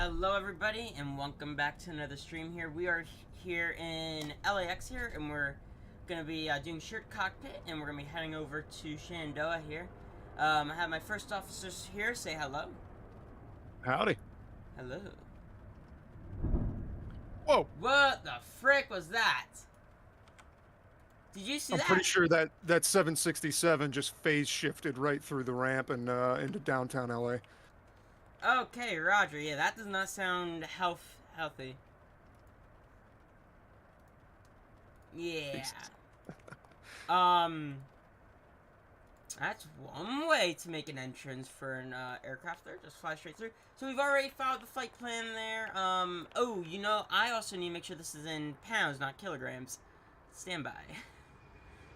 Hello everybody and welcome back to another stream here. We are here in LAX here and we're going to be doing shared cockpit and we're going to be heading over to Shenandoah here. I have my first officers here. Say hello. Howdy. Hello. Whoa. What the frick was that? Did you see that? I'm pretty sure that 767 just phase shifted right through the ramp and into downtown LA. Okay, Roger. Yeah, that does not sound healthy. Yeah. That's one way to make an entrance for an aircraft there. Just fly straight through. So we've already followed the flight plan there. Oh, you know, I also need to make sure this is in pounds, not kilograms. Stand by.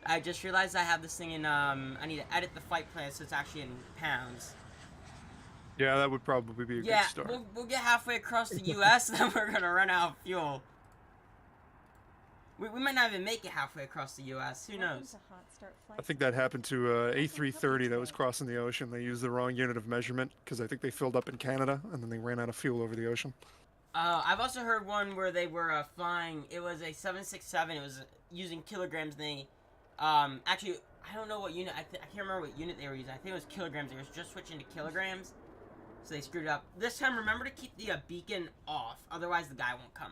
I just realized I have this thing in, I need to edit the flight plan so it's actually in pounds. Yeah, that would probably be a good start. We'll get halfway across the U.S. and then we're going to run out of fuel. We might not even make it halfway across the U.S. Who knows? I think that happened to A330 that was crossing the ocean. They used the wrong unit of measurement because I think they filled up in Canada and then they ran out of fuel over the ocean. I've also heard one where they were flying. It was a 767. It was using kilograms. And they, actually, I don't know what unit. I can't remember what unit they were using. I think it was kilograms. They was just switching to kilograms. So they screwed it up. This time, remember to keep the beacon off. Otherwise, the guy won't come.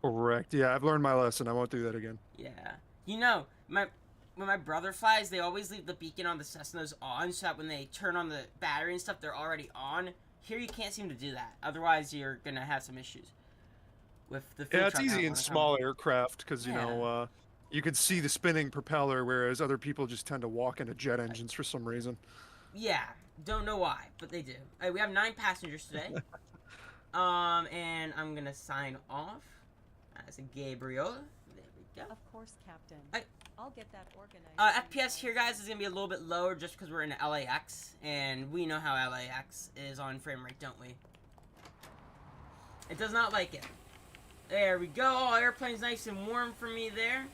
Correct. Yeah, I've learned my lesson. I won't do that again. Yeah. You know, when my brother flies, they always leave the beacon on the Cessnas on, so that when they turn on the battery and stuff, they're already on. Here, you can't seem to do that. Otherwise, you're going to have some issues with the fuel truck. Yeah, it's easy in small aircraft because, you know, you can see the spinning propeller, whereas other people just tend to walk into jet engines for some reason. Yeah. Don't know why, but they do. We have 9 passengers today. And I'm gonna sign off as a Gabriel. There we go. Of course, Captain. I'll get that organized. FPS here, guys, is gonna be a little bit lower just because we're in LAX, and we know how LAX is on frame rate, don't we? It does not like it. There we go. Oh, airplane's nice and warm for me there.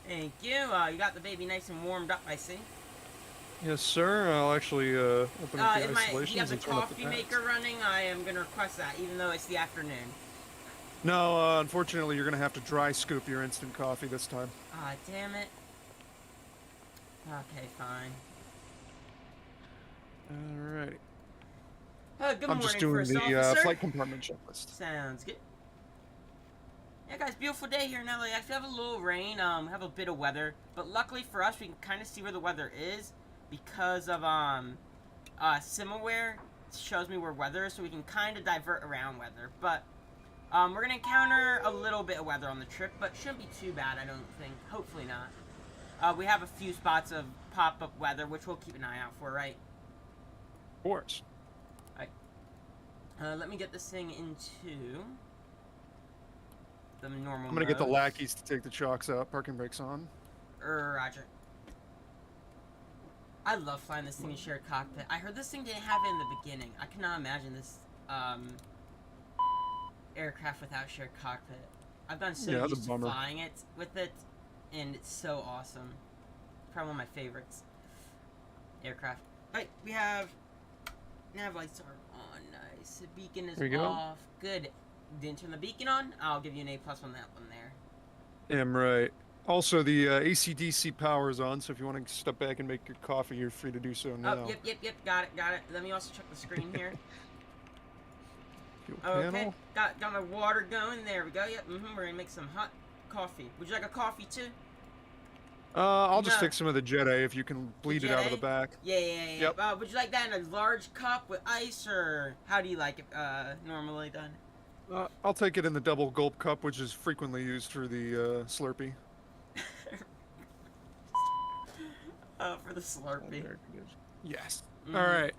Thank you. You got the baby nice and warmed up, I see. Yes, sir. I'll actually open up the isolations. Do you have the coffee maker running? I am going to request that, even though it's the afternoon. No, unfortunately, you're going to have to dry scoop your instant coffee this time. Ah, damn it. Okay, fine. Alrighty. Good morning, I'm just doing the flight compartment checklist. Sounds good. Yeah, guys, beautiful day here in LA. Actually, have a little rain, have a bit of weather, but luckily for us, we can kind of see where the weather is. Because of, Simaware shows me where weather is, so we can kind of divert around weather. But, we're going to encounter a little bit of weather on the trip, but shouldn't be too bad, I don't think. Hopefully not. We have a few spots of pop-up weather, which we'll keep an eye out for, right? Of course. Alright. Let me get this thing into the normal I'm going to get the lackeys to take the chocks out. Parking brakes on. Roger. I love flying this thing in shared cockpit. I heard this thing didn't have it in the beginning. I cannot imagine this aircraft without shared cockpit. I've gotten so used to flying it with it, and it's so awesome. It's probably one of my favorites. Aircraft. Alright, we have nav lights are on. Nice. The beacon is off. Good. Didn't turn the beacon on? I'll give you an A+ on that one there. Damn right. Also, the AC/DC power is on, so if you want to step back and make your coffee, you're free to do so now. Oh, yep. Got it. Let me also check the screen here. Okay, panel. Got my water going. There we go. Yep. We're gonna make some hot coffee. Would you like a coffee too? I'll just take some of the Jet A if you can bleed it out of the back. Yeah. Yep. Would you like that in a large cup with ice, or how do you like it normally done? I'll take it in the double gulp cup, which is frequently used for the Slurpee. For the Slurpee. Yes. Alright.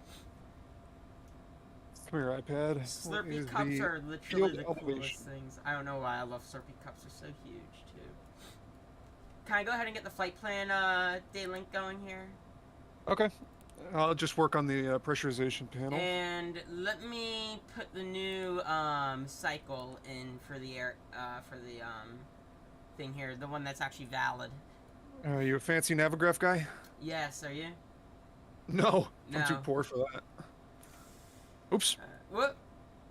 Come here, iPad. Slurpee cups are literally the coolest things. I don't know why I love Slurpee cups. They're so huge, too. Can I go ahead and get the flight plan day link going here? Okay. I'll just work on the pressurization panel. And let me put the new cycle in for the thing here, the one that's actually valid. Are you a fancy Navigraph guy? Yes, are you? No, I'm too poor for that. Oops. Whoop.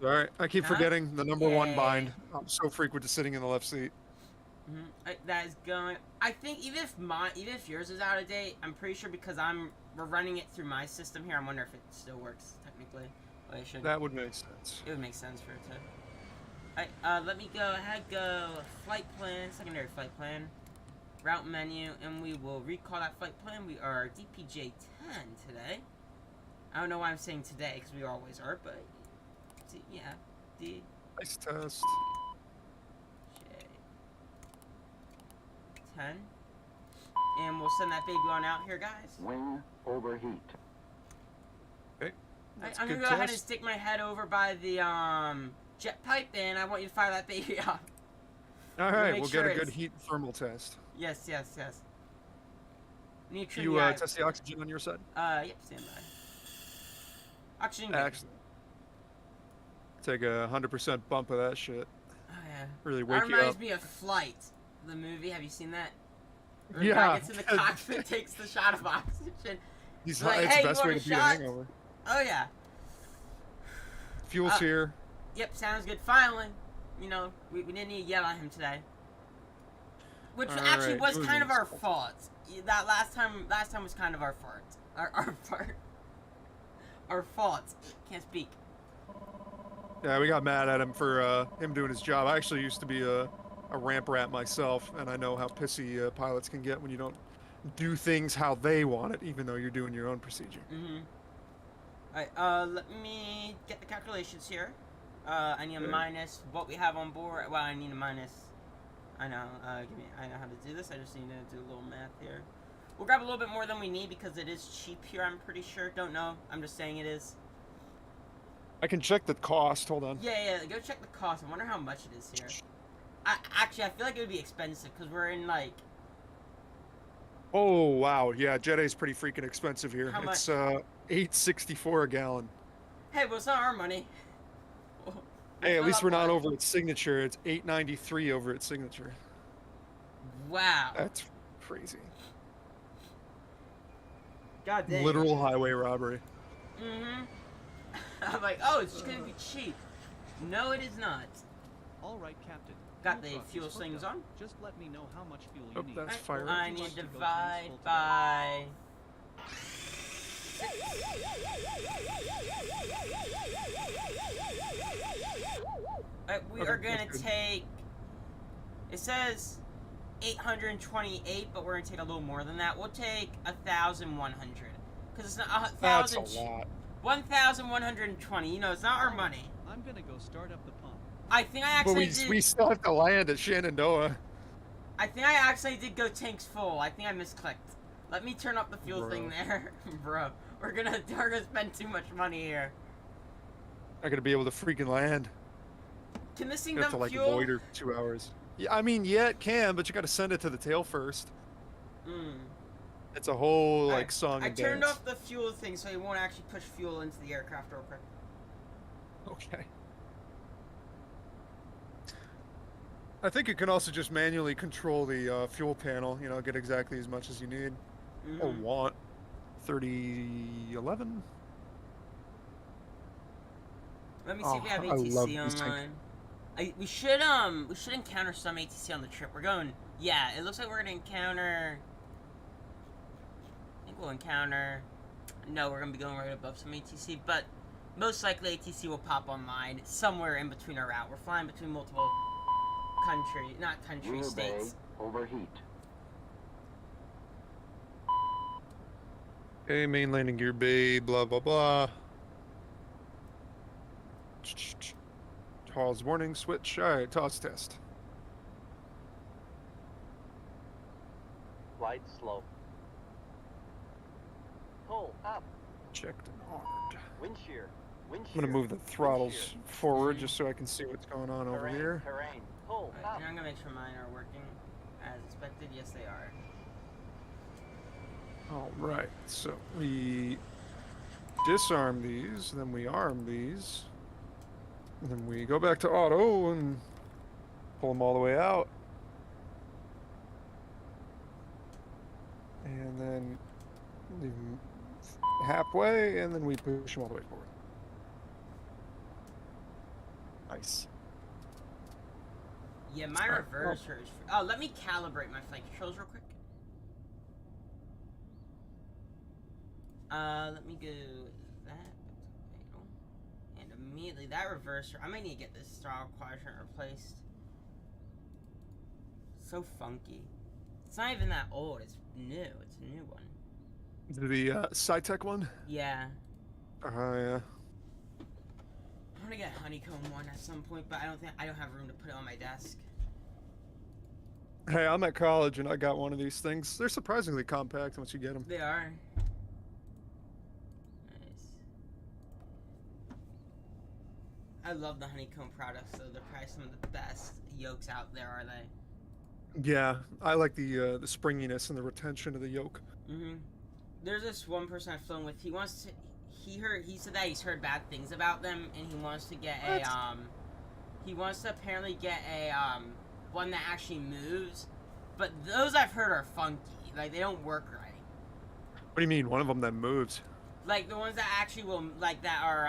All right, I keep forgetting the number one Yay. bind. I'm so frequent to sitting in the left seat. That is going. I think even if yours is out of date, I'm pretty sure because we're running it through my system here. I'm wondering if it still works technically. Well, it should. That would make sense. It would make sense for it to. Alright, let me go ahead. Go flight plan, secondary flight plan, route menu, and we will recall that flight plan. We are DPJ 10 today. I don't know why I'm saying today because we always are, but yeah, Nice test. 10. And we'll send that baby on out here, guys. Wing overheat. Okay. I'm gonna go ahead and stick my head over by the jet pipe, and I want you to fire that baby off. All right, we'll get a good heat thermal test. Yes. Need to You test the oxygen on your side? Yep, stand by. Oxygen good. Excellent. Take a 100% bump of that shit. Oh yeah. Really wake That you up. reminds me of Flight, the movie. Have you seen that? Where Yeah. the guy gets in the cockpit, takes the shot of oxygen. He's like, it's hey, the best you way want to a beat a shot? hangover. Oh yeah. Fuel's here. Yep, sounds good. Finally, you know, we didn't need to yell at him today. Which actually was kind of our fault. That last time was kind of our fault. Our fault. Can't speak. Yeah, we got mad at him for him doing his job. I actually used to be a ramp rat myself, and I know how pissy pilots can get when you don't do things how they want it, even though you're doing your own procedure. Alright, let me get the calculations here. I need a minus what we have on board. Well, I need a minus. I know, I know how to do this. I just need to do a little math here. We'll grab a little bit more than we need because it is cheap here, I'm pretty sure. Don't know. I'm just saying it is. I can check the cost. Hold on. Yeah, go check the cost. I wonder how much it is here. Actually, I feel like it would be expensive because we're in, like... Oh, wow. Yeah, Jet A's pretty freaking expensive here. How much? It's $8.64 a gallon. Hey, well, it's not our money. Hey, at least we're not over its signature. It's $8.93 over its signature. Wow. That's crazy. God dang. Literal highway robbery. I'm like, oh, it's just gonna be cheap. No, it is not. All right, Captain. Got the fuel slings on. Just let me know how much fuel you need. That's fire. I need to divide by... we are gonna take... It says 828, but we're gonna take a little more than that. We'll take 1,100. Because it's not 1,000... That's a lot. 1,120. You know, it's not our money. I'm gonna go start up the pump. I think I actually But we still have to land at Shenandoah. I think I actually did go tanks full. I think I misclicked. Let me turn up the fuel thing there. Bro, we're gonna spend too much money here. Not gonna be able to freaking land. Can this thing You have to dump like fuel? loiter 2 hours. Yeah, I mean, yeah, it can, but you gotta send it to the tail first. It's a whole like song and I turned dance. off the fuel thing so it won't actually push fuel into the aircraft real quick. Okay. I think you can also just manually control the fuel panel, you know, get exactly as much as you need or want. 3011. Let me see if we have ATC online. We should encounter some ATC on the trip. We're going. Yeah, it looks like we're gonna encounter. I think we'll encounter. No, we're gonna be going right above some ATC, but most likely ATC will pop online somewhere in between our route. We're flying between multiple states. Overheat. Okay, main landing gear bay, blah blah blah. Pause warning switch. Alright, toss test. Flight slow. Pull up. Checked and armed. Wind shear. Wind shear. I'm gonna move the throttles forward just so I can see what's going on over here. Terrain. Pull up. I'm gonna make sure mine are working as expected. Yes, they are. Alright, so we disarm these, then we arm these, and then we go back to auto and pull them all the way out. And then leave them halfway, and then we push them all the way forward. Nice. Yeah, my Alright, reverser is... Oh, let me calibrate my flight controls real quick. Let me go that. And immediately, that reverser... I might need to get this throttle quadrant replaced. So funky. It's not even that old. It's new. It's a new one. The SciTech one? Yeah. Yeah. I'm gonna get a honeycomb one at some point, but I don't have room to put it on my desk. Hey, I'm at college and I got one of these things. They're surprisingly compact once you get them. They are. Nice. I love the honeycomb products, though. They're probably some of the best yolks out there, are they? Yeah, I like the springiness and the retention of the yoke. Mm-hmm. There's this one person I've flown with. He wants to. He said that he's heard bad things about them, and he wants to get a He wants to apparently get a one that actually moves, but those I've heard are funky. Like they don't work right. What do you mean? One of them that moves? Like the ones that actually will that are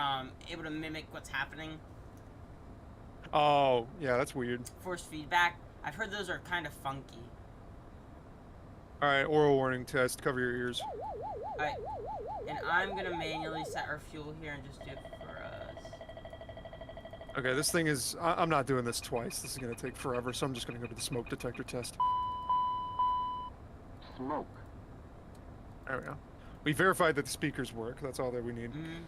able to mimic what's happening. Oh, yeah, that's weird. Force feedback. I've heard those are kind of funky. All right, oral warning test. Cover your ears. All right, and I'm gonna manually set our fuel here and just do it for us. Okay, this thing is... I'm not doing this twice. This is going to take forever, so I'm just going to go to the smoke detector test. Smoke. There we go. We verified that the speakers work. That's all that we need. Mm-hmm.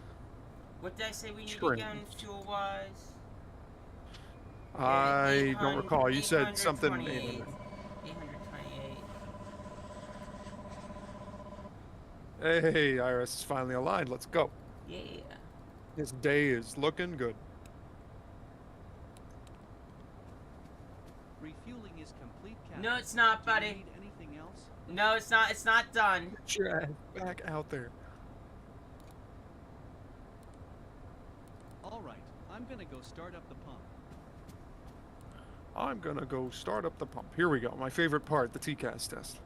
What did I say we need Trim. again, fuel-wise? I don't recall. You said something... 828. 828. Hey, Iris is finally aligned. Let's go. Yeah. This day is looking good. Refueling is complete, Captain. No, it's not, Do you buddy. need anything else? No, it's not. It's not done. Get your ass back out there. All right, I'm gonna go start up the pump. I'm gonna go start up the pump. Here we go. My favorite part, the TCAS test.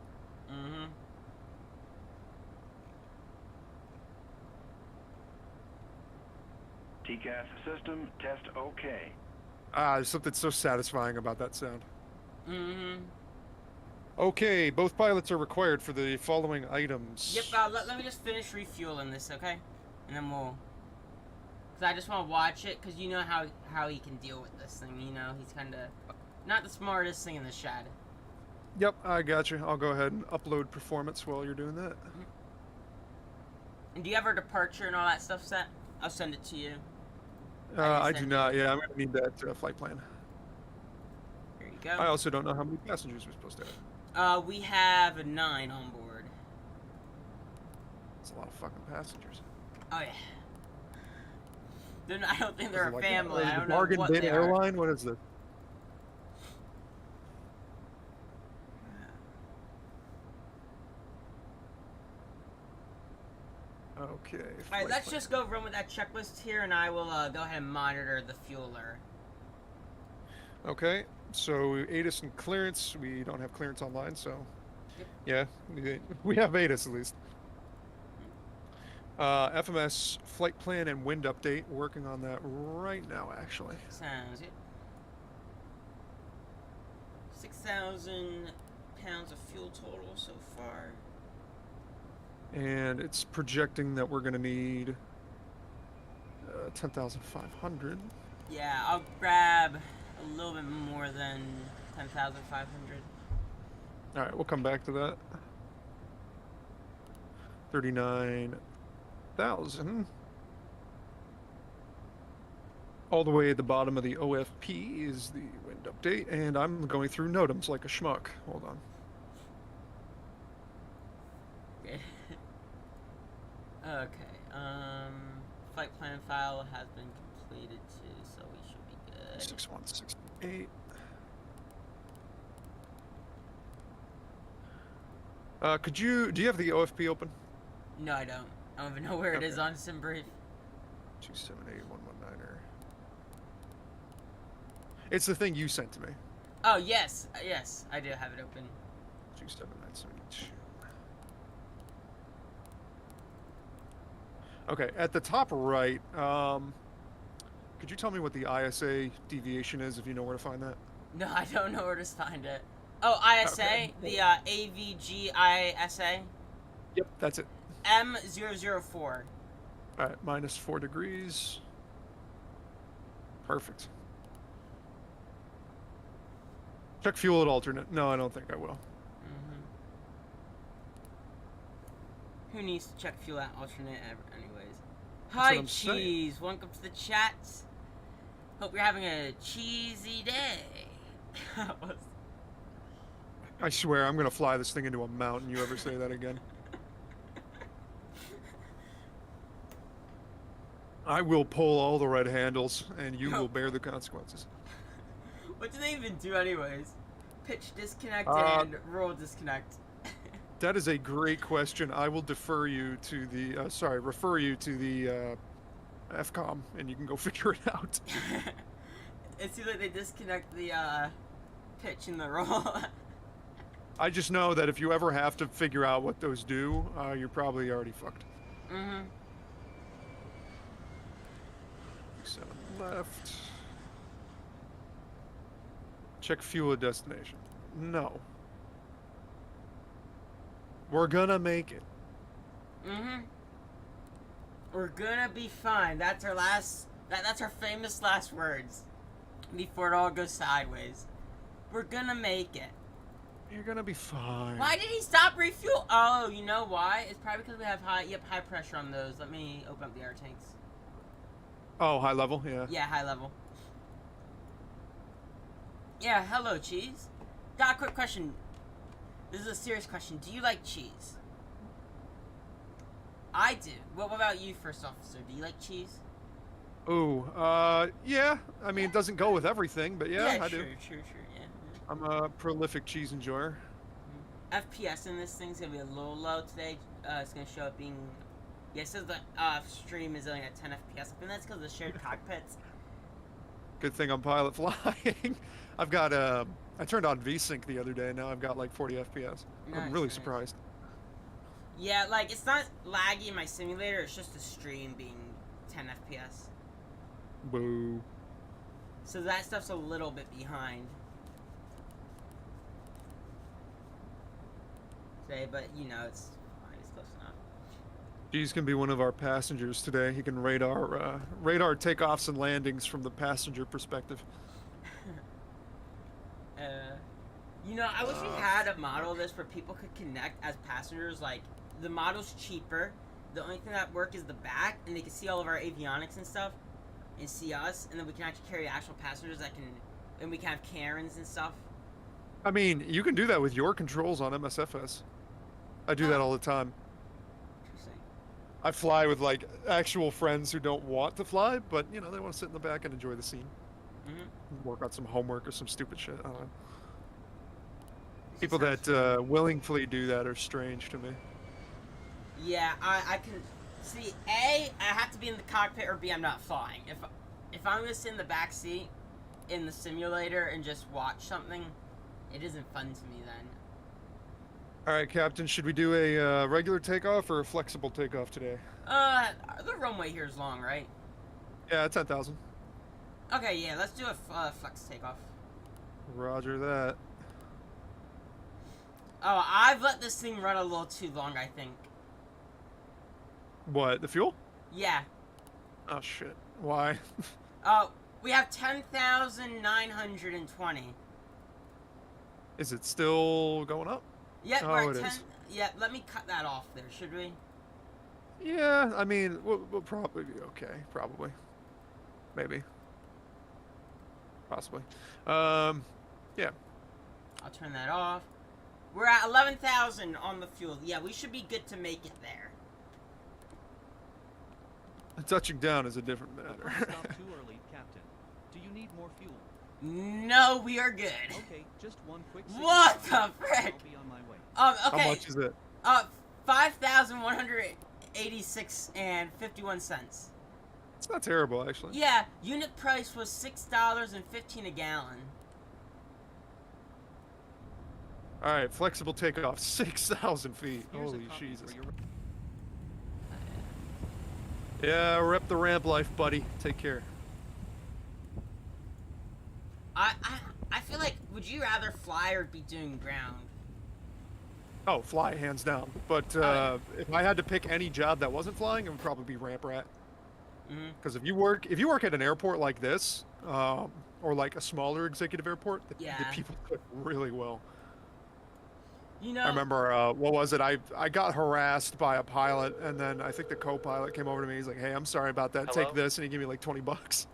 Mm-hmm. TCAS system test OK. There's something so satisfying about that sound. Mm-hmm. Okay, both pilots are required for the following items. Yep, let me just finish refueling this, okay? And then we'll... Because I just want to watch it, because you know how he can deal with this thing, you know? He's kind of not the smartest thing in the shed. Yep, I got you. I'll go ahead and upload performance while you're doing that. Mm-hmm. And do you have our departure and all that stuff set? I'll send it to you. I do not. Yeah, I'm going to need that flight plan. Here you go. I also don't know how many passengers we're supposed to have. We have 9 on board. That's a lot of fucking passengers. Oh, yeah. I don't think they're a Like, family. I don't know bargain what bin they are. airline? What is this? Okay. Alright, let's just go run with that checklist here, and I will go ahead and monitor the fueler. Okay, so ATIS and clearance. We don't have clearance online, so Yep. yeah, we have ATIS at least. FMS flight plan and wind update. Working on that right now, actually. Sounds good. 6,000 pounds of fuel total so far. And it's projecting that we're going to need 10,500. Yeah, I'll grab a little bit more than 10,500. All right, we'll come back to that. 39,000. All the way at the bottom of the OFP is the wind update, and I'm going through NOTAMs like a schmuck. Hold on. Okay, flight plan file has been completed too, so we should be good. 6168. Do you have the OFP open? No, I don't. I don't even know where it is Okay. on SimBrief. 278119er. It's the thing you sent to me. Oh, yes. Yes, I do have it open. 27972. Okay, at the top right, Could you tell me what the ISA deviation is if you know where to find that? No, I don't know where to find it. Oh, ISA, Okay. the AVGISA, Yep, that's it. M004. All right, minus 4 degrees. Perfect. Check fuel at alternate. No, I don't think I will. Who needs to check fuel at alternate anyways? what Hi, I'm saying. Cheese. Welcome to the chat. Hope you're having a cheesy day. I swear, I'm gonna fly this thing into a mountain. You ever say that again? I will pull all the red handles, and you will bear the consequences. What do they even do anyways? Pitch disconnect and roll disconnect. That is a great question. I will defer you to the, refer you to the FCOM, and you can go figure it out. It's either they disconnect the pitch and the roll. I just know that if you ever have to figure out what those do, you're probably already fucked. 7 left. Check fuel at destination. No. We're gonna make it. We're gonna be fine. That's our last. That's our famous last words. Before it all goes sideways. We're gonna make it. You're gonna be fine. Why did he stop refuel? Oh, you know why? It's probably because we have high pressure on those. Let me open up the air tanks. Oh, high level? Yeah. Yeah, high level. Yeah, hello, Cheese. Got a quick question. This is a serious question. Do you like cheese? I do. What about you, first officer? Do you like cheese? Ooh, yeah. I mean, it doesn't go with everything, but yeah, I do. Sure, yeah. I'm a prolific cheese enjoyer. FPS in this thing's gonna be a little low today. It's gonna show up being... Yeah, it says the stream is only at 10 FPS. I think that's because of the shared cockpits. Good thing I'm pilot flying. I've got, I turned on VSync the other day, and now I've got like 40 FPS. I'm really surprised. Yeah, like, it's not laggy in my simulator, it's just the stream being 10 FPS. Boo. So that stuff's a little bit behind. Today, but, you know, it's fine, it's close enough. He's gonna be one of our passengers today. He can radar takeoffs and landings from the passenger perspective. You know, I wish we had a model of this where people could connect as passengers. Like, the model's cheaper. The only thing that work is the back, and they can see all of our avionics and stuff, and see us, and then we can actually carry actual passengers that can, and we can have Karens and stuff. I mean, you can do that with your controls on MSFS. I do that all the time. Interesting. I fly with like actual friends who don't want to fly, but you know they want to sit in the back and enjoy the scene. Work on some homework or some stupid shit. I don't know. People that willingly do that are strange to me. Yeah, I can see. A, I have to be in the cockpit, or B, I'm not flying. If I'm gonna sit in the back seat in the simulator and just watch something, it isn't fun to me then. All right, Captain, should we do a regular takeoff or a flexible takeoff today? The runway here is long, right? Yeah, 10,000. Okay, yeah, let's do a flex takeoff. Roger that. Oh, I've let this thing run a little too long, I think. What, the fuel? Yeah. Oh, shit. Why? We have 10,920. Is it still going up? Yep, Oh, we're it at 10. is. Yeah, let me cut that off there, should we? Yeah, I mean, we'll probably be okay. Probably. Maybe. Possibly. Yeah. I'll turn that off. We're at 11,000 on the fuel. Yeah, we should be good to make it there. Touching down is a different matter. Don't stop too early, Captain. Do you need more fuel? No, we are good. Okay, just one quick. What the I'll frick? be on my way. Okay. How much is it? 5,186 and 51 cents. It's not terrible, actually. Yeah, unit price was $6.15 a gallon. All right, flexible takeoff, 6,000 feet. Here's a Holy copy Jesus. for your- Yeah, rep the ramp life, buddy. Take care. I feel like, would you rather fly or be doing ground? Oh, fly, hands down. But yeah. if I had to pick any job that wasn't flying, it would probably be ramp rat. Mm-hmm. Because if you work at an airport like this, or like a smaller executive airport, the Yeah. people cook really well. You know. I remember, what was it? I got harassed by a pilot, and then I think the co-pilot came over to me. He's like, "Hey, I'm sorry about that. Hello? Take this," and he gave me like $20.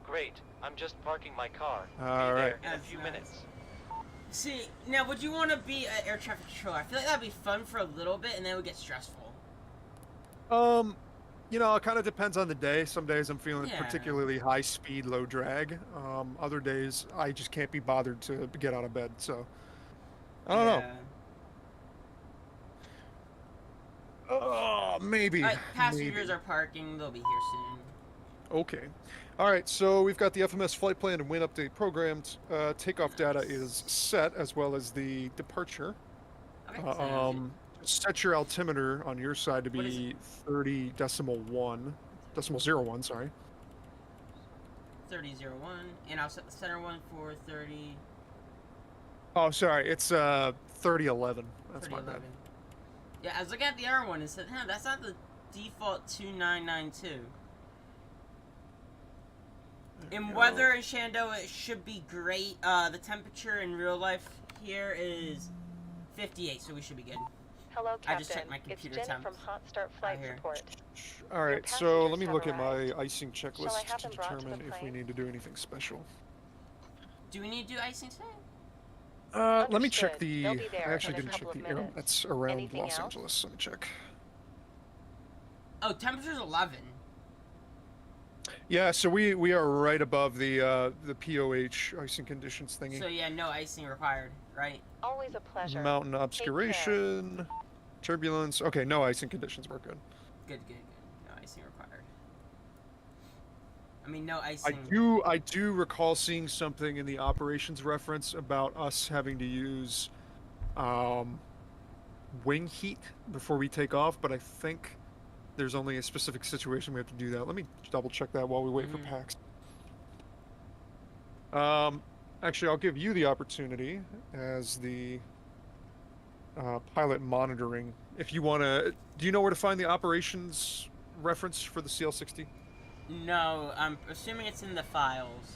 Great. I'm just parking my car. All Be right. there in a That's few nice. minutes. See, now would you want to be an air traffic controller? I feel like that'd be fun for a little bit, and then it would get stressful. You know, it kind of depends on the day. Some days I'm feeling Yeah. particularly high speed, low drag. Other days I just can't be bothered to get out of bed. So I don't know. Oh, maybe. Alright, passengers maybe. are parking. They'll be here soon. Okay. All right, so we've got the FMS flight plan and wind update programmed. Takeoff data is set, as well as the departure. Okay, so Set your altimeter on your side to What is be 30.01, sorry. 30.01, and I'll set the center one for 30. Oh, sorry, it's 30.11. That's my 30.11. bad. Yeah, I was looking at the other one and said, huh, that's not the default 2992. In weather in Shenandoah, it should be great. The temperature in real life here is 58, so we should be good. Hello, I Captain. just checked my It's computer Jenny temps. from Hot Start Flight here. Support. All Your right, so let me passengers look have at my arrived. icing Shall I checklist have to them brought to determine the if we plane? need to do anything special. Do we need to do icing today? Let me check Understood. the. They'll be there I actually in a didn't check couple the of air. minutes. That's around Anything Los else? Angeles. Let me check. Oh, temperature's 11. Yeah, so we are right above the POH icing conditions thingy. So yeah, no icing required, right? Always a pleasure. Mountain care. obscuration, turbulence. Okay, no icing conditions. We're good. Good. No icing required. I mean, no I icing. do recall seeing something in the operations reference about us having to use wing heat before we take off, but I think there's only a specific situation we have to do that. Let me double check that while we wait for PAX. Actually, I'll give you the opportunity as the pilot monitoring. If you want to, do you know where to find the operations reference for the CL60? No, I'm assuming it's in the files.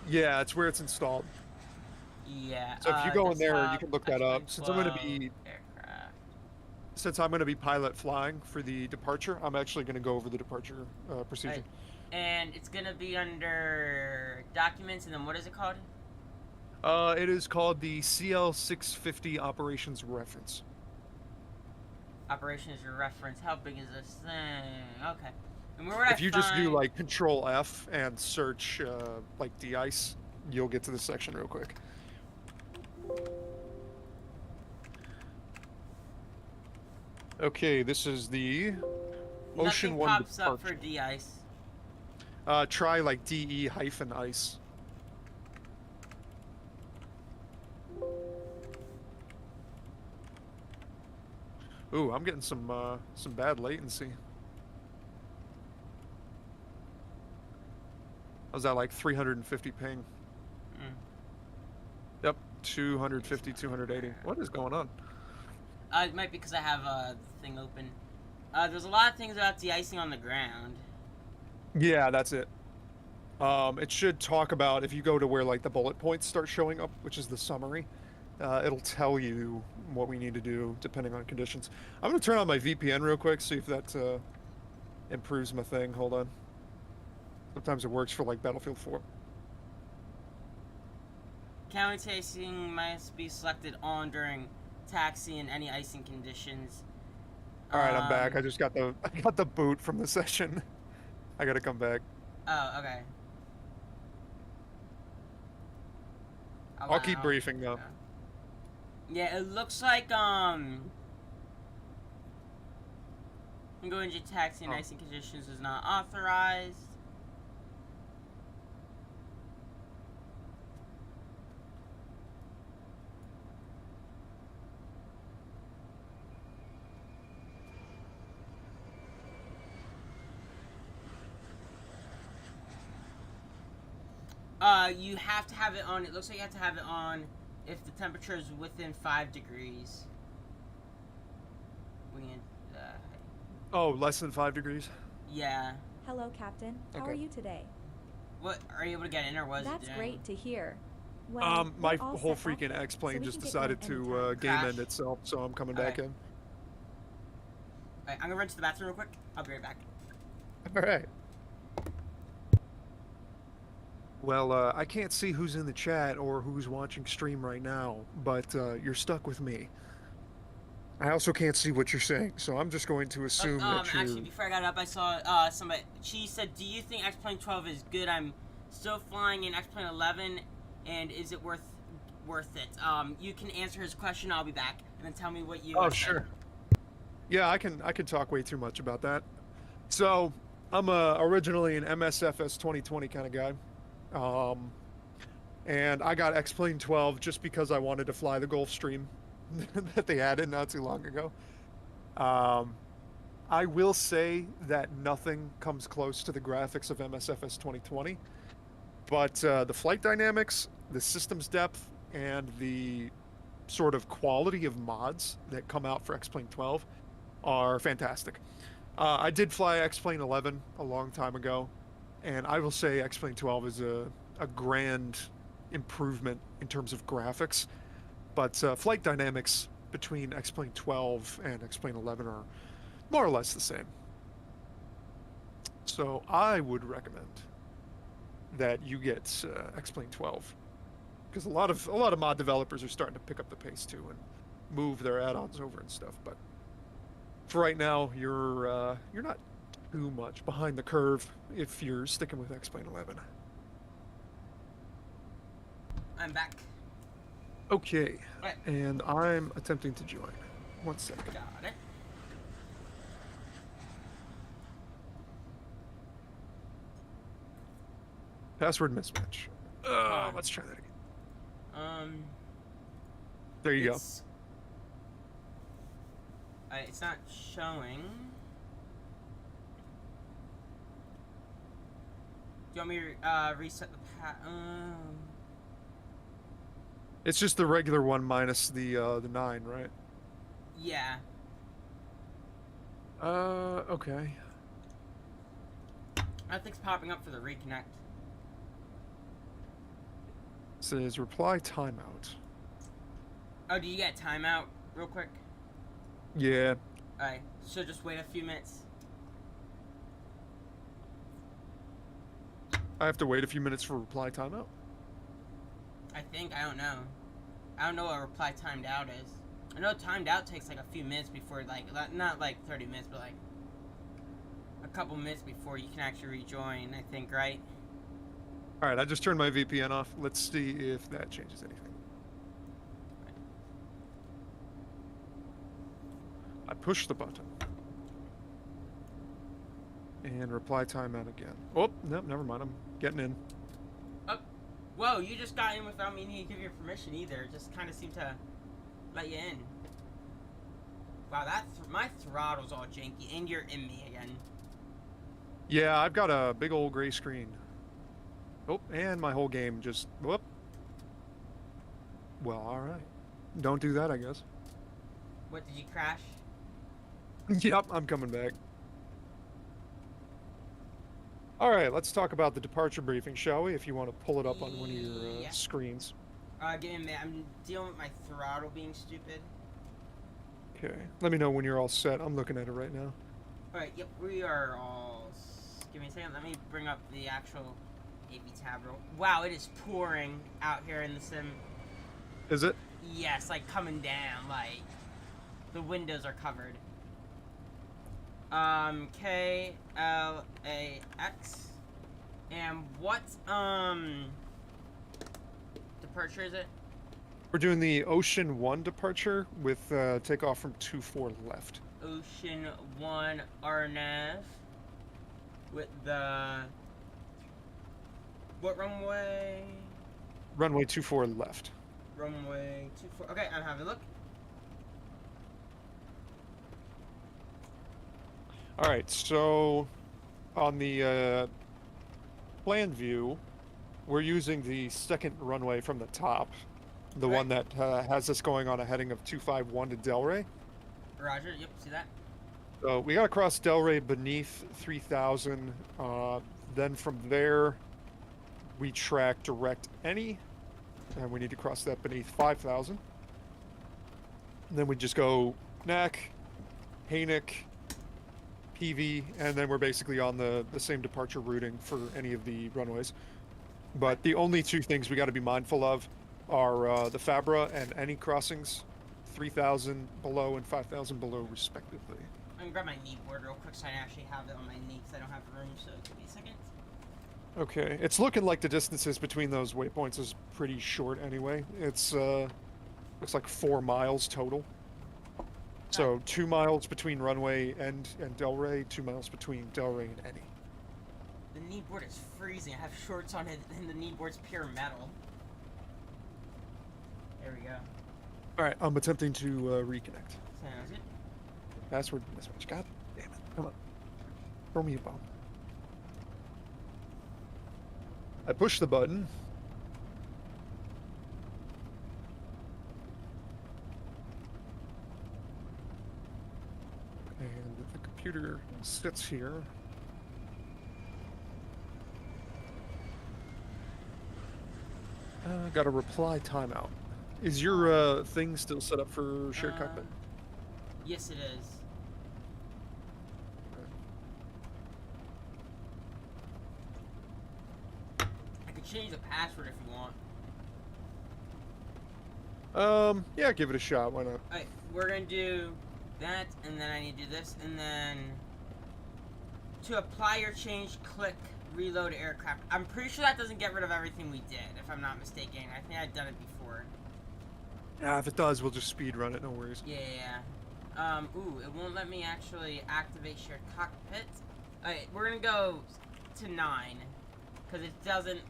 Yeah, it's where it's installed. Yeah. So if you go in there, you desktop, can look that up. Since I'm going to 12 be aircraft. pilot flying for the departure, I'm actually going to go over the departure procedure. Right. And it's gonna be under documents, and then what is it called? It is called the CL650 operations reference. Operations reference. How big is this thing? Okay. And where would If you just do find- like Control F and search like de-ice, you'll get to this section real quick. Okay, this is the Ocean Nothing 1 pops up departure. for de-ice. Try like DE-ice. Ooh, I'm getting some bad latency. I was at like 350 ping. Yep, 250, 280. What is going on? It might be because I have the thing open. There's a lot of things about de-icing on the ground. Yeah, that's it. It should talk about, if you go to where like the bullet points start showing up, which is the summary, it'll tell you what we need to do depending on conditions. I'm gonna turn on my VPN real quick, see if that improves my thing. Hold on. Sometimes it works for like Battlefield 4. County tasting must be selected on during taxi and any icing conditions. All right, I'm back. I just got the boot from the session. I gotta come back. Oh, okay. I'll keep briefing though. Yeah, it looks like going to taxi and icing conditions is not authorized. You have to have it on. It looks like you have to have it on if the temperature is within 5 degrees. We can, Oh, less than 5 degrees? yeah. Hello, Captain. How are Okay. you today? What, are you able to get in or was it That's doing? great to hear. Well, My we're all whole set up freaking here, X-plane so we just can get going decided to anytime. game Crash? end itself, so I'm coming Okay. back in. Alright, I'm gonna run to the bathroom real quick. I'll be right back. Alright. Well, I can't see who's in the chat or who's watching stream right now, but you're stuck with me. I also can't see what you're saying, so I'm just going to assume that you're... Actually, before I got up, I saw somebody. She said, "Do you think X-Plane 12 is good? I'm still flying in X-Plane 11, and is it worth it?" You can answer his question. I'll be back, and then tell me what you. Oh, said. sure. Yeah, I can talk way too much about that. So, I'm originally an MSFS 2020 kind of guy. And I got X-Plane 12 just because I wanted to fly the Gulfstream that they added not too long ago. I will say that nothing comes close to the graphics of MSFS 2020, but the flight dynamics, the system's depth, and the sort of quality of mods that come out for X-Plane 12 are fantastic. I did fly X-Plane 11 a long time ago, and I will say X-Plane 12 is a grand improvement in terms of graphics, but flight dynamics between X-Plane 12 and X-Plane 11 are more or less the same. So I would recommend that you get X-Plane 12, because a lot of mod developers are starting to pick up the pace too and move their add-ons over and stuff. But for right now, you're not too much behind the curve if you're sticking with X-Plane 11. I'm back. Okay, Right. and I'm attempting to join. 1 second. Got it. Password mismatch. Let's try that again. There you go. It's not showing. Do you want me to reset the It's just the regular one minus the 9, right? Yeah. Okay. Nothing's popping up for the reconnect. It says reply timeout. Oh, do you get timeout real quick? Yeah. Alright, so just wait a few minutes. I have to wait a few minutes for reply timeout? I think, I don't know. I don't know what reply timed out is. I know timed out takes like a few minutes before, like, not like 30 minutes, but like a couple minutes before you can actually rejoin, I think, right? Alright, I just turned my VPN off. Let's see if that changes anything. I push the button. And reply timeout again. Oh, no, never mind. I'm getting in. Oh, whoa, you just got in without me needing to give you permission either. It just kind of seemed to let you in. Wow, my throttle's all janky, and you're in me again. Yeah, I've got a big old gray screen. Oh, and my whole game just... Whoop. Well, alright. Don't do that, I guess. What, did you crash? Yep, I'm coming back. Alright, let's talk about the departure briefing, shall we? If you want to pull it up on one of your Yeah. screens. Give me a minute. I'm dealing with my throttle being stupid. Okay. Let me know when you're all set. I'm looking at it right now. Alright, yep, we are all... Give me a second. Let me bring up the actual AV tab. Wow, it is pouring out here in the sim. Is it? Yes, like coming down, like the windows are covered. KLAX. And what departure is it? We're doing the Ocean 1 departure with takeoff from 24 left. Ocean 1 RNAV with the what runway? Runway 24 left. Runway 24. Okay, I'm having a look. Alright, so on the plan view, We're using the second runway from the top. The Right. one that has us going on a heading of 251 to Delray. Roger. Yep. See that? So we got to cross Delray beneath 3000. Then from there, we track direct any. And we need to cross that beneath 5000. And then we just go Knack, Haynick, PV, and then we're basically on the same departure routing for any of the runways. But the only two things we got to be mindful of are the Fabra and any crossings, 3000 below and 5000 below respectively. I'm gonna grab my knee board real quick so I actually have it on my knee because I don't have room. So give me a second. Okay, it's looking like the distances between those waypoints is pretty short anyway. It's looks like 4 miles total. So 2 miles between runway and Delray, 2 miles between Delray and any. The knee board is freezing. I have shorts on it, and the knee board's pure metal. There we go. All right, I'm attempting to reconnect. Sounds good. Password mismatch. God damn it! Come on, throw me a bomb. I push the button. And the computer sits here. Got a reply timeout. Is your thing still set up for shared cockpit? Yes, it is. I could change the password if you want. Yeah, give it a shot. Why not? Alright, we're gonna do that, and then I need to do this, and then to apply or change, click reload aircraft. I'm pretty sure that doesn't get rid of everything we did, if I'm not mistaken. I think I've done it before. Yeah, if it does, we'll just speed run it. No worries. Yeah. Ooh, it won't let me actually activate shared cockpit. Alright, we're gonna go to 9, because it doesn't.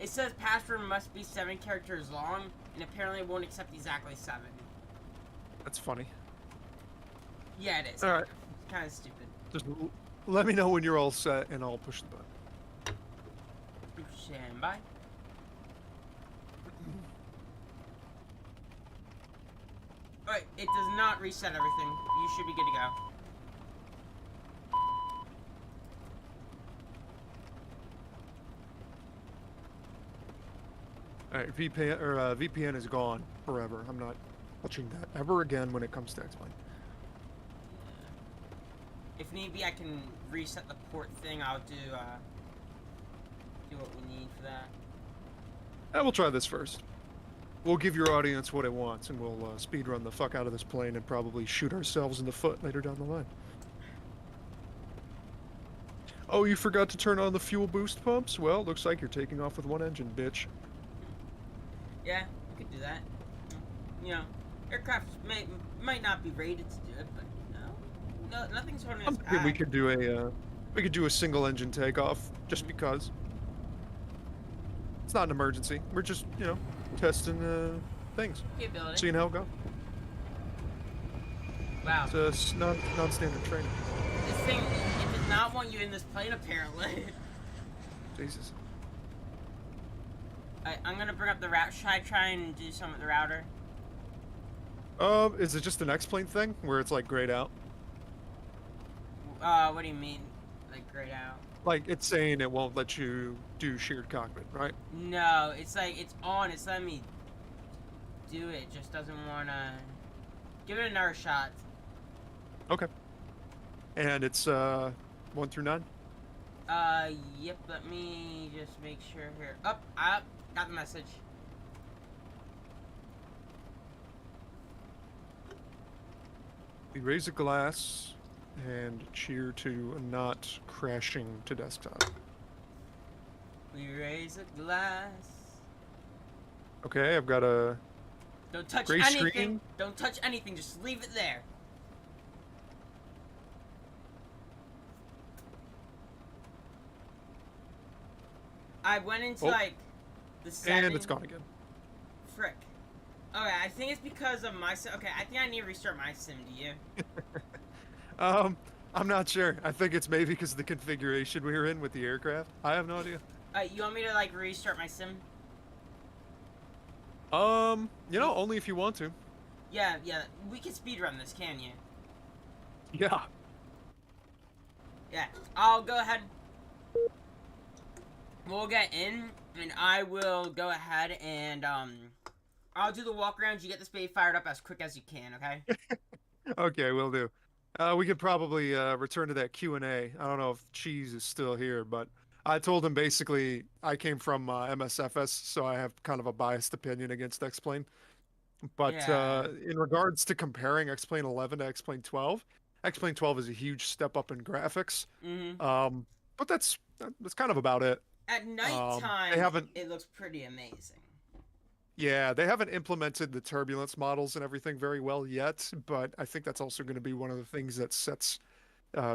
It says password must be 7 characters long, and apparently it won't accept exactly 7. That's funny. Yeah, it is. All right. It's kind of stupid. Just let me know when you're all set, and I'll push the button. Stand by. Alright, it does not reset everything. You should be good to go. Alright, VPN is gone forever. I'm not touching that ever again when it comes to X-Plane. If need be, I can reset the port thing. I'll do what we need for that. We'll try this first. We'll give your audience what it wants, and we'll speed run the fuck out of this plane and probably shoot ourselves in the foot later down the line. Oh, you forgot to turn on the fuel boost pumps? Well, looks like you're taking off with one engine, bitch. Yeah, we could do that. You know, aircraft might not be rated to do it, but no, nothing's holding us back. We could do a single engine takeoff just because. It's not an emergency. We're just, testing things. Capability. Seeing how it goes. Wow. It's non-standard training. This thing, it does not want you in this plane, apparently. Jesus. I'm gonna bring up the route. Should I try and do some with the router? Is it just an X-Plane thing where it's like grayed out? What do you mean, like grayed out? Like it's saying it won't let you do shared cockpit, right? No, it's like it's on. It's letting me do it. Just doesn't wanna. Give it another shot. Okay. And it's 1 through 9. Yep. Let me just make sure here. Up, got the message. We raise a glass and cheer to not crashing to desktop. We raise a glass. Okay, I've got a Don't touch gray anything. screen. Don't touch anything. Just leave it there. I went into like the settings. And it's gone again. Frick. Okay, I think it's because of my sim. Okay, I think I need to restart my sim. Do you? I'm not sure. I think it's maybe because of the configuration we were in with the aircraft. I have no idea. You want me to like restart my sim? Only if you want to. Yeah, we can speedrun this, can you? Yeah. Yeah, I'll go ahead. We'll get in, and I will go ahead and, I'll do the walk around. You get this baby fired up as quick as you can, okay? Okay, will do. We could probably return to that Q&A. I don't know if Cheese is still here, but I told him basically I came from MSFS, so I have kind of a biased opinion against X-Plane. But Yeah. in regards to comparing X-Plane 11 to X-Plane 12, X-Plane 12 is a huge step up in graphics. Mm-hmm. But that's kind of about it. At They nighttime, haven't, it looks pretty amazing. yeah, they haven't implemented the turbulence models and everything very well yet, but I think that's also going to be one of the things that sets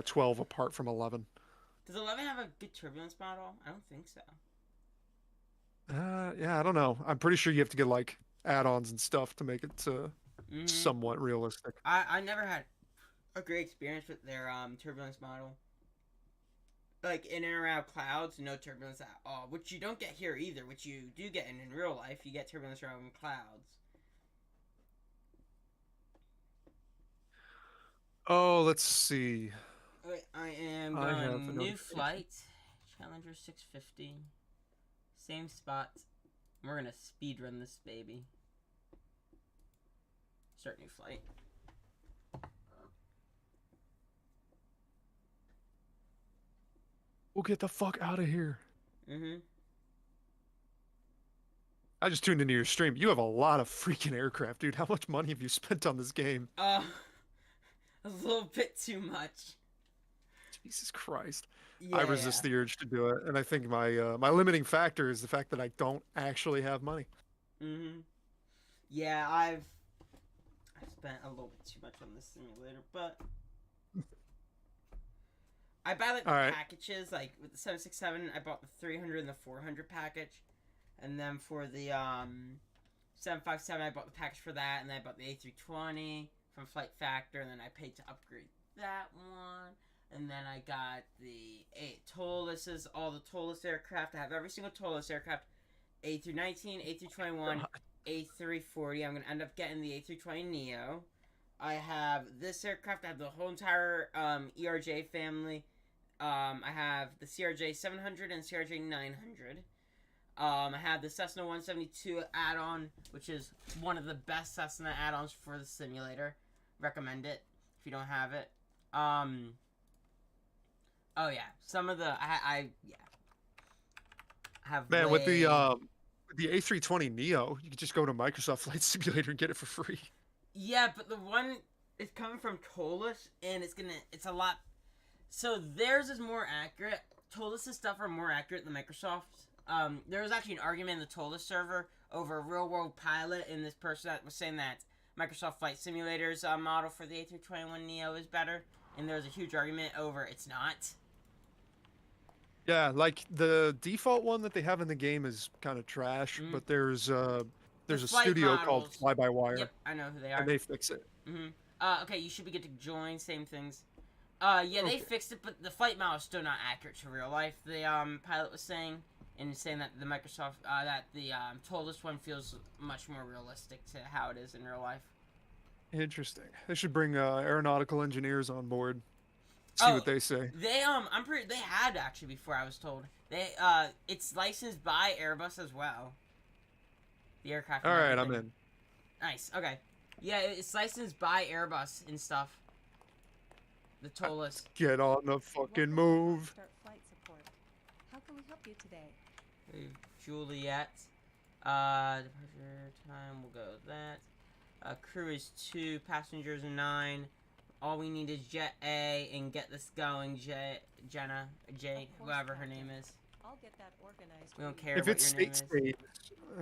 12 apart from 11. Does 11 have a good turbulence model? I don't think so. Yeah, I don't know. I'm pretty sure you have to get like add-ons and stuff to make it Mm-hmm. somewhat realistic. I never had a great experience with their turbulence model. Like in and around clouds, no turbulence at all. Which you don't get here either. Which you do get in real life. You get turbulence around clouds. Oh, let's see. Wait, I am I have going a new notification. flight, Challenger 650, same spot. We're gonna speed run this baby. Start new flight. We'll get the fuck out of here. Mm-hmm. I just tuned into your stream. You have a lot of freaking aircraft, dude. How much money have you spent on this game? A little bit too much. Jesus Christ. Yeah. I resist the urge to do it, and I think my my limiting factor is the fact that I don't actually have money. Mm-hmm. Yeah, I've spent a little bit too much on this simulator, but I buy like the All right. packages. Like with the 767, I bought the 300 and the 400 package, and then for the 757, I bought the package for that, and then I bought the A320 from Flight Factor, and then I paid to upgrade that one. And then I got the 8 tollesses, all the tolless aircraft. I have every single tolless aircraft. A319, A321, A340. I'm going to end up getting the A320neo. I have this aircraft. I have the whole entire ERJ family. I have the CRJ 700 and CRJ 900. I have the Cessna 172 add-on, which is one of the best Cessna add-ons for the simulator. Recommend it if you don't have it. Oh yeah, some of the I have. Man, with the A320 Neo, you could just go to Microsoft Flight Simulator and get it for free. Yeah, but the one is coming from Tollus, and it's a lot. So theirs is more accurate. Tollus's stuff are more accurate than Microsoft's. There was actually an argument in the Tollus server over Real World Pilot, and this person that was saying that Microsoft Flight Simulator's model for the A321neo is better, and there was a huge argument over it's not. Yeah, like the default one that they have in the game is kind of trash, but there's a flight studio called models. Fly by Wire, Yep, I know who they are. and they fix it. Okay, you should be good to join. Same things. Yeah, they Okay. fixed it, but the flight model is still not accurate to real life. The pilot was saying, and saying that the Microsoft, that the Tollus one feels much more realistic to how it is in real life. Interesting. They should bring aeronautical engineers on board. See what they say. They they had actually before I was told. They it's licensed by Airbus as well. The aircraft. All right, I'm in. Nice. Okay. Yeah, it's licensed by Airbus and stuff. The Tollus. Get on the fucking move. Start flight support. How can we help you today? Okay, Juliet. Departure time. We'll go with that. Crew is 2, passengers 9. All we need is Jet A and get this going, Jenna, Jay, whoever her name is. I'll get that organized. We don't for you. care If what it your name is. states,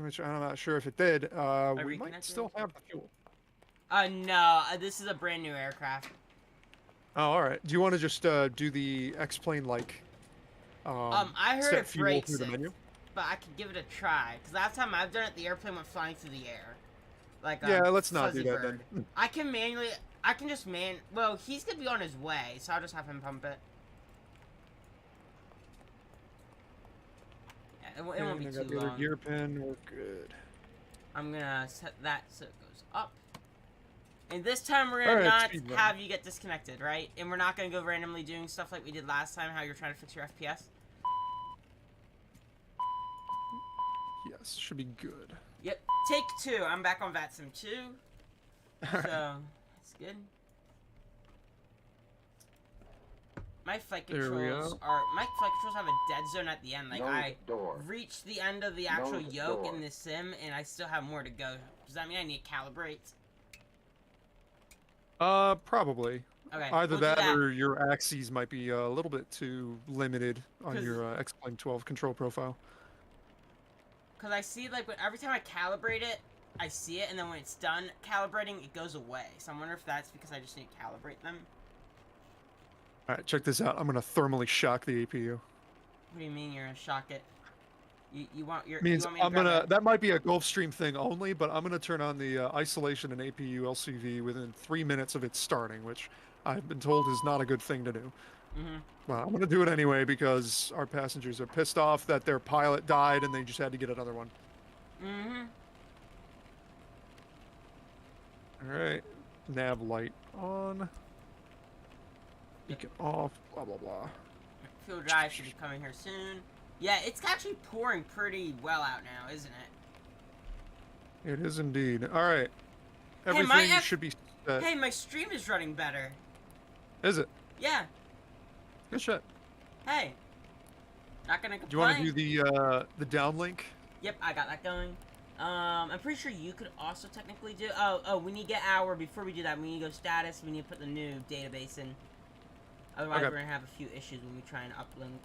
which I'm not sure if it did, we might reconnected? still have the fuel. No, this is a brand new aircraft. Oh, all right. Do you want to just do the X-Plane like? I heard set it fuel breaks through the it, menu? but I could give it a try. Cause last time I've done it, the airplane went flying through the air. Like Yeah, let's not do Fuzzy that Bird. then. I can just well, he's gonna be on his way, so I'll just have him pump it. it won't be I too got the other long. gear pin. We're good. I'm gonna set that so it goes up. And this time we're gonna Alright, not speed run. have you get disconnected, right? And we're not gonna go randomly doing stuff like we did last time, how you're trying to fix your FPS. Yes, should be good. Yep, take 2. I'm back on Vatsim 2. So, that's good. My flight There we controls go. my flight controls have a dead zone at the end. Like, Nose I door. reached the end of the actual Nose yoke door. in the sim, and I still have more to go. Does that mean I need to calibrate? Probably. Okay, Either we'll do that or your axes might be a little bit too limited on 'Cause- your X-Plane 12 control profile. Because I see, like, every time I calibrate it, I see it, and then when it's done calibrating, it goes away. So I wonder if that's because I just need to calibrate them. Alright, check this out. I'm gonna thermally shock the APU. What do you mean you're gonna shock it? You want your Means you want me to I'm grab gonna, it? that might be a Gulfstream thing only, but I'm gonna turn on the isolation and APU LCV within 3 minutes of it starting, which I've been told is not a good thing to do. Mm-hmm. Well, I'm gonna do it anyway because our passengers are pissed off that their pilot died and they just had to get another one. Mm-hmm. Alright, nav light on. Beacon off, blah blah blah. Fuel drive should be coming here soon. Yeah, it's actually pouring pretty well out now, isn't it? It is indeed. Alright. Hey, Everything my F- should be set. Hey, my stream is running better. Is it? Yeah. Good shit. Hey. Not gonna Do you want complain. to do the downlink? Yep, I got that going. I'm pretty sure you could also technically do. Oh, we need to get our. Before we do that, we need to go status. We need to put the new database in. Otherwise, Okay. we're gonna have a few issues when we try and uplink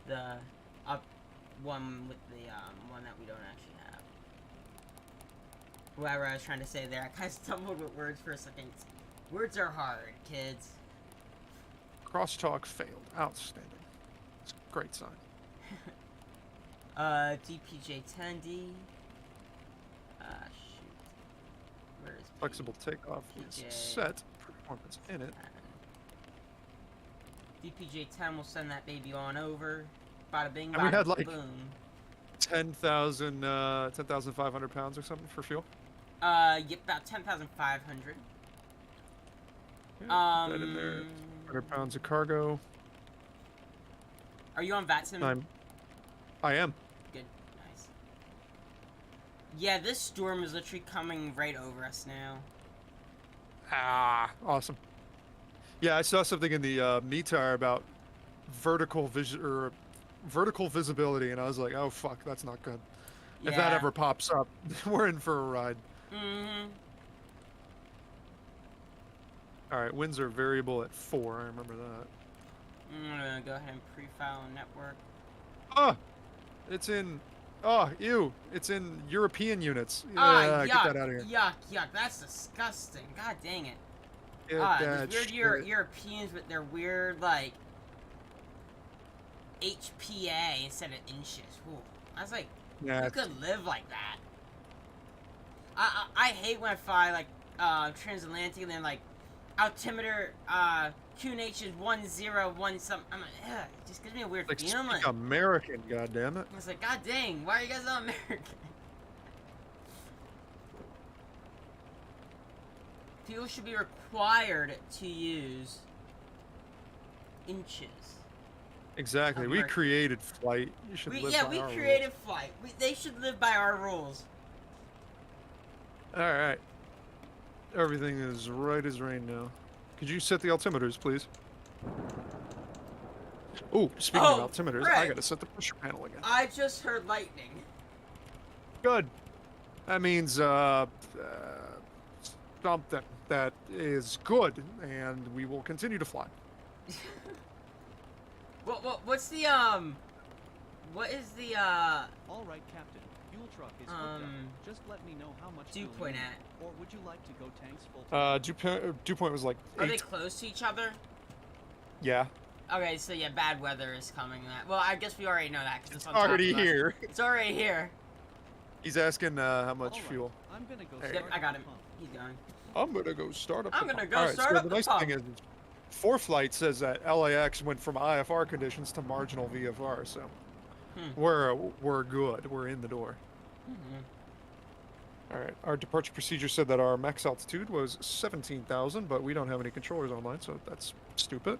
the one with the one that we don't actually have. Whatever I was trying to say there, I kind of stumbled with words for a second. Words are hard, kids. Crosstalk failed. Outstanding. It's a great sign. DPJ10D. Shoot. Where is Flexible takeoff is PJ. set. Performance in it. DPJ10 will send that baby on over. Bada bing, And we bada had, like, boom. 10,500 pounds or something for fuel. Yep, about 10,500. Yeah, put that in there. 100 pounds of cargo. Are you on Vatsim? I am. Good, nice. Yeah, this storm is literally coming right over us now. Ah, awesome. Yeah, I saw something in the METAR about vertical visibility, and I was like, oh fuck, that's not good. If that Yeah. ever pops up, we're in for a ride. Mm-hmm. All right, winds are variable at 4. I remember that. I'm gonna go ahead and pre-file network. Oh, it's in. Oh, ew! It's in European units. Ah, Yeah, yuck, get that out of here. yuck. That's disgusting. God dang it. Get Ah, that these weird shit. Europeans with their weird, like, HPA instead of inches. Ooh. I was like, Yeah, you could live like that. I hate when I fly, like, transatlantic and then, like, altimeter, QNH is 101 something. I'm like, ugh, it just gives me a weird like feeling. speak Like, American, goddammit. I was like, God dang, why are you guys not American? People should be required to use inches. Exactly. We American. created flight. You should live by We our created flight. They should live by our rules. rules. All right. Everything is right as rain now. Could you set the altimeters, please? Oh, speaking Oh, of altimeters, right. I gotta set the pressure panel again. I just heard lightning. Good. That means something that is good, and we will continue to fly. What's the what is the All right, Captain. Fuel truck is hooked up. Just let me know how much dew fuel point you at? need. Or would you like to go tanks full Dew point was like Are 8. they close to each other? Yeah. Okay, so yeah, bad weather is coming. Well, I guess we already know that because it's on Already top of us. here. It's already here. He's asking how much All right, fuel. I'm gonna go Hey. Yep, start I got the him. pump. He's going. I'm gonna go start up. I'm the gonna pump. go Alright, start so up the the nice pump. thing is, 4 flight says that LAX went from IFR conditions to marginal VFR. So We're good. We're in the door. All right. Our departure procedure said that our max altitude was 17,000, but we don't have any controllers online, so that's stupid.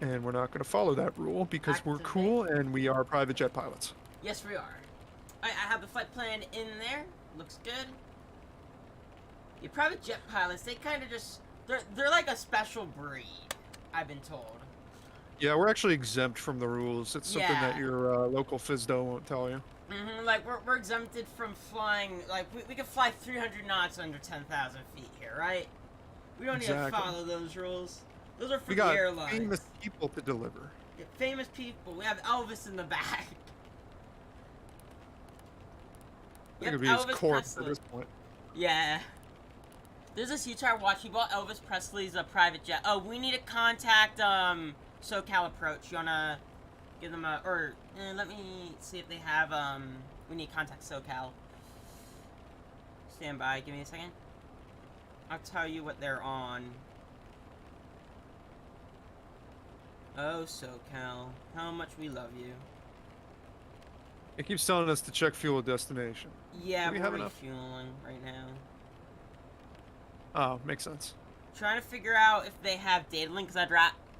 And we're not going to follow that rule because we're Activate. cool and we are private jet pilots. Yes, we are. I have the flight plan in there. Looks good. The private jet pilots, they kind of just... They're like a special breed, I've been told. Yeah, we're actually exempt from the rules. It's something that your local FSDO won't tell you. Like, we're exempted from flying... Like, we can fly 300 knots under 10,000 feet here, right? We don't need to follow those rules. Those are for We the got airlines. famous people to deliver. Yeah, famous people. We have Elvis in the back. I think it'd be his corpse at this point. Yeah. There's this YouTuber I watch. He bought Elvis Presley's private jet. Oh, we need to contact SoCal Approach. You wanna give them a let me see if they have we need to contact SoCal. Stand by. Give me a second. I'll tell you what they're on. Oh, SoCal, how much we love you. It keeps telling us to check fuel at destination. Yeah, we we're have enough? refueling right now. Oh, makes sense. Trying to figure out if they have data link, because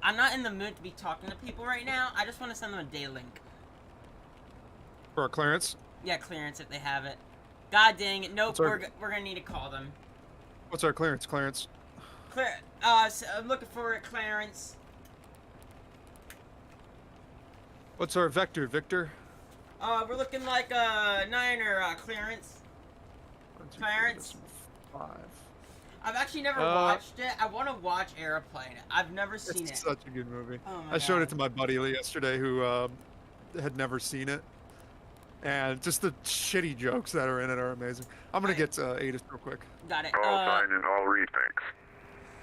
I'm not in the mood to be talking to people right now. I just want to send them a data link. For our clearance? Yeah, clearance if they have it. God dang it. Nope, What's our- we're gonna need to call them. What's our clearance? Clearance? So I'm looking for a clearance. What's our vector, Victor? We're looking like a 9er clearance. 1, 2, 3, Clarence? 5. I've actually never watched it. I want to watch Airplane. I've never seen It's it. such a good movie. Oh my I showed God. it to my buddy yesterday who had never seen it. And just the shitty jokes that are in it are amazing. I'm going to get Adis real quick. Got it. Call sign and all retakes.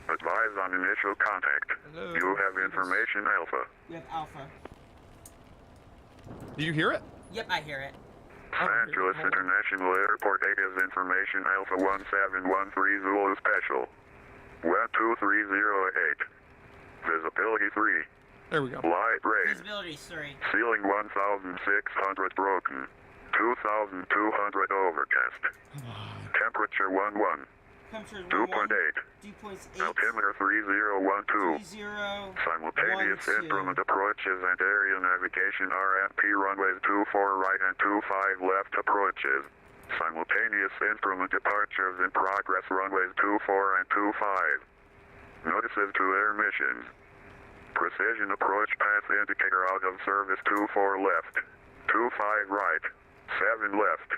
Advise on initial contact. Hello. You have information Alpha. We have Alpha. Do you hear it? Yep, I hear it. I don't hear Angeles it. Hold on. International Airport is information Alpha 1713 Zulu Special. 12308. Visibility 3. There we go. Light rain. Visibility 3. Ceiling 1,600 broken. 2,200 overcast. Temperature 11. Temperature 2.8. Dew points 8. Altimeter 3012. 30. Simultaneous 12. instrument approaches and area navigation RFP runways 24 right and 25 left approaches. Simultaneous instrument departures in progress runways 24 and 25. Notices to air missions. Precision approach path indicator out of service 24 left. 25 right. 7 left.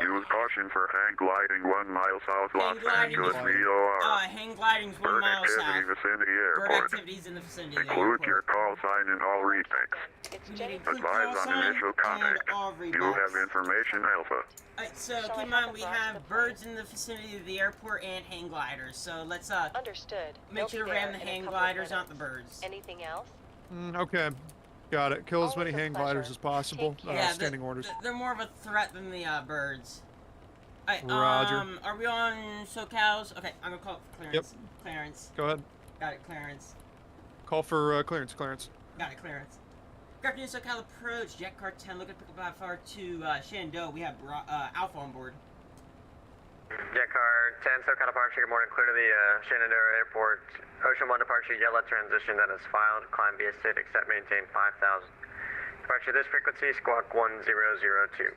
Use caution for hang gliding 1 mile south Los Angeles VOR. Hang gliding's 1 Bird mile activity south. vicinity Bird airport. activities in the vicinity of the Include airport. your call sign in all retakes. It's We need Jenny. to include Advise call on sign initial contact. and all You rebucks. have information Alpha. Alright, so Shall I keep in have mind the we bars to have the birds plane? in the vicinity of the airport and hang gliders. So let's Understood. make They'll sure to be ram there the in a hang couple of gliders, not the minutes. birds. Anything else? Okay. Got it. Kill as many Always a hang gliders pleasure. as possible. Take care. Yeah, Standing orders. They're more of a threat than the birds. Alright, Roger. are we on SoCal's? Okay, I'm gonna call it Clarence. Yep. Clarence. Go ahead. Got it, Clarence. Call for clearance. Clearance. Got it, Clarence. Good afternoon, SoCal Approach. Jet Car 10, looking to pick up far to Shenandoah. We have Alpha on board. Jet car 10, SoCal departure, good morning, clear to the Shenandoah Airport. Ocean 1 departure, yellow transition that is filed, climb via SID, accept, maintain 5,000. Departure this frequency, squawk 1002.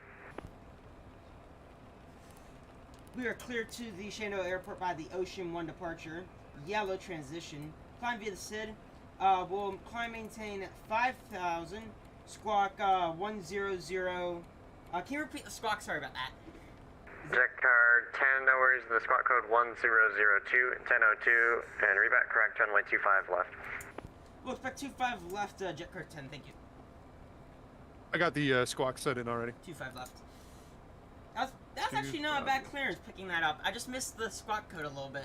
We are clear to the Shenandoah Airport by the Ocean 1 departure. Yellow transition. Climb via the SID. We'll climb maintain 5,000. Squawk 100. Can you repeat the squawk? Sorry about that. Jet car 10, no worries, the squawk code 1002, 1002, and reback correct, runway 25 left. We'll expect 25 left, Jet Car 10, thank you. I got the squawk set in already. 25 left. That's actually not a bad clearance picking that up. I just missed the squawk code a little bit.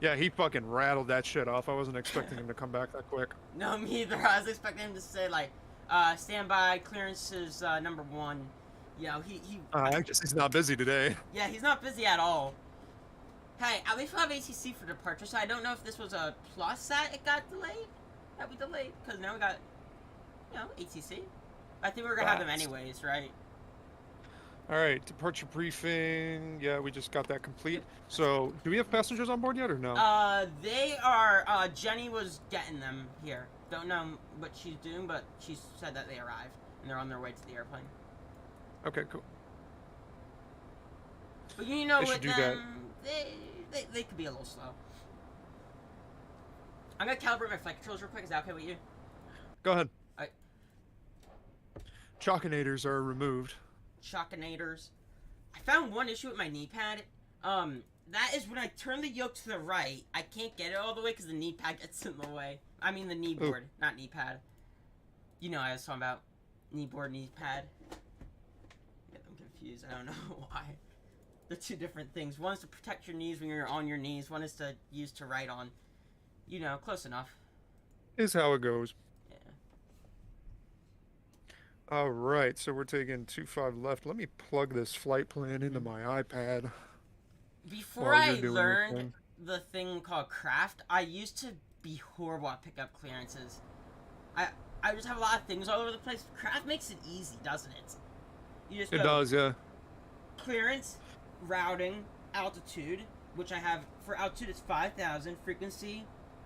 Yeah, he fucking rattled that shit off. I wasn't expecting him to come back that quick. No, me either. I was expecting him to say, like, standby, clearance is number 1. You know, I guess he's not busy today. yeah, he's not busy at all. Hey, at least we'll have ATC for departure, so I don't know if this was a plus that it got delayed. That we delayed, because now we got, you know, ATC. I think we're gonna have them Bats. anyways, right? All right, departure briefing. Yeah, we just got that complete. Yep. So, do we have passengers on board yet or no? They are, Jenny was getting them here. Don't know what she's doing, but she said that they arrived, and they're on their way to the airplane. Okay, cool. But you know, They with should do them, they could be a little slow. I'm gonna calibrate my flight controls real quick. Is that okay with you? Go ahead. Alright. Chalkinators are removed. Chalkinators. I found one issue with my knee pad. That is when I turn the yoke to the right, I can't get it all the way because the knee pad gets in the way. I mean the knee board, not knee pad. You know what I was talking about. Knee board, knee pad. Get them confused. I don't know why. They're two different things. One is to protect your knees when you're on your knees. One is to use to write on. You know, close enough. Is how it goes. Yeah. All right, so we're taking 25 left. Let me plug this flight plan into my iPad. Before While I you're doing your learned thing. the thing called craft, I used to be horrible at pickup clearances. I just have a lot of things all over the place. Craft makes it easy, doesn't it? You just It go does, yeah. clearance, routing, altitude, which I have for altitude it's 5,000. Frequency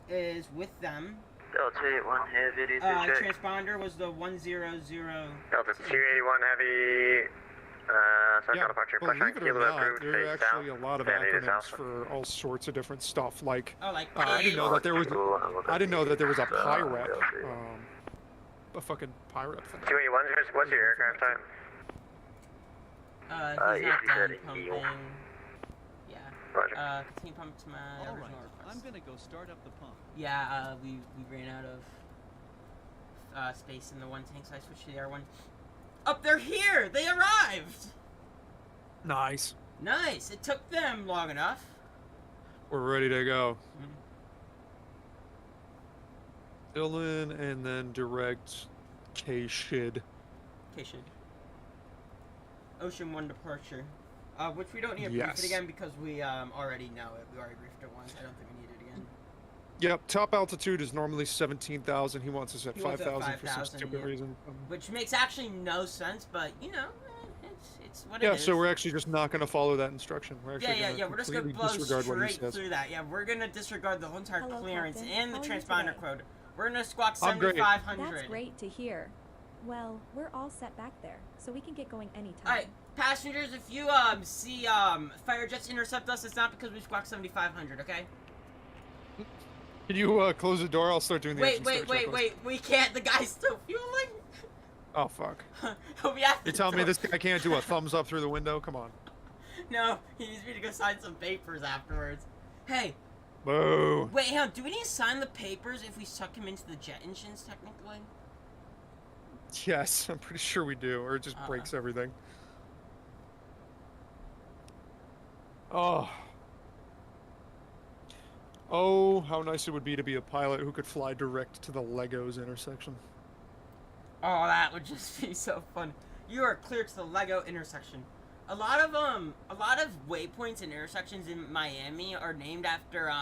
is with them. Delta 81 heavy, Transponder was the 100. Delta 281 heavy, Yeah, departure, believe it or kilo not, approved, there are face actually south, a lot of Vanity acronyms South. for all sorts of different stuff. Like, Oh, like I didn't know that there was. I didn't know that there was a pirate. Uh, A fucking pirate thing. 281, what's your aircraft type? He's not yeah, done pumping. Yeah. Roger. Continue pump to my All right, original request. I'm gonna go start up the pump. Yeah, we ran out of space in the one tank, so I switched to the other one. Up, they're here! They arrived! Nice. Nice! It took them long enough. We're ready to go. Mhm. Fill in and then direct KSHD. Okay, should. Ocean 1 departure. Which we don't need to brief Yes. it again because we already know it. We already briefed it once. I don't think we need it again. Yep, top altitude is normally 17,000. He wants us at He wants it at 5,000 for some 5,000, stupid yeah. reason. Which makes actually no sense, but you know, it's what Yeah, it is. so we're actually just not going to follow that instruction. We're actually Yeah, gonna we're just gonna completely blow disregard what he straight says. through that. Yeah, we're gonna disregard the whole entire Hello, clearance Captain. and the How are you transponder today? quota. We're gonna squawk I'm great. 7,500. That's great to hear. Well, we're all set back there, so we can get going anytime. Alright, passengers, if you see fire jets intercept us, it's not because we squawk 7,500, okay? Can you close the door? I'll start doing the engine start checklist. Wait, we can't. The guy's still fueling. Oh, fuck. We have to You're telling me do- this guy can't do a thumbs up through the window? Come on. No, he needs me to go sign some papers afterwards. Hey, Boo. wait, hang on. Do we need to sign the papers if we suck him into the jet engines, technically? Yes, I'm pretty sure we do, or it just breaks everything. Oh. Oh, how nice it would be to be a pilot who could fly direct to the Legos intersection. Oh, that would just be so fun. You are clear to the Lego intersection. A lot of waypoints and intersections in Miami are named after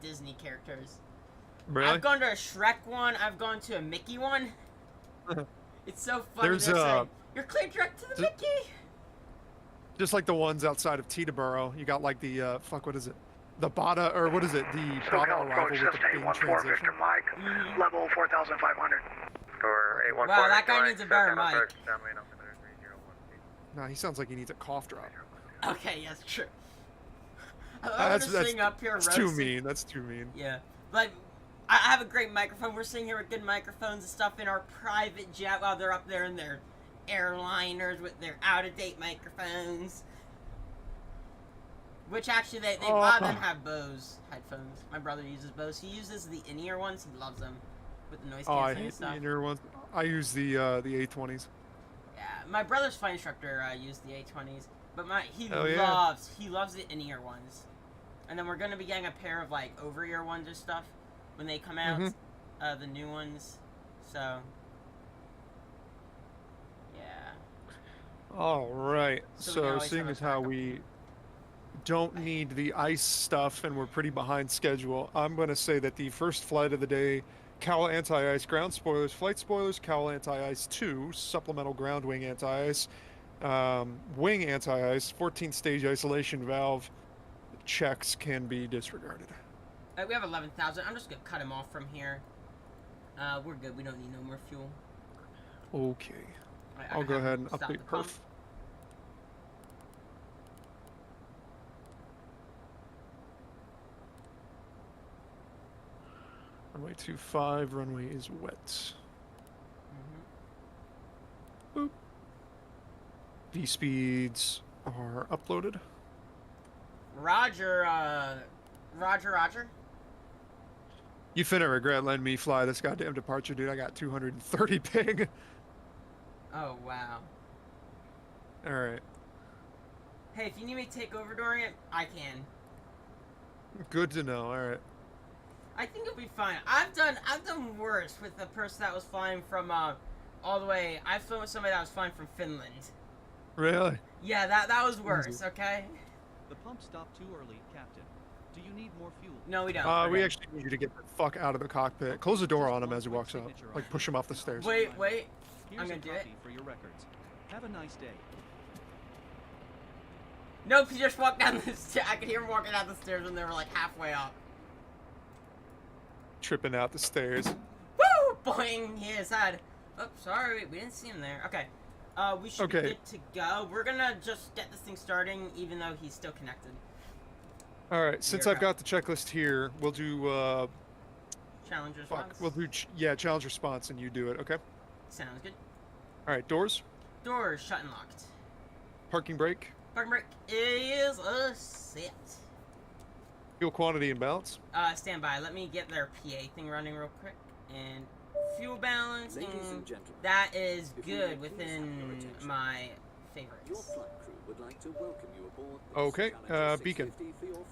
Disney characters. Really? I've gone to a Shrek one. I've gone to a Mickey one. It's so funny. There's, They're saying, you're clear direct to the Mickey. Just like the ones outside of Teterboro, you got like the fuck, what is it? The Bada, or what is it? The Bada arrival with the beam transition. Mhm. Level 4,500. Or 814. Wow, that guy needs a better mic. Nah, he sounds like he needs a cough drop. Okay, yes, true. That's sitting up here too roasting. mean. That's too mean. Yeah, like I have a great microphone. We're sitting here with good microphones and stuff in our private jet while they're up there in their airliners with their out-of-date microphones. Which actually, they a lot of them have Bose headphones. My brother uses Bose. He uses the in-ear ones. He loves them with the noise Oh, I canceling and hate the stuff. inner ones. I use the A20s. Yeah, my brother's flight instructor used the A20s, but he Oh, yeah. loves the in-ear ones. And then we're gonna be getting a pair of like over-ear ones or stuff when they come out, the new ones. So yeah. All right. So we can So always seeing have a as how backup. we don't need the ice stuff and we're pretty behind schedule, I'm going to say that the first flight of the day cowl anti-ice, ground spoilers, flight spoilers, cowl anti-ice 2, supplemental ground wing anti-ice, wing anti-ice, 14 stage isolation valve checks can be disregarded. We have 11,000. I'm just gonna cut him off from here. We're good. We don't need no more fuel. Okay. I I'll go have ahead and stopped update the pump. perf. Runway 25, runway is wet. Boop. V speeds are uploaded. Roger, Roger. You finna regret letting me fly this goddamn departure, dude. I got 230 ping. Oh, wow. Alright. Hey, if you need me to take over during it, I can. Good to know, alright. I think it'll be fine. I've done worse with the person that was flying from, all the way. I've flown with somebody that was flying from Finland. Really? Yeah, that was worse, okay? The pump stopped too early, Captain. Do you need more fuel? No, we don't. We actually need you to get the fuck out of the cockpit. Close the door on him as he walks out. Like, push him off the stairs. Wait. Here's I'm gonna a do it. copy for your records. Have a nice day. Nope, he just walked down the stairs. I could hear him walking down the stairs when they were like halfway up. Tripping out the stairs. Woo! Boing! He hit his head. Oh, sorry, we didn't see him there. Okay. We should be good to go. We're gonna just get this thing starting, even though he's still connected. Alright, since I've got the checklist here, we'll do, Challenge response. We'll do, challenge response, and you do it, okay? Sounds good. Alright, doors. Doors shut and locked. Parking brake. Parking brake is a set. Fuel quantity and balance. Stand by. Let me get their PA thing running real quick. And fuel balance, and that is good within my favorites. Your flight crew would like to welcome you aboard. Okay, beacon.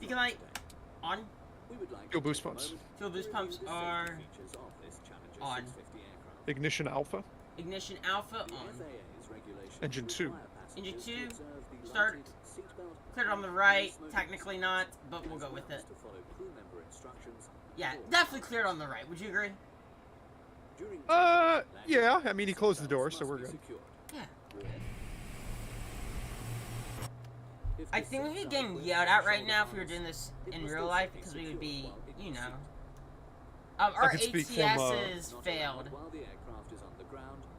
Beacon light on. Fuel boost pumps. Fuel boost pumps are on. Ignition alpha. Ignition alpha on. Engine 2. Engine 2, start. Cleared on the right, technically not, but we'll go with it. Yeah, definitely cleared on the right. Would you agree? Yeah. I mean, he closed the door, so we're good. Yeah. I think we'd be getting yelled at right now if we were doing this in real life, because we would be, you know. Our ATSs failed.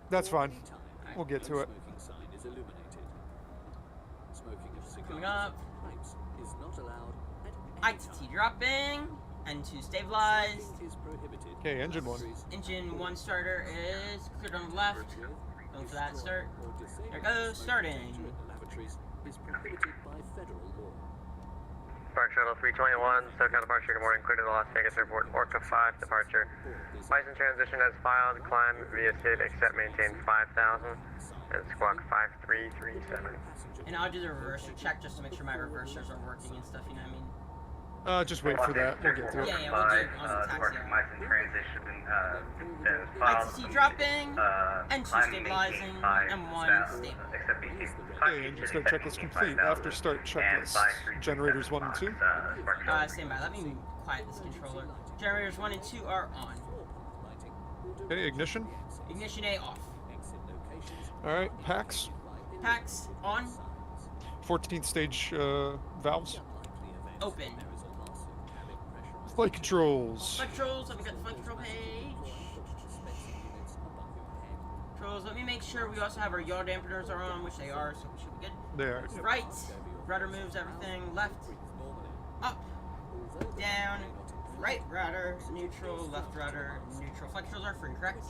That's fine. We'll get to it. Coming up. ITT dropping. N2 stabilized. Okay, engine 1. Engine 1 starter is cleared on the left. Going for that start. There it goes, starting. Park Shuttle 321, SoCal departure, good morning, clear to the Las Vegas Airport, Orca 5 departure. License transition as filed, climb via SID, except maintain 5,000, and squawk 5337. And I'll do the reverser check just to make sure my reversers are working and stuff, you know what I mean? Just wait for that. We'll get to it. Yeah, we'll do it on the taxi. License transition ITT dropping, N2 stabilizing, M1 stable. Okay, engine start checklist complete. After start checklist. Generators 1 and 2. Stand by. Let me quiet this controller. Generators 1 and 2 are on. Okay, ignition. Ignition A off. Alright, packs. Packs on. 14th stage valves. Open. Flight controls. Flight controls. Let me get the flight control page. Controls. Let me make sure we also have our yaw dampeners are on, which they are, so we should be good. They are. Right. Rudder moves everything. Left. Up. Down. Right rudder. Neutral. Left rudder. Neutral. Flight controls are free, correct?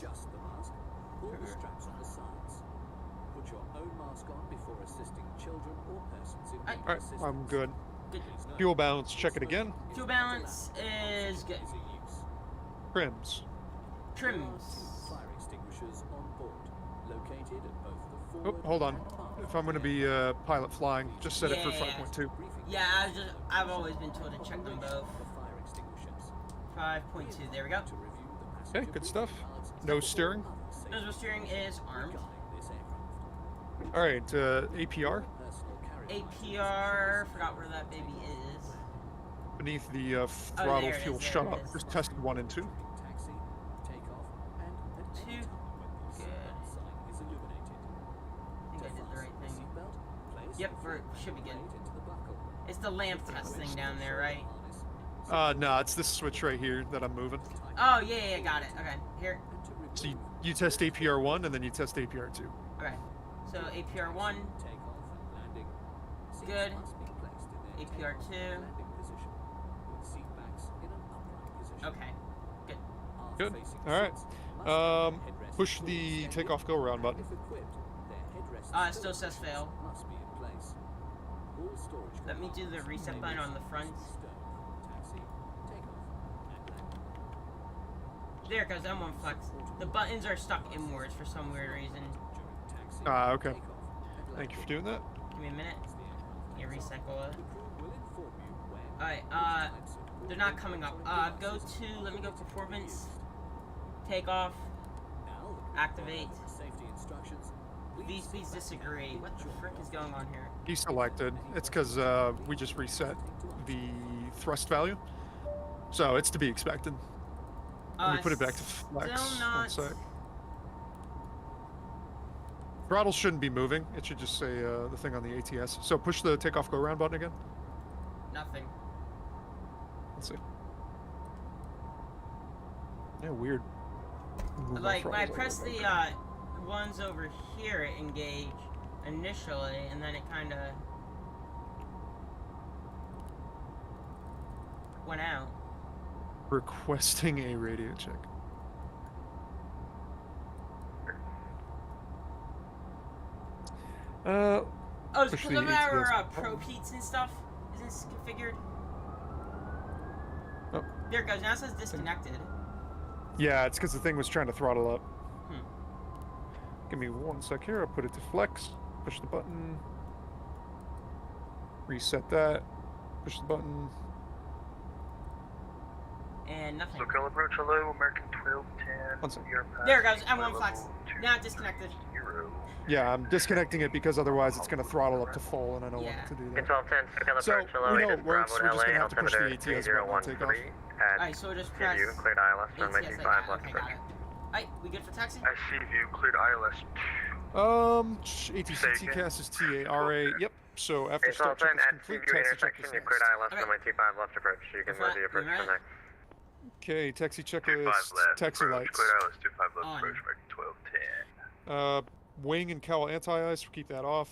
Alright, I'm good. Good. Fuel balance, check it again. Fuel balance is good. Trims. Trims. Oh, hold on. If I'm going to be pilot flying, just set it for 5.2. Yeah, I've always been told to check them both. 5.2, there we go. Okay, good stuff. Nose steering. Nose steering is armed. Alright, APR. APR, forgot where that baby is. Beneath the throttle fuel shutoff. Just tested 1 and 2. Yep, should be good. It's the lamp test thing down there, right? No, it's this switch right here that I'm moving. Oh, yeah, got it. Okay, here. So you test APR 1 and then you test APR 2. Okay, so APR 1. Good. APR 2. Okay, good. Good. Alright. Push the takeoff go around button. It still says fail. Let me do the reset button on the front. There it goes, M1 flex. The buttons are stuck inwards for some weird reason. Okay. Thank you for doing that. Give me a minute. Yeah, recycle it. Alright, they're not coming up. Let me go performance. Take off. Activate. Please disagree. What the frick is going on here? Deselected. It's because we just reset the thrust value. So it's to be expected. Let me put it back to flex. Still not. 1 sec. Throttle shouldn't be moving. It should just say the thing on the ATS. So push the takeoff go around button again. Nothing. Let's see. Yeah, weird. Like, when I press the ones over here, it engage initially, and then it kind of went out. Requesting a radio check. Oh, it's push because the of our ATS. probe heats and stuff. Is this configured? Oh. There it goes. Now it says disconnected. Yeah, it's because the thing was trying to throttle up. Hmm. Give me 1 sec here. I'll put it to flex. Push the button. Reset that. Push the button. And nothing. Local approach, hello, American 1210. 1 sec. There it goes. M1 flex. Now it disconnected. Yeah, I'm disconnecting it because otherwise it's going to throttle up to full, and I don't want it to do that. 1210, Local So, approach, hello, we know it it is works, Bravo we're just LA, gonna have to push the altimeter ATS button and take off. 3013 at Alright, so just press view, cleared ILS, runway ATS, 25 left okay, approach. got it. Alright, we good for taxi? I see view, cleared ILS. ATC TCAS is TARA. Yep. So after Okay, start check 1210 is at complete, Seaview taxi check intersection, is you next. cleared ILS, Okay. runway 25 left approach. You can Flat, move the approach you from right? there. Okay, taxi 25 checklist, left, taxi approach, lights. cleared ILS 25 left On. approach, American 1210. Wing and cowl anti-ice, we'll keep that off.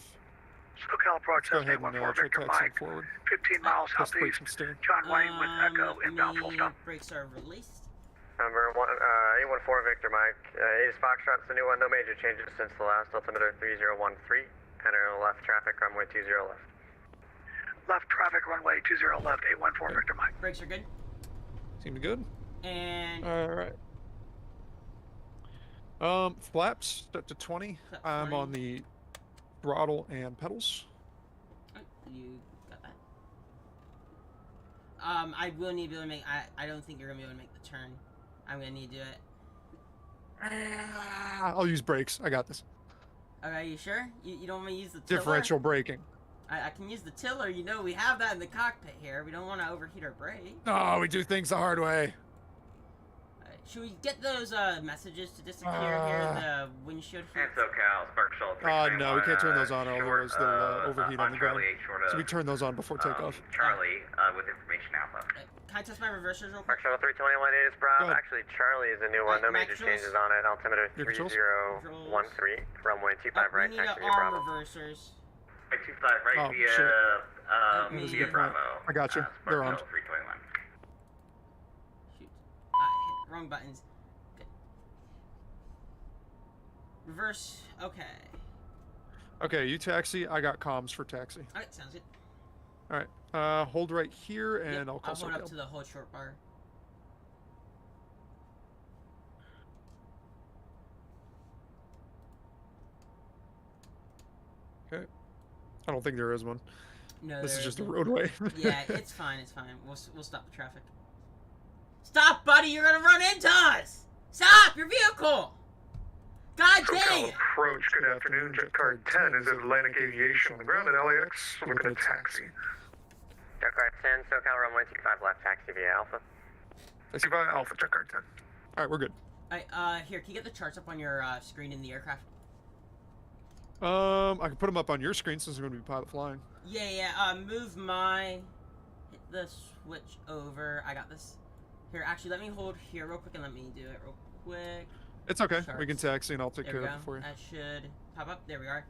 SoCal approach, Let's go ahead and 814, try Victor taxiing Mike. forward. 15 miles Test brakes southeast. and steering. John Wayne with Echo, inbound full stop. Brakes are released. Number 814 Victor Mike. 8 Foxtrot's the new one, no major changes since the last, altimeter 3013. Enter left traffic, runway 20 left. Left traffic, runway 20 left, 814 Victor Mike. Brakes are good. Seemed good. And Alright. Flaps set to 20. Set I'm 20. on the throttle and pedals. oh, you got that. I will need to be able to make. I don't think you're gonna be able to make the turn. I'm gonna need to do it. I'll use brakes. I got this. Okay, you sure? You don't want me to use the tiller? Differential braking. I can use the tiller. You know we have that in the cockpit here. We don't want to overheat our brake. No, we do things the hard way. Should we get those messages to disappear here? The windshield heat. SoCal, Spark Shuttle No, we can't turn those on, otherwise they'll overheat on the ground. So we turn those on before takeoff. Charlie, with information alpha. Can I test my reversers real Spark quick? Shuttle 321 is Bravo. Go ahead. Actually, Charlie is a new one, no Alright, major Max changes on it. Altimeter Your controls? 3013, runway 25 right, we need taxi to via arm Bravo. reversers. 25 right Oh, via, shit. That was a via good point. Bravo. I got you. They're on. 321. Shoot. Hit wrong buttons. Good. Reverse. Okay. Okay, you taxi. I got comms for taxi. Alright, sounds good. Alright, hold right here, and Yep, I'll call hold up SoCal. to the hold short bar. Okay. I don't think there is one. No, This there is just a isn't. roadway. Yeah, it's fine. It's fine. We'll stop the traffic. Stop, buddy! You're gonna run into us. Stop your vehicle. God dang it! Approach, good afternoon. Jet car 10 is Atlantic Aviation on the ground at LAX. Looking at taxi. Jet car 10, SoCal runway 25 left, taxi via Alpha. Taxi via Alpha, jet car 10. Alright, we're good. Alright, here, can you get the charts up on your screen in the aircraft? I can put them up on your screen since we're going to be pilot flying. Yeah. Move my... Hit the switch over. I got this. Here, actually, let me hold here real quick and let me do it real quick. It's okay. Sharks. We can taxi and I'll take There care we of go. it for you. That should pop up. There we are.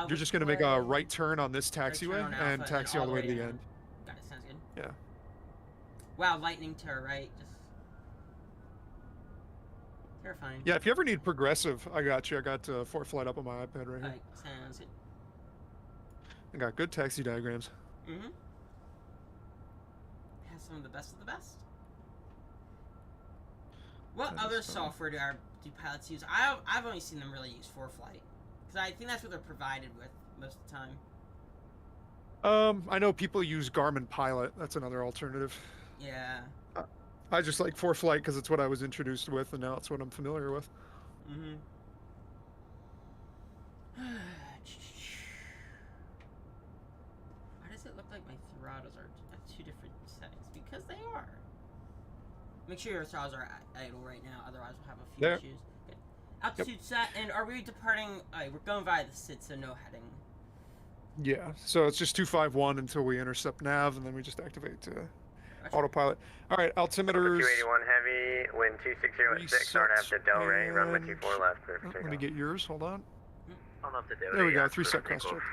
You're just going to make a right turn on this Right turn taxiway on and Alpha taxi all the way to the down. end. Got it. Sounds good. Yeah. Wow, lightning to our right. Just terrifying. Yeah, if you ever need progressive, I got you. I got Fort Flight up on my iPad right here. Alright, sounds good. I got good taxi diagrams. Mm-hmm. Has some of the best of the best. What That other is fine. software do pilots use? I've only seen them really use ForeFlight. Because I think that's what they're provided with most of the time. I know people use Garmin Pilot. That's another alternative. Yeah. I just like Fort Flight because it's what I was introduced with, and now it's what I'm familiar with. Mm-hmm. Why does it look like my throttles are at 2 different settings? Because they are. Make sure your throttles are idle right now, otherwise we'll have a few There. issues. Good. Altitude set, and are we departing? We're going via the SID, so no heading. Yeah, so it's just 251 until we intercept nav, and then we just activate autopilot. All right, altimeters. 281 heavy, wind 2606, start after Del Rey, runway 24 left, clear for Let takeoff. me get yours. Hold on. On up to Del There we Rey, go. clear 3-set for cross check. takeoff.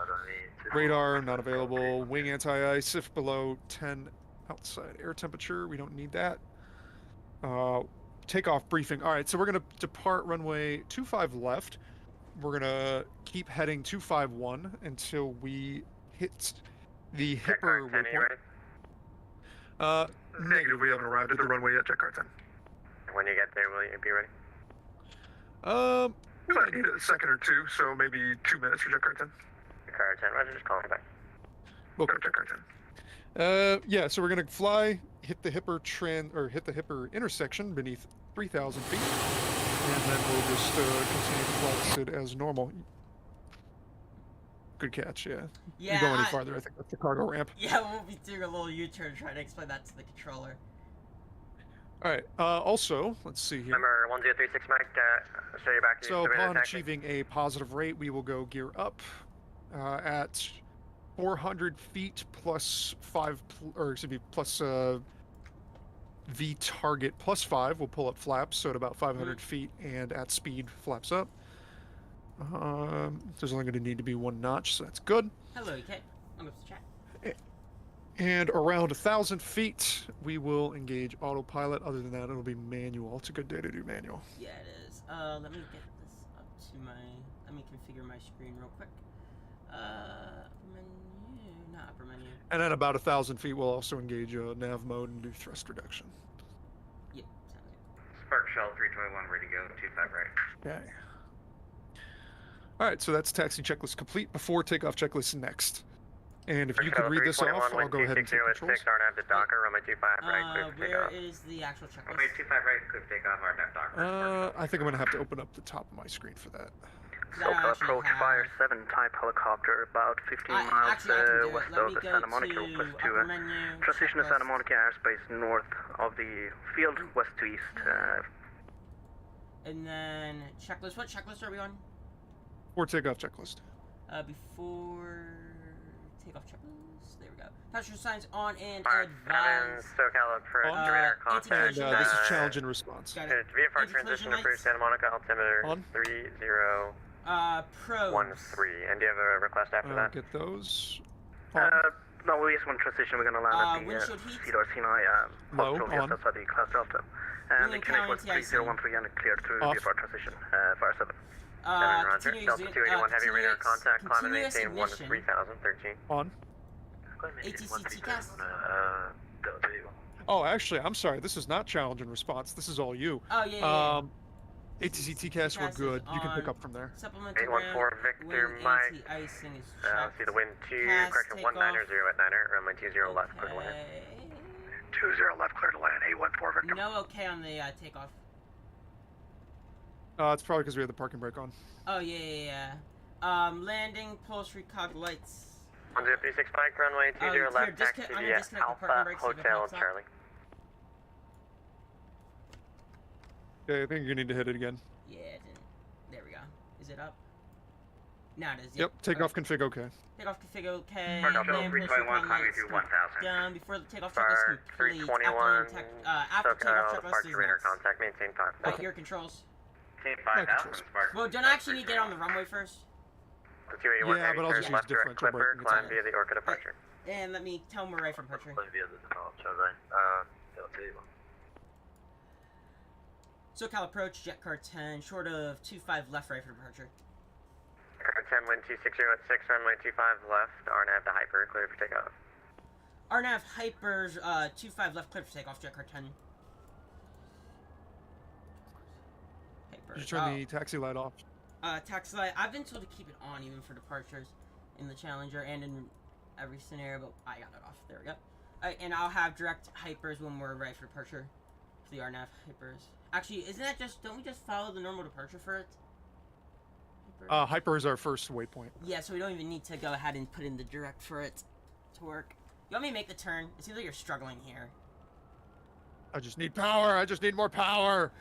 Runway 24 Radar not available. Wing anti-ice if below 10 outside air temperature. We don't need that. Takeoff briefing. All right, so we're gonna depart runway 25 left. We're gonna keep heading 251 until we hit the Check car Hipper 10, are you waypoint. ready? Negative. We haven't arrived at the runway yet. Check car 10. When you get there, will you be ready? We might need a second or two, so maybe 2 minutes for check car 10. Car 10, Roger, just call me back. We'll go check car 10. Yeah, so we're gonna fly, hit the Hipper intersection beneath 3,000 feet, and then we'll just continue to fly the SID as normal. Good catch, yeah. Yeah, You go any farther, I think that's the cargo ramp. Yeah, we'll be doing a little U-turn trying to explain that to the controller. All right. Also, let's see here. Number 1036 Mike, show you back to So the upon taxi. achieving a positive rate, we will go gear up at 400 feet plus 5, or excuse me, plus V target plus 5. We'll pull up flaps, so at about 500 feet, and at speed flaps up. There's only going to need to be 1 notch, so that's good. Hello, EK. I'm up to chat. And around 1,000 feet, we will engage autopilot. Other than that, it'll be manual. It's a good day to do manual. Yeah, it is. Let me get this up to my... Let me configure my screen real quick. Menu... Not upper menu. And at about 1,000 feet, we'll also engage nav mode and do thrust reduction. Yep, sounds good. Spark Shell 321, ready to go, 25 right. Okay. All right, so that's taxi checklist complete. Before takeoff checklist next. And if you could read this off, I'll go ahead and take controls. RNAV to Docker, runway 25 right, clear for Where takeoff. is the actual checklist? Runway 25 right, clear for takeoff, RNAV Docker. I think I'm gonna have to open up the top of my screen for that. SoCal approach Fire 7 type helicopter, about 15 miles west of Santa Monica, request to transition to Santa Monica airspace north of the field, west to east. And then checklist. What checklist are we on? Or takeoff checklist. Before takeoff checklist. There we go. Passenger signs on and Fire 7, advise. SoCal approach, radar contact. And Anti-collision this is lights. challenge and response. Got it. VFR Anti-collision transition lights. approved Santa Monica, altimeter On. 3013. Probes. And do you have a request after that? Get those. No, we just want to transition. We're going to land at the windshield heat. Cedar Sinai Low, hospital just on. outside the Class Delta. And the Wing connect was county 3013 and cleared through Off. VFR transition. Fire 7. Roger. Continuous, Delta 281 heavy radar contact. Climb and continuous maintain 1 to ignition. 3013. On. ATC TCAS. Oh, actually, I'm sorry. This is not challenge and response. This is all you. Oh, yeah. ATC TCAS, we're TCAS is good. You can pick on. up from there. Supplemental 814 ground. Victor Wing Mike. anti-icing is See the wind 2, Pass, correction take 190 off. at 9er, runway 20 left, clear to land. Okay. 20 left, clear to land, 814 Victor. No okay on the takeoff. It's probably because we had the parking brake on. Oh, yeah. Landing, pulse recog lights. 1036 Mike, runway 20 here, left, disconnect- taxi I'm gonna via disconnect the Alpha parking brakes so it Hotel pops up. Charlie. Okay, I think you need to hit it again. Yeah, it didn't. There we go. Is it up? Now it is. Yep, takeoff config okay. Takeoff config okay. Mark, Land 321, climbing posture to 1000. done before the takeoff checklist complete. 321, After takeoff checklist is radar next. contact, maintain 5000. Right, your controls. Maintain My 5000, controls. Spark. Well, don't I actually need to get on the runway first? The 281 Yeah, but I'll just use left direct differential clipper, braking. climb via the Orca departure. And let me tell them we're right from departure. Via the departure, right. SoCal approach, jet car 10, short of 25 left right for departure. Car 10, wind 260 at 6, runway 25 left, RNAV to hyper, clear for takeoff. RNAV hypers, 25 left clear for takeoff, jet car 10. Hyper. Did you turn the taxi light off? Taxi light, I've been told to keep it on even for departures in the Challenger and in every scenario, but I got it off. There we go. Alright, and I'll have direct hypers when we're ready for departure. For the RNAV hypers. Actually, isn't that just, don't we just follow the normal departure for it? Hyper is our first waypoint. Yeah, so we don't even need to go ahead and put in the direct for it to work. You want me to make the turn? It seems like you're struggling here. I just need power. I just need more power.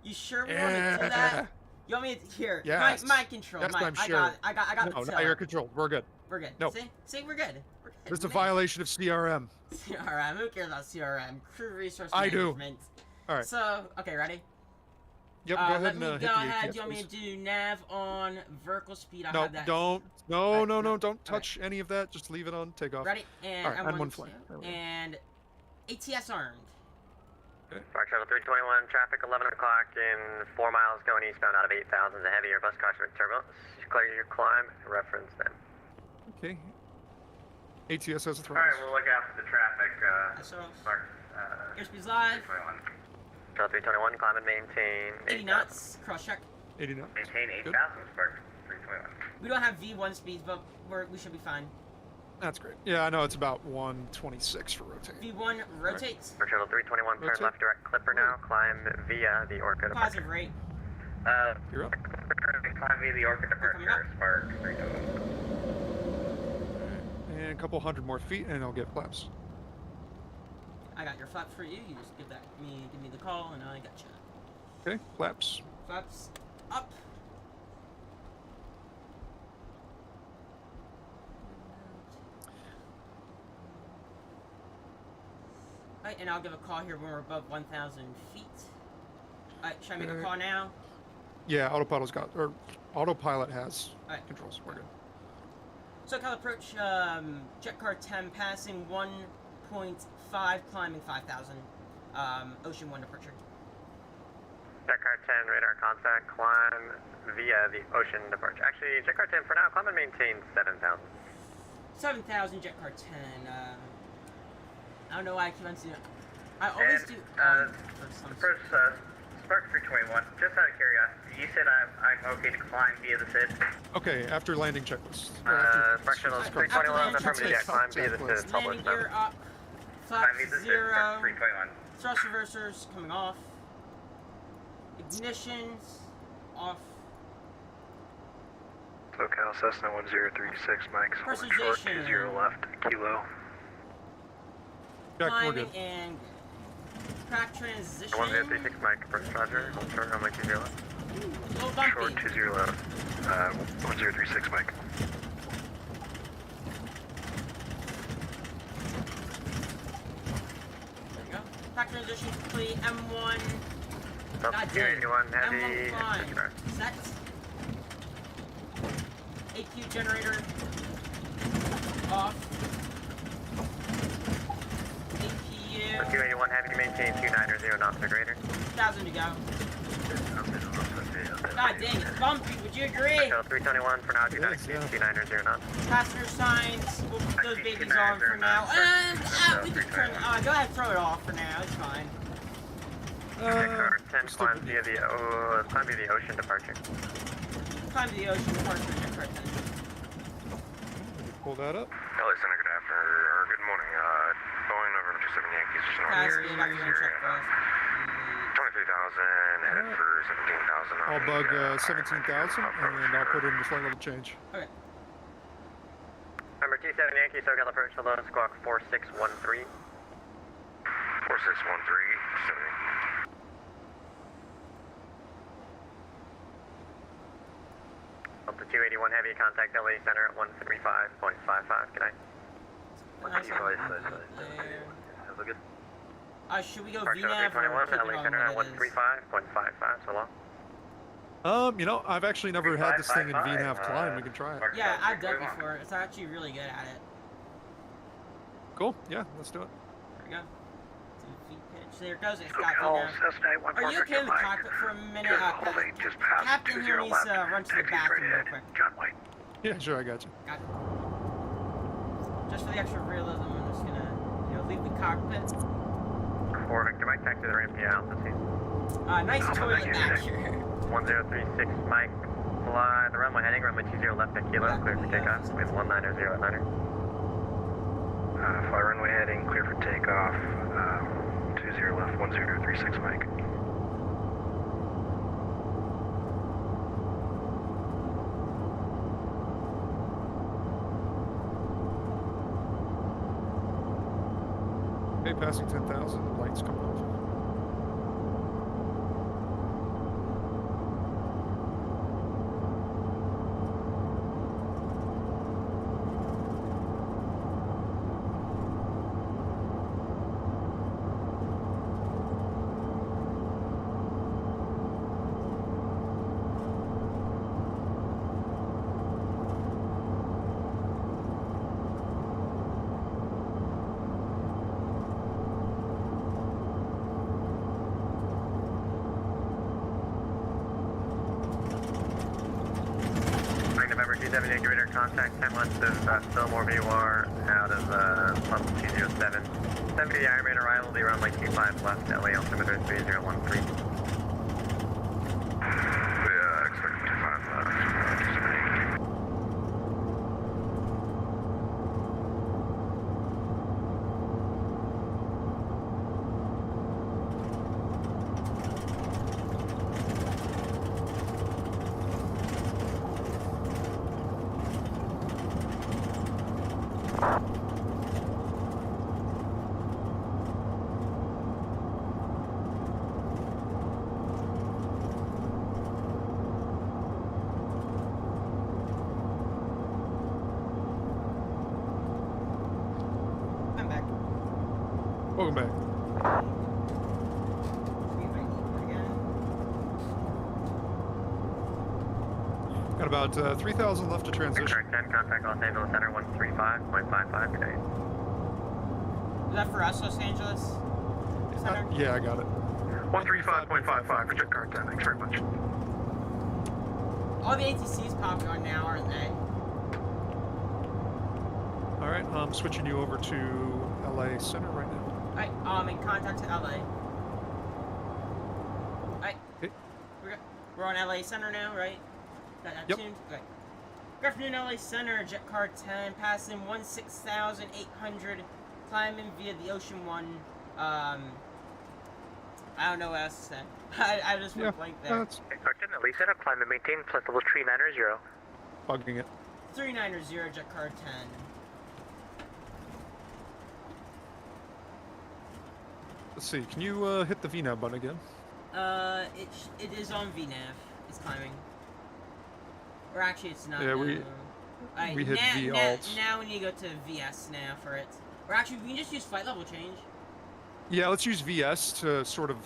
You sure we want to do that? You want me to, here, yes. my control. Yes, I'm I sure. I got no, the not your control. We're good. We're good. No. See, we're good. We're good. This is a violation of CRM. CRM, who cares about CRM? Crew resource I do. management. All right. So, okay, ready? Yep, go ahead let and me hit go the ahead. ATS, Do you want me to please. do nav on vertical speed? I'll No, have that. don't. No, no, no, don't touch any of that. Just leave it on takeoff. Ready? And All right, M1 one flight. and ATS armed. Spark Shuttle 321, traffic 11 o'clock in 4 miles going eastbound out of 8,000. The heavier bus caution with turbulence. Clear your climb. Reference them. Okay. ATS has a throttle. Alright, we'll look out for the traffic. Spark. Airspeed's live. 321. Shuttle 321, climb and maintain 80 knots. Cross check. 80 knots. Maintain 8,000. Spark 321. We don't have V1 speeds, but we should be fine. That's great. Yeah, I know it's about 126 for rotate. V1 rotates. Spark Shuttle 321, turn Rotate. left direct clipper now. Climb via the Orca departure. Positive rate. You're up. Climb via the Orca departure. Spark 321. And a couple hundred more feet, and I'll get flaps. I got your flap for you. You just give me the call, and I got you. Okay, flaps. Flaps up. Alright, and I'll give a call here when we're above 1,000 feet. Alright, should I make a call now? Yeah, autopilot has controls. We're good. SoCal approach, jet car 10 passing 1.5, climbing 5,000. Ocean 1 departure. Jet car 10, radar contact, climb via the ocean departure. Actually, jet car 10 for now, climb and maintain 7,000. 7,000, jet car 10. I don't know why I keep on doing it. I always do. First, Spark 321, just out of curiosity, you said I'm okay to climb via the SID? Okay, after landing checklist. Spark Shuttle 321, affirmative, yeah, climb via the SID, published. Landing gear up. Flap Climb via the SID, 0. Spark 321. Thrust reversers coming off. Ignitions off. SoCal Cessna 1036, Mike's holding short, 20 left, kilo. Yeah, we're Climbing good. and track transition. 1036, Mike, first Roger, hold short, runway 20 left. Low bumpy. Short 20 left, 1036, Mike. There we go. Track transition complete. M1. Top God gear damn. 81, heavy. M1 climb. Set. AQ generator. Off. APU. 281 heavy to maintain 290 knots or greater. 1,000 to go. God dang, it's bumpy. Would you agree? Shuttle 321 for now, 290 knots. Passenger signs. We'll put those babies on for now. And we can turn. Go ahead, throw it off for now. It's fine. Car 10 climb via the ocean departure. Climb to the ocean departure. Jet car 10. Pull that up. LA Center, good afternoon, or good morning. Boeing November 27 Yankees, just north Pass here. me. I'm gonna check first. 23,000, headed for 17,000. I'll bug 17,000, and I'll put in the flight level change. Okay. Number 27 Yankee, SoCal approach, hello, squawk 4613. 4613, 70. Delta 281 Heavy, contact LA Center at 135.55. Good night. Nice. Have a good. Should we go Departure VNAV or 321, keep it LA on Center at what it is? 135.55. So long. You know, I've actually never had this thing in VNAV climb. We can try it. Yeah, I've done it before. It's actually really good at it. Cool. Yeah, let's do it. There we go. Some feet pitch. There it goes. It's got VNAV. Are you okay in the cockpit for a minute? Captain here needs to run to the bathroom real quick. Yeah, sure, I got you. Got it. Just for the extra realism, I'm just gonna, leave the cockpit. 4 Victor Mike, taxi to the ramp, yeah, altitude. Nice toilet back here. 1036 Mike, fly the runway heading, runway 20 left at Kilo, clear for takeoff. We have 190 at niner. Fly runway heading, clear for takeoff. 20 left, 1036 Mike. Okay, passing 10,000, the lights come off. November 278 radar contact, 10 left of Fillmore VOR out of level 207. 70 Ironman arrival, the runway 25 left, LA altimeter 3013. Yeah, expect 55 left. I'm back. Welcome back. Got about 3,000 left to transition. Correct 10, contact Los Angeles Center 135.55 today. Is that for us, Los Angeles Center? Yeah, I got it. 135.55 for jet car 10, thanks very much. All the ATCs popping on now, aren't they? All right, I'm switching you over to LA Center right now. Alright, in contact to LA. Alright. Okay. We're on LA Center now, right? Got that Yep. tuned? Okay. Good afternoon, LA Center, jet car 10, passing 16,800, climbing via the Ocean 1. I don't know what else to say. I just went blank there. That's Car 10, LA Center, climb and maintain, plus level 390. bugging it. 390, jet car 10. Let's see, can you hit the VNAV button again? It is on VNAV. It's climbing. Or actually, it's not. Yeah, we hit V alt. Now we need to go to VS now for it. Or actually, we can just use flight level change. Yeah, let's use VS to sort of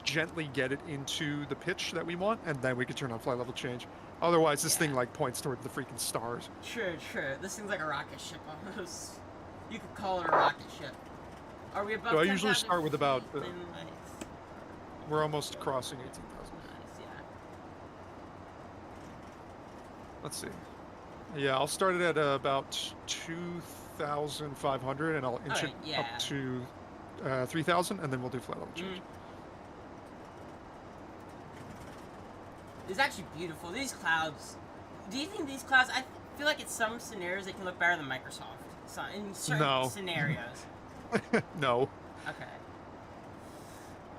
gently get it into the pitch that we want, and then we can turn on flight level change. Otherwise, this thing like points toward the freaking stars. Sure. This thing's like a rocket ship almost. You could call it a rocket ship. Are we above? So I usually start with about. Nice. We're almost crossing 18,000. Nice, yeah. Let's see. Yeah, I'll start it at about 2,500, and I'll inch it up to 3,000, and then we'll do flight level change. It's actually beautiful. These clouds. Do you think these clouds? I feel like in some scenarios they can look better than Microsoft. So in certain scenarios. No. Okay.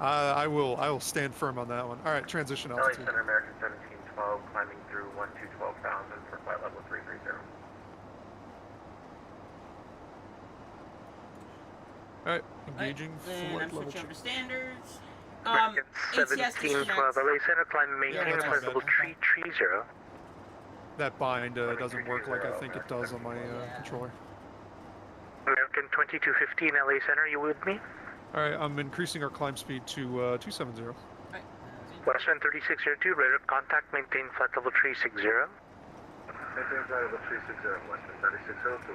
I will stand firm on that one. All right, transition LA altitude. Center, American 1712, climbing through 12,000 for flight level 330. All right, engaging Then flight I'm level switching over change. to standards. American ATS 1712, LA Center, climbing maintain, that's flight not level bad. 330. that bind doesn't work like I think it does on my controller. American 2215 LA Center, you with me? Alright, I'm increasing our climb speed to 270. Right. Westwind 3602, radar contact, maintain flight level 360. Maintain flight level 360, Westwind 3602.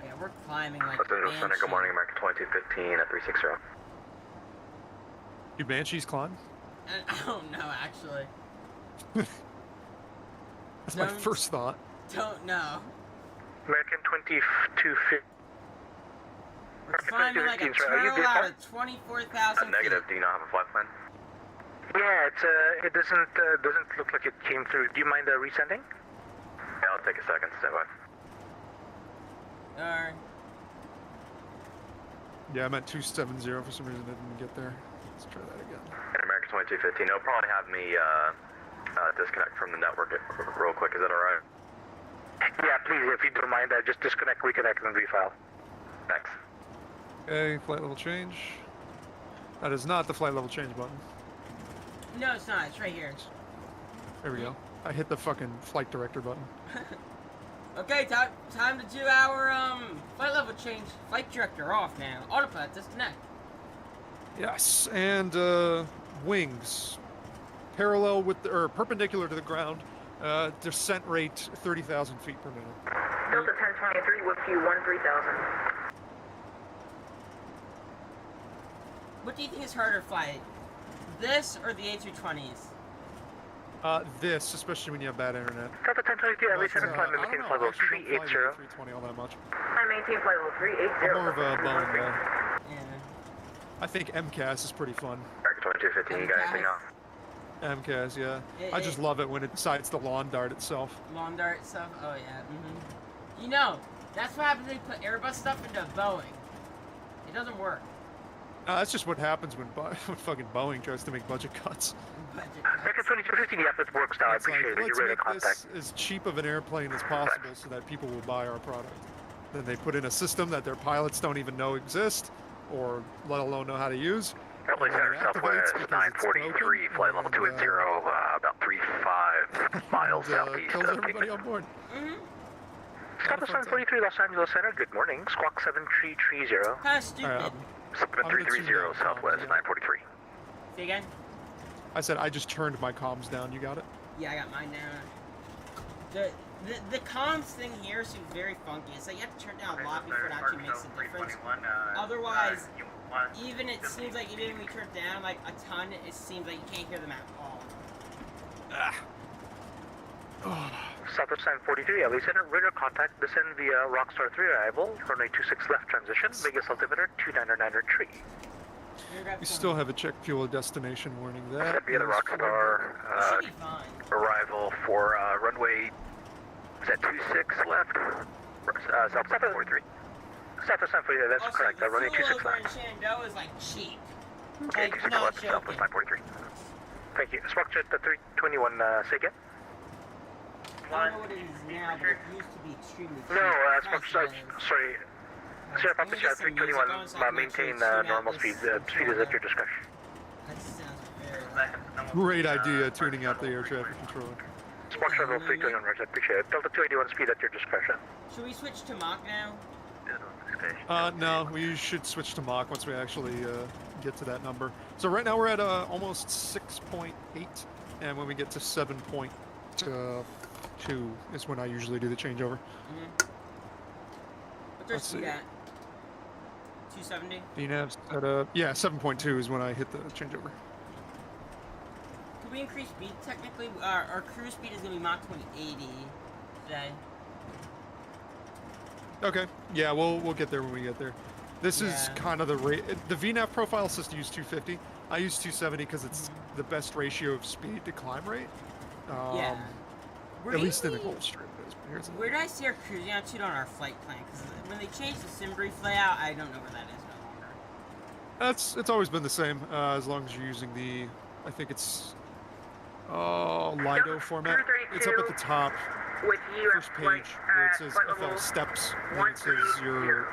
Yeah, we're climbing like Westwind Center, good morning, American 2215 at 360. You Banshees climb? I don't know, actually. That's my first thought. Don't know. American 2250. We're climbing like a turtle out of 24,000 Negative, do you not have a flight plan? Yeah, it doesn't look like it came through. Do you mind resending? Yeah, I'll take a second, stand by. Alright. Yeah, I'm at 270 for some reason I didn't get there. Let's try that again. American 2215, it'll probably have me disconnect from the network real quick, is that alright? Yeah, please, if you don't mind, just disconnect, reconnect, and refile. Thanks. Okay, flight level change. That is not the flight level change button. No, it's not. It's right here. There we go. I hit the fucking flight director button. Okay, time to do our flight level change. Flight director off now. Autopilot disconnect. Yes, and wings parallel with or perpendicular to the ground. Descent rate 30,000 feet per minute. Delta 1023 with you 13,000. What do you think is harder to fly? This or the A220s? This, especially when you have bad internet. Delta 1023, LA Center, climb and maintain flight level 380. 320 all that much. I maintain flight level 380. I'm more of a Boeing guy. Yeah. I think MCAS is pretty fun. American 2215, you got anything else? MCAS, yeah. I just love it when it decides to lawn dart itself. Lawn dart stuff? Oh, yeah. You know, that's what happens when you put Airbus stuff into Boeing. It doesn't work. That's just what happens when fucking Boeing tries to make budget cuts. American 2215, yeah, it works now. I appreciate it. Let's You're ready make to contact. this as cheap of an airplane as possible so that people will buy our product. Then they put in a system that their pilots don't even know exist, or let alone know how to use. LA Center, Southwest 943, flight level 280, about 35 miles southeast kills of everybody on board. Southwest 943, Los Angeles Center, good morning. Squawk 7330. How stupid. 7330, Southwest 943. Say again? I said I just turned my comms down. You got it? Yeah, I got mine down. The comms thing here seems very funky. It's like you have to turn down a lot before it actually makes a difference. Otherwise, even it seems like even when we turn it down like a ton, it seems like you can't hear them at all. Southwest 943, LA Center, radar contact, descend via Rockstar 3 arrival, runway 26 left transition, Vegas altimeter 29er tree. We still have a check fuel destination warning. That Via the Rockstar arrival for runway, is that 26 left? Southwest 943. Southwest 943, that's Also, correct. the Runway fuel 26 over left. in Shenandoah is like cheap. Okay, Like, 26 not left, Southwest 943. Thank you. Spark jet the 321, say again? I don't know what it is now, but it used to be extremely cheap. No, Spark jet, sorry. Sierra Papa Jet 321, maintain normal speed. Speed is at your discretion. That sounds very Great idea, tuning out the air traffic controller. Spark Shuttle 321, Roger, appreciate it. Delta 281, speed at your discretion. Should we switch to Mach now? No, we should switch to Mach once we actually get to that number. So right now we're at almost 6.8, and when we get to 7.2 is when I usually do the changeover. What does she got? 270? DNAV's at yeah, 7.2 is when I hit the changeover. Could we increase speed technically? Our cruise speed is gonna be Mach 2080 today. Okay, yeah, we'll get there when we get there. This is kind of the rate. The VNAV profile says to use 250. I use 270 because it's the best ratio of speed to climb rate. Yeah. At least in the Gulf Stream it is. But here's where did I see our cruising altitude on our flight plan? Because when they changed the sim brief layout, I don't know where that is no longer. It's always been the same as long as you're using the, I think it's Lido format. It's up at the top, with you first page where it says FL steps, and it says your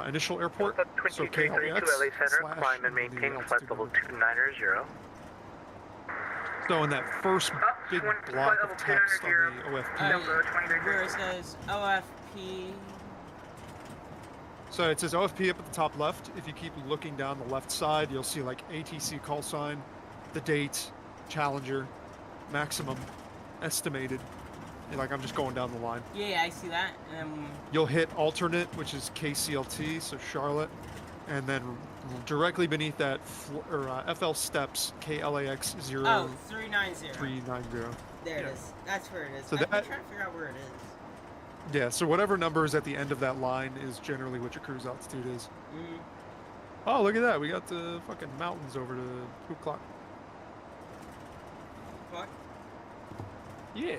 initial airport. So KLAX LA Center, climb and maintain flight level 290. So in that first big block of text on the OFP. Where it says OFP. So it says OFP up at the top left. If you keep looking down the left side, you'll see like ATC call sign, the date, Challenger, maximum, estimated. Like I'm just going down the line. Yeah, I see that. You'll hit alternate, which is KCLT, so Charlotte, and then directly beneath that, FL steps KLAX 0. Oh, 390. 390. There it is. That's where it is. So I'm trying to figure out where it is. Yeah, so whatever number is at the end of that line is generally what your cruise altitude is. Oh, look at that. We got the fucking mountains over to 2 o'clock. Fuck. Yeah.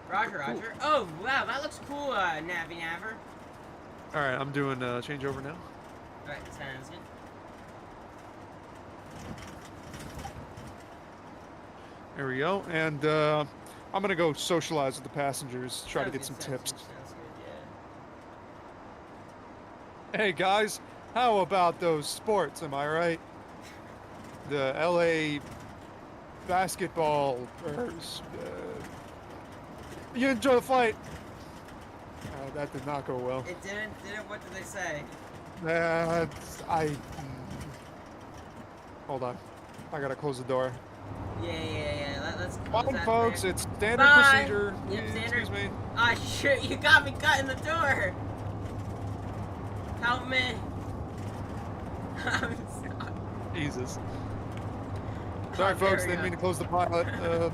Roger, Cool. Roger. Oh, wow, that looks cool, Navi Naver. Alright, I'm doing changeover now. Alright, sounds good. There we go. And I'm going to go socialize with the passengers, try to get some tips. Sounds good, yeah. Hey guys, how about those sports, am I right? The LA basketball, you enjoy the flight? That did not go well. It didn't, what did they say? Hold on. I gotta close the door. Yeah, let's close Fine, that folks, thing. it's standard Bye. procedure. Yep, standard. Excuse me. Ah, shit, you got me cutting the door! Help me! I'm sorry. Jesus. Sorry, There folks, we didn't go. mean to close the pilot.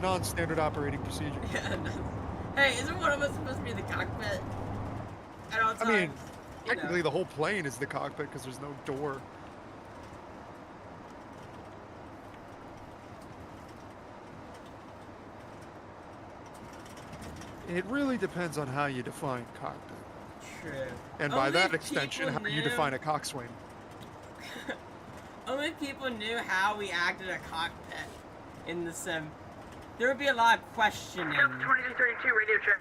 Non-standard operating procedure. Yeah, no. Hey, isn't one of us supposed to be in the cockpit? At all times? I mean, you know. technically the whole plane is the cockpit because there's no door. It really depends on how you define cockpit. True. And by Only that extension, how you knew- define a coxswain. Only people knew how we acted a cockpit in the sim. There would be a lot of questioning. 2232, radio check.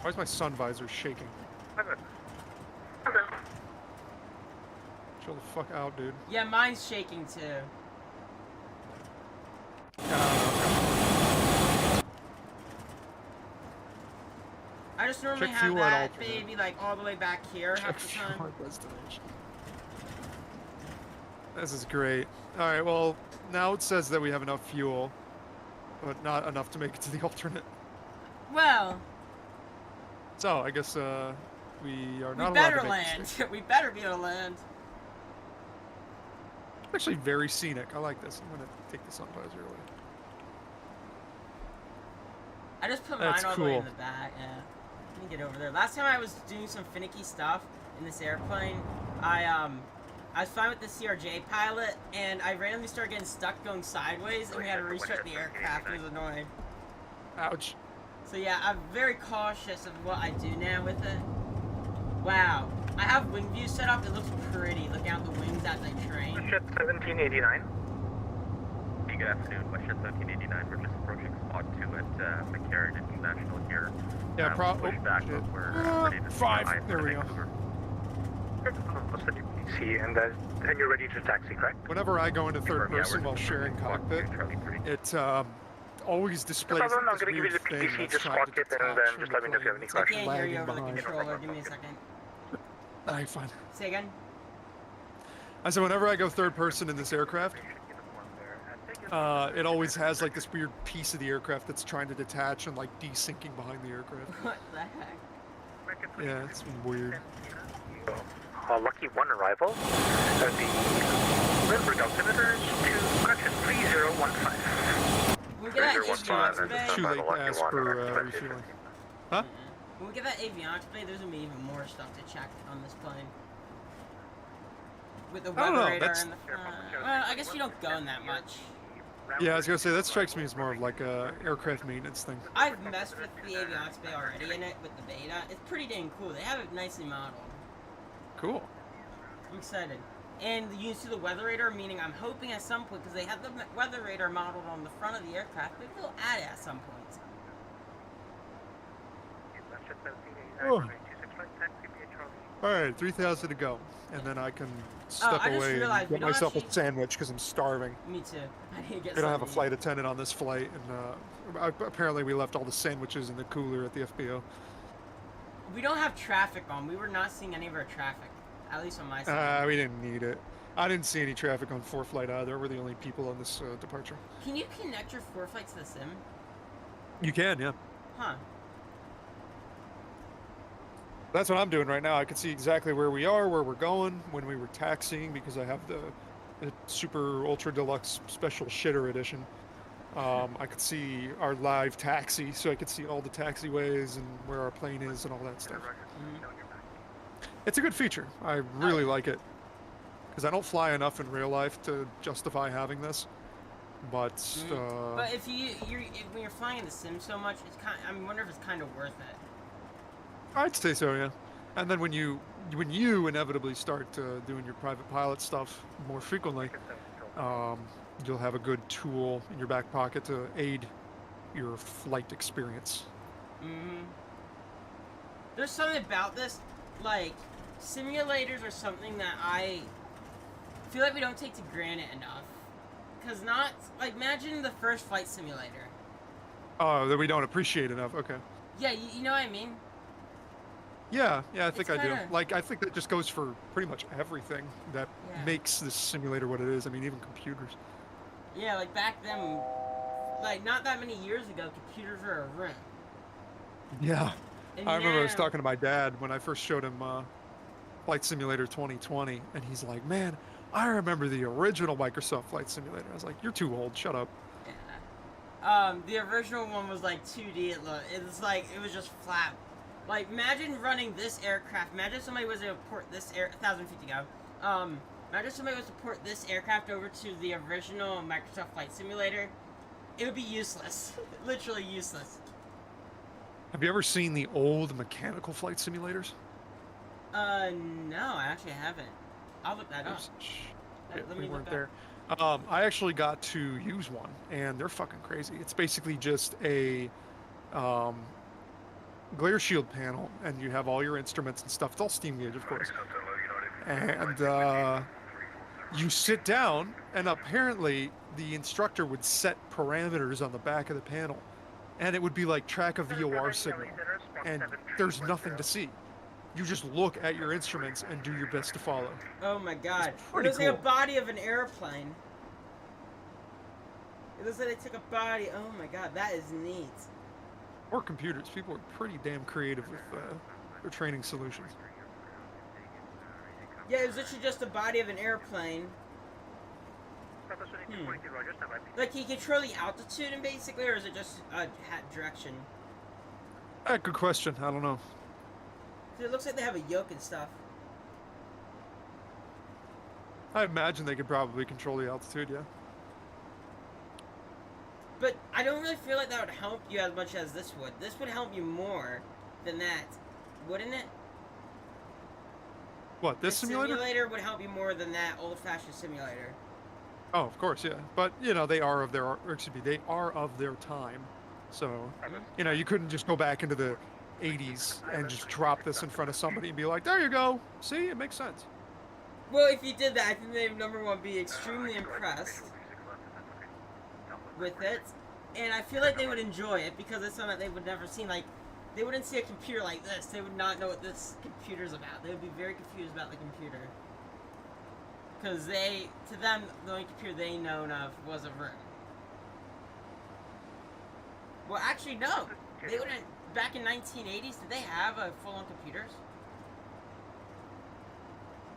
Why is my sun visor shaking? Hello. Chill the fuck out, dude. Yeah, mine's shaking too. I just normally Check have fuel at that alternate. baby like all the way back here Check half the time. fuel at destination. This is great. Alright, well, now it says that we have enough fuel, but not enough to make it to the alternate. Well, So, I guess, we are we not allowed better to make land. mistakes. We better be able to land. Actually, very scenic. I like this. I'm gonna take the sun visor away. I just put That's mine all the way in cool. the back. Yeah. Let me get over there. Last time I was doing some finicky stuff in this airplane, I was flying with the CRJ pilot, and I randomly started getting stuck going sideways, and we had to restart the aircraft. It was annoying. Ouch. So yeah, I'm very cautious of what I do now with it. Wow. I have wing view set up. It looks pretty. Look out the wings as I train. Westjet 1789. Hey, good afternoon. Westjet 1789. We're just approaching spot 2 at McCarran International here. Yeah, push back, shit. but we're ready to 5. There we go. See, and you're ready to taxi, correct? Whenever I go into third Yeah, person we're while sharing cockpit, Charlie 3. it always displays No problem, I'm this gonna give you weird the thing PTC, that's just trying squawk to it, and detach then from just the let me know if you have any plane. I questions. can't hear you Lagging over the behind. controller. Give me a second. Alright, fine. Say again? I said whenever I go third person in this aircraft, it always has like this weird piece of the aircraft that's trying to detach and like desyncing behind the aircraft. What the heck? Yeah, it's weird. Lucky 1 arrival. The Lindbergh altimeter to correction 3015. Can we get that 3015 avionics bay? Too late to ask for refueling. Huh? When we get that avionics bay, there's gonna be even more stuff to check on this plane. With the I don't weather know, radar that's- in the front. Well, I guess you don't go in that much. Yeah, I was gonna say that strikes me as more of like a aircraft maintenance thing. I've messed with the avionics bay already in it with the beta. It's pretty dang cool. They have it nicely modeled. Cool. I'm excited. And you can see the weather radar, meaning I'm hoping at some point, because they have the weather radar modeled on the front of the aircraft, maybe they'll add it at some point. Oh. All right, 3,000 to go, and then I can step I just away realized and we get don't myself actually- a sandwich because I'm starving. Me too. I need to get We don't have a something. flight attendant on this flight, and apparently we left all the sandwiches in the cooler at the FBO. We don't have traffic on. We were not seeing any of our traffic, at least on my side. We didn't need it. I didn't see any traffic on 4 flight either. We're the only people on this departure. Can you connect your 4 flights to the sim? You can, yeah. Huh. That's what I'm doing right now. I can see exactly where we are, where we're going, when we were taxiing, because I have the super ultra deluxe special shitter edition. I could see our live taxi, so I could see all the taxiways and where our plane is and all that stuff. It's a good feature. I really like it, because I don't fly enough in real life to justify having this. But but if when you're flying in the sim so much, it's kind. I wonder if it's kind of worth it. I'd say so, yeah. And then when you inevitably start doing your private pilot stuff more frequently, you'll have a good tool in your back pocket to aid your flight experience. There's something about this, like, simulators are something that I feel like we don't take to granted enough. Because imagine the first flight simulator. Oh, that we don't appreciate enough, okay. Yeah, you know what I mean? Yeah, I think I do. kinda- Like, I think that just goes for pretty much everything that makes this simulator what it is. I mean, even computers. Yeah, like back then, like not that many years ago, computers were a room. Yeah. And I remember I was now- talking to my dad when I first showed him Flight Simulator 2020, and he's like, man, I remember the original Microsoft Flight Simulator. I was like, you're too old, shut up. The original one was like 2D. It was just flat. Like, imagine running this aircraft. Imagine somebody was to port this 1,000 feet to go. Imagine somebody was to port this aircraft over to the original Microsoft Flight Simulator. It would be useless. Literally useless. Have you ever seen the old mechanical flight simulators? No, I actually haven't. I'll look that up. Let We me weren't look there. I actually got to use one, and they're fucking crazy. It's basically just a glare shield panel, and you have all your instruments and stuff. It's all steam gauge, of course. And you sit down, and apparently the instructor would set parameters on the back of the panel, and it would be like track a VOR signal, and there's nothing to see. You just look at your instruments and do your best to follow. Oh my god. It pretty looks like a cool. body of an airplane. It looks like they took a body. Oh my god, that is neat. Or computers. People are pretty damn creative with their training solutions. Yeah, it was literally just the body of an airplane. Like, can you control the altitude and basically, or is it just direction? Good question. I don't know. It looks like they have a yoke and stuff. I imagine they could probably control the altitude, yeah. But I don't really feel like that would help you as much as this would. This would help you more than that, wouldn't it? What, this simulator? Simulator would help you more than that old-fashioned simulator. Oh, of course, yeah. But, you know, they are of their time. So, you know, you couldn't just go back into the 80s and just drop this in front of somebody and be like, there you go. See, it makes sense. Well, if you did that, I think they would, number one, be extremely impressed with it. And I feel like they would enjoy it because it's something that they would never seen. Like, they wouldn't see a computer like this. They would not know what this computer's about. They would be very confused about the computer. Because to them, the only computer they known of was a room. Well, actually, no. They wouldn't. Back in 1980s, did they have full-on computers?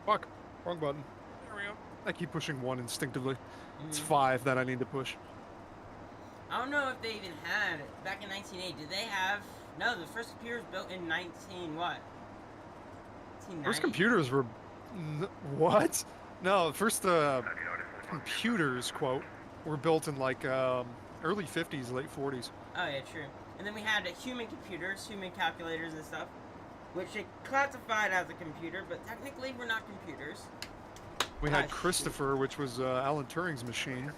Fuck. Wrong button. There we go. I keep pushing 1 instinctively. It's 5 that I need to push. I don't know if they even had back in 1980. Did they have? No, the first computer was built in 1990. First computers were what? No, first computers quote were built in like early 50s, late 40s. Oh yeah, true. And then we had human computers, human calculators and stuff, which they classified as a computer, but technically we're not computers. We had Christopher, which was Alan Turing's machine,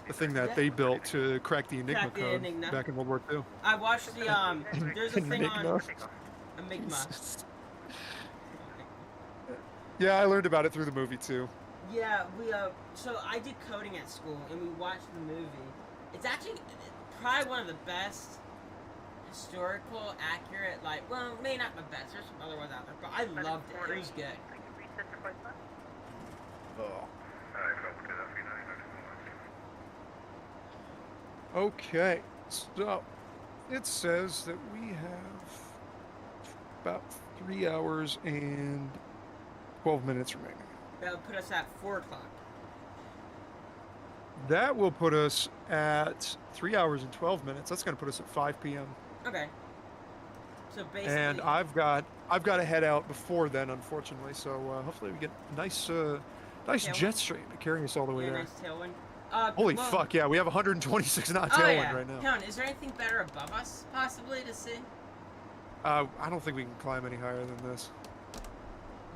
the thing that they built to crack the Enigma code back in World War II. I watched the there's a thing on Enigma. Yeah, I learned about it through the movie too. Yeah, so I did coding at school, and we watched the movie. It's actually probably one of the best historical, accurate, like, well, maybe not the best, there's some other ones out there, but I loved it. It was good. Oh. Okay, so it says that we have about 3 hours and 12 minutes remaining. That would put us at 4 o'clock. That will put us at 3 hours and 12 minutes. That's going to put us at 5 p.m. Okay. So basically... And I've got to head out before then, unfortunately. So hopefully we get a nice jet stream to carry us all the way there. Nice tailwind. Holy fuck, yeah, we have 126 knot tailwind right now. Helen, is there anything better above us, possibly, to see? I don't think we can climb any higher than this.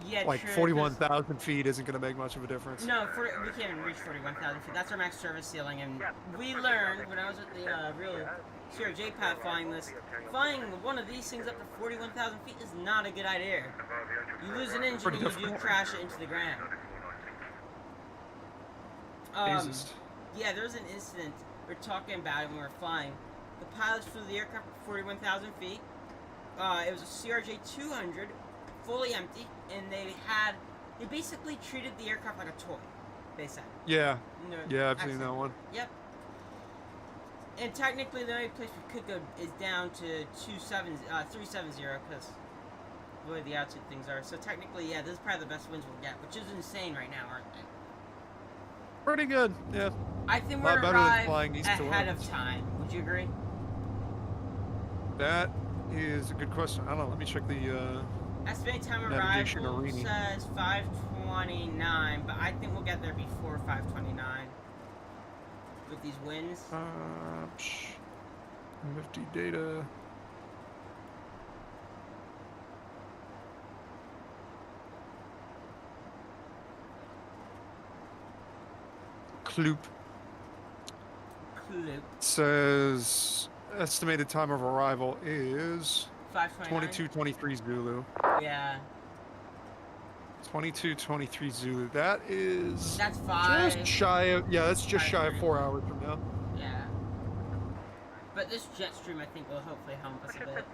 Yeah, like true, 41,000 feet isn't going to make much of a difference. No, we can't even reach 41,000 feet. That's our max service ceiling, and we learned when I was at the real CRJ pad flying one of these things up to 41,000 feet is not a good idea. You lose an engine and you do crash it into the ground. Jesus. Yeah, there was an incident. We were talking about it when we were flying. The pilots flew the aircraft at 41,000 feet. It was a CRJ-200, fully empty, and they basically treated the aircraft like a toy, they said. Yeah. Yeah, I've seen that one. Yep. And technically, the only place we could go is down to 370, because the way the altitude things are. So technically, yeah, this is probably the best winds we'll get, which is insane right now, aren't they? Pretty good, yeah. I think we're arrived ahead of time. Would you agree? That is a good question. I don't know. Let me check the estimated time arrival says 5:29, but I think we'll get there before 5:29 with these winds. MFD data. Kloop. Says estimated time of arrival is 22:23 Zulu. Yeah. 22:23 Zulu. That's just shy of that's just shy of 4 hours from now. Yeah. But this jet stream I think will hopefully help us a bit.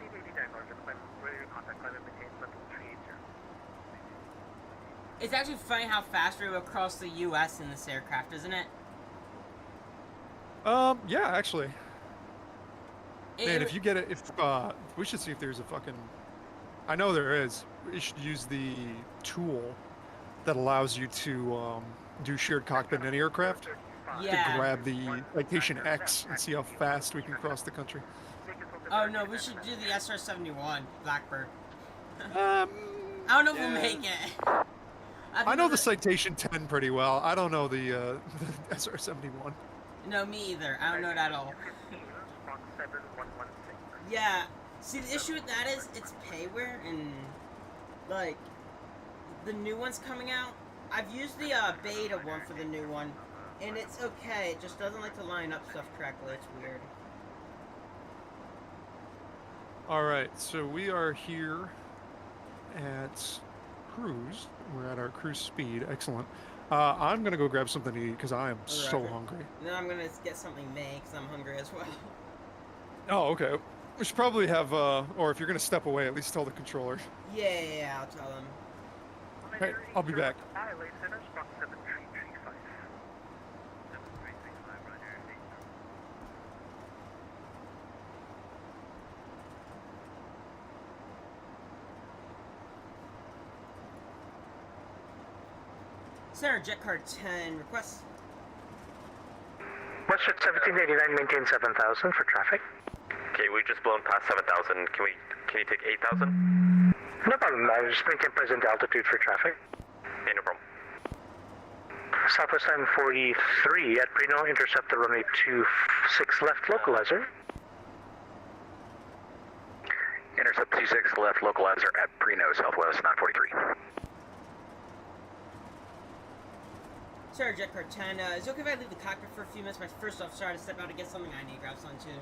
It's actually funny how fast we go across the US in this aircraft, isn't it? Yeah, actually. Man, if you get it, we should see if there's a fucking, I know there is. We should use the tool that allows you to do shared cockpit in any aircraft. Yeah. To grab the citation X and see how fast we can cross the country. Oh no, we should do the SR-71 Blackbird. I don't know if we'll make it. I know the citation 10 pretty well. I don't know the SR-71. No, me either. I don't know it at all. Yeah. See, the issue with that is it's payware, and like the new one's coming out. I've used the beta one for the new one, and it's okay. It just doesn't like to line up stuff correctly. It's weird. All right, so we are here at cruise. We're at our cruise speed. Excellent. I'm gonna go grab something to eat because I am so hungry. Then I'm gonna get something made because I'm hungry as well. Oh, okay. We should probably have, or if you're gonna step away, at least tell the controller. Yeah, I'll tell them. Okay, I'll be back. Center Jet Card 10 request. Western 1789 maintain 7,000 for traffic. Okay, we've just blown past 7,000. Can you take 8,000? No problem. I just maintain present altitude for traffic. Okay, no problem. Southwest time 43 at Preno, intercept the runway 26 left localizer. Intercept 26 left localizer at Preno, Southwest 943. Sorry, Jet Card 10. Is it okay if I leave the cockpit for a few minutes? My first officer had to step out to get something. I need to grab something too.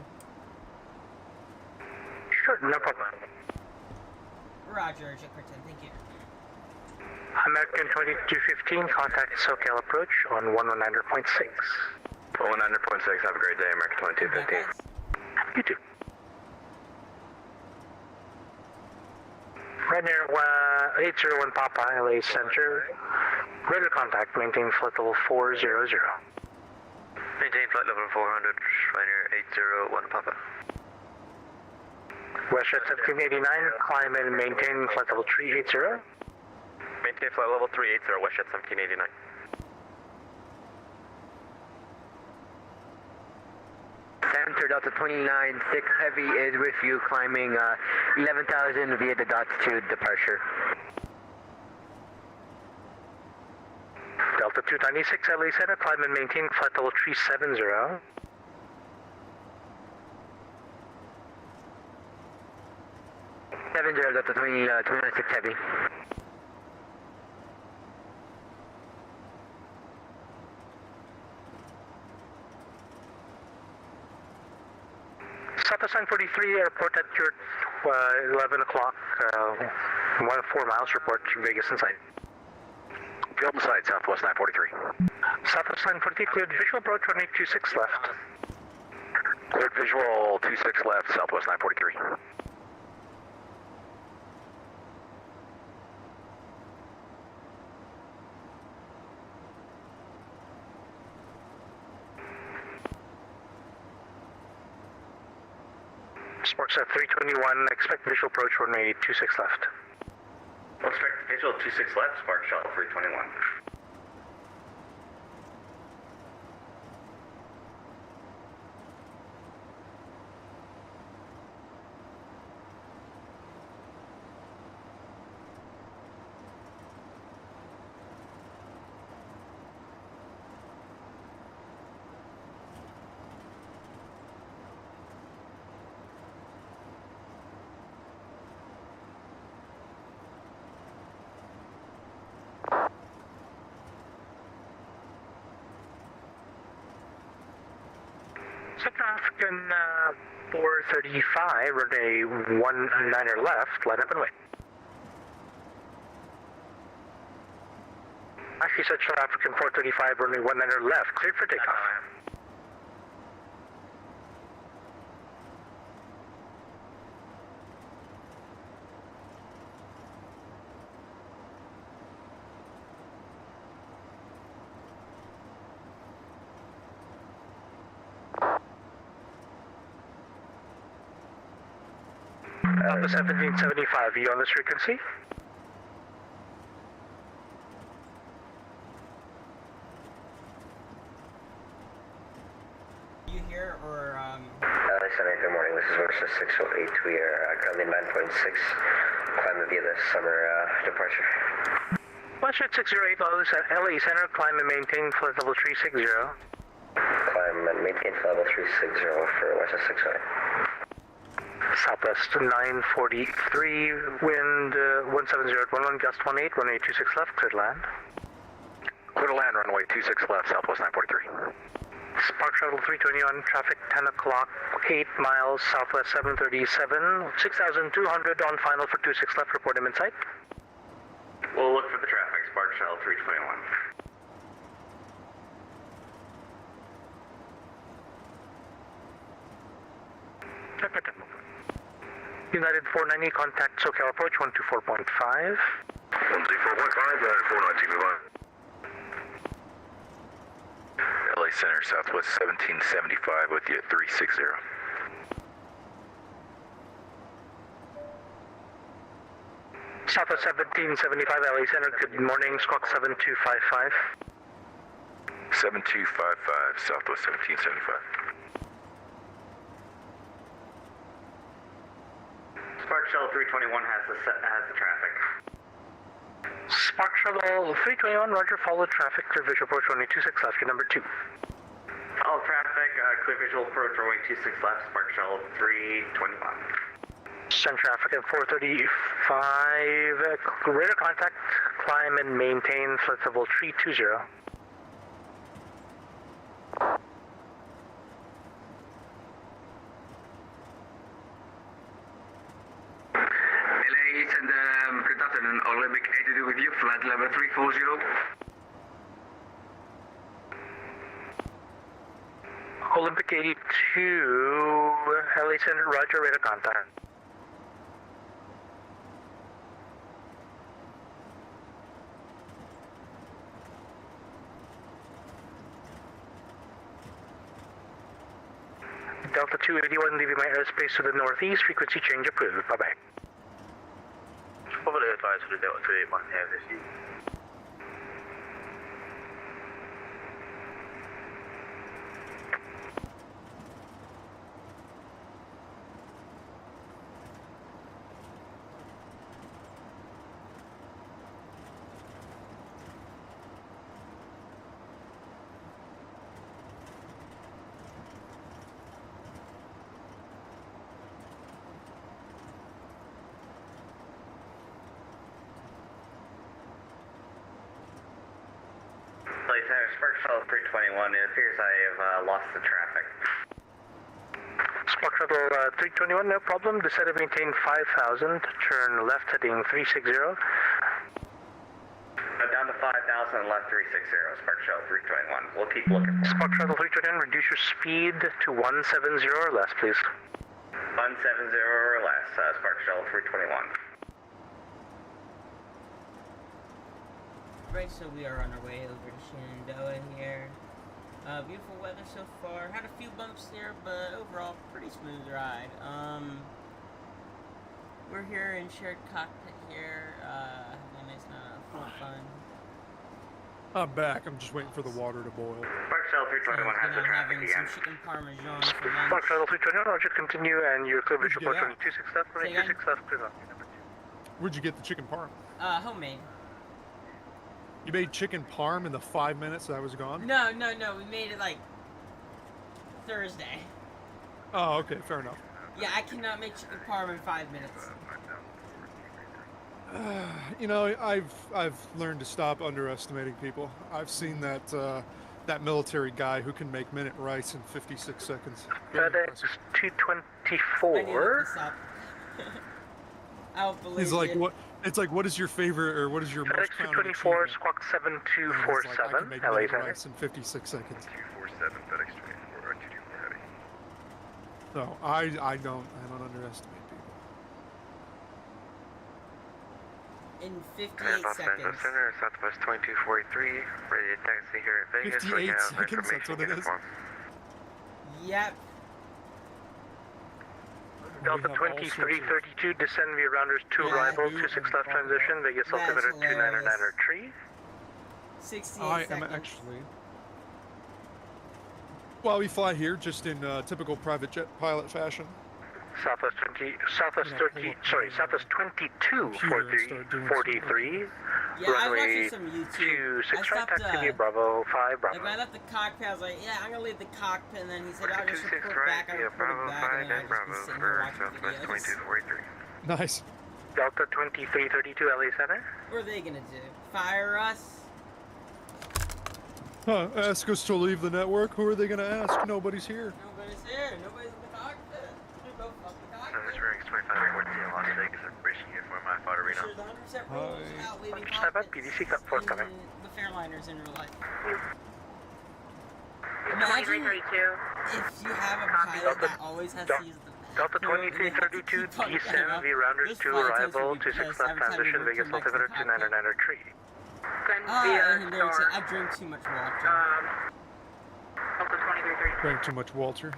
Sure, no problem. Roger, Jet Card 10. Thank you. American 2215, contact SoCal approach on 119.6. 119.6, have a great day, American 2215. You too. Ryanair 801 Papa, LA Center. Radar contact, maintain flight level 400. Maintain flight level 400, Ryanair 801 Papa. WestJet 1789, climb and maintain flight level 380. Maintain flight level 380, WestJet 1789. Center Delta 29, 6 Heavy is with you, climbing 11,000 via the altitude departure. Delta 296, LA Center, climb and maintain flight level 370. Delta 29, 6 Heavy. Southwest 943, airport at your 11 o'clock, 4 miles, report to Vegas in sight. Field in sight, Southwest 943. Southwest 943, cleared visual approach, runway 26 left. Cleared visual 26 left, Southwest 943. Sportsnet 321, expect visual approach, runway 26 left. Expect visual 26 left, Spark Shuttle 321. Central African 435, runway 19er left, line up and wait. Actually, Central African 435, runway 19er left, cleared for takeoff. Alpha 1775, are you on this frequency? You here or Center, good morning. This is WestJet 608. We are currently 9.6, climbing via the summer departure. WestJet 608, LA Center, climb and maintain flight level 360. Climb and maintain flight level 360 for WestJet 608. Southwest 943, wind 170 at 11, gust 18, runway 26 left, clear to land. Clear to land, runway 26 left, Southwest 943. Spark Shuttle 320 on traffic, 10 o'clock, 8 miles, Southwest 737, 6,200 on final for 26 left, report him in sight. We'll look for the traffic, Spark Shuttle 321. United 490, contact SoCal approach 124.5. 124.5, United 490, move on. LA Center, Southwest 1775 with you at 360. Southwest 1775, LA Center, good morning, squawk 7255. 7255, Southwest 1775. Spark Shuttle 321 has the traffic. Spark Shuttle 321, roger, follow traffic, clear visual approach, runway 26 left, you're number 2. Follow traffic, clear visual approach, runway 26 left, Spark Shuttle 321. Send traffic at 435, radar contact, climb and maintain flight level 320. LA and good afternoon, Olympic 8 to do with you, flight level 3640. Olympic 82, LA Center, roger, radar contact. Delta 281, leaving my airspace to the northeast, frequency change approved, bye-bye. Over the advice for the Delta 281, have this you. Spark Shuttle 321, it appears I have lost the traffic. Spark Shuttle 321, no problem. Descend and maintain 5,000. Turn left heading 360. Down to 5,000 and left 360, Spark Shuttle 321. We'll keep looking. Spark Shuttle 321, reduce your speed to 170 or less, please. 170 or less, Spark Shuttle 321. Right, so we are on our way over to Shenandoah here. Beautiful weather so far. Had a few bumps here, but overall, pretty smooth ride. We're here in shared cockpit here, and it's full fun. I'm back. I'm just waiting for the water to boil. Spark Shuttle 321 has the traffic having again. some chicken parmesan for lunch. Spark Shuttle 321, Roger, continue, and you're clear visual Where'd you approach get running 26 left, running 26 left, clear on. Where'd you get the chicken parm? Homemade. You made chicken parm in the 5 minutes that I was gone? No, we made it like Thursday. Oh, okay, fair enough. Yeah, I cannot make chicken parm in 5 minutes. You know, I've learned to stop underestimating people. I've seen that that military guy who can make minute rice in 56 seconds. FedEx 224. I don't believe He's like, it. what? It's like, what is your favorite, or what is your FedEx most proud 224, achievement? squawk 7247, Like, I can make LA minute Center. rice in 56 seconds. 247, FedEx 24, 224 heavy. So I don't underestimate people. In 58 seconds. Center, Southwest 2243, ready to taxi here at Vegas. 58 seconds, that's what it is. Yep. Delta 2332, descend via rounders 2 arrival, 26 left transition, Vegas altimeter 299 tree. 68 I seconds. am actually. While we fly here, just in typical private jet pilot fashion. Southwest 2243, Yeah, I was runway watching some YouTube. 26 I right, stopped, taxi via Bravo 5, Bravo. Like when I left the cockpit, I was like, yeah, I'm gonna leave the cockpit, and then he said, I'll just 26 report right, back, I via reported Bravo back, 5 and then and I Bravo just be sitting for here watching Southwest videos. 2243. Nice. Delta 2332, LA Center. What are they gonna do? Fire us? Huh, ask us to leave the network? Who are they gonna ask? Nobody's here. Nobody's here. Nobody's in the cockpit. Go fuck the cockpit. Rings 2514 Las Vegas, information here for my Flight Arena. There's 100% rules out leaving Stand by, cockpits PDC got forthcoming. in the Fairliners in real life. 2332. Imagine if you have a pilot that always has to use the Delta 2332, descend via rounders 2 arrival, 26 left transition, Vegas altimeter 299 tree. Send and via Star. I drink too much water. Delta 2332. Drank too much Walter.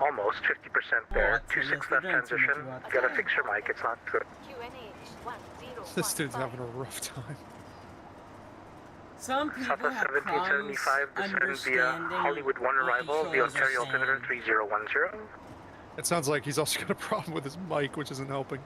Almost 50% there, 26 left transition. You gotta fix your mic, it's not good. This dude's having a rough time. Some people Southwest have problems 1775, descend via understanding Hollywood 1 arrival, the controls are Ontario altimeter saying. 3010. It sounds like he's also got a problem with his mic, which isn't helping.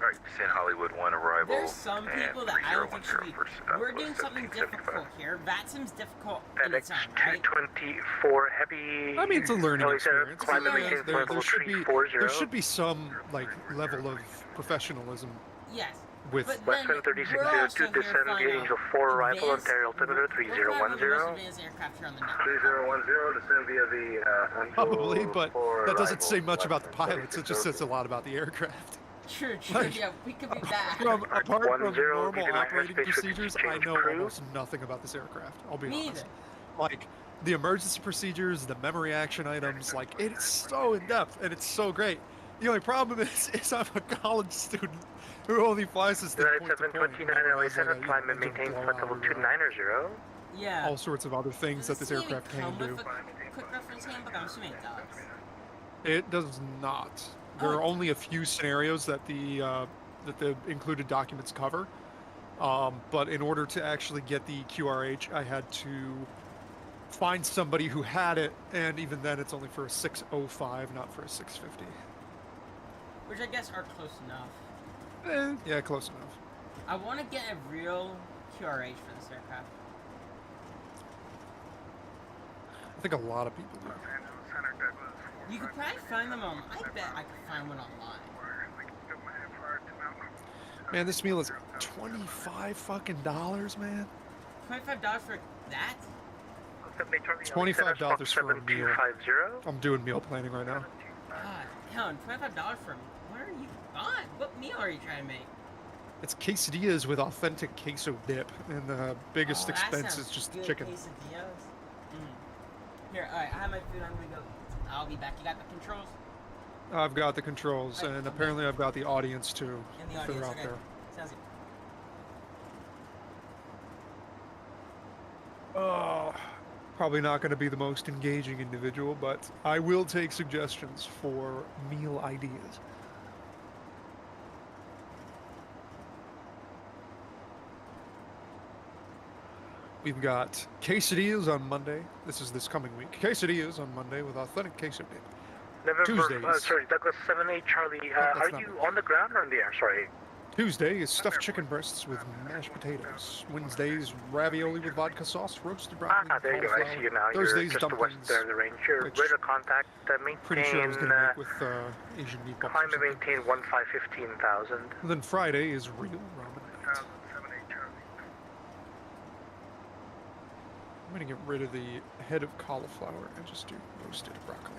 Alright, send Hollywood 1 arrival. There's some people that I don't think should be. We're doing something difficult here. Vatsim's difficult in its FedEx own right. 224 heavy. I mean, it's a learning LA Center, experience. climb and It's a maintain learning level there 340. should be some like level of professionalism Yes. with. But Westwind then we're also 3602, here descend flying via Angel 4 arrival, advanced- Ontario altimeter we're flying one of the most 3010. advanced aircraft here on the network. 3010, descend via the Probably, but that doesn't say much about the pilots. It just says a lot about the aircraft. True. Like, Yeah, we could be back. apart from 10, normal need an operating airspace procedures, I change know crew. almost nothing about this aircraft. I'll be Me honest. either. Like, the emergency procedures, the memory action items, like, it's so in-depth, and it's so great. The only problem is I'm a college student who only flies this thing point to point. 729 LA Center, climb and maintain flight level 290. Yeah. All sorts of other things that this aircraft can do. With a quick reference handbook? I'm assuming it does. It does not. There are only a few scenarios that the included documents cover. But in order to actually get the QRH, I had to find somebody who had it, and even then it's only for a 605, not for a 650. Which I guess are close enough. Yeah, close enough. I want to get a real QRH for this aircraft. I think a lot of people do. You could probably find them on. I bet I could find one online. Man, this meal is $25 fucking dollars, man. $25 for that? $25 for a meal. I'm doing meal planning right now. God, Helen, $25 for what are you on? What meal are you trying to make? It's quesadillas with authentic queso dip, and the biggest expense is just the chicken. Quesadillas? Here, alright, I have my food, I'm gonna go. I'll be back. You got the controls? I've got the controls, and apparently I've got the audience too. And the if they're audience, out okay. there. Sounds good. Probably not going to be the most engaging individual, but I will take suggestions for meal ideas. We've got quesadillas on Monday. This is this coming week. Quesadillas on Monday with authentic queso dip. Tuesdays. Sorry, Douglas 78 Charlie. Are you on the ground or in the air? Sorry. Tuesday is stuffed chicken breasts with mashed potatoes. Wednesdays, ravioli with vodka sauce, roasted broccoli, there you go. I see you now. Thursdays, You're just dumplings. west of the range. You're ready to contact, Pretty sure I was maintain, going to make with Asian meatballs. climb and maintain 15,000. And then Friday is real ramen night. I'm going to get rid of the head of cauliflower and just do roasted broccoli.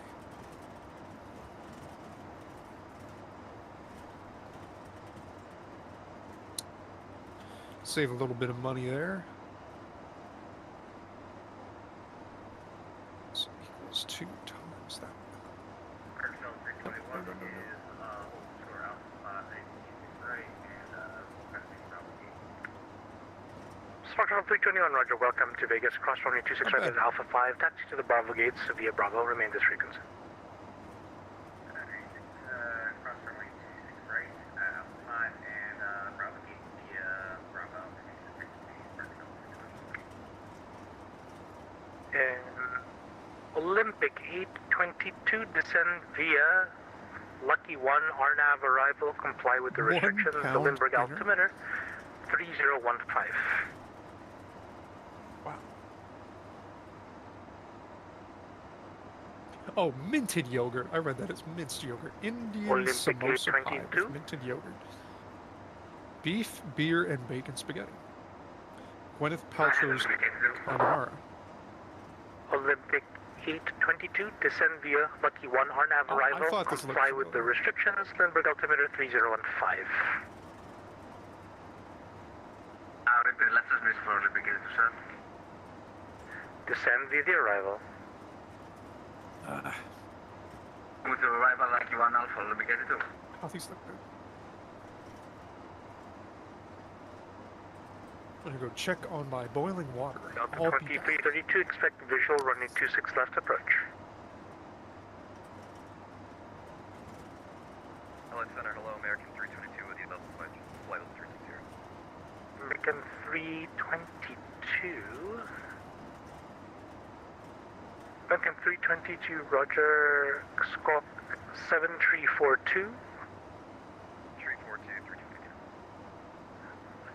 Save a little bit of money there. So equals 2 times that. Sparkle 321, Roger. Welcome to Vegas. Cross runway 26 right is Alpha 5. Taxi to the Bravo gates via Bravo. Remain this frequency. Cross runway 26 right, Alpha 5 and Bravo gate via Bravo. Olympic 822 descend via Lucky 1 RNAV arrival. Comply with the restrictions. The Lindbergh altimeter 3015. Wow. Oh, minted yogurt. I read that as minced yogurt. Indian Olympic samosa pie 822. with minted yogurt. Beef, beer, and bacon spaghetti. Gwyneth Paltrow's carbonara. Olympic 822 descend via Lucky 1 RNAV arrival. I thought this looked Comply with the restrictions. Lindbergh altimeter 3015. Descend via the arrival. With the arrival Lucky 1 Alpha, let me get it too. Coffee's look good. I'm gonna go check on my boiling water. I'll be back. 2332, expect visual running 26 left approach. LA Center, hello, American 322 with you, double flight level 360. American 322. American 322, Roger, Squawk 7342. 342, 322.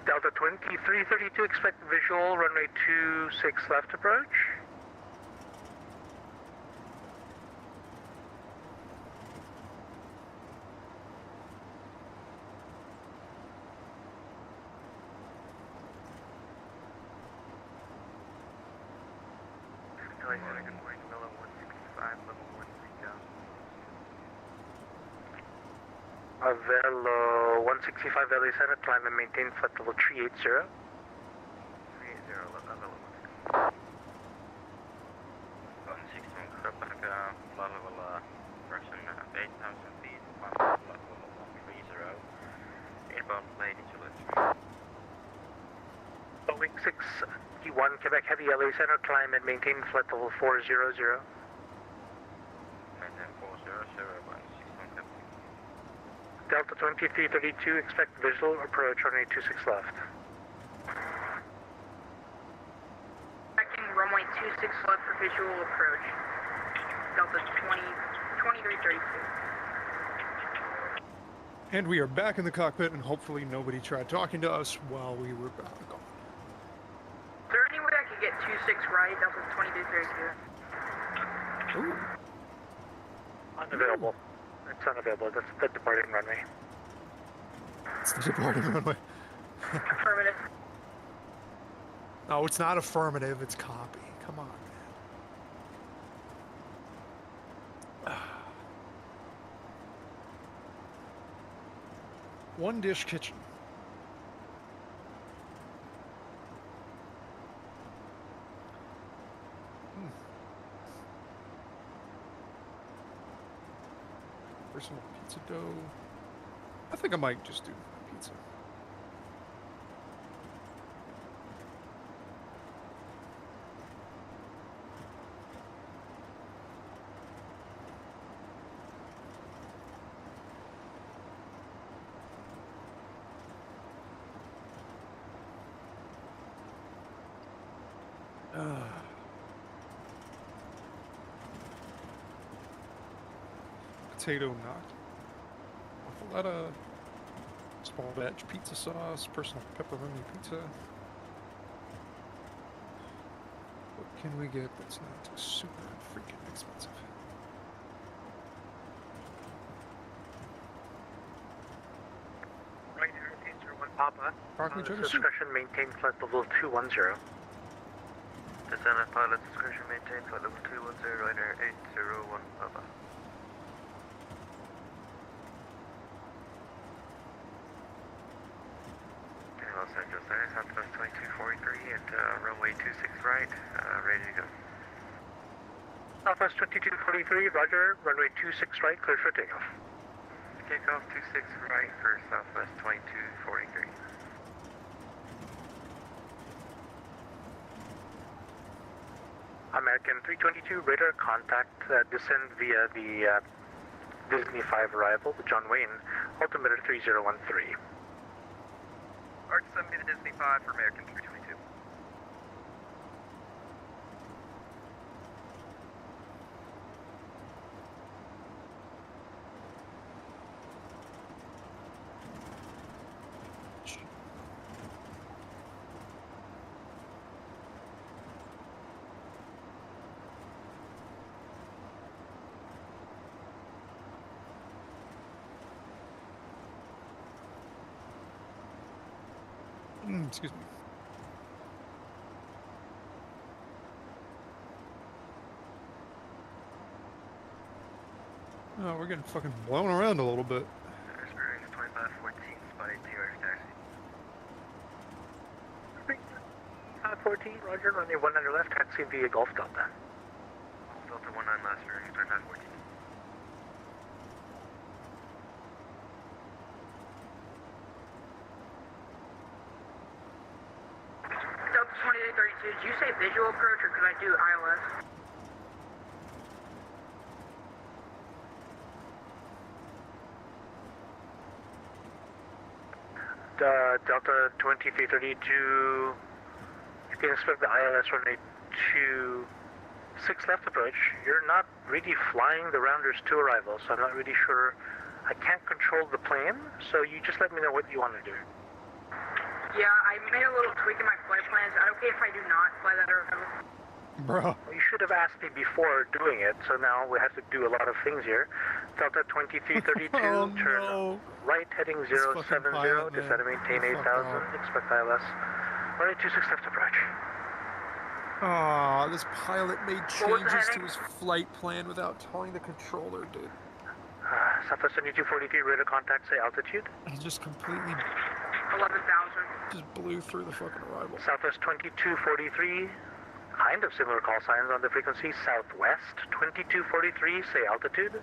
Delta 2332, expect visual, runway 26 left approach. LA Center, good morning, Miller 165, level 1 3000. Velo 165 LA Center, climb and maintain flight level 380. 380, level 161, Quebec, flight level, correction, 8,000 feet, flight level 130, inbound plane into lift. Boeing 661 Quebec Heavy LA Center, climb and maintain flight level 400. Maintain 400, 161 Quebec. Delta 2332, expect visual approach runway 26 left. Expecting runway 26 left for visual approach. Delta 2332. And we are back in the cockpit, and hopefully nobody tried talking to us while we were gone. Is there any way I could get 26 right? Delta 2332. Ooh. Unavailable. It's unavailable. That's the departing runway. It's the departing runway. Affirmative. No, it's not affirmative, it's copy. Come on, man. One dish kitchen. Personal pizza dough. I think I might just do pizza. Potato knot, muffaletta, small batch pizza sauce, personal pepperoni pizza. What can we get that's not super freaking expensive? Right here, Answer 1 Papa. Broccoli cheddar soup. Discretion maintain flight level 210. Descend at pilot discretion, maintain flight level 210, right air 801, Papa. Los Angeles Center, Southwest 2243 at runway 26 right, ready to go. Southwest 2243, roger, runway 26 right, clear for takeoff. Takeoff 26 right for Southwest 2243. American 322, radar contact, descend via the Disney 5 arrival, John Wayne, altimeter 3013. Arch 70 to Disney 5 for American 322. Excuse me. Oh, we're getting fucking blown around a little bit. Bearings 2514, spot 8 TRX taxi. 14, roger, runway 19 left, taxi via Gulf Delta. Delta 19 last bearings 2514. Delta 2832, did you say visual approach or could I do ILS? Delta 2332, you can expect the ILS runway 26 left approach. You're not really flying the rounders to arrival, so I'm not really sure. I can't control the plane, so you just let me know what you want to do. Yeah, I made a little tweak in my flight plans. Is that okay if I do not fly that arrival? Bro. You should have asked me before doing it, so now we have to do a lot of things here. Delta 2332, Oh, turn no. right heading 070, descend and maintain 8,000, expect ILS. Runway 26 left approach. Aw, this pilot made What was the changes to heading? his flight plan without telling the controller, dude. Southwest 2243, radar contact, say altitude. He just completely 11,000. just blew through the fucking arrival. Southwest 2243, kind of similar call signs on the frequency. Southwest 2243, say altitude.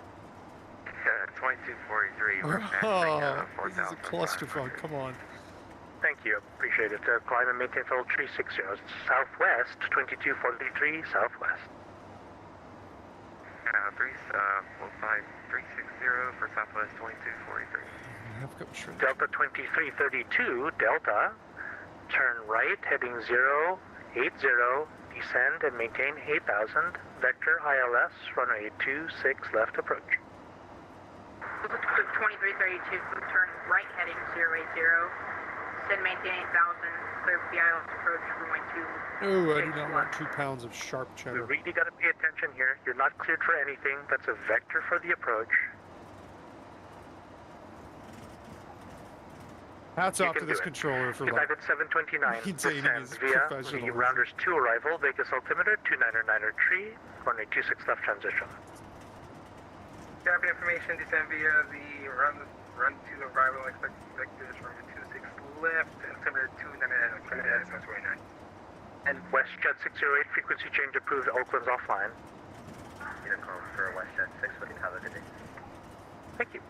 2243, we're Oh, this is a clusterfuck. Come on. Thank you, appreciate it. Climb and maintain level 360. Southwest 2243, southwest. 360 for Southwest 2243. Delta 2332, Delta, turn right, heading 080, descend and maintain 8,000, vector ILS, runway 26, left approach. 2332, turn right heading 080, descend maintain 8,000, clear for the ILS approach, runway 2. Oh, I do not want 2 pounds of sharp cheddar. You really got to pay attention here. You're not cleared for anything. That's a vector for the approach. Hats off to this controller for like United 729, maintaining descend his via the professionalism. Rounders 2 arrival, Vegas altimeter 299er tree, runway 26 left transition. Traffic information, descend via the run to arrival, expected vectors, runway 26 left, altimeter 299, And WestJet 608, frequency change approved, Oakland's offline. Unicom for WestJet 650, have a good day. Thank you.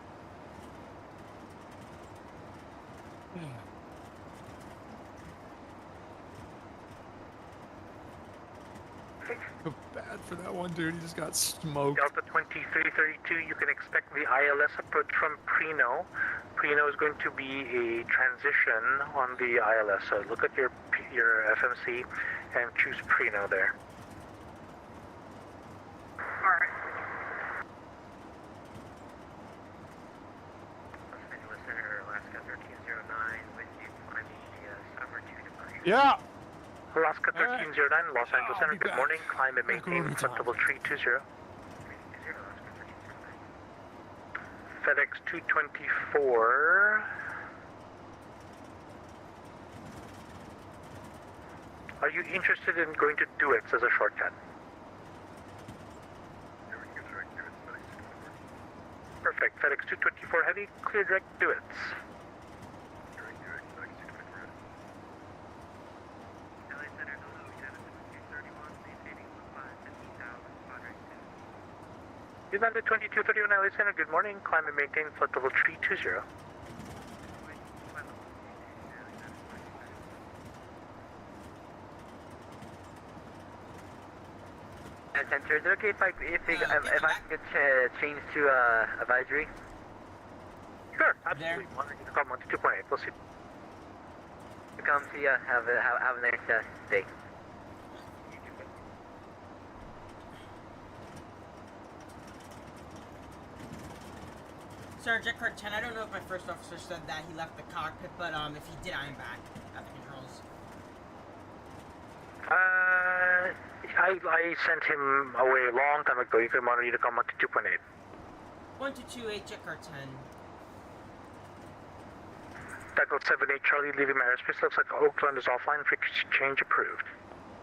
Feel bad for that one dude. He just got smoked. Delta 2332, you can expect the ILS approach from Prino. Prino is going to be a transition on the ILS, so look at your FMC and choose Prino there. Alright. Los Angeles Center, Alaska 1309, with you climbing the summer 2 departure. Yeah! Alaska 1309, Los Angeles Center, good morning. Climb and maintain flight level 320. FedEx 224. Are you interested in going to Duets as a shortcut? Perfect. FedEx 224 Heavy, clear direct Duets. United 2231 LA Center, good morning. Climb and maintain flight level 320. Center, is it okay if I can get changed to advisory? Sure, absolutely. Come on to 2.8. We'll see. Come see ya. Have a nice day. Sir, Jet Card 10, I don't know if my first officer said that he left the cockpit, but if he did, I'm back at the controls. I sent him away a long time ago. You can monitor to come on to 2.8. 1228, Jet Card 10. Tackle 78 Charlie, leaving my airspace. Looks like Oakland is offline. Frequency change approved.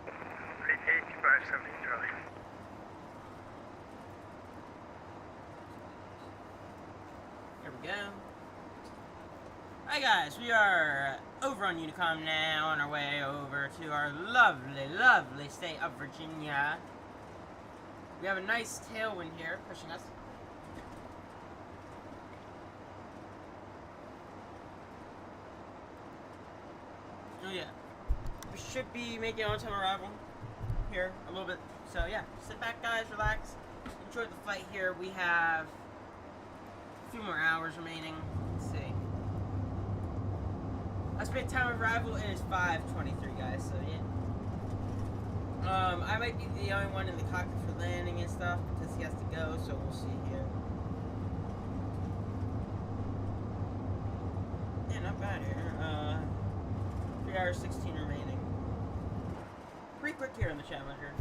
8578 Charlie. There we go. Hi guys, we are over on Unicom now, on our way over to our lovely, lovely state of Virginia. We have a nice tailwind here pushing us. Oh yeah, we should be making on-time arrival here a little bit. So yeah, sit back guys, relax, enjoy the flight here. We have a few more hours remaining. Let's see. Estimated time of arrival is 5:23, guys. So yeah. I might be the only one in the cockpit for landing and stuff because he has to go. So we'll see here. Yeah, not bad here. 3 hours 16 remaining. Pretty quick here in the Challenger.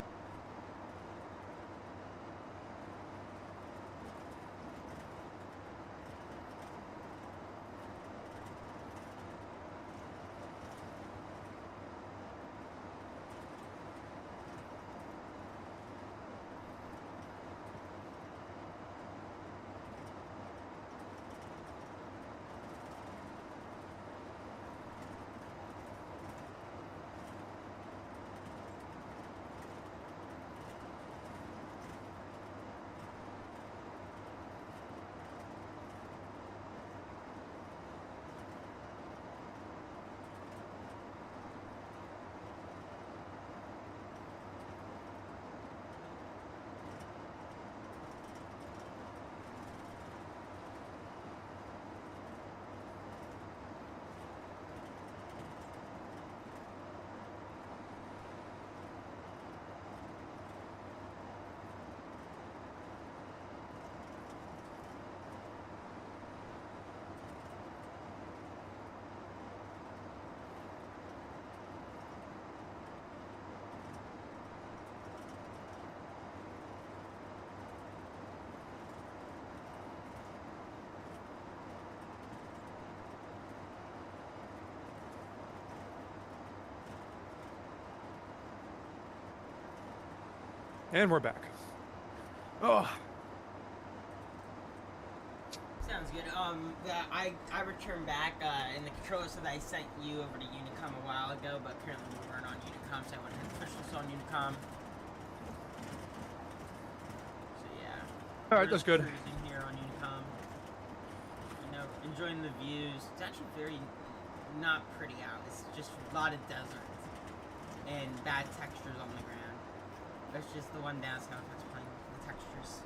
And we're back. Oh. Sounds good. I returned back, and the controller said I sent you over to Unicom a while ago, but apparently we weren't on Unicom, so I went ahead and pushed this on Unicom. So yeah. Alright, that's good. Cruising here on Unicom. You know, enjoying the views. It's actually very not pretty out. It's just a lot of desert and bad textures on the ground. That's just the one downside of X-Plane, the textures.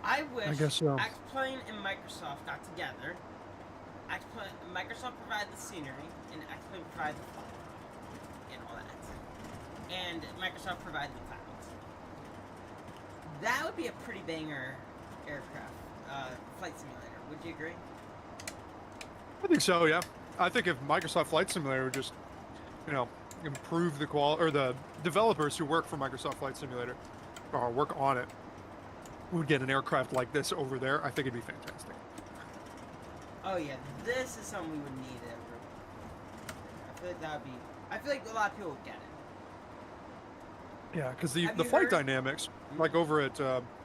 I wish X-Plane and Microsoft got together. Microsoft provided the scenery, and X-Plane provided the flight and all that. And Microsoft provided the clouds. That would be a pretty banger aircraft flight simulator. Would you agree? I think so, yeah. I think if Microsoft Flight Simulator would just, you know, improve the quality, or the developers who work for Microsoft Flight Simulator, or work on it, would get an aircraft like this over there, I think it'd be fantastic. Oh yeah, this is something we would need ever. I feel like that would be. I feel like a lot of people would get it. Yeah, because the flight dynamics, like over at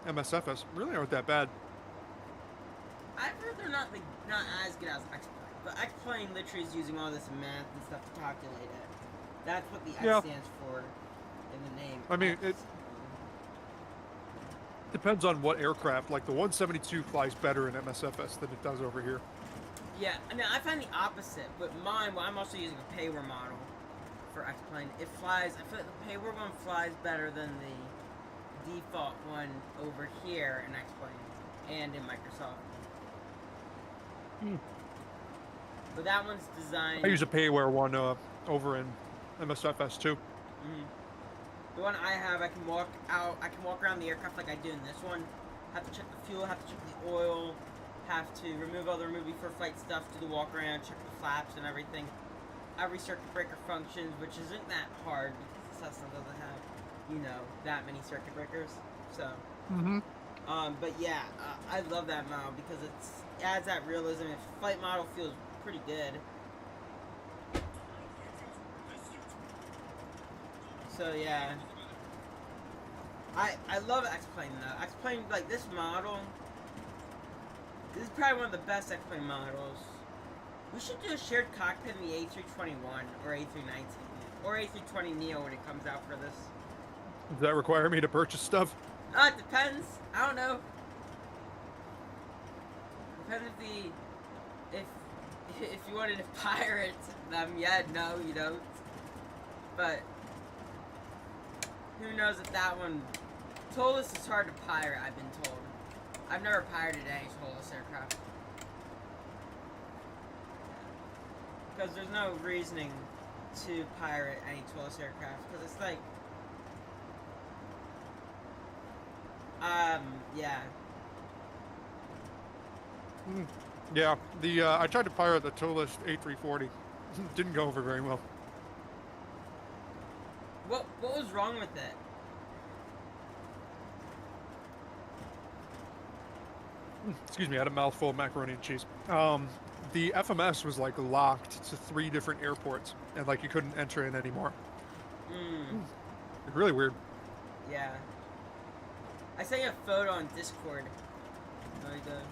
MSFS, really aren't that bad. I've heard they're not as good as X-Plane, but X-Plane literally is using all this math and stuff to calculate it. That's what the X stands for in the name. I mean, it depends on what aircraft. Like the 172 flies better in MSFS than it does over here. Yeah, I mean, I find the opposite. But mine, well, I'm also using a payware model for X-Plane. It flies. I feel like the payware one flies better than the default one over here in X-Plane and in Microsoft. But that one's designed. I use a payware one over in MSFS too. The one I have, I can walk around the aircraft like I do in this one. Have to check the fuel, have to check the oil, have to remove all the before flight stuff, do the walk around, check the flaps and everything. Every circuit breaker functions, which isn't that hard because the Cessna doesn't have, you know, that many circuit breakers. So, but yeah, I love that model because it adds that realism. Its flight model feels pretty good. So yeah, I love X-Plane though. X-Plane, like this model, this is probably one of the best X-Plane models. We should do a shared cockpit in the A321 or A319 or A320neo when it comes out for this. Does that require me to purchase stuff? It depends. I don't know. Depends if you wanted to pirate them. Yeah, no, you don't. But who knows if that one... Tolus is hard to pirate, I've been told. I've never pirated any Tolus aircraft. Because there's no reasoning to pirate any Tolus aircraft. Because it's like... yeah. Yeah, I tried to pirate the Tolus A340. Didn't go over very well. What was wrong with it? Excuse me, I had a mouthful of macaroni and cheese. The FMS was like locked to 3 different airports, and like you couldn't enter in anymore. Really weird. Yeah. I sent you a photo on Discord. Very good.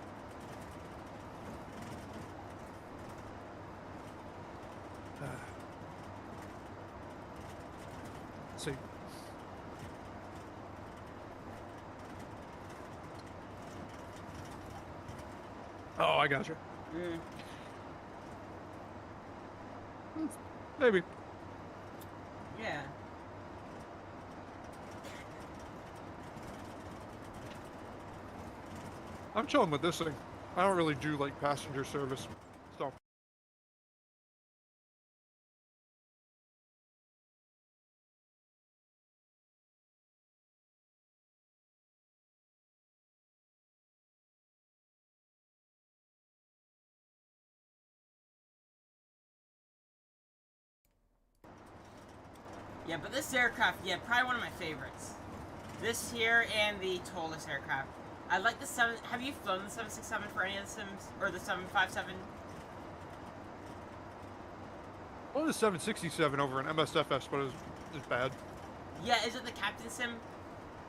Let's see. Oh, I gotcha. Maybe. Yeah. I'm chilling with this thing. I don't really do like passenger service stuff. Yeah, but this aircraft, yeah, probably one of my favorites. This here and the Tolus aircraft. I like the 7... Have you flown the 767 for any of the sims? Or the 757? Well, the 767 over in MSFS, but it was bad. Yeah, is it the Captain Sim?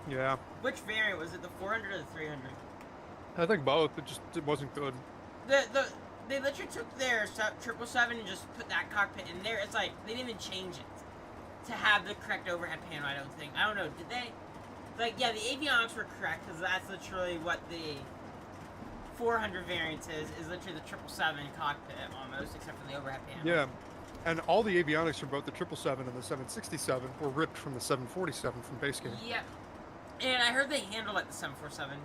Yeah. Which variant was it? The 400 or the 300? I think both. It wasn't good. They literally took their 777 and just put that cockpit in there. It's like they didn't even change it to have the correct overhead panel. I don't think. I don't know. Did they? Like, yeah, the avionics were correct because that's literally what the 400 variant is literally the 777 cockpit almost, except for the overhead panel. Yeah, and all the avionics from both the 777 and the 767 were ripped from the 747 from base game. Yep. And I heard they handle like the 747.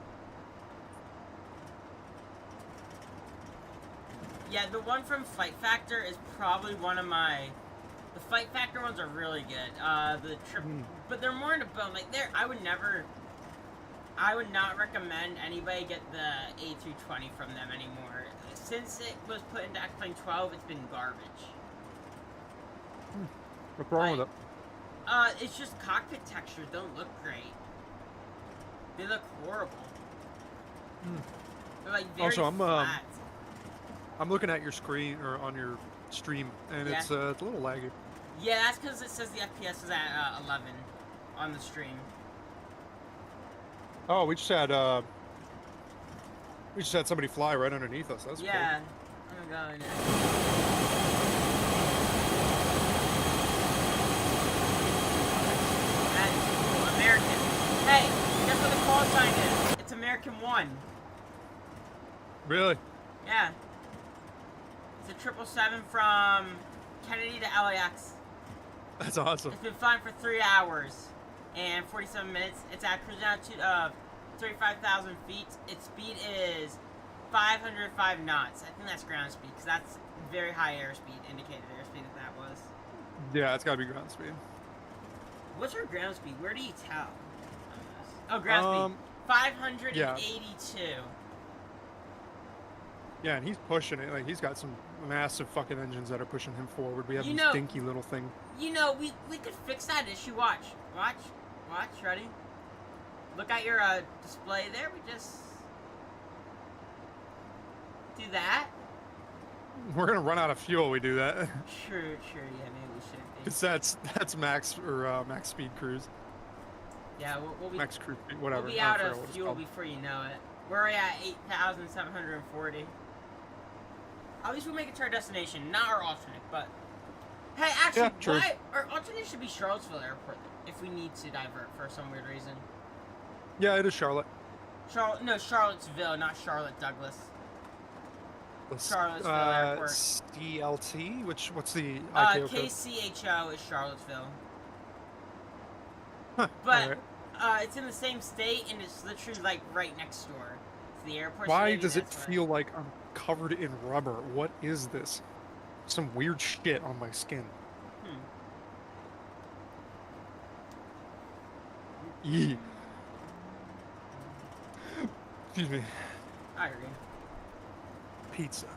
Yeah, the one from Fight Factor is probably one of my... The Fight Factor ones are really good. But they're more into bone. Like, I would not recommend anybody get the A220 from them anymore. Since it was put into X-Plane 12, it's been garbage. What's wrong with it? It's just cockpit textures don't look great. They look horrible. They're like very flat. I'm looking at your screen or on your stream, and it's a little laggy. Yeah, that's because it says the FPS is at 11 on the stream. Oh, we just had somebody fly right underneath us. That's cool. I'm going in. American. Hey, guess what the call sign is? It's American 1. Really? Yeah. It's a 777 from Kennedy to LAX. That's awesome. It's been flying for 3 hours and 47 minutes. It's at cruising altitude of 35,000 feet. Its speed is 505 knots. I think that's ground speed, because that's very high airspeed, indicated airspeed if that was. Yeah, it's got to be ground speed. What's your ground speed? Where do you tell? Oh, ground speed. 582. Yeah, and he's pushing it. Like, he's got some massive fucking engines that are pushing him forward. We have this dinky little thing. You know, we could fix that issue. Watch. Ready? Look at your display there. We just do that. We're gonna run out of fuel. We do that. Sure. Yeah, maybe we should. Because that's max max speed cruise. Yeah, we'll be max cruise speed, whatever. We'll be out of fuel before you know it. We're at 8,740. At least we'll make it to our destination, not our alternate, but... Hey, actually, our alternate should be Charlottesville Airport, if we need to divert for some weird reason. Yeah, it is Charlotte. Charlottesville, not Charlotte Douglas. Charlottesville Airport. CLT? What's the ICO code? KCHO is Charlottesville. Huh, but, it's in the same state, and it's literally, like, right next door. It's the airport. Why does it feel like I'm covered in rubber? What is this? Some weird shit on my skin. Yee. Excuse me. I agree. Pizza.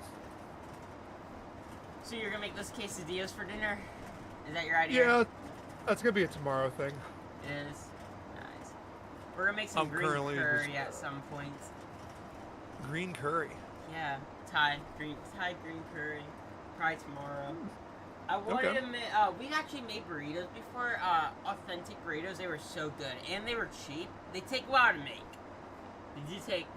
So you're gonna make those quesadillas for dinner? Is that your idea? Yeah, that's gonna be a tomorrow thing. It is. Nice. We're gonna make some green curry at some point. Green curry? Yeah, Thai green curry. Probably tomorrow. I wanted to make, we actually made burritos before, authentic burritos. They were so good, and they were cheap. They take a while to make.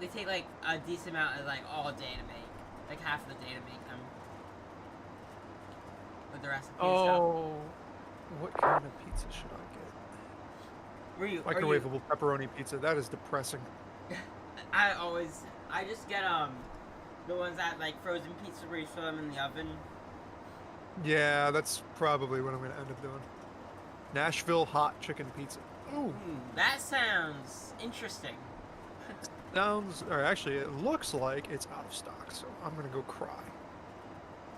They take like a decent amount of, like, all day to make. Like half of the day to make them. With the recipe and stuff. What kind of pizza should I get? Microwavable pepperoni pizza. That is depressing. I just get, the ones that, like, frozen pizza where you throw them in the oven. Yeah, that's probably what I'm going to end up doing. Nashville hot chicken pizza. Ooh. That sounds interesting. Actually, it looks like it's out of stock, so I'm going to go cry.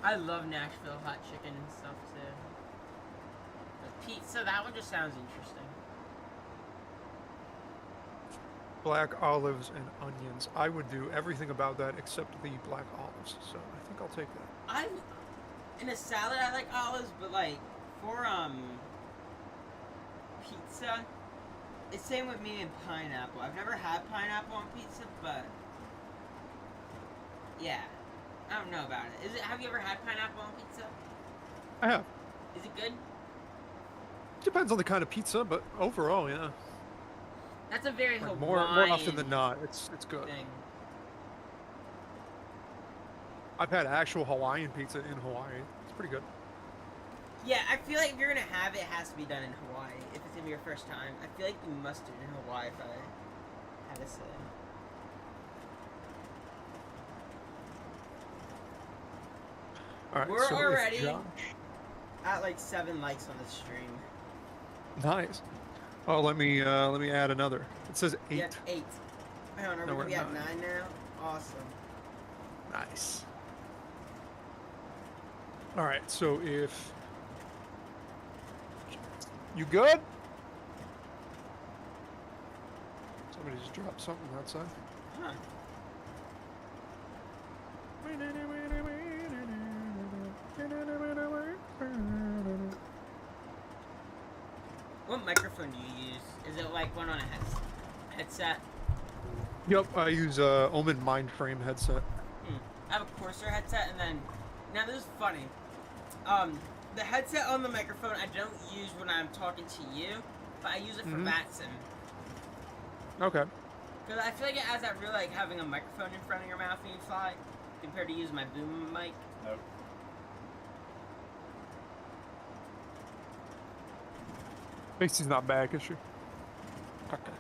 I love Nashville hot chicken and stuff, too. The pizza, that one just sounds interesting. Black olives and onions. I would do everything about that except the black olives, so I think I'll take that. In a salad, I like olives, but, like, for, pizza, it's same with me and pineapple. I've never had pineapple on pizza, but, yeah, I don't know about it. Have you ever had pineapple on pizza? I have. Is it good? Depends on the kind of pizza, but overall, yeah. That's a very Like, Hawaiian more often than not, it's good. thing. I've had actual Hawaiian pizza in Hawaii. It's pretty good. Yeah, I feel like if you're gonna have it, it has to be done in Hawaii. If it's gonna be your first time, I feel like you must do it in Hawaii. If I had to say. All right, We're so already Josh... at like 7 likes on the stream. Nice. Oh, let me add another. It says 8. Yeah, 8. Hang on, are No, we we're gonna be at at 9 now? Awesome. Nice. All right, so if you good? Somebody just dropped something outside. Huh. What microphone do you use? Is it like one on a headset? Yep, I use a Omen Mindframe headset. I have a Corsair headset, and then now this is funny. The headset on the microphone I don't use when I'm talking to you, but I use it for Vatsim. Okay. Because I feel like it adds that real like having a microphone in front of your mouth when you fly, compared to using my boom mic. Nope. Macy's not back, is she? Okay.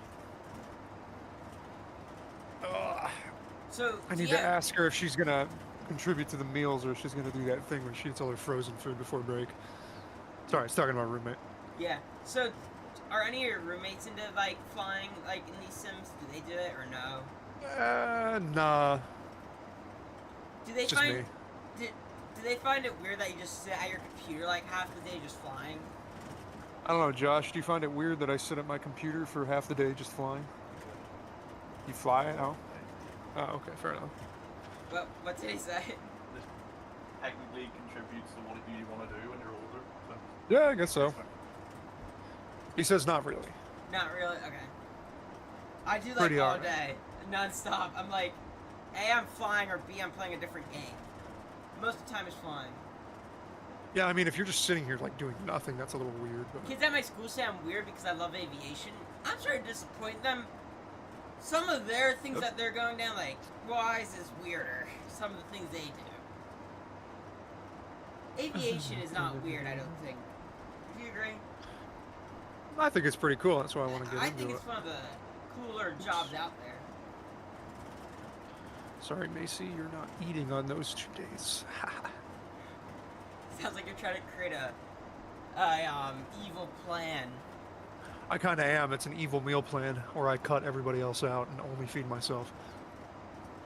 So I need to ask her if she's gonna contribute to the meals or if she's gonna do that thing where she eats all her frozen food before break. Sorry, I was talking to my roommate. Yeah. So, are any of your roommates into like flying, like in these sims? Do they do it or no? Nah. Do they Just find? me. Do they find it weird that you just sit at your computer like half the day just flying? I don't know, Josh. Do you find it weird that I sit at my computer for half the day just flying? You fly? Oh. Oh, okay, fair enough. What did he say? This technically contributes to what you want to do when you're older. So. Yeah, I guess so. He says not really. Not really? Okay. I do like Pretty all alright. day, non-stop. I'm like, A, I'm flying, or B, I'm playing a different game. Most of the time it's flying. Yeah, I mean, if you're just sitting here like doing nothing, that's a little weird. But Kids at my school say I'm weird because I love aviation. I'm sorry to disappoint them. Some of their things that they're going down, like, wise is weirder. Some of the things they do. Aviation is not weird, I don't think. Do you agree? I think it's pretty cool. That's why I want to get I into think it. it's one of the cooler jobs out there. Sorry, Macy, you're not eating on those 2 days. Sounds like you're trying to create a evil plan. I kind of am. It's an evil meal plan where I cut everybody else out and only feed myself.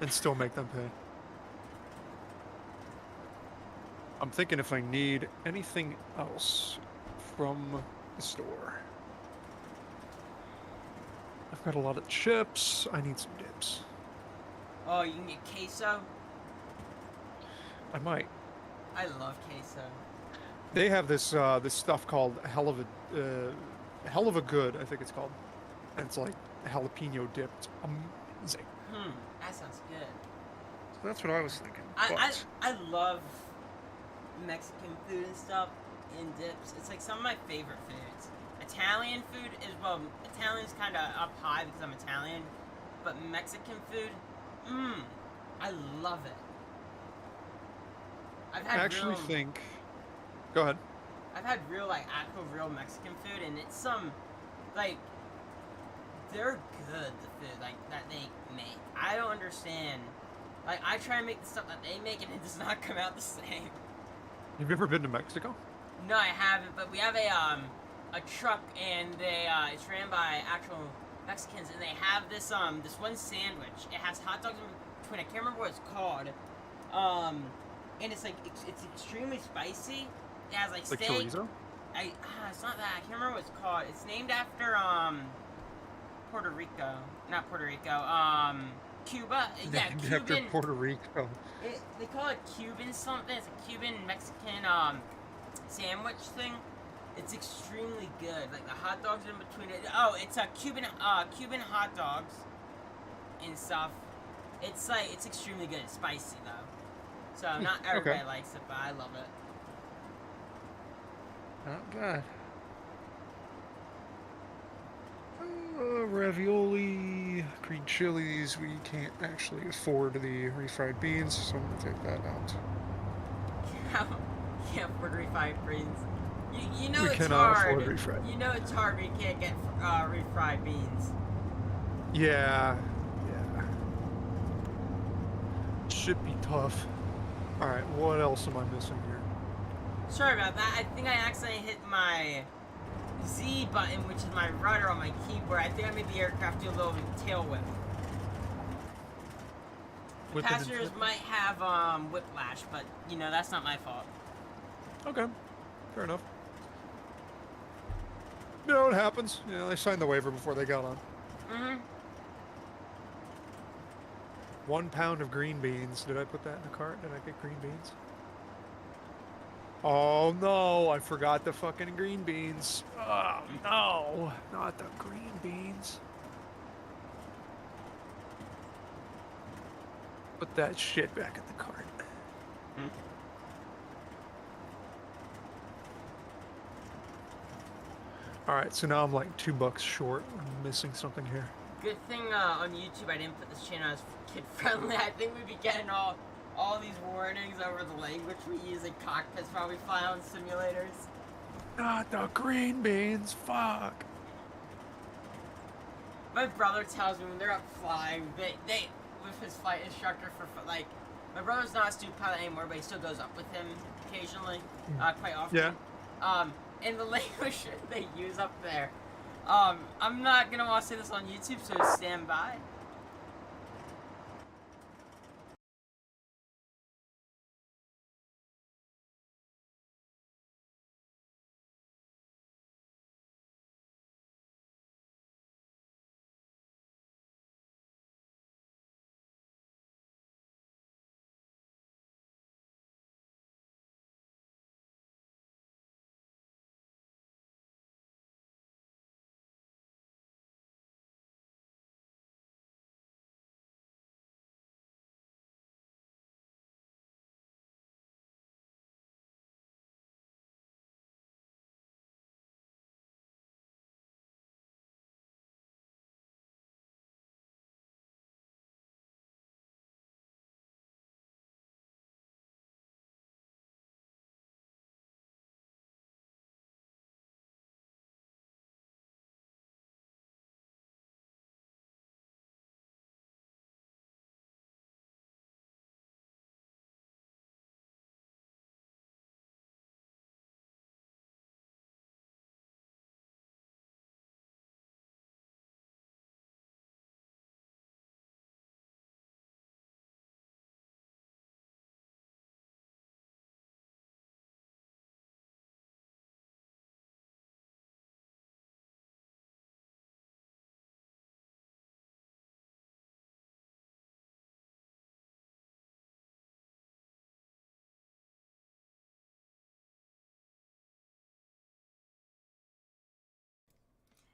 And still make them pay. I'm thinking if I need anything else from the store. I've got a lot of chips. I need some dips. Oh, you can get queso? I might. I love queso. They have this this stuff called Hell of a Good, I think it's called. And it's like jalapeno dipped. Amazing. That sounds good. So that's what I was thinking. I love Mexican food and stuff in dips. It's like some of my favorite foods. Italian food is, well, Italian's kind of up high because I'm Italian, but Mexican food, I love it. I've had Go ahead. I've had real, like, actual real Mexican food, and it's like, they're good, the food, like, that they make. I don't understand. Like, I try and make the stuff that they make, and it does not come out the same. You've ever been to Mexico? No, I haven't, but we have a truck, and it's ran by actual Mexicans, and they have this one sandwich. It has hot dogs in between. I can't remember what it's called. And it's like, it's extremely spicy. It has like steak. Chorizo? It's not that. I can't remember what it's called. It's named after Puerto Rico. Not Puerto Rico. Cuba. Yeah, Cuban. After Puerto Rico. They call it Cuban something. It's a Cuban Mexican sandwich thing. It's extremely good. Like the hot dogs in between it. Oh, it's a Cuban hot dogs and stuff. It's like, it's extremely good. It's spicy though. So not everybody likes it, but I love it. Not bad. Oh, we're ravioli, green chilies. We can't actually afford the refried beans, so I'm gonna take that out. Can't afford refried beans. You know We it's cannot hard. afford refried. You know it's hard when you can't get refried beans. Yeah. Should be tough. Alright, what else am I missing here? Sorry about that. I think I accidentally hit my Z button, which is my rudder on my keyboard. I think I made the aircraft do a little tail whip. The passengers might have whiplash, but you know that's not my fault. Okay, fair enough. You know, it happens. You know, they signed the waiver before they got on. Mm-hmm. 1 pound of green beans. Did I put that in the cart? Did I get green beans? Oh no, I forgot the fucking green beans. Oh no, not the green beans. Put that shit back in the cart. Alright, so now I'm like $2 short. I'm missing something here. Good thing on YouTube I didn't put this channel as kid friendly. I think we'd be getting all these warnings over the language we use in cockpits while we fly on simulators. Not the green beans, fuck. My brother tells me when they're up flying, they with his flight instructor for like, my brother's not a student pilot anymore, but he still goes up with him occasionally, quite often. Yeah. And the language they use up there, I'm not gonna want to say this on YouTube, so stand by.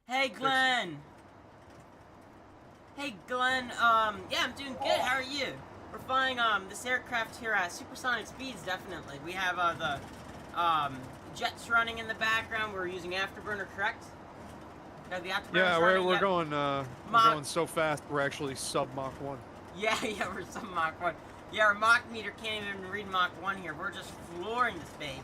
Hey Glenn! Hey Glenn, yeah, I'm doing good, how are you? We're flying, this aircraft here at supersonic speeds, definitely. We have, the jets running in the background. We're using afterburner, correct? The Yeah, we're going so fast, we're actually sub Mach 1. Yeah, we're sub Mach 1. Yeah, our Mach meter can't even read Mach 1 here. We're just flooring this baby.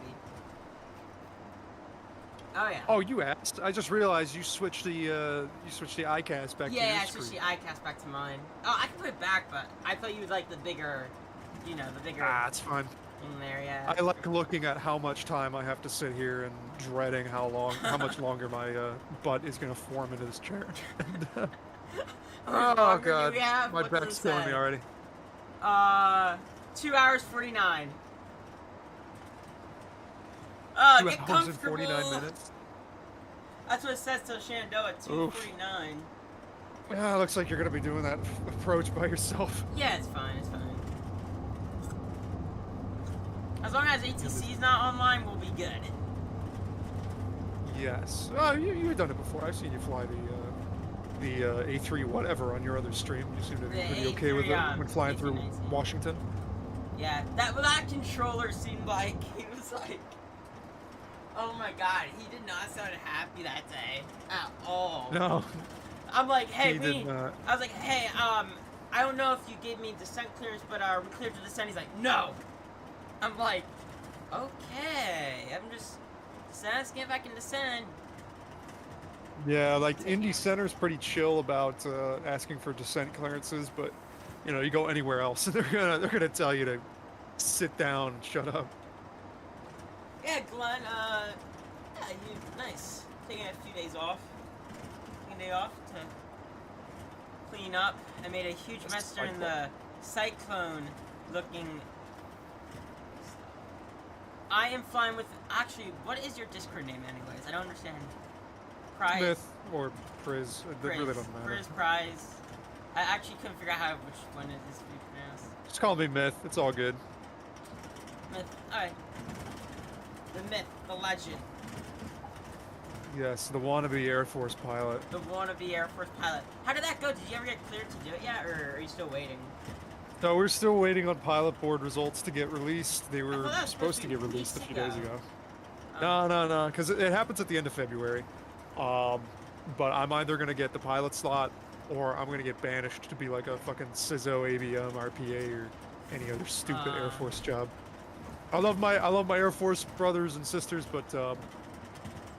Oh yeah. Oh, you asked. I just realized you switched the ICAS back to your Yeah, I screen. switched the ICAS back to mine. Oh, I can put it back, but I thought you would like the bigger, you know, the bigger. Ah, it's fine. In there, yeah. I like looking at how much time I have to sit here and dreading how much longer my butt is gonna form into this chair. Oh god, my back's killing me already. 2 hours 49. 2 get hours comfortable. and 49 minutes. That's what it says till Shenandoah at 2:49. Yeah, looks like you're gonna be doing that approach by yourself. Yeah, it's fine. It's fine. As long as ATC's not online, we'll be good. Yes. Oh, you've done it before. I've seen you fly the A3 whatever on your other stream. You seem to be pretty okay with it when flying through Washington. Yeah, that controller seemed like he was like, oh my god, he did not sound happy that day at all. No. I'm like, hey, He did not. I was like, hey, I don't know if you gave me descent clearance, but are we cleared to descend? He's like, no. I'm like, okay. I'm just asking if I can descend. Yeah, like Indy Center's pretty chill about asking for descent clearances, but you know, you go anywhere else, and they're gonna tell you to sit down, and shut up. Yeah, Glenn. Yeah, nice. Taking a few days off. Taking a day off to clean up. I made a huge mess during the cyclone-looking. I am flying with. Actually, what is your Discord name, anyways? I don't understand. Prize. Myth or Priz, it really doesn't matter. Priz, Prize. I actually couldn't figure out which one it is to be pronounced. Just call me Myth. It's all good. Myth. Alright. The myth, the legend. Yes, the wannabe Air Force pilot. The wannabe Air Force pilot. How did that go? Did you ever get cleared to do it yet, or are you still waiting? So we're still waiting on pilot board results to get released. They were supposed to get released a few days ago. No, because it happens at the end of February. But I'm either gonna get the pilot slot, or I'm gonna get banished to be like a fucking CISO, ABM, RPA, or any other stupid Air Force job. I love my Air Force brothers and sisters, but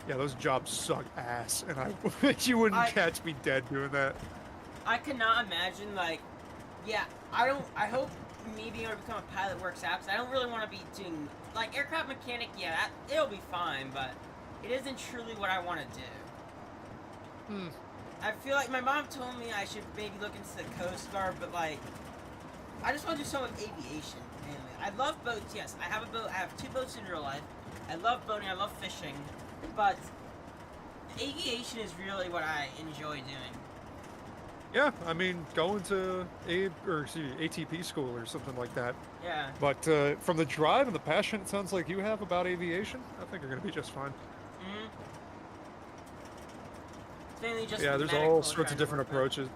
yeah, those jobs suck ass, and you wouldn't catch me dead doing that. I cannot imagine, like, yeah, I hope me being able to become a pilot works out, because I don't really want to be doing, like, aircraft mechanic, yeah, it'll be fine, but it isn't truly what I want to do. I feel like my mom told me I should maybe look into the Coast Guard, but, like, I just want to do some of aviation, mainly. I love boats, yes, I have a boat, I have 2 boats in real life. I love boating, I love fishing, but aviation is really what I enjoy doing. Yeah, I mean, going to ATP school or something like that. Yeah. But from the drive and the passion it sounds like you have about aviation, I think you're going to be just fine. Mm-hmm. It's mainly just yeah, there's all sorts of different approaches.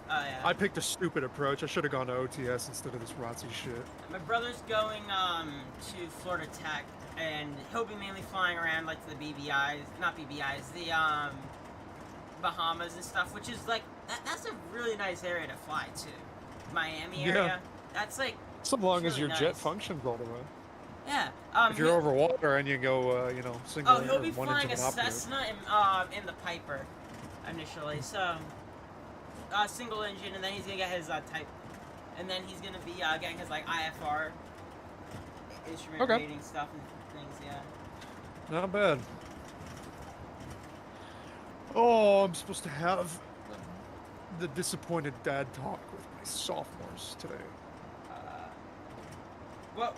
Yeah. I picked a stupid approach. I should have gone to OTS instead of this ROTC shit. My brother's going to Florida Tech, and he'll be mainly flying around like the not BBIs, the Bahamas and stuff, which is like that's a really nice area to fly to. Miami area. Yeah. That's like so long really as your nice. jet functions all the way. Yeah. If you're over water and you go, you know, single he'll be one flying a engine operator. Cessna in the Piper initially. So single engine, and then he's gonna get his type, and then he's gonna be getting his like IFR instrument rating stuff and things. Yeah. Not bad. Oh, I'm supposed to have the disappointed dad talk with my sophomores today. Well,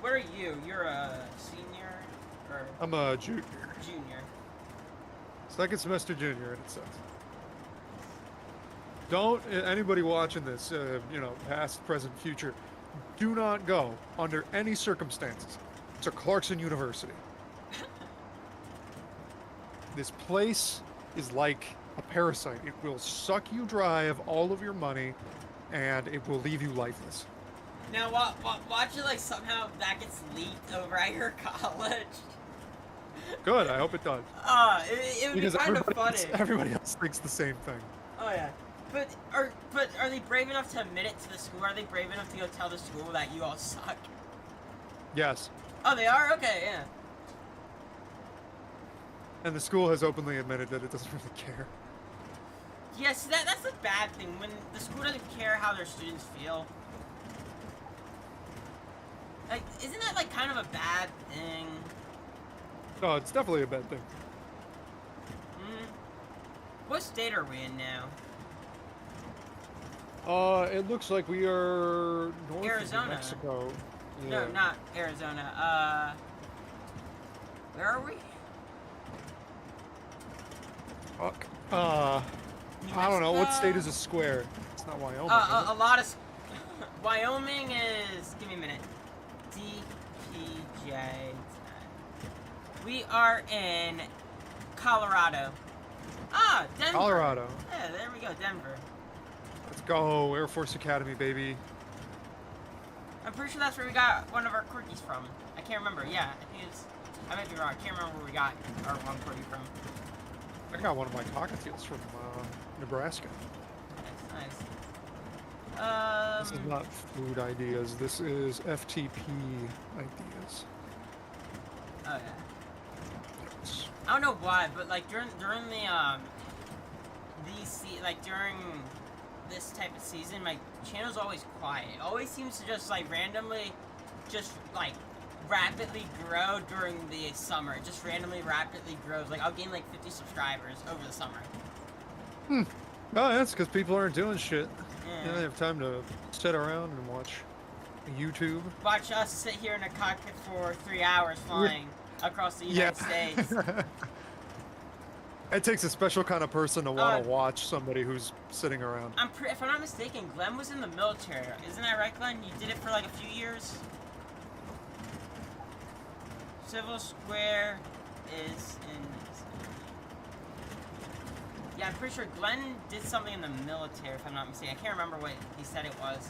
what are you? You're a senior, or? I'm a junior. Junior. Second semester junior, and it sucks. Don't, anybody watching this, you know, past, present, future, do not go, under any circumstances, to Clarkson University. This place is like a parasite. It will suck you dry of all of your money, and it will leave you lifeless. Now, watch it like somehow that gets leaked over at your college. Good, I hope it does. It would be kind of funny. Everybody else thinks the same thing. Oh yeah, but are they brave enough to admit it to the school? Are they brave enough to go tell the school that you all suck? Yes. Oh, they are? Okay, yeah. And the school has openly admitted that it doesn't really care. Yes, that's a bad thing, when the school doesn't care how their students feel. Like, isn't that like kind of a bad thing? No, it's definitely a bad thing. What state are we in now? It looks like we are north Arizona. of Mexico. Yeah. No, not Arizona. Where are we? Fuck. I don't know. What state is a square? It's not Wyoming. A lot of... Wyoming is... Give me a minute. DPJ. We are in Colorado. Ah, Denver. Colorado. Yeah, there we go, Denver. Let's go, Air Force Academy, baby. I'm pretty sure that's where we got one of our quirkies from. I can't remember. Yeah, I think it's... I might be wrong. I can't remember where we got our one quirky from. I got one of my cockatiels from Nebraska. Nice. This is not food ideas. This is FTP ideas. Oh yeah. I don't know why, but like during the during this type of season, my channel's always quiet. It always seems to just like randomly, just like rapidly grow during the summer. It just randomly rapidly grows. Like I'll gain like 50 subscribers over the summer. Oh, that's because people aren't doing shit. Yeah. You know, they have time to sit around and watch YouTube. Watch us sit here in a cockpit for 3 hours flying across the United States. It takes a special kind of person to want to watch somebody who's sitting around. If I'm not mistaken, Glenn was in the military. Isn't that right, Glenn? You did it for like a few years? Civil Square is in... Yeah, I'm pretty sure Glenn did something in the military, if I'm not mistaken. I can't remember what he said it was.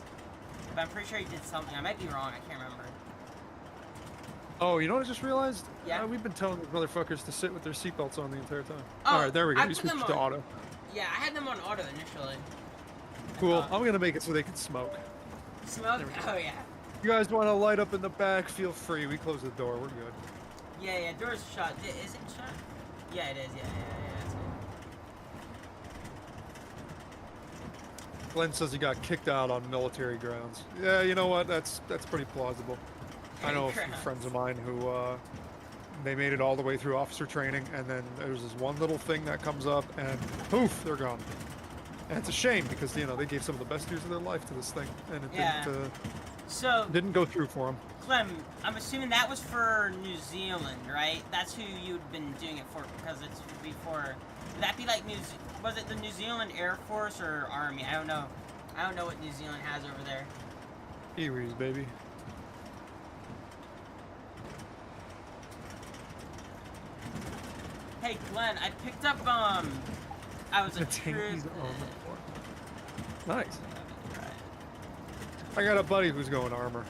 But I'm pretty sure he did something. I might be wrong. I can't remember. Oh, you know what I just realized? Yeah. We've been telling these motherfuckers to sit with their seatbelts on the entire time. Oh, all right, there we go. I You put them switched to on- auto. Yeah, I had them on auto initially. Cool. I'm gonna make it so they can smoke. Smoke? Oh, yeah. You guys want to light up in the back? Feel free. We close the door. We're good. Yeah, door's shut. Is it shut? Yeah, it is. Yeah, that's good. Glenn says he got kicked out on military grounds. Yeah, you know what? That's pretty plausible. I know a few friends of mine who they made it all the way through officer training, and then there's this one little thing that comes up, and poof, they're gone. And it's a shame because you know they gave some of the best years of their life to this thing, and it didn't go through for them. Clem, I'm assuming that was for New Zealand, right? That's who you'd been doing it for, because it's before. Would that be like was it the New Zealand Air Force or Army? I don't know. I don't know what New Zealand has over there. Kiwis, baby. Hey Glenn, I picked up I was a Tankies on the floor. Nice. I got a buddy who's going armor.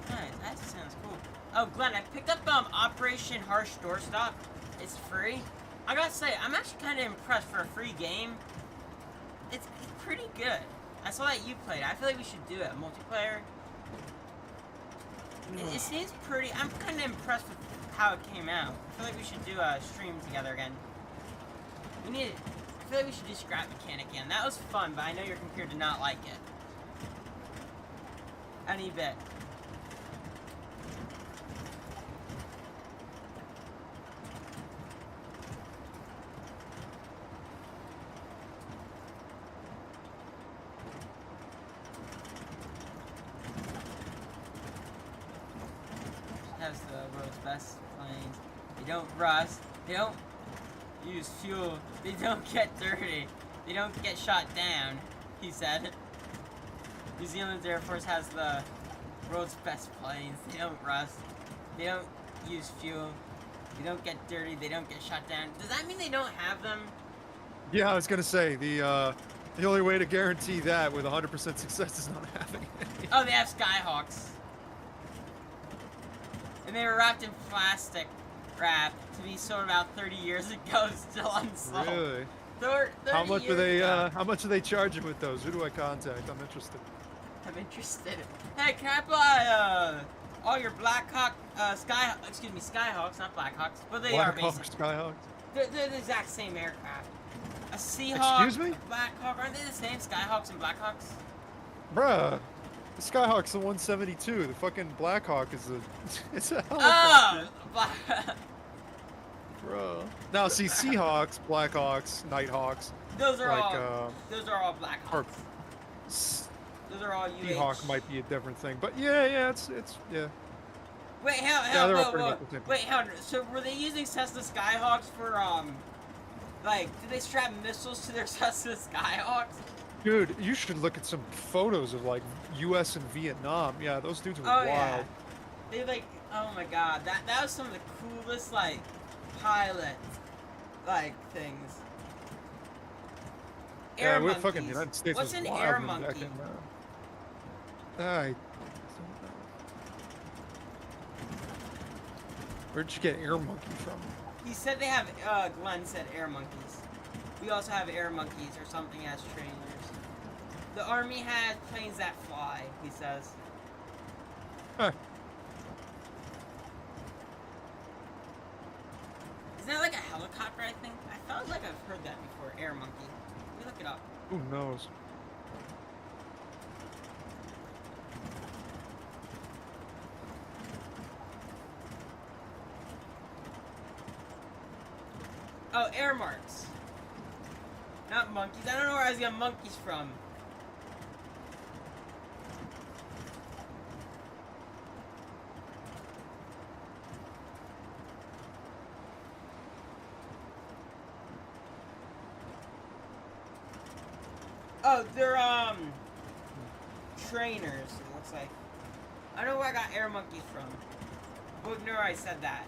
Nice, that sounds cool. Oh Glenn, I picked up Operation Harsh Doorstop. It's free. I gotta say, I'm actually kind of impressed for a free game. It's pretty good. I saw that you played. I feel like we should do it multiplayer. It seems pretty. I'm kind of impressed with how it came out. I feel like we should do a stream together again. I feel like we should do Scrap Mechanic again. That was fun, but I know your computer did not like it. Any bit. Has the world's best planes. They don't rust. They don't use fuel. They don't get dirty. They don't get shot down, he said. New Zealand's Air Force has the world's best planes. They don't rust. They don't use fuel. They don't get dirty. They don't get shot down. Does that mean they don't have them? Yeah, I was gonna say the only way to guarantee that with 100% success is not having it. Oh, they have Skyhawks. And they were wrapped in plastic wrap to be sold about 30 years ago, still unsold. Really? 30 How much are they? years ago. How much are they charging with those? Who do I contact? I'm interested. I'm interested. Hey, can I buy all your Skyhawks, not Blackhawks, but they are basically. Skyhawks. They're the exact same aircraft. A Seahawk, Excuse me? a Blackhawk, aren't they the same? Skyhawks and Blackhawks? Bruh, the Skyhawk's the 172. The fucking Blackhawk is it's a Oh, helicopter. Bro. Now see, Seahawks, Blackhawks, Nighthawks. those are like, all Blackhawks. Those are all UH. Seahawk might be a different thing, but yeah, it's yeah. Wait, they're all pretty much the same. wait, hell, so were they using Cessna Skyhawks for like, did they strap missiles to their Cessna Skyhawks? Dude, you should look at some photos of like U.S. and Vietnam. Yeah, those dudes were wild. Yeah. They like, oh my god, that was some of the coolest like pilot like things. Yeah, we're fucking United States. What's was an wild air when monkey? that came out. Where'd you get air monkey from? He said they have. Glenn said air monkeys. We also have air monkeys or something as trainers. The Army has planes that fly, he says. Huh. Isn't that like a helicopter, I think? I felt like I've heard that before, air monkey. Let me look it up. Who knows? Oh, air marks. Not monkeys. I don't know where I was getting monkeys from. Oh, they're, trainers, it looks like. I don't know where I got air monkeys from. But ignore I said that.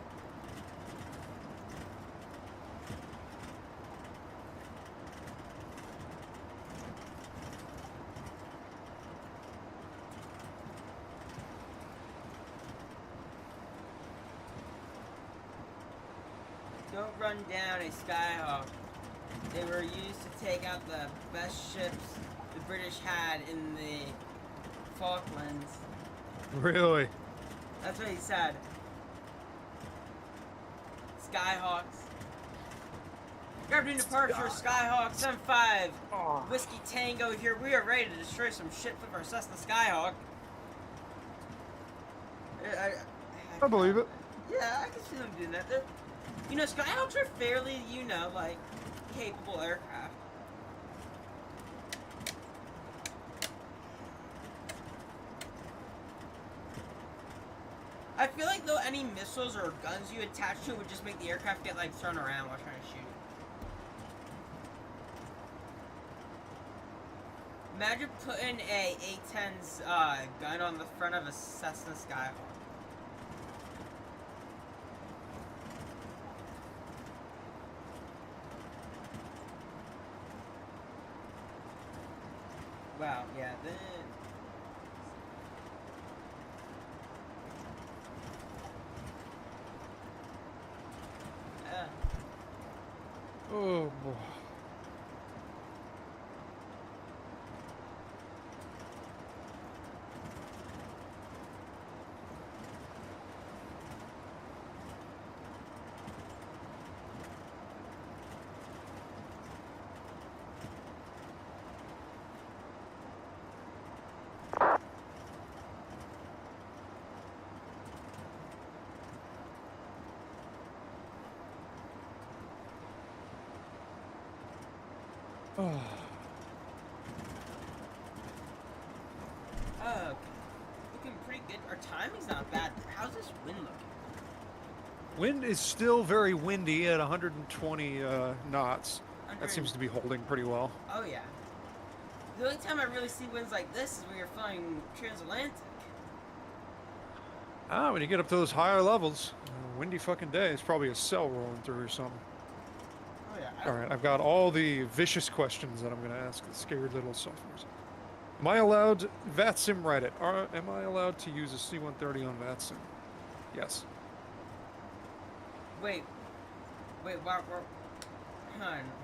Don't run down a Skyhawk. They were used to take out the best ships the British had in the Falklands. Really? That's what he said. Skyhawks. Captain departure, Skyhawk 75. Whiskey Tango here. We are ready to destroy some shit with our Cessna Skyhawk. I believe it. Yeah, I can see them doing that. You know, Skyhawks are fairly, you know, like, capable aircraft. I feel like though any missiles or guns you attach to it would just make the aircraft get like thrown around while trying to shoot. Imagine putting a A-10's gun on the front of a Cessna Skyhawk. Wow, yeah, then... Oh boy. Okay. Looking pretty good. Our timing's not bad. How's this wind looking? Wind is still very windy at 120 knots. That seems to be holding pretty well. Oh yeah. The only time I really see winds like this is when you're flying transatlantic. Ah, when you get up to those higher levels, windy fucking day. It's probably a cell rolling through or something. Oh yeah. All right, I've got all the vicious questions that I'm going to ask the scared little sophomores. Am I allowed, Vatsim Reddit, am I allowed to use a C-130 on Vatsim? Yes. Wait, hon,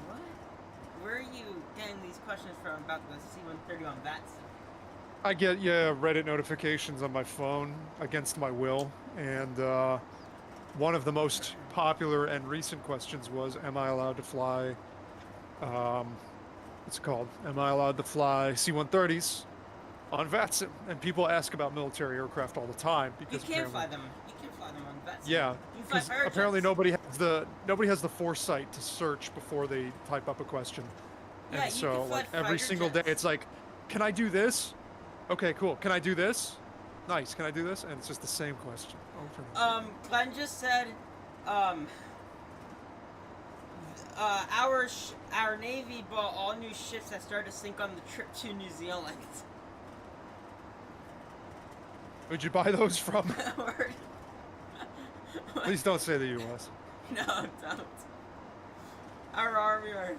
what? Where are you getting these questions from about the C-130 on Vatsim? I get, Reddit notifications on my phone against my will, and one of the most popular and recent questions was, am I allowed to fly, what's it called? Am I allowed to fly C-130s on Vatsim? And people ask about military aircraft all the time because you can't fly them. You can't fly them on Vatsim. Yeah, you fly fire apparently jets. nobody has the foresight to search before they type up a question. Yeah, And you so can fly like every fighter single day jets. it's like, can I do this? Okay, cool. Can I do this? Nice. Can I do this? And it's just the same question over and over. Glenn just said, our Navy bought all new ships that started to sink on the trip to New Zealand. Who'd you buy those from? Please don't say the U.S. No, don't. Our army are...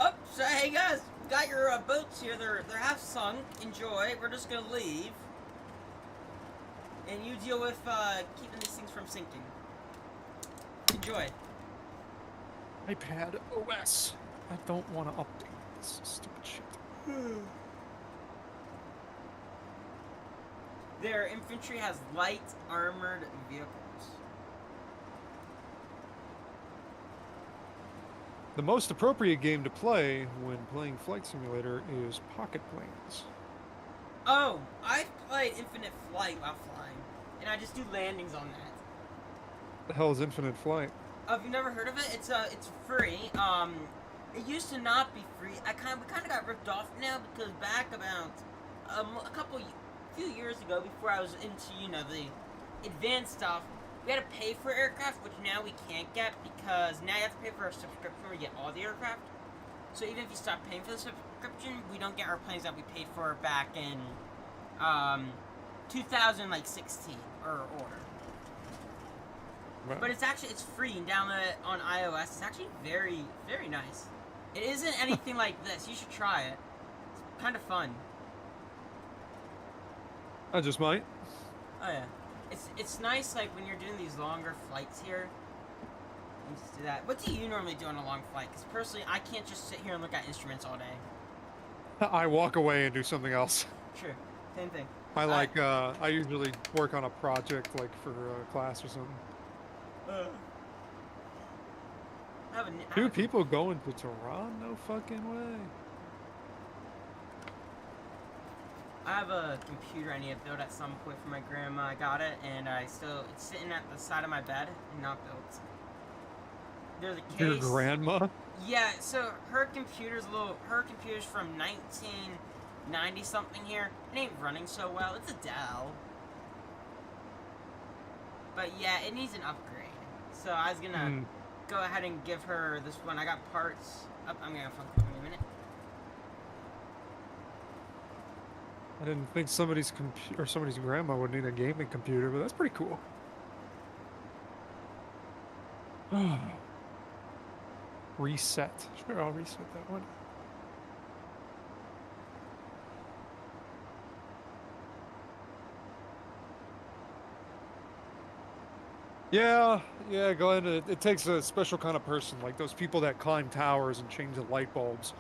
Oh, so hey guys, we got your boats here. They're half sunk. Enjoy. We're just gonna leave, and you deal with keeping these things from sinking. enjoy. iPad OS. I don't want to update this stupid shit. Their infantry has light armored vehicles. The most appropriate game to play when playing Flight Simulator is Pocket Planes. Oh, I've played Infinite Flight while flying, and I just do landings on that. The hell is Infinite Flight? Have you never heard of it? It's free. It used to not be free. We kind of got ripped off now because back about few years ago, before I was into the advanced stuff, we had to pay for aircraft, which now we can't get because now you have to pay for a subscription where you get all the aircraft. So even if you stop paying for the subscription, we don't get our planes that we paid for back in 2016 or older. Right. But it's free and download it on iOS. It's actually very, very nice. It isn't anything like this. You should try it. It's kind of fun. I just might. Oh yeah. It's nice like when you're doing these longer flights here. You just do that. What do you normally do on a long flight? Because personally, I can't just sit here and look at instruments all day. I walk away and do something else. Sure. Same thing. I usually work on a project like for class or something. Two people going to Tehran? No fucking way. I have a computer I need to build at some point for my grandma. I got it, and it's sitting at the side of my bed and not built. There's a case. Your grandma? Yeah, so her computer's from 1990 something here. It ain't running so well. It's a Dell. But yeah, it needs an upgrade. So I was gonna go ahead and give her this one. I got parts. I'm gonna phone call in a minute. I didn't think somebody's grandma would need a gaming computer, but that's pretty cool. Reset. Sure, I'll reset that one. Yeah, Glenn, it takes a special kind of person, like those people that climb towers and change the light bulbs.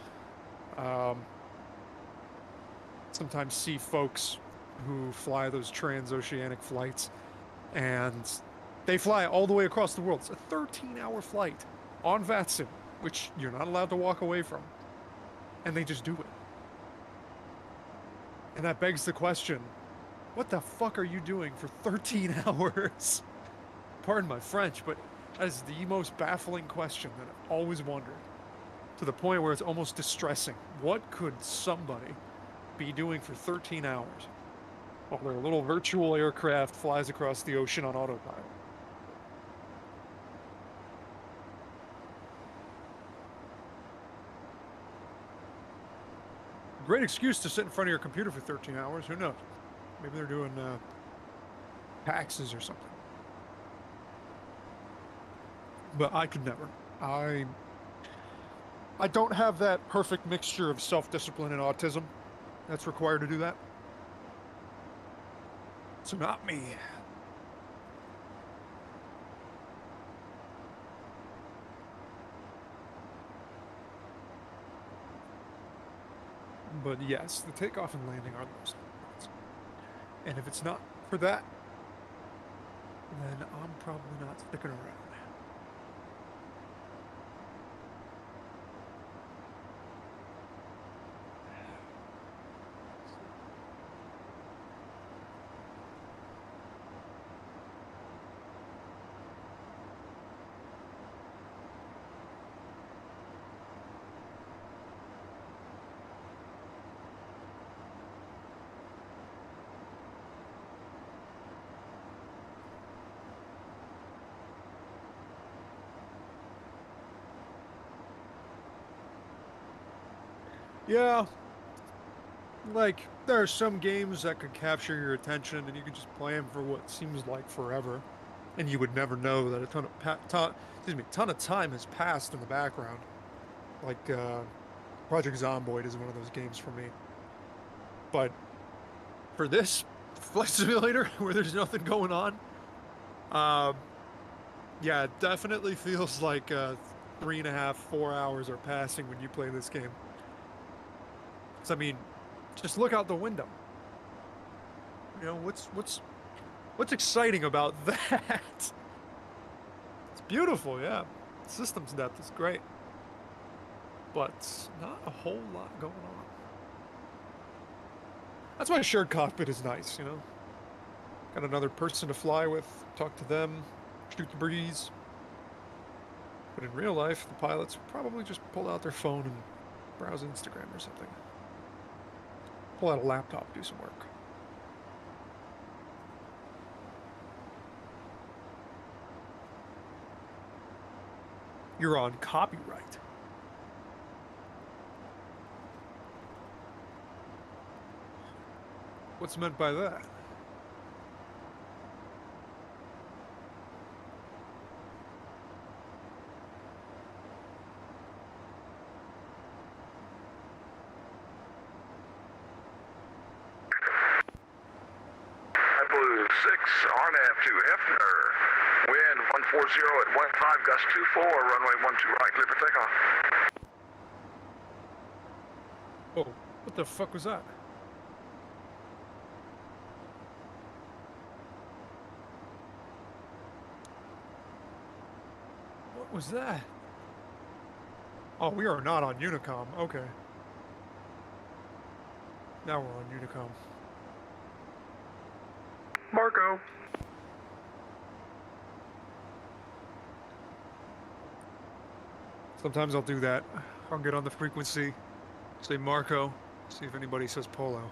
Sometimes see folks who fly those transoceanic flights, and they fly all the way across the world. It's a 13-hour flight on Vatsim, which you're not allowed to walk away from, and they just do it. And that begs the question, what the fuck are you doing for 13 hours? Pardon my French, but that is the most baffling question that I've always wondered, to the point where it's almost distressing. What could somebody be doing for 13 hours while their little virtual aircraft flies across the ocean on autopilot? Great excuse to sit in front of your computer for 13 hours. Who knows? Maybe they're doing taxes or something. But I could never. I don't have that perfect mixture of self-discipline and autism that's required to do that. So not me. But yes, the takeoff and landing are the most important. And if it's not for that, then I'm probably not sticking around. Yeah, like, there are some games that could capture your attention and you could just play them for what seems like forever, and you would never know that a ton of time has passed in the background. Like, Project Zomboid is one of those games for me. But for this Flight Simulator, where there's nothing going on, Yeah, it definitely feels like 3.5, 4 hours are passing when you play this game. 'Cause, I mean, just look out the window. You know, what's exciting about that? It's beautiful, yeah. Systems depth is great. But not a whole lot going on. That's why shared cockpit is nice, you know? Got another person to fly with, talk to them, shoot the breeze. But in real life, the pilots probably just pull out their phone and browse Instagram or something. Pull out a laptop, do some work. You're on copyright. What's meant by that? Blue 6, RNAV to Hefner. Wind 140 at 15, gust 24, runway 12 right, clear for takeoff. Oh, what the fuck was that? What was that? Oh, we are not on Unicom. Okay. Now we're on Unicom. Marco. Sometimes I'll do that. I'll get on the frequency, say Marco, see if anybody says Polo.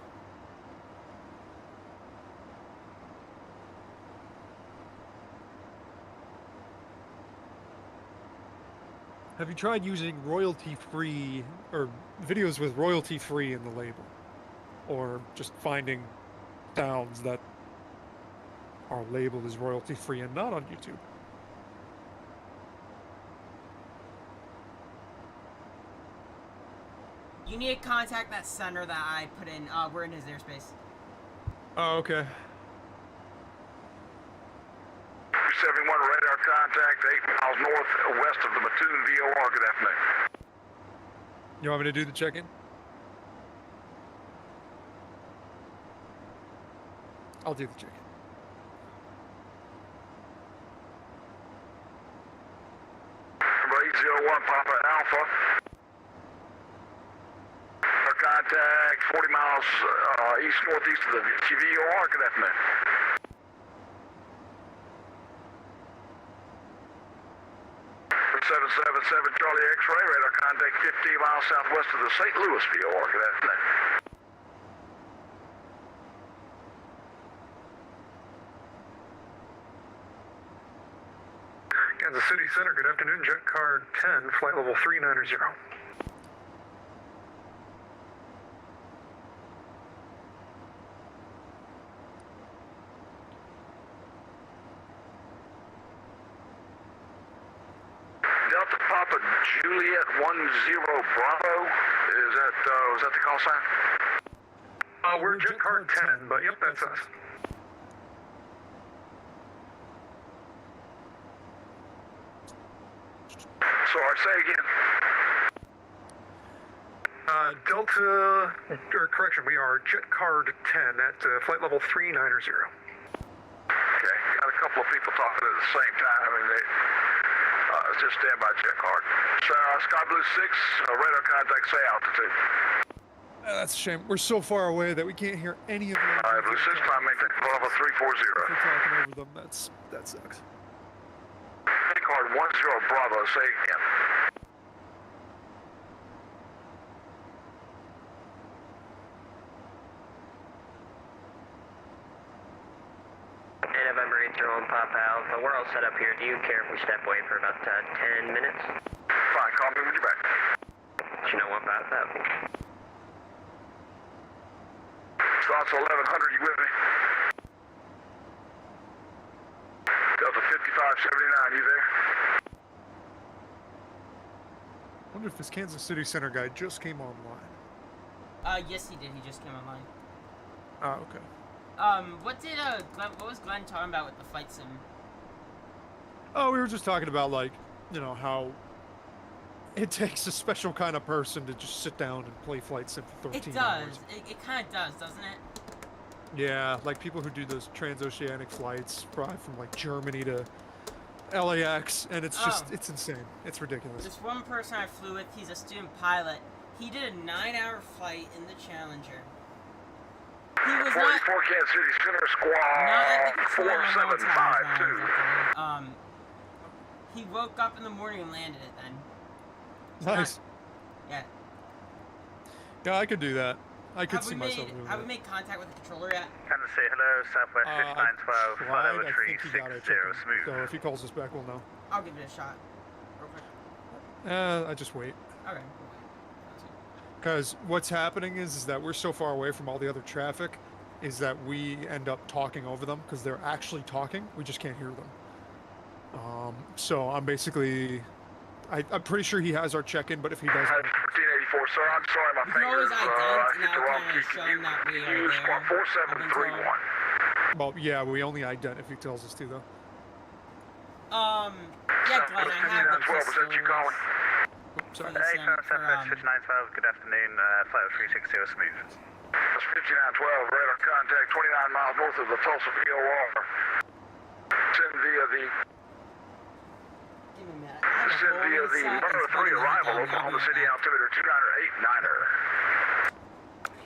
Have you tried using royalty-free, or videos with royalty-free in the label? Or just finding sounds that are labeled as royalty-free and not on YouTube? You need to contact that sender that I put in. We're in his airspace. Oh, okay. 71 radar contact 8 miles north west of the Mattoon VOR. Good afternoon. You want me to do the check-in? I'll do the check-in. Number 801 Papa Alpha. Our contact 40 miles east-northeast of the VOR. Good afternoon. Number 777 Charlie X-ray, radar contact 50 miles southwest of the St. Louis VOR. Good afternoon. Kansas City Center, good afternoon. Jet card 10, flight level 390. Delta Papa Juliet 10 Bravo. Was that the call sign? We're jet card 10, but yep, that's us. Sorry, say again. Delta, or correction, we are jet card 10 at flight level 390. Okay, got a couple of people talking at the same time. I mean, they just stand by jet card. So, Sky Blue 6, radar contact, say altitude. That's a shame. We're so far away that we can't hear any of them. All right, Blue 6, climb maintain level 340. If we're talking over them, that sucks. Jet card 10 Bravo, say again. November 801 Papa Alpha, we're all set up here. Do you care if we step away for about 10 minutes? Fine, call me when you're back. You know what about that? Slots 1100, you with me? Delta 5579, you there? I wonder if this Kansas City Center guy just came online. Yes, he did. He just came online. Oh, okay. What was Glenn talking about with the flight sim? Oh, we were just talking about, like, you know, how it takes a special kind of person to just sit down and play Flight Sim for 13 hours. It does. It kind of does, doesn't it? Yeah, like people who do those transoceanic flights from like Germany to LAX, and it's just, it's insane. It's ridiculous. This one person I flew with, he's a student pilot. He did a 9-hour flight in the Challenger. He was not... Kansas City Center Squad 4752. He woke up in the morning and landed it then. Nice. Yeah. Yeah, I could do that. I could see myself doing that. Have we made contact with the controller yet? Can I say hello, Southwest 5912, I follow think he got it. 360 smooth. So if he calls us back, we'll know. I'll give it a shot. Real quick. I just wait. Okay. Because what's happening is that we're so far away from all the other traffic, is that we end up talking over them because they're actually talking. We just can't hear them. So I'm basically, I'm pretty sure he has our check-in, but if he doesn't, 1584, sir. I'm sorry, my fingers hit the wrong key. Can you use squad 4731? Well, yeah, we only ident if he tells us to, though. Yeah, Glenn, I have the 12, was that you calling? Sorry. Hey, Southwest 5912, good afternoon, flight 360 smooth. That's 5912, radar contact 29 miles north of the Tulsa VOR. Send via the... Send via the number 3 arrival, Oklahoma City altimeter 2989er.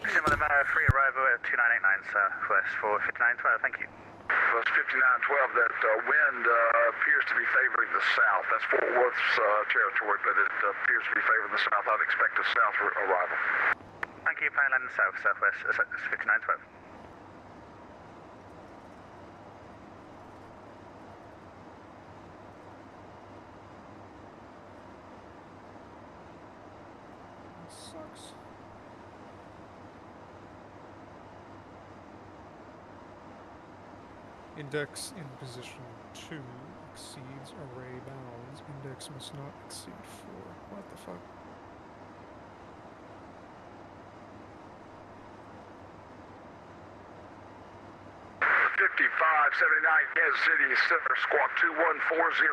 Similar number 3 arrival at 2989 Southwest for 5912, thank you. Well, it's 5912, that wind appears to be favoring the south. That's Fort Worth's territory, but it appears to be favoring the south. I'd expect a south arrival. Thank you, plane landing south, Southwest 5912. Sucks. Index in position 2 exceeds array bounds. Index must not exceed 4. What the fuck? Kansas City Center Squawk 2140.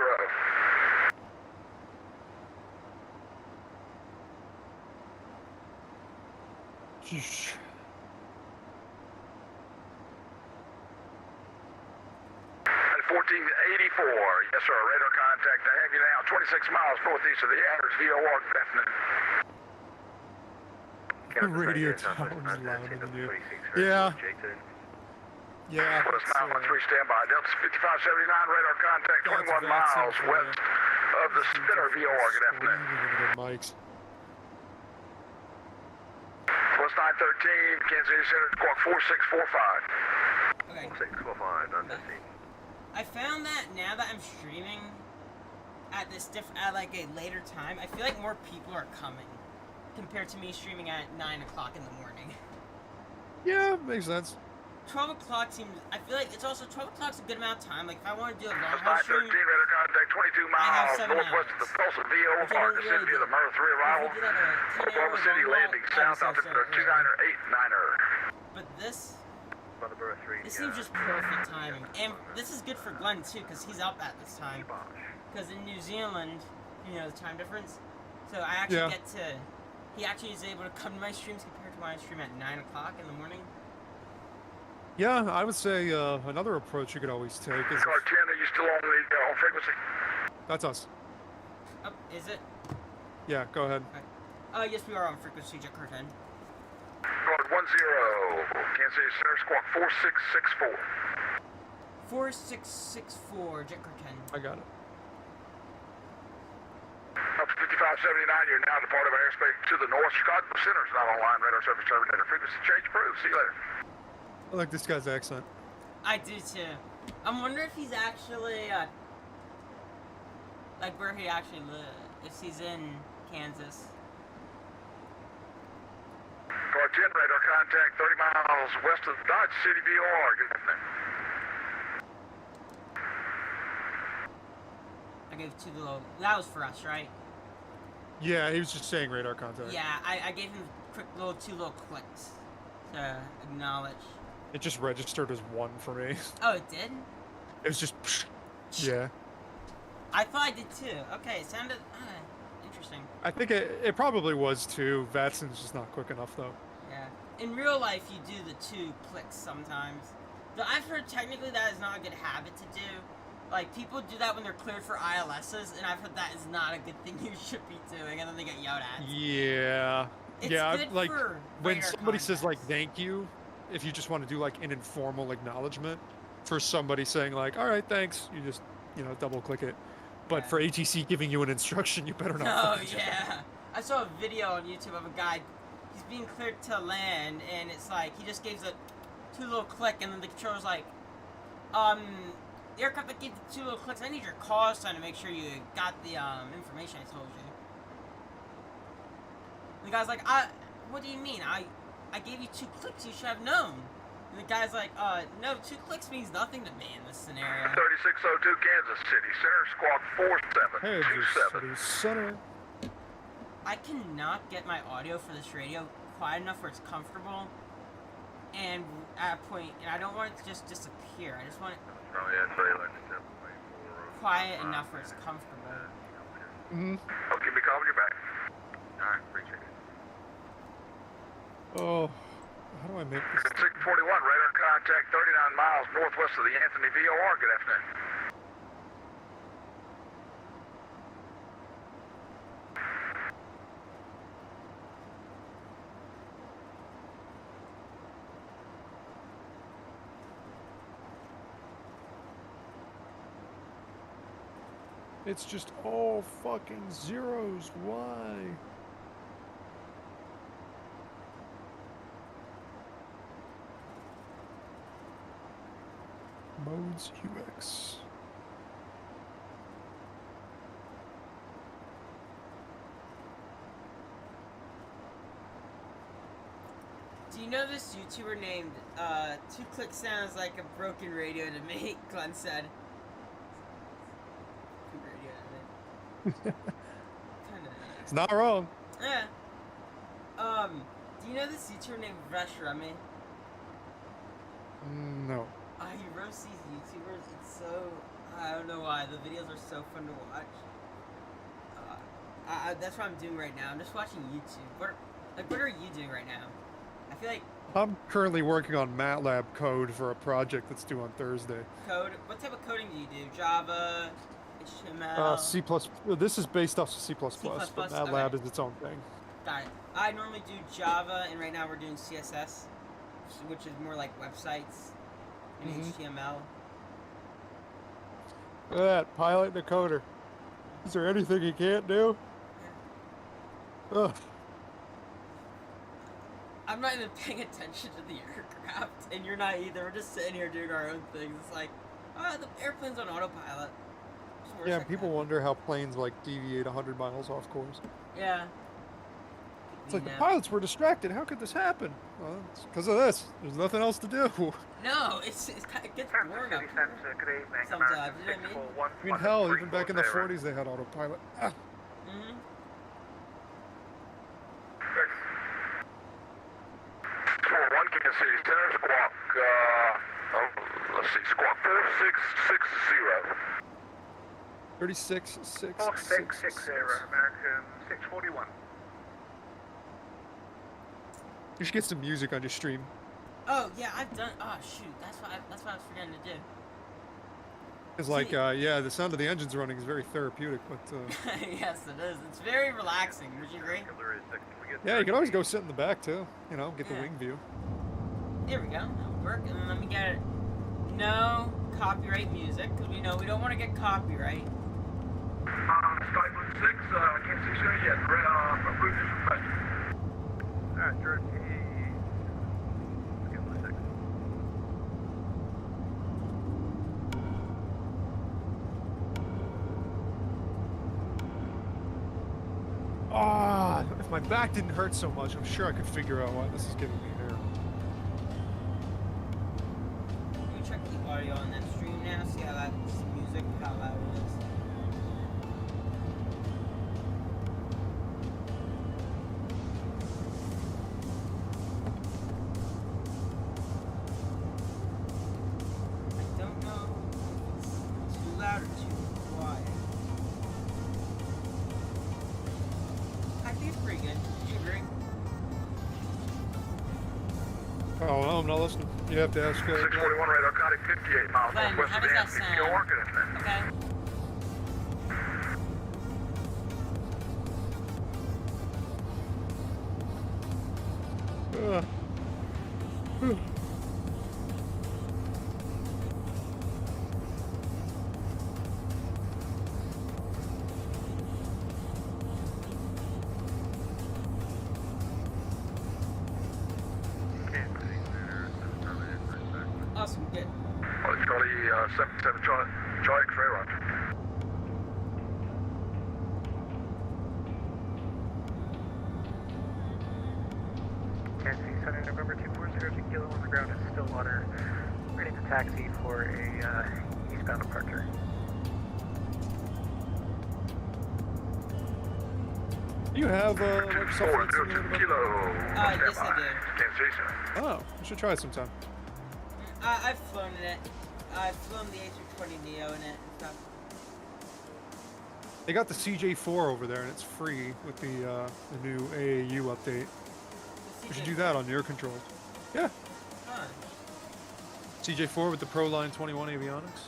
Sheesh. At 1484, yes sir, radar contact. I have you now 26 miles northeast of the Adams VOR, good afternoon. Radio tower's louder than you. Yeah. Yeah. Put us 913 standby. Delta 5579, radar contact 21 miles west of the Spinner VOR, good afternoon. Mics. Plus 913, Kansas City Center, Squawk 4645. Okay. 4645, 913. I found that now that I'm streaming at at like a later time, I feel like more people are coming compared to me streaming at 9 o'clock in the morning. Yeah, makes sense. 12 o'clock seems, I feel like it's also, 12 o'clock's a good amount of time. Like if I want to do a long Plus haul stream, 913, radar contact 22 miles northwest of the Tulsa VOR, descend via the Murrah 3 arrival. Oklahoma City landing south, altimeter 2989er. But this seems just perfect timing. And this is good for Glenn too, because he's up at this time. Because in New Zealand, you know, the time difference. So I actually get to, he actually is able to come to my streams compared to when I stream at 9 o'clock in the morning. Yeah, I would say another approach you could always take is... Car 10, are you still on the on frequency? That's us. Oh, is it? Yeah, go ahead. Okay. Yes, we are on frequency, Jet Car 10. Guard 10, Kansas City Center, Squawk 4664. 4664, Jet Car 10. I got it. Up to 5579, you're now departing our airspace to the north. Chicago Center's not online. Radar service terminator. Frequency change approved. See you later. I like this guy's accent. I do too. I'm wondering if he's actually, like where he actually lives. If he's in Kansas. Car 10, radar contact 30 miles west of Dodge City VOR. Good afternoon. I gave two little, that was for us, right? Yeah, he was just saying radar contact. Yeah, I gave him two little clicks to acknowledge. It just registered as 1 for me. Oh, it did? It was just, yeah. I thought I did too. Okay, it sounded interesting. I think it probably was too. Vatsim's just not quick enough though. Yeah. In real life, you do the 2 clicks sometimes. Though I've heard technically that is not a good habit to do. Like, people do that when they're cleared for ILSs, and I've heard that is not a good thing you should be doing, and then they get yelled at. Yeah. It's yeah, good like for when greater somebody says context. like thank you, if you just want to do like an informal acknowledgement for somebody saying like, all right, thanks, you just, double click it. But for ATC giving you an instruction, you better not. Oh, fucking do yeah. I saw a video on YouTube of a guy, he's being cleared to land, and it's like, he just gives a 2 little click, and then the controller's like, the aircraft that gave the 2 little clicks, I need your call sign to make sure you got the, information I told you. The guy's like, what do you mean? I gave you 2 clicks, you should have known. And the guy's like, no, 2 clicks means nothing to me in this scenario. 3602 Kansas City, Center Squawk 4727. Center. I cannot get my audio for this radio quiet enough where it's comfortable. And at a point, and I don't want it to just disappear. I just want it quiet enough where it's comfortable. Mm-hmm. Okay, be calling you back. Alright, appreciate it. Oh, how do I make this? 641, radar contact 39 miles northwest of the Anthony VOR. Good afternoon. It's just all fucking zeros. Why? Modes UX. Do you know this YouTuber named 2 Click sounds like a broken radio to me? Glenn said. It's not wrong. Yeah. Do you know this YouTuber named Vesh Remy? No. He roasts these YouTubers. It's so... I don't know why. The videos are so fun to watch. That's what I'm doing right now. I'm just watching YouTube. What are you doing right now? I feel like... I'm currently working on MATLAB code for a project that's due on Thursday. Code? What type of coding do you do? Java? HTML? C++. This is based off of C++, but MATLAB okay. is its own thing. Got it. I normally do Java, and right now we're doing CSS, which is more like websites, and HTML. Look at that, pilot and decoder. Is there anything you can't do? Yeah. Ugh. I'm not even paying attention to the aircraft, and you're not either. We're just sitting here doing our own things. It's like, the airplane's on autopilot. Yeah, people wonder how planes like deviate 100 miles off course. Yeah. It's like the pilots were distracted. How could this happen? Well, it's because of this. There's nothing else to do. No, it gets boring up here sometimes. You know what I mean? I mean, hell, even back in the 40s, they had autopilot. Ah. Mm-hmm. 41 Kansas City Center Squawk. Let's see, Squawk 4660. 3660. American 641. You should get some music on your stream. Oh yeah, I've done. Oh shoot, that's what I was forgetting to do. It's like, yeah, the sound of the engines running is very therapeutic, but... Yes, it is. It's very relaxing. Would you agree? Yeah, you can always go sit in the back, too. Get the wing view. There we go. That would work. And then let me get it. No copyright music, because we know we don't want to get copyright. 516, I can't see sure yet. Approve this request. Alright, George, let's give him a second. Ah, if my back didn't hurt so much, I'm sure I could figure out why this is giving me hair. Let me check the audio on that stream now, see how that music, how loud it is. I don't know if it's too loud or too quiet. I'm not listening. You have to ask. 641 radar cutting 58 miles Glenn, northwest how of does the that Anthony sound? Steel Market Incident. Okay. Awesome, good. Oh, it's Charlie 77 Charlie X-ray Roger. Taxi Center November 240 Kilo on the ground in Stillwater. Ready to taxi for a eastbound departure. You have Microsoft Flight Simulator? Kilo. Yes, I do. Kansas City. Oh, you should try it sometime. I've flown in it. I've flown the A320 Neo in it and stuff. They got the CJ4 over there, and it's free with the new AAU update. You should do that on your controls. Yeah. Huh. CJ4 with the ProLine 21 avionics.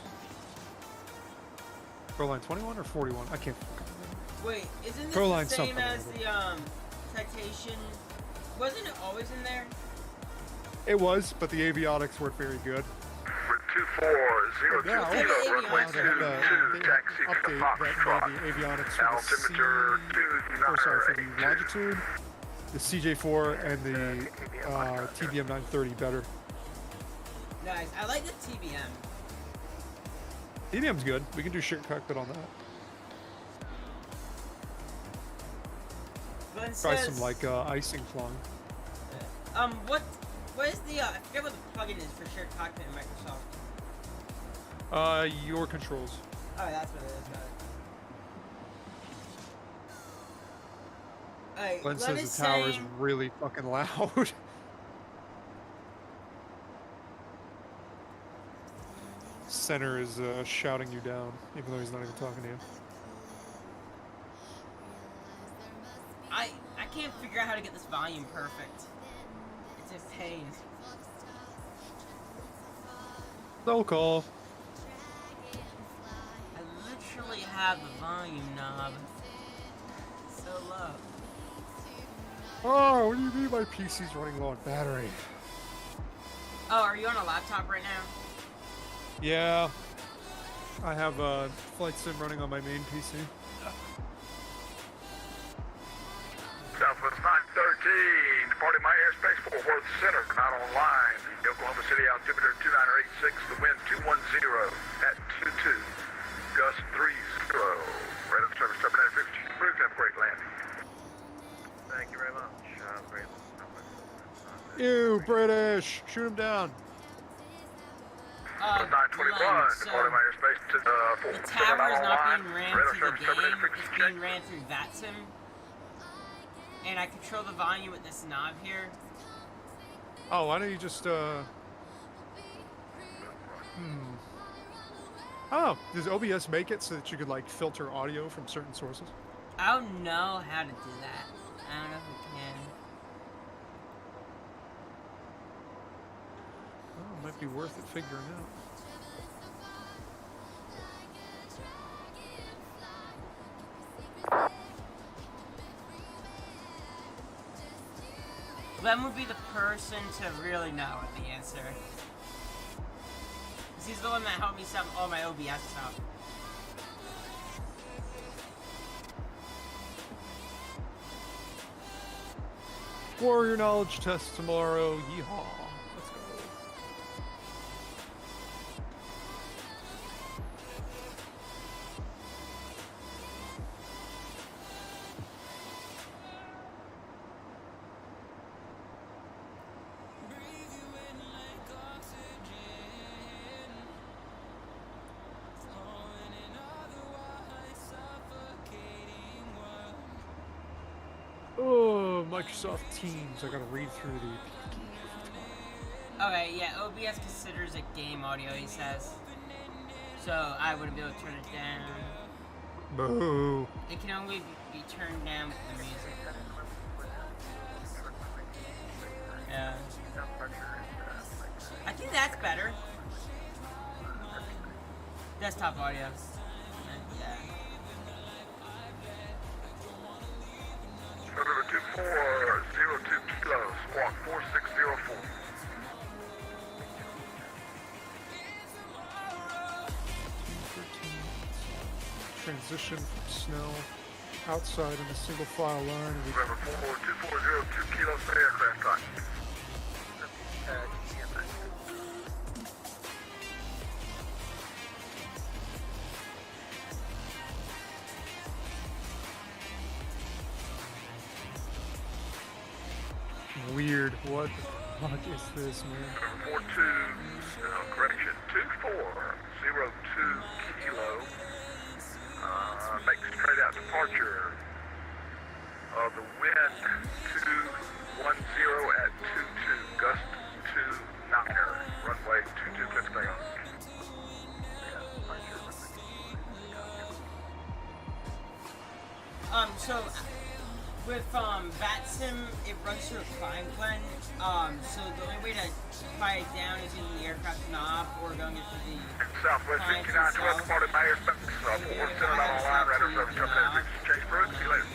ProLine 21 or 41? I can't fucking remember. Wait, isn't this ProLine the same something as or the Citation? Wasn't it always in there? It was, but the avionics weren't very good. 2402 Kilo, runway 22, taxi to the Foxtrot. The avionics for Altimeter for the longitude, the CJ4 and the TBM 930 better. Nice. I like the TBM. TBM's good. We can do shared cockpit on that. Glenn Try says, some like icing flung. What is the I forget what the plugin is for shared cockpit in Microsoft. Your controls. Oh, that's what it is. Got it. Alright, Glenn Glenn says is the tower is saying, really fucking loud. Center is shouting you down, even though he's not even talking to you. I can't figure out how to get this volume perfect. It's a pain. No call. I literally have the volume knob so low. Oh, what do you mean my PC's running low on battery? Oh, are you on a laptop right now? Yeah. I have a flight sim running on my main PC. Southwest 913, departing my airspace for Worth Center, not online. Oklahoma City altimeter 2986, the wind 210 at 22. Gust 30. Right up service terminator 50. Approved to have a great landing. Thank you very much. Great. You British! Shoot him down. 921, so departing my airspace to the tower is not being ran through the game, it's being ran through Vatsim. And I control the volume with this knob here. Oh, why don't you just, Oh, does OBS make it so that you could, like, filter audio from certain sources? I don't know how to do that. I don't know if we can. Oh, it might be worth it figuring out. Glenn would be the person to really know the answer. Because he's the one that helped me set up all my OBS stuff. Warrior knowledge test tomorrow. Yeehaw. Let's go. Oh, Microsoft Teams. I gotta read through the. Okay, yeah, OBS considers it game audio, he says. So I wouldn't be able to turn it down. Boo. It can only be turned down with the music. Yeah. I think that's better. Desktop audio. Yeah. 2402 Kilo, squawk 4604. Transition from snow outside in a single file line. November 2402 Kilo, set aircraft time. Weird. What the fuck is this, man? 42, correction, 2402 Kilo. Make straight out departure of the wind 210 at 22, gust 29er, runway 22, clear for takeoff. So with Vatsim, it runs through a climb blend. So the only way to quiet it down is using the aircraft knob or going into the Southwest 6912, departed Mayor's Banks, 4 center on the line, radar service terminated, change for see you later.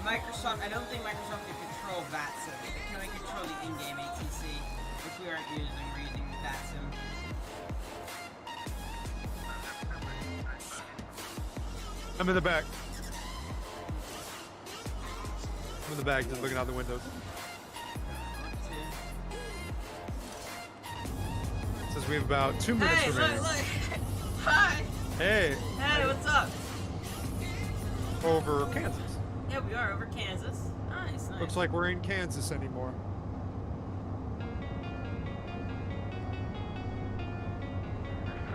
Microsoft, I don't think Microsoft can control Vatsim. They can only control the in-game ATC, which we aren't using. We're using Vatsim. I'm in the back. I'm in the back, just looking out the windows. It says we have about 2 minutes remaining. Look. Hi. Hey. Hey, what's up? Over Kansas. Yeah, we are over Kansas. Nice. Looks like we're in Kansas anymore.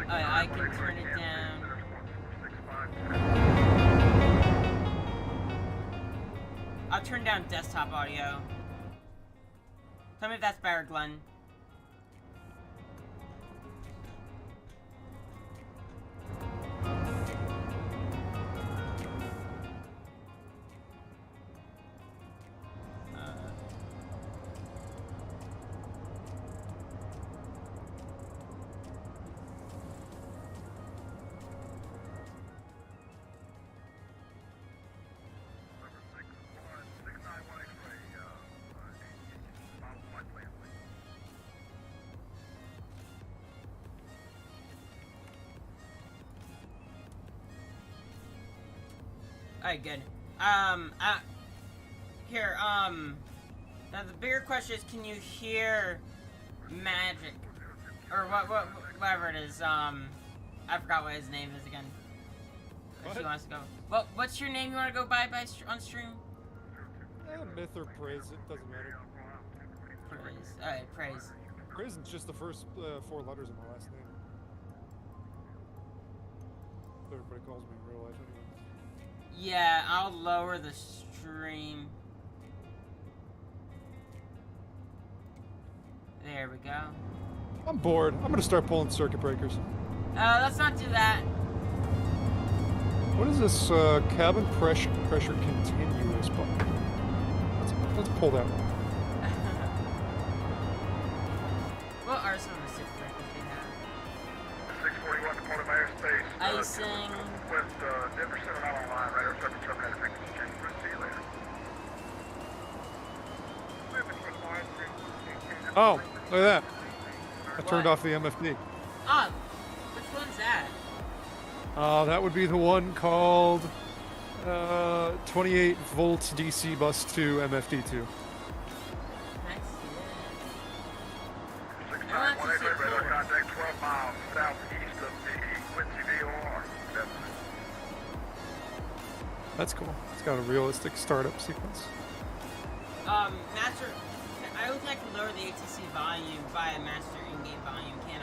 I can turn it down. I'll turn down desktop audio. Tell me if that's better, Glenn. Alright, good. Now the bigger question is, can you hear magic? Or whatever it is, I forgot what his name is again. If he wants to go. What's your name you want to go by on stream? Myth or praise, it doesn't matter. Praise. Alright, praise. Praise is just the first 4 letters of my last name. Everybody calls me in real life anyway. Yeah, I'll lower the stream. There we go. I'm bored. I'm gonna start pulling circuit breakers. Let's not do that. What is this cabin pressure continuous button? Let's pull that one. What are some of the circuit breakers we have? 641 departed Mayor's Space. Icing. West Denver Center on the line, radar service terminated, change for see you later. Oh, look at that. I turned off the MFD. Oh, which one's that? That would be the one called 28 volts DC bus 2 MFD2. Radar contact 12 miles southeast of the Quincy VOR. That's cool. It's got a realistic startup sequence. Master, I don't think I can lower the ATC volume via master in-game volume, can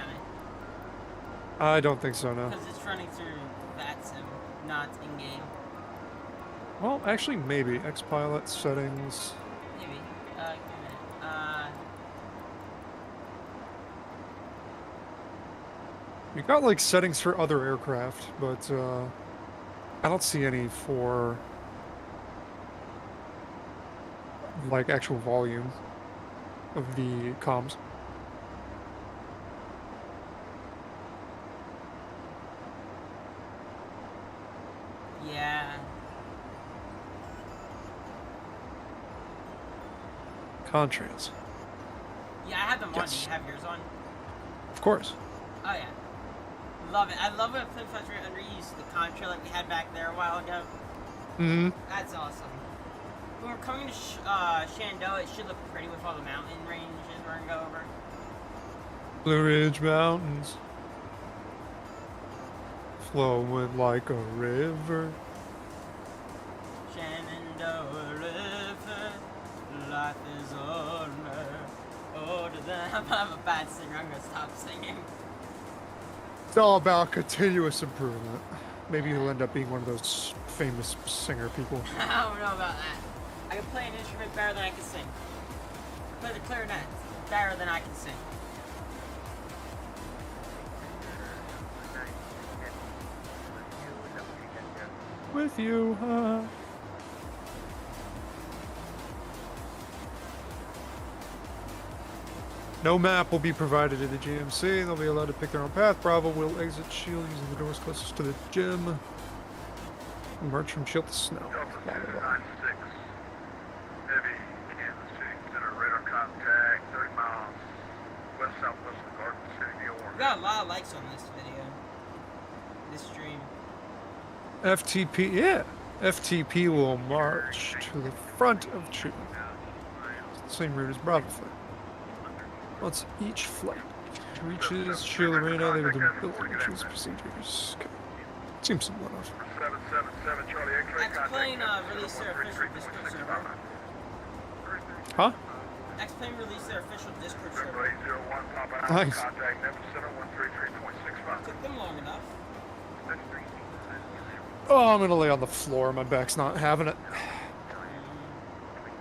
I? I don't think so, no. Because it's running through Vatsim, not in-game. Well, actually, maybe. Xpilot settings. Maybe. Give me a minute. You got like settings for other aircraft, but I don't see any for like actual volume of the comms. Yeah. Contrails. Yeah, I have them on. Yes. Do you have yours on? Of course. Oh yeah. Love it. I love when flip flops are underused. The contrail that we had back there a while ago. Mm-hmm. That's awesome. When we're coming to Shenandoah, it should look pretty with all the mountain ranges we're gonna go over. Blue Ridge Mountains. Flowing like a river. Shenandoah River, life is older than... I'm a bad singer, I'm gonna stop singing. It's all about continuous improvement. Maybe you'll end up being one of those famous singer people. I don't know about that. I can play an instrument better than I can sing. I play the clarinet better than I can sing. With you, huh? No map will be provided to the GMC. They'll be allowed to pick their own path. Bravo will exit shield using the doors closest to the gym. March from shield to snow. Heavy, Kansas City, center radar contact, 30 miles west-southwest of Garden City, New York. We got a lot of likes on this video. This stream. FTP, yeah. FTP will march to the front of Troop. Same route as Bravo flight. Once each flight reaches Shield Arena, they will do building entries procedures. Okay. Seems somewhat off. 777 Charlie X-ray X-Plane released their official Discord server. Huh? X-Plane released their official Discord server. Nice. Took them long enough. Oh, I'm gonna lay on the floor. My back's not having it.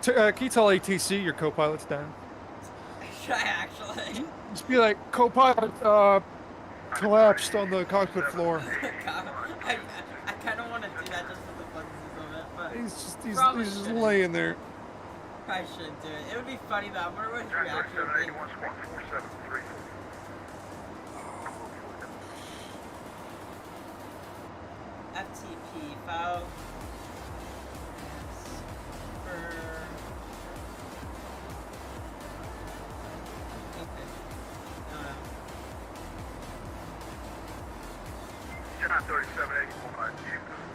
Can you tell ATC your co-pilot's down? Should I actually? Just be like, co-pilot collapsed on the cockpit floor. I kind of want to do that just for the funsies of it, but He's just laying there. I should do it. It would be funny though. I wonder what his reaction would be. FTP file.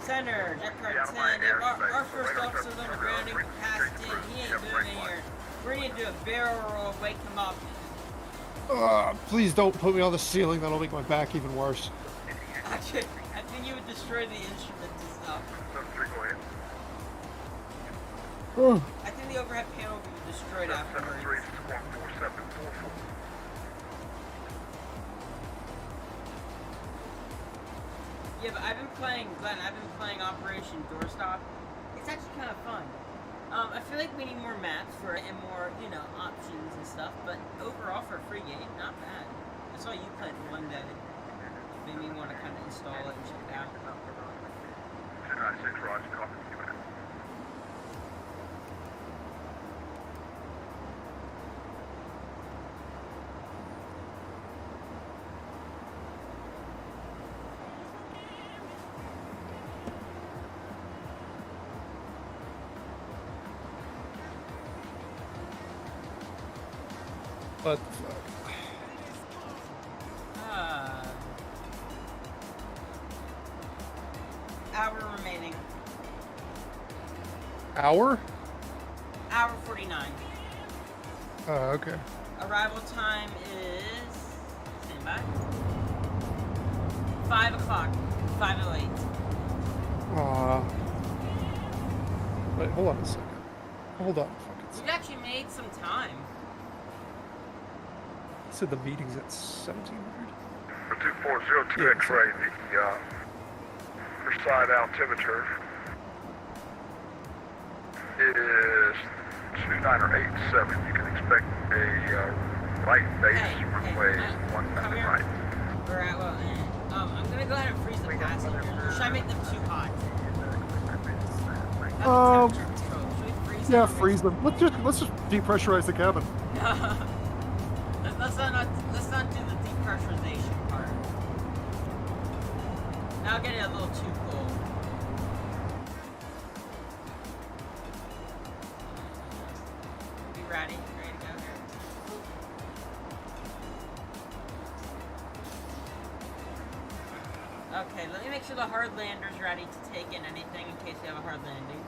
Center, Jet Car 10, if our first officer's on the ground incapacitated, he ain't moving here. We're gonna do a barrel roll, wake him up. Please don't put me on the ceiling, that'll make my back even worse. Actually, I think you would destroy the instruments and stuff. I think the overhead panel would be destroyed afterwards. Yeah, but I've been playing Operation Doorstop. It's actually kind of fun. I feel like we need more maps for it and more, options and stuff, but overall for a free game, not bad. I saw you play it one day. It made me want to kind of install it and check it out. What the fuck? Hour remaining. Hour? Hour 49. Oh, okay. Arrival time is... stand by. 5 o'clock. 5:08. Wait, hold on a second. Hold on. We've actually made some time. Said the meeting's at 1700. 2402 X-ray, the first side altimeter is 2987. You can expect a right base runway 19 right. We're at, I'm gonna go ahead and freeze the passengers. Or should I make them too hot? Should we freeze freeze Yeah, them. freeze them. Let's just depressurize the cabin. let's not do the depressurization part. Now getting a little too cold. Be ready to go here. Okay, let me make sure the hard lander's ready to take in anything in case we have a hard landing.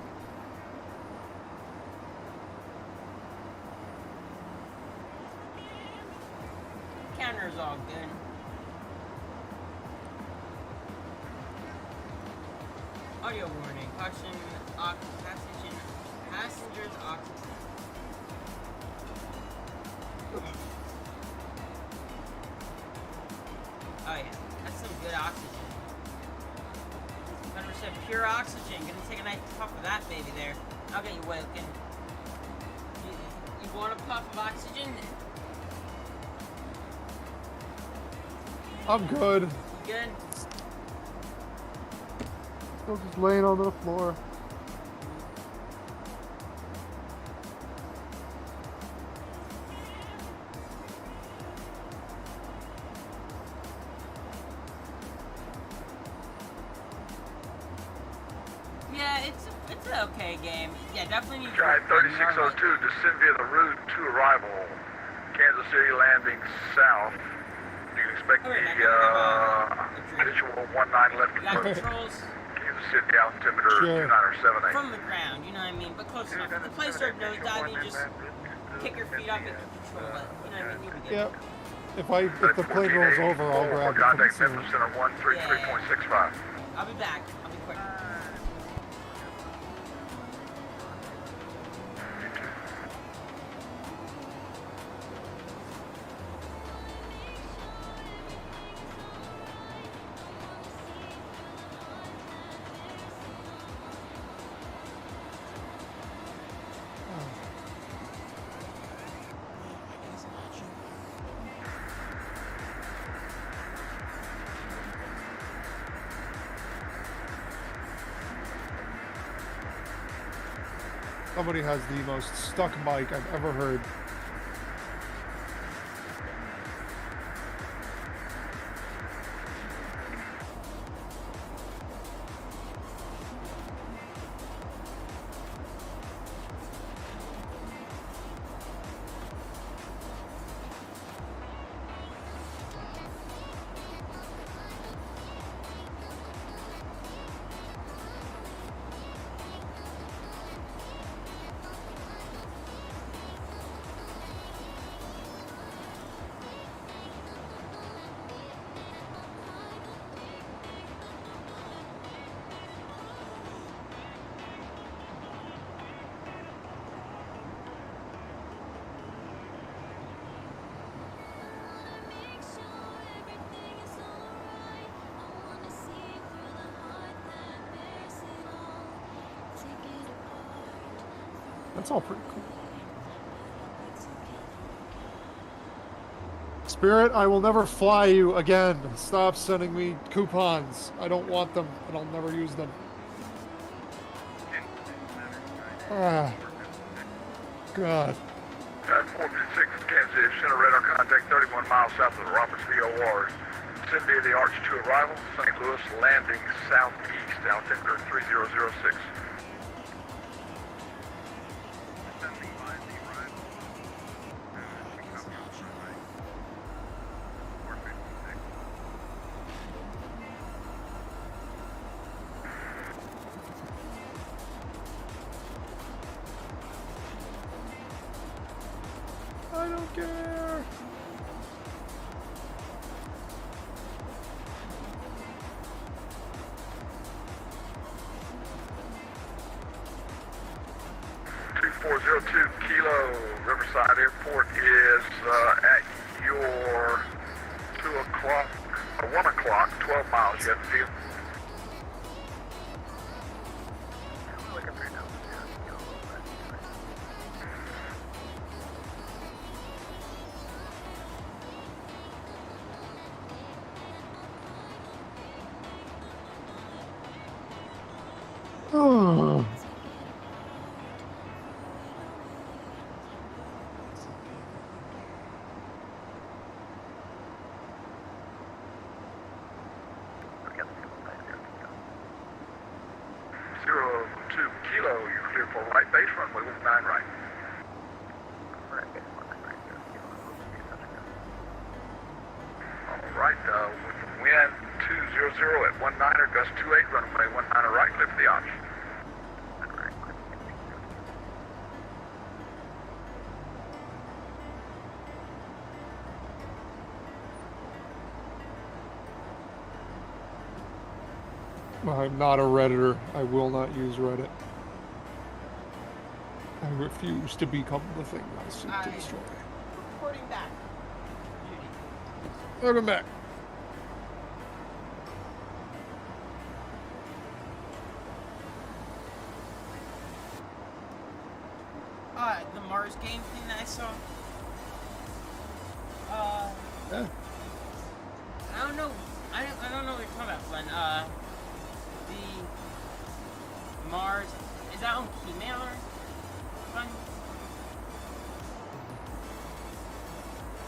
Counter's all good. Audio warning. Caution. Passengers oxygen. Oh yeah, that's some good oxygen. 100% pure oxygen. Gonna take a nice puff of that baby there. I'll get you woken. You want a puff of oxygen? I'm good. Good. Still just laying on the floor. Yeah, it's an okay game. Yeah, definitely need Drive to 3602, descend via the route to arrival. Kansas City landing south. You can expect the visual 19 left You got approach. controls Kansas City altimeter 2978. from the ground, you know what I mean? But close enough. If the place started nosediving, you just kick your feet up and control it. You know what I mean? You'll be good. Yep. If the plane rolls over, I'll grab it. Contact Memphis Center 133.65. I'll be back. I'll be quick. Somebody has the most stuck mic I've ever heard. That's all pretty cool. Spirit, I will never fly you again. Stop sending me coupons. I don't want them, and I'll never use them. Ah. God. 426 Kansas City Center radar contact 31 miles south of the Roberts VOR. Send via the Arch to arrival. St. Louis landing southeast, altimeter 3006. I don't care. Kilo Riverside Airport is at your 2 o'clock, or 1 o'clock, 12 miles. You have to deal. Oh. Zero 2 Kilo, you're clear for right base, runway 19 right. Alright, wind 200 at 19er, gust 28, runway 19er right, clear for the arch. I'm not a Redditor. I will not use Reddit. I refuse to become the thing I seek to destroy. Reporting back. Welcome back. The Mars game thing that I saw. Yeah. I don't know. I don't know what you're talking about, Glenn. The Mars, is that on Keymailer? Glenn?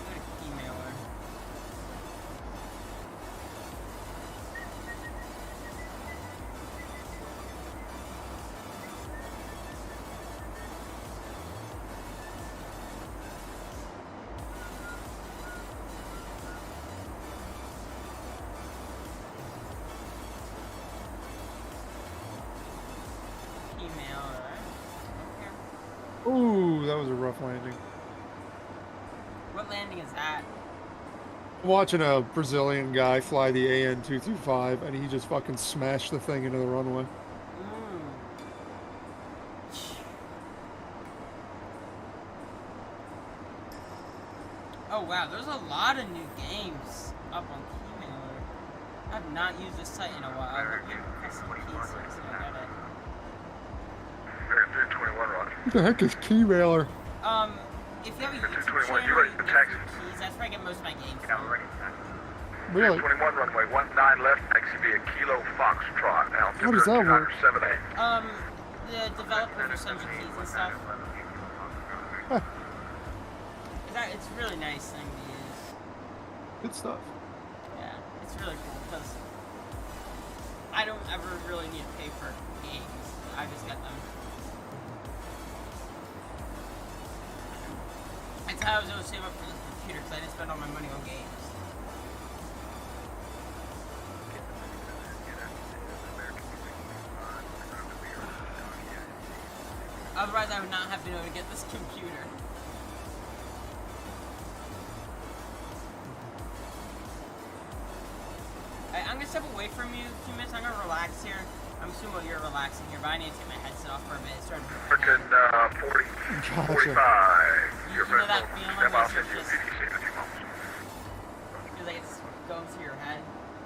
Go to Keymailer. Ooh, that was a rough landing. What landing is that? I'm watching a Brazilian guy fly the AN-225, and he just fucking smashed the thing into the runway. Oh wow, there's a lot of new games up on Keymailer. I have not used this site in a while. I hope you're pressing keys here, so I got it. 321, Roger. What the heck is Keymailer? If you have a YouTube 221, channel, you ready you for use taxi? keys. That's where I get most of my games Yeah, from. we're ready. Really? 21, runway 19 left, taxi via Kilo Foxtrot. How does that work? 278. The developers will send you keys and stuff. Huh. It's a really nice thing to use. Good stuff. Yeah, it's really cool because I don't ever really need to pay for games. I just get them. That's how I was able to save up for this computer because I didn't spend all my money on games. Otherwise, I would not have been able to get this computer. Alright, I'm gonna step away from you a few minutes. I'm gonna relax here. I'm assuming you're relaxing here, but I need to take my headset off for a minute. It's starting to American 40, Gotcha. 45. You know that feeling like it's just feels like it's going through your head.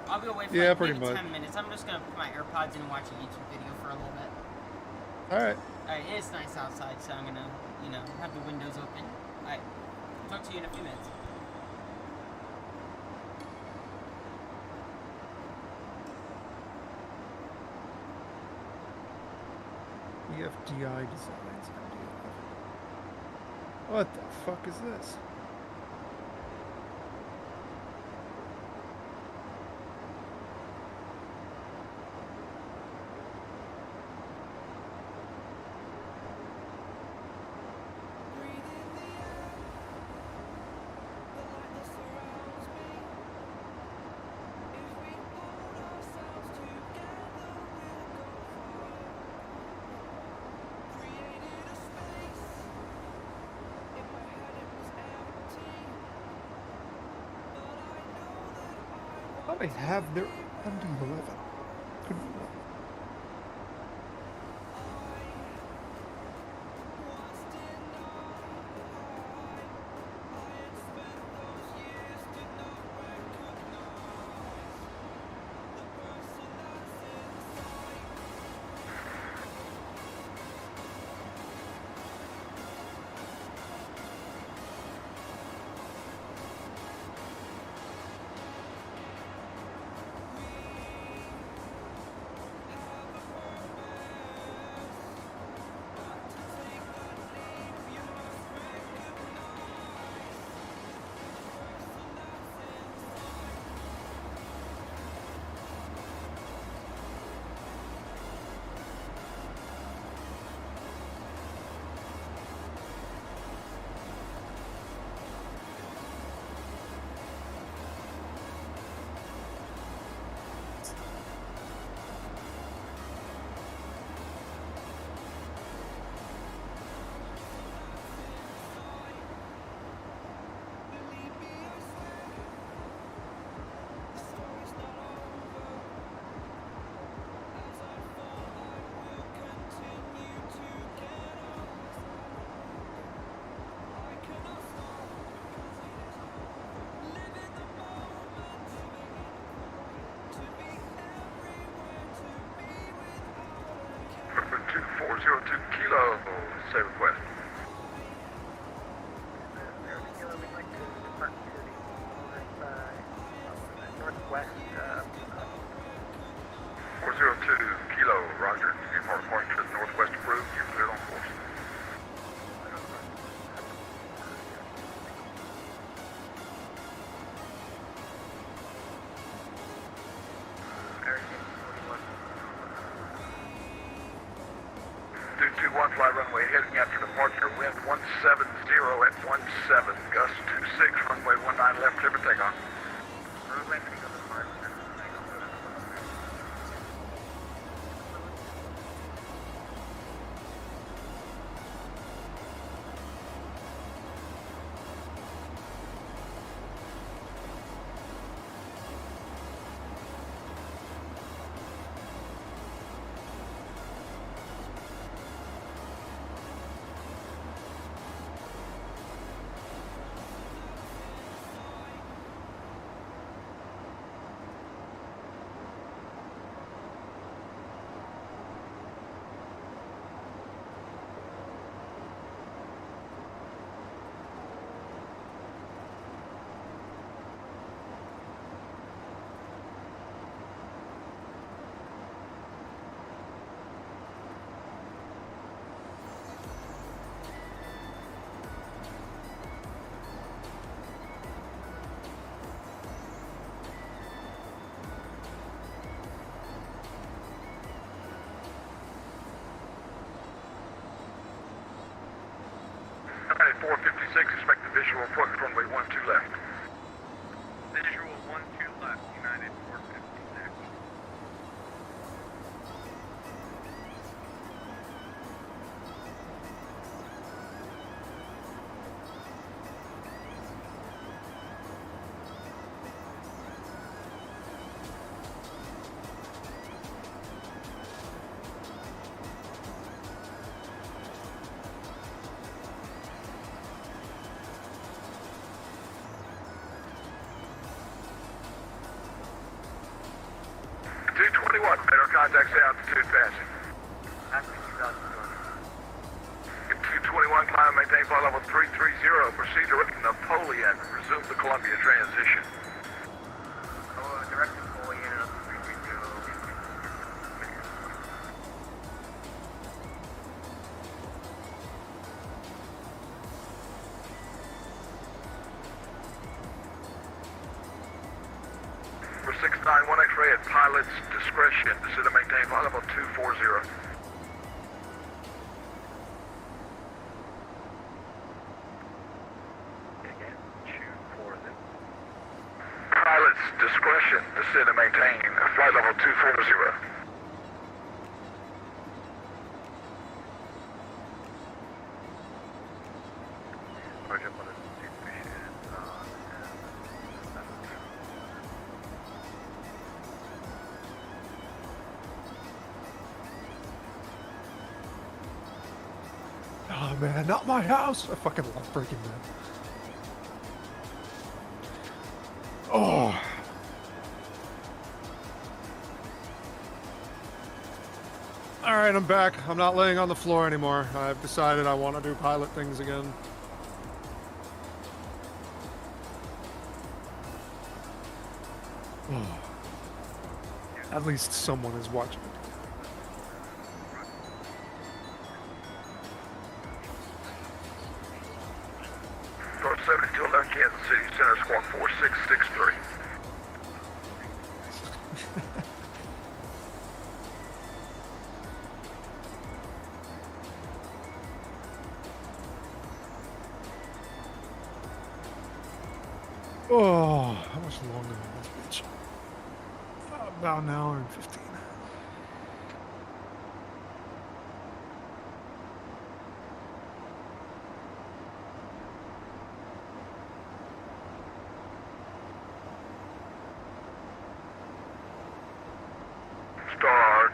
I'll be away for like pretty maybe much. 10 minutes. I'm just gonna put my AirPods in and watch a YouTube video for a little bit. Alright. Alright, it is nice outside, so I'm gonna, have the windows open. Alright, talk to you in a few minutes. EFDI designs. What the fuck is this? They have their MD-11. Couldn't be wrong. 402 Kilo, say request. We'd like to depart to the northwest. 402 Kilo, roger. You are departing to the northwest approved. You're cleared on course. Fly runway heading after departure, wind 170 at 17, gust 26, runway 19 left, clear for takeoff. Roadway single departure. At 456, expect the visual approach runway 12 left. Visual 12 left, United 456. Contact altitude passing. At 221, climb, maintain flight level 330. Proceed direct to Napoleon. Resume the Columbia transition. Direct to Napoleon, 330. For 691 X-ray at pilot's discretion. Descend to maintain flight level 240. Again, 240. Pilot's discretion. Descend to maintain flight level 240. Oh man, not my house! I fucking love Breaking Bad. Oh. Alright, I'm back. I'm not laying on the floor anymore. I've decided I want to do pilot things again. Oh. At least someone is watching. North 7211 Kansas City, Center Squawk 4663. Oh, how much longer is this bitch? About an hour and 15. Star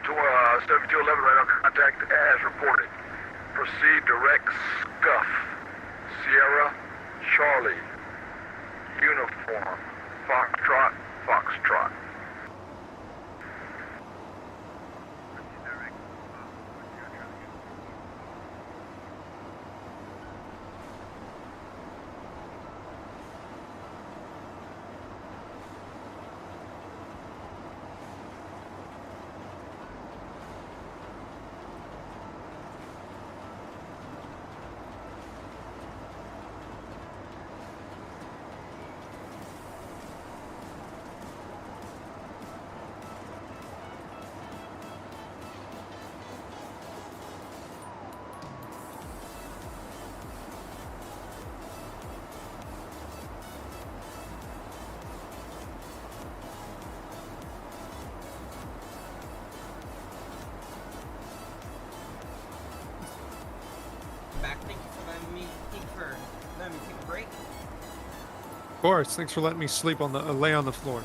7211 radar contact as reported. Proceed direct scuff. Sierra, Charlie. Uniform. Foxtrot, Foxtrot. course. Thanks for letting me sleep on the lay on the floor.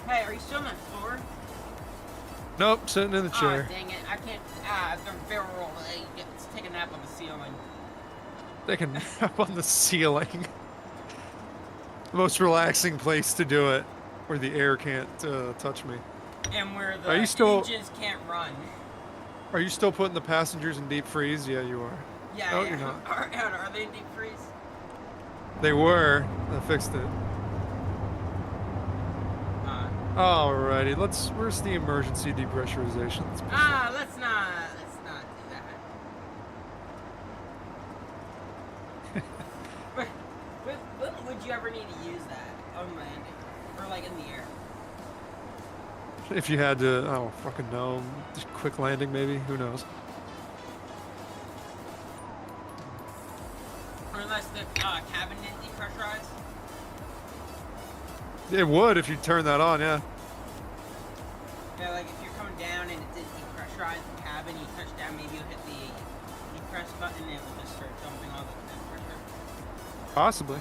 Hey, are you still on that floor? Nope, sitting in the chair. Oh, dang it. I can't. The barrel. Let's take a nap on the ceiling. Take a nap on the ceiling. The most relaxing place to do it, where the air can't touch me. And where the engines can't run. Are you still putting the passengers in deep freeze? Yeah, you are. Yeah, oh, yeah. You're not. Are they in deep freeze? They were. I fixed it. Alrighty, where's the emergency depressurization? Let's not do that. When would you ever need to use that on landing? Or like in the air? If you had to, I don't fucking know, just quick landing maybe, who knows? Or unless the cabin didn't depressurize? It would if you turn that on, yeah. Yeah, like if you're coming down and it didn't depressurize the cabin, you touch down, maybe you'll hit the depress button and it will just start dumping all the pressure. Possibly.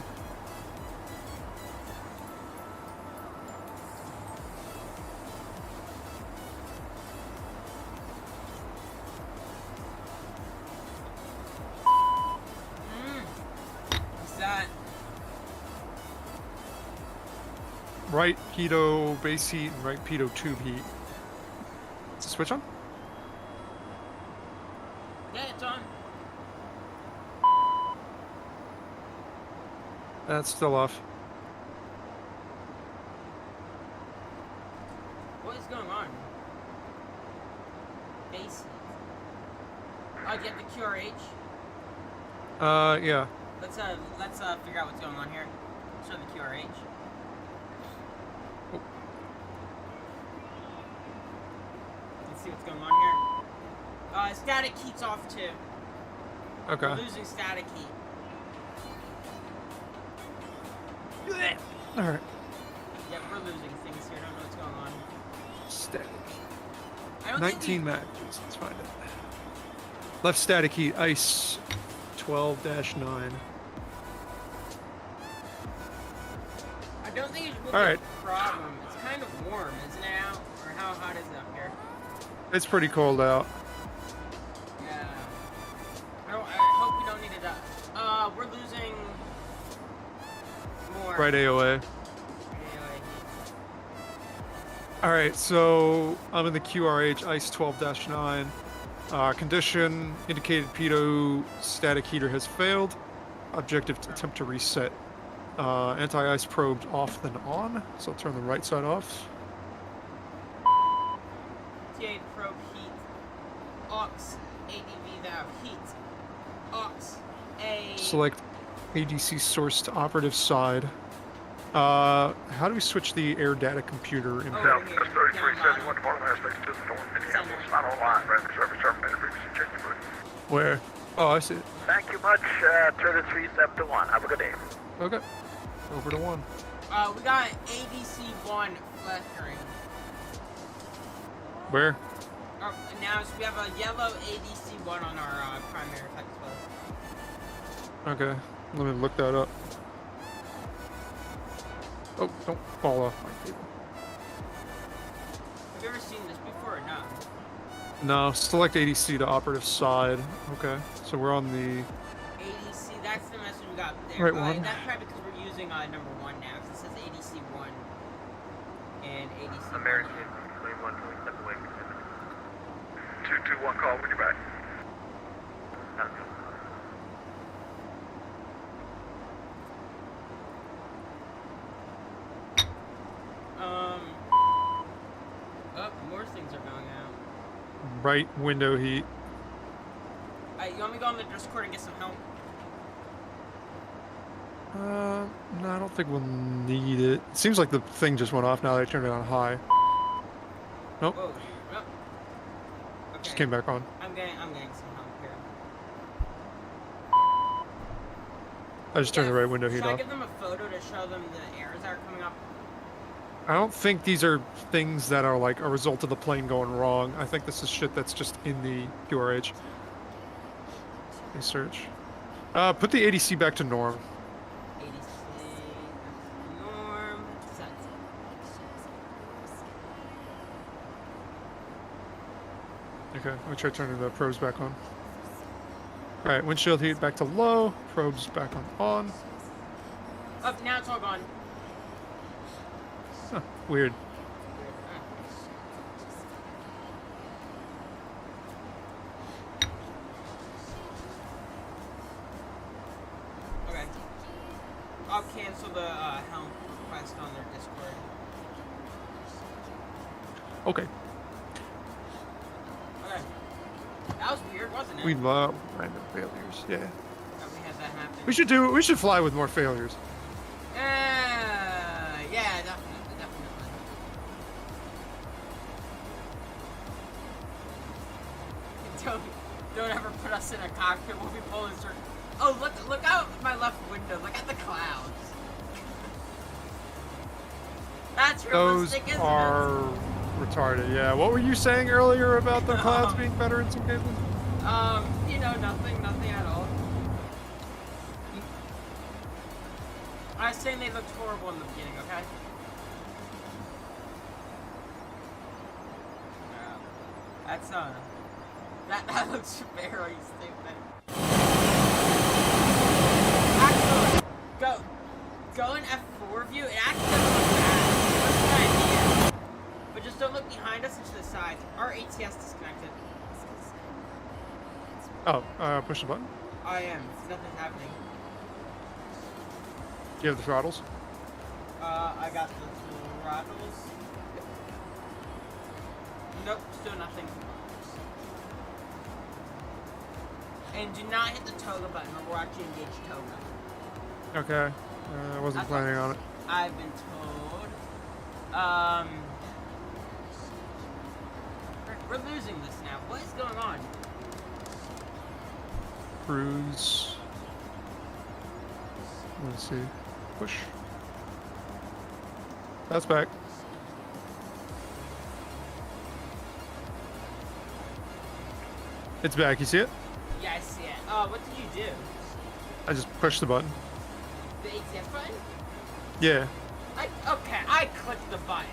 What's that? Right pitot base heat and right pitot tube heat. Is the switch on? Yeah, it's on. That's still off. What is going on? Base heat. Oh, do you have the QRH? Yeah. Let's figure out what's going on here. Show the QRH. Let's see what's going on here. Static heat's off too. Okay. We're losing static heat. Alright. Yeah, we're losing things here. Don't know what's going on. Static. 19 matches. Let's find it. Left static heat, ice 12-9. I don't think it will be Alright. a problem. It's kind of warm, isn't it out? Or how hot is it up here? It's pretty cold out. Yeah. I hope we don't need it up. We're losing more. Right AOA. Alright, so I'm in the QRH, ice 12-9. Condition indicated pitot static heater has failed. Objective to attempt to reset. Anti-ice probe off then on, so I'll turn the right side off. TA probe heat. Aux ADV valve heat. Aux A. Select ADC source to operative side. How do we switch the air data computer in Southwest 3371, Department aspect to the north, Minneapolis, not online, rapid service terminated, previously checked the bridge. Where? Oh, I see it. Thank you much, 3371. Have a good day. Okay. Over to 1. We got ADC-1 flickering. Where? Now, so we have a yellow ADC-1 on our primary effect post. Okay. Let me look that up. Oh, don't fall off my table. Have you ever seen this before or no? No, select ADC to operative side. Okay, so we're on the... ADC, that's the message we got there. Right one. That's probably because we're using number 1 now, because it says ADC-1 and ADC-1. American 21, step away. 221 call when you're back. More things are going out. Right window heat. You want me to go on the Discord and get some help? No, I don't think we'll need it. It seems like the thing just went off now that I turned it on high. Nope. Whoa. Nope. Okay. Just came back on. I'm getting some help here. I just turned the right window heat Should I off. give them a photo to show them the errors that are coming up? I don't think these are things that are like a result of the plane going wrong. I think this is shit that's just in the QRH. Research. Put the ADC back to norm. ADC norm. Set. Okay, let me try turning the probes back on. Alright, windshield heat back to low. Probes back on. Oh, now it's all gone. Huh, weird. Okay. I'll cancel the helm request on their Discord. Okay. Okay. That was weird, wasn't it? We love random failures, yeah. That we had that happen. We should fly with more failures. Yeah, definitely. Don't ever put us in a cockpit. We'll be pulling circles. Oh, look out my left window. Look at the clouds. That's realistic, Those isn't are retarded, yeah. What were you saying earlier about the clouds being better in some cases? You know, nothing at all. I was saying they looked horrible in the beginning, okay? That's, that looks very stupid. Actually, go in F4 view, it actually doesn't look bad. That's an idea. But just don't look behind us and to the sides. Our ATS disconnected. Oh, push the button? I am. Nothing's happening. Do you have the throttles? I got the throttles. Nope, still nothing. And do not hit the toga button or we'll actually engage toga. Okay. I wasn't planning on it. I've been told. We're losing this now. What is going on? Cruise. Let's see. Push. That's back. It's back. You see it? Yeah, I see it. What did you do? I just pushed the button. The ATF button? Yeah. Okay, I clicked the button.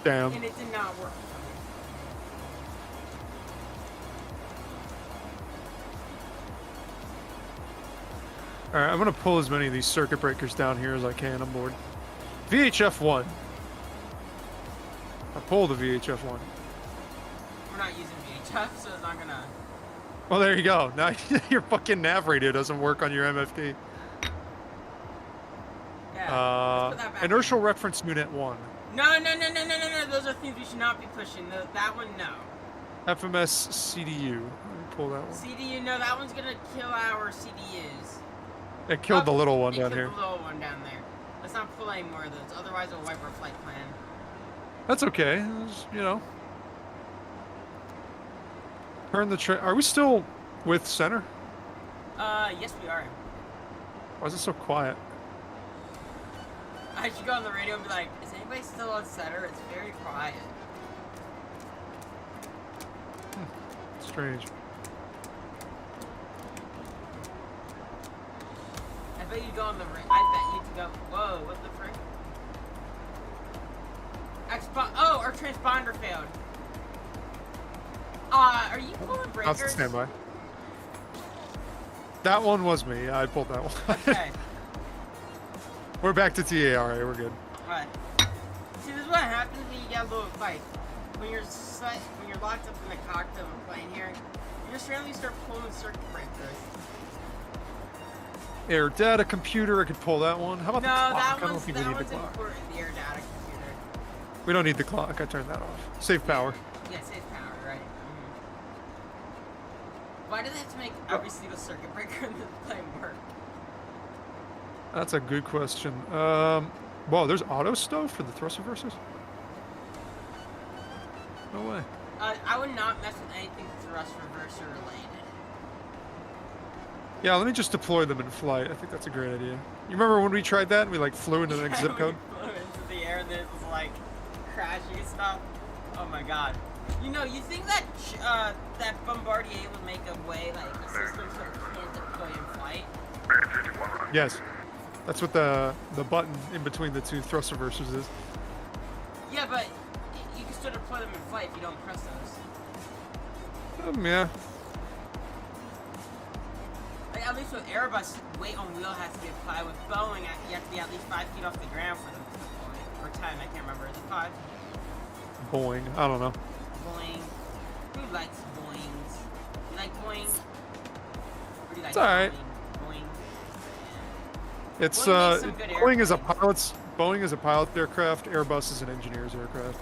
Damn. And it did not work. Alright, I'm gonna pull as many of these circuit breakers down here as I can. I'm bored. VHF1. I pulled the VHF1. We're not using VHF, so it's not gonna... Well, there you go. Now your fucking nav radio doesn't work on your MFD. Yeah, inertial reference unit 1. No. Those are things we should not be pushing. That one, no. FMS CDU. Let me pull that one. CDU, no, that one's gonna kill our CDUs. It killed the little one down here. The little one down there. Let's not pull any more of those, otherwise it'll wipe our flight plan. That's okay. Just, you know. Turn the train. Are we still with center? Yes we are. Why is it so quiet? I should go on the radio and be like, is anybody still on center? It's very quiet. Strange. I bet you go on the I bet you go. Whoa, what the frick? Oh, our transponder failed. Are you pulling breakers? I'll stand by. That one was me. I pulled that one. Okay. We're back to TARA. We're good. Alright. See, this is what happens when you get a little fight. When you're locked up in the cockpit of a plane here, you just randomly start pulling circuit breakers. Air data computer. I could pull that one. How about the clock? That I don't one's think we need the clock. important. The air data computer. We don't need the clock. I turned that off. Save power. Yeah, save power, right. Why do they have to make every single circuit breaker in the plane work? That's a good question. Whoa, there's auto stow for the thrust reversers? No way. I would not mess with anything thrust reverser related. Yeah, let me just deploy them in flight. I think that's a great idea. You remember when we tried that and we like flew into the next zip code? We flew into the air and then it was like crashing and stuff. Oh my god. You know, you think that that Bombardier would make a way, like a system so it can't deploy in flight? Yes. That's what the button in between the two thrust reversers is. Yeah, but you can still deploy them in flight if you don't press those. Yeah. Like, at least with Airbus, weight on wheel has to be applied. With Boeing, you have to be at least 5 feet off the ground for them to deploy. Or 10, I can't remember. Is it 5? Boeing. I don't know. Boeing. Who likes Boeings? You like Boeing? Or do you like It's alright. Boeing? It's Boeing makes some good Boeing is a pilot's aircraft. Airbus is an engineer's aircraft.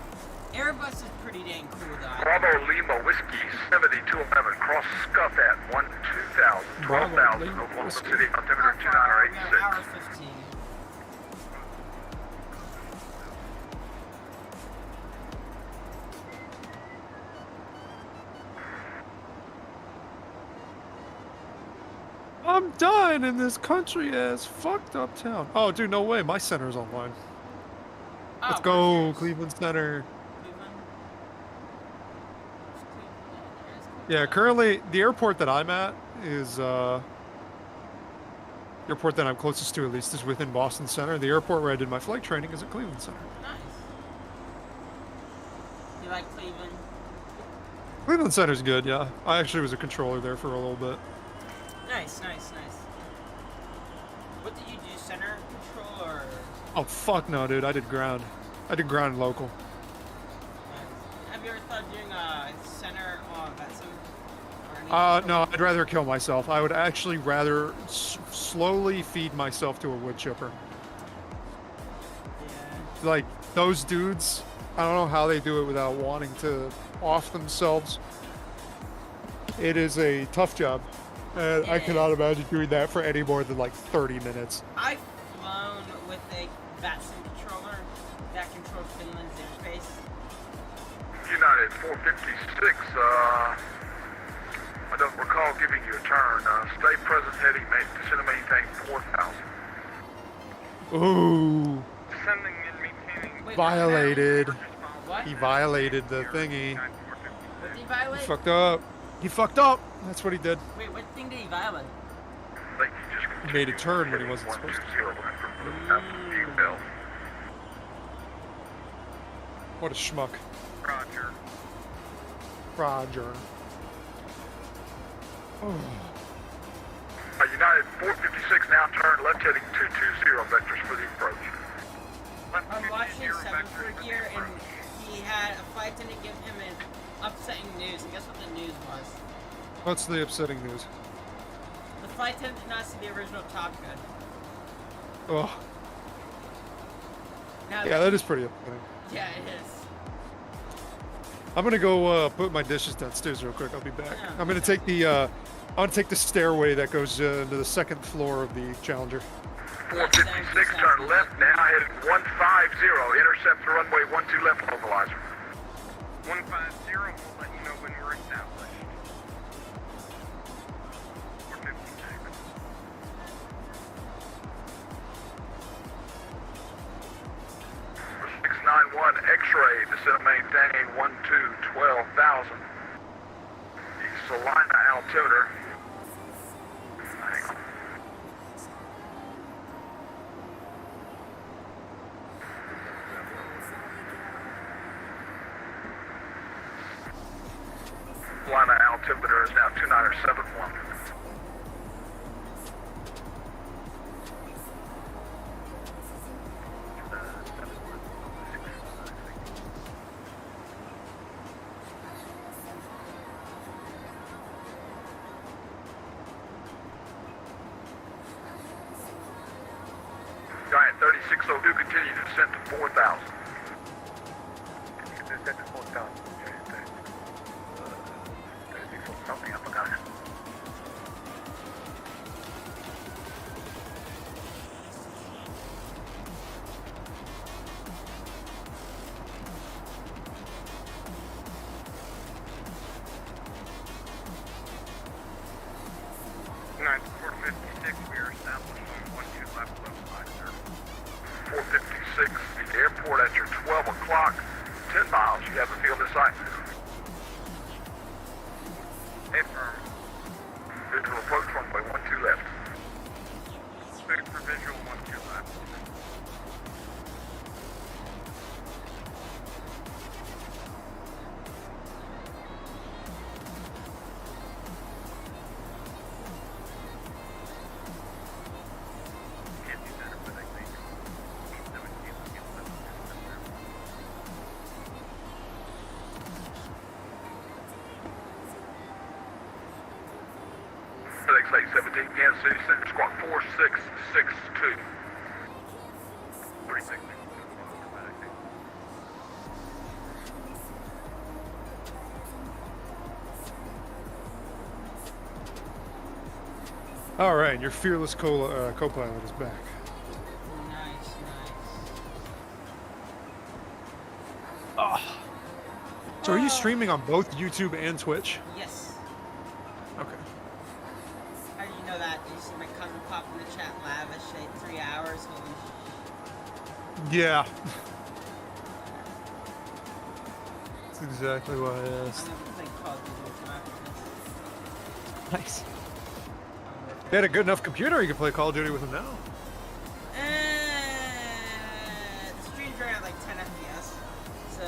Airbus is pretty dang cool, though. Bravo Lima Whiskey 7211, cross scuff at 12,000, 12,000, Oklahoma City, altimeter 2986. Hour 15. I'm dying in this country ass fucked up town. Oh, dude, no way. My center's online. Let's go, Cleveland Center. Yeah, currently the airport that I'm at is the airport that I'm closest to, at least, is within Boston Center. The airport where I did my flight training is at Cleveland Center. Nice. You like Cleveland? Cleveland Center's good, yeah. I actually was a controller there for a little bit. Nice, nice, nice. What did you do, center control or? Oh fuck no, dude! I did ground. I did ground local. Have you ever thought of doing a center on Vatsim? No, I'd rather kill myself. I would actually rather slowly feed myself to a wood chipper. Yeah. Like those dudes, I don't know how they do it without wanting to off themselves. It is a tough job. And I cannot imagine doing that for any more than like 30 minutes. I've flown with a Vatsim controller that controls Finland's airspace. United 456, I don't recall giving you a turn. Stay present heading, descend and maintain 4,000. Ooh. Descending and maintaining. Violated. What? He violated the thingy. What did he violate? He fucked up. He fucked up. That's what he did. Wait, what thing did he violate? He made a turn when he wasn't supposed to. What a schmuck. Roger. Roger. Oh. United 456 now turn left heading 220 vectors for the approach. I'm watching 7 here, and he had a flight attendant give him an upsetting news. And guess what the news was? What's the upsetting news? The flight attendant did not see the original Top Gun. Oh. Now Yeah, that is pretty upsetting. Yeah, it is. I'm gonna go put my dishes downstairs real quick. I'll be back. Yeah, I'm gonna take the stairway that goes into the second floor of the Challenger. 456 turn left now heading 150, intercept the runway 12 left localizer. 150, we'll let you know when we're established. 456. 691 X-ray, descend and maintain 12,000. The Salina altimeter. Salina altimeter is now 2971. Giant 3602, continue to descend to 4,000. Descend to 4,000. 36 something, I forgot. 456, we are established on 12 left, level 5, sir. 456, the airport at your 12 o'clock, 10 miles, you have the field in sight. Affirm. Visual approach runway 12 left. Clear for visual 12 left. KLAX 817, Kansas City Center, squawk 4662. 36. All right, your fearless co-pilot is back. Nice. Oh. So are you streaming on both YouTube and Twitch? Yes. Okay. How do you know that? You see my cousin pop in the chat lavish at 3 hours. Holy Yeah. That's exactly why I asked. I'm never playing Call of Duty with him after this. Nice. You had a good enough computer, you could play Call of Duty with him now. The stream's running at like 10 FPS, so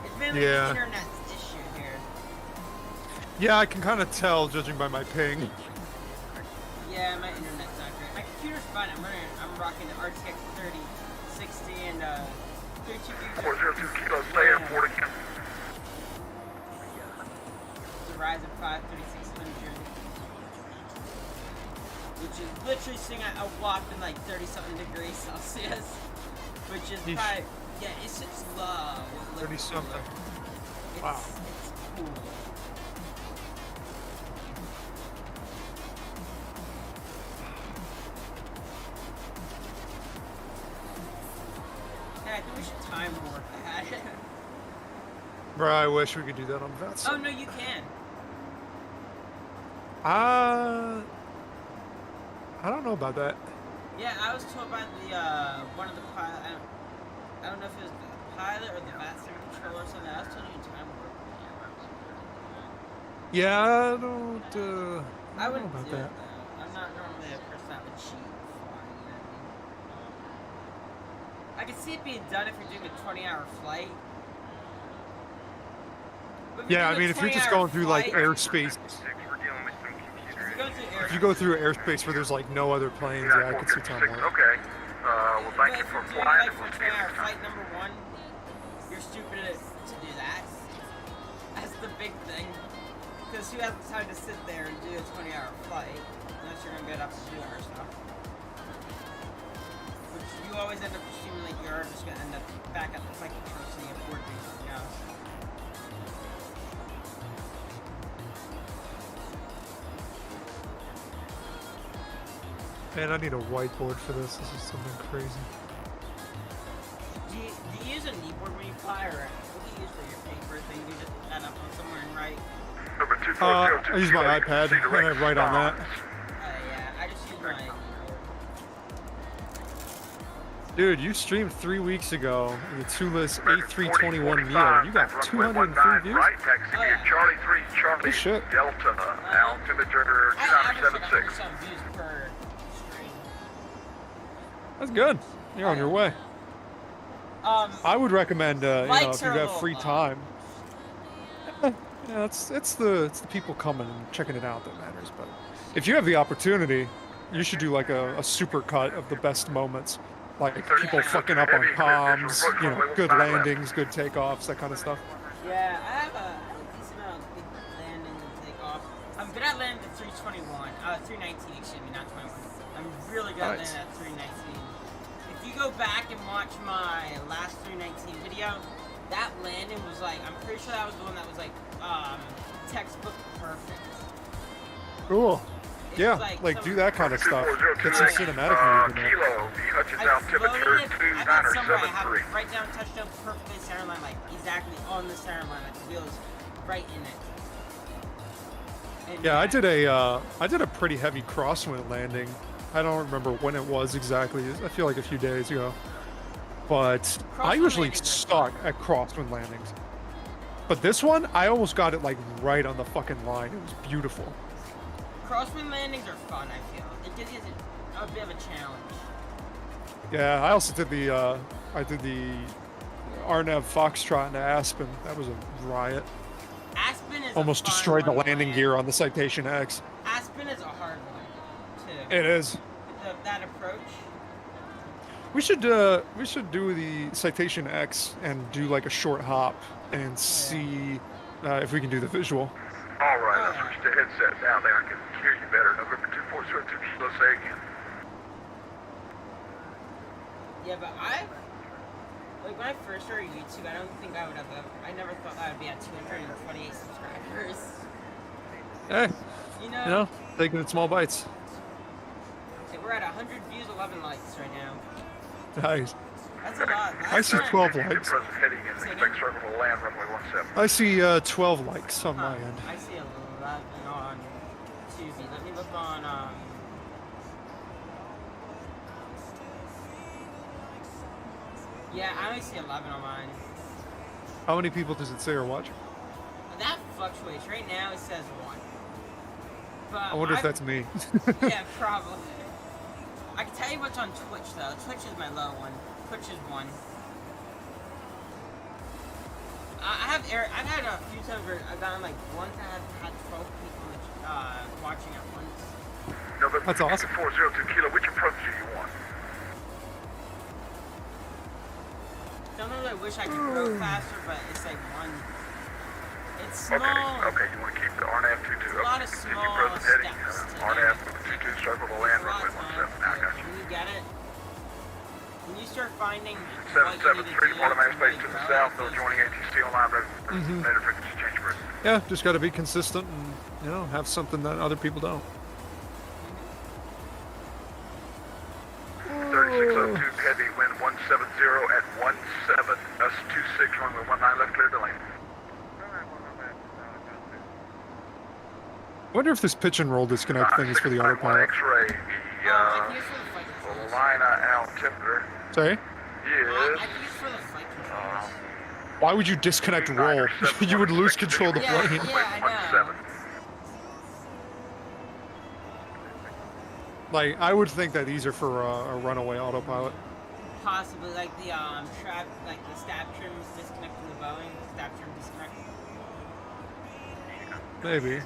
it's mainly Yeah. an internet issue here. Yeah, I can kind of tell judging by my ping. Yeah, my internet's not great. My computer's fine. I'm rocking the RTX 3060 and 32 gigabytes. 402 Kilo, stay airport again. The Ryzen 5 3600, which is literally sitting at a whopping like 30-something degrees Celsius, which is Yeesh. probably, yeah, it's low. 30-something. Wow. It's cool. Yeah, I think we should time warp that. Bro, I wish we could do that on Vatsim. Oh no, you can. I don't know about that. Yeah, I was told by the one of the pilot. I don't know if it was the pilot or the Vatsim controller or something. I was telling you time warp. Yeah, I don't I wouldn't know about do that. it though. I'm not normally a person that would cheat flying. You know what I mean? I could see it being done if you're doing a 20-hour flight. But Yeah, I mean, if you're just going through like airspace, if you go through airspace where there's like no other planes, yeah, I could see time warp. Okay. Well, thank you for flying. Like for 20-hour flight number 1, you're stupid to do that. That's the big thing. Because who has the time to sit there and do a 20-hour flight unless you're gonna get up to do other stuff? Which you always end up assuming like you're just gonna end up back at the flight control so you afford to do something else. Man, I need a whiteboard for this. This is something crazy. Do you use a kneeboard when you fly, or what do you use for your paper thing? Do you just put that up on somewhere and write? I use my iPad and I write on that. Yeah, I just use my kneeboard. Dude, you streamed 3 weeks ago in the Tulis A321 Neo. You got 203 views? Right, taxi here, Charlie 3, Charlie Good shit. Delta, altimeter 976. Some views per stream. That's good. You're on your way. I would recommend, you know, if you have free time. Yeah, it's the people coming and checking it out that matters. But if you have the opportunity, you should do like a super cut of the best moments, like people fucking up on comms, you know, good landings, good takeoffs, that kind of stuff. Yeah, I have a decent amount of good landings and takeoffs. I'm good at landing at 319, excuse me, not 21. I'm really good at landing at 319. If you go back and watch my last 319 video, that landing was like, I'm pretty sure that was the one that was like, textbook perfect. Cool. Yeah, like do that kind of stuff. Get some cinematic movie in there. Kilo, touches altimeter I got somewhere I have 2973. it right down touchdown perfectly center line, like exactly on the center line, like the wheels right in it. And Yeah, I did a pretty heavy crosswind landing. I don't remember when it was exactly. I feel like a few days ago. But I usually suck at crosswind landings. But this one, I almost got it like right on the fucking line. It was beautiful. Crosswind landings are fun, I feel. It gives you a bit of a challenge. Yeah, I also did the Arnev Foxtrot into Aspen. That was a riot. Aspen is almost destroyed the landing gear on the Citation X. Aspen is a hard one, too. It is. That approach. We should do the Citation X and do like a short hop and see if we can do the visual. All right, I'll switch the headset down there. I can hear you better. November 2402 Kilo, say again. Yeah, but like when I first started YouTube, I don't think I would have I never thought I would be at 228 subscribers. Hey, you know, taking it small bites. Okay, we're at 100 views, 11 likes right now. Nice. That's a lot. I see 12 likes. I see 12 likes on my end. I see 11 on Tuesday. Let me look on yeah, I only see 11 on mine. How many people does it say are watching? That fluctuates. Right now it says 1. But I wonder if that's me. Yeah, probably. I can tell you what's on Twitch though. Twitch is my low one. Twitch is 1. I've had a few times where I've gotten like once I have had 12 people watching at once. That's awesome. 402 Kilo, which approach do you want? Sometimes I wish I could grow faster, but it's like one. It's small. Okay, you want to keep the RNAV 22 up. A lot of small steps. RNAV 22 circle the land runway 17. Now I got you. When you get it, when you start finding 773 to Port Space to the south, though joining ATC online, later frequency change for it. Yeah, just got to be consistent and have something that other people don't. 3602 heavy wind 170 at 17. Us 26 runway 19 left clear to lane. I wonder if this pitch and roll disconnect thing is for the autopilot. X-ray, the line altimeter. Sorry? Yes. Why would you disconnect roll? You would lose control of the plane. Yeah, I know. Like, I would think that these are for a runaway autopilot. Possibly, like the the stab trim disconnect from the Boeing. Stab trim disconnect. Maybe.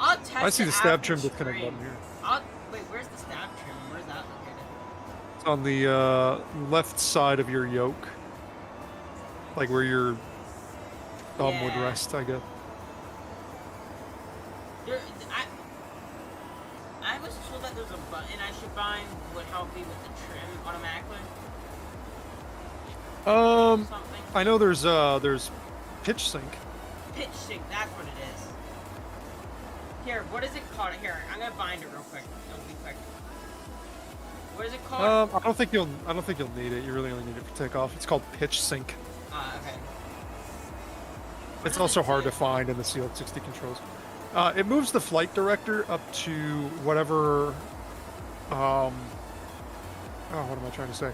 I'll test I see it the stab after trim disconnect stream. button here. Wait, where's the stab trim? Where's that located? It's on the left side of your yoke. Like where your thumb would rest, I guess. I was told that there's a button I should bind would help me with the trim automatically. I know there's pitch sync. Pitch sync, that's what it is. Here, what is it called? Here, I'm gonna bind it real quick. It'll be quick. What is it called? I don't think you'll need it. You really only need it for takeoff. It's called pitch sync. Okay. It's also hard to find in the CL650 controls. It moves the flight director up to whatever. What am I trying to say?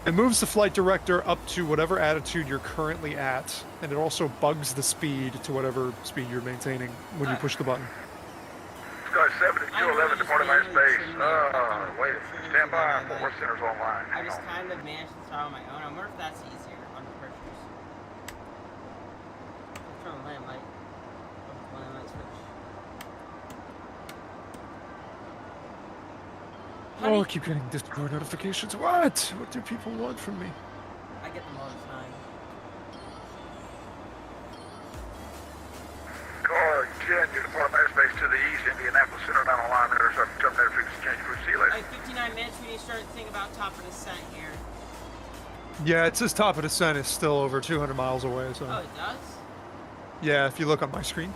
It moves the flight director up to whatever attitude you're currently at, and it also bugs the speed to whatever speed you're maintaining when you push the button. Sky 7211 departing my space. Wait, stand by. Fort Center's online. I just kind of managed to start on my own. I wonder if that's easier on the purchase. Turn on land light. Land light switch. Oh, I keep getting Discord notifications. What? What do people want from me? I get them all the time. Car 10, you depart airspace to the east, Indianapolis Center, down the line. There's a terminator frequency change for CL650. Like 59 minutes, we need to start thinking about top of descent here. Yeah, it says top of descent is still over 200 miles away. So. Oh, it does? Yeah, if you look on my screen.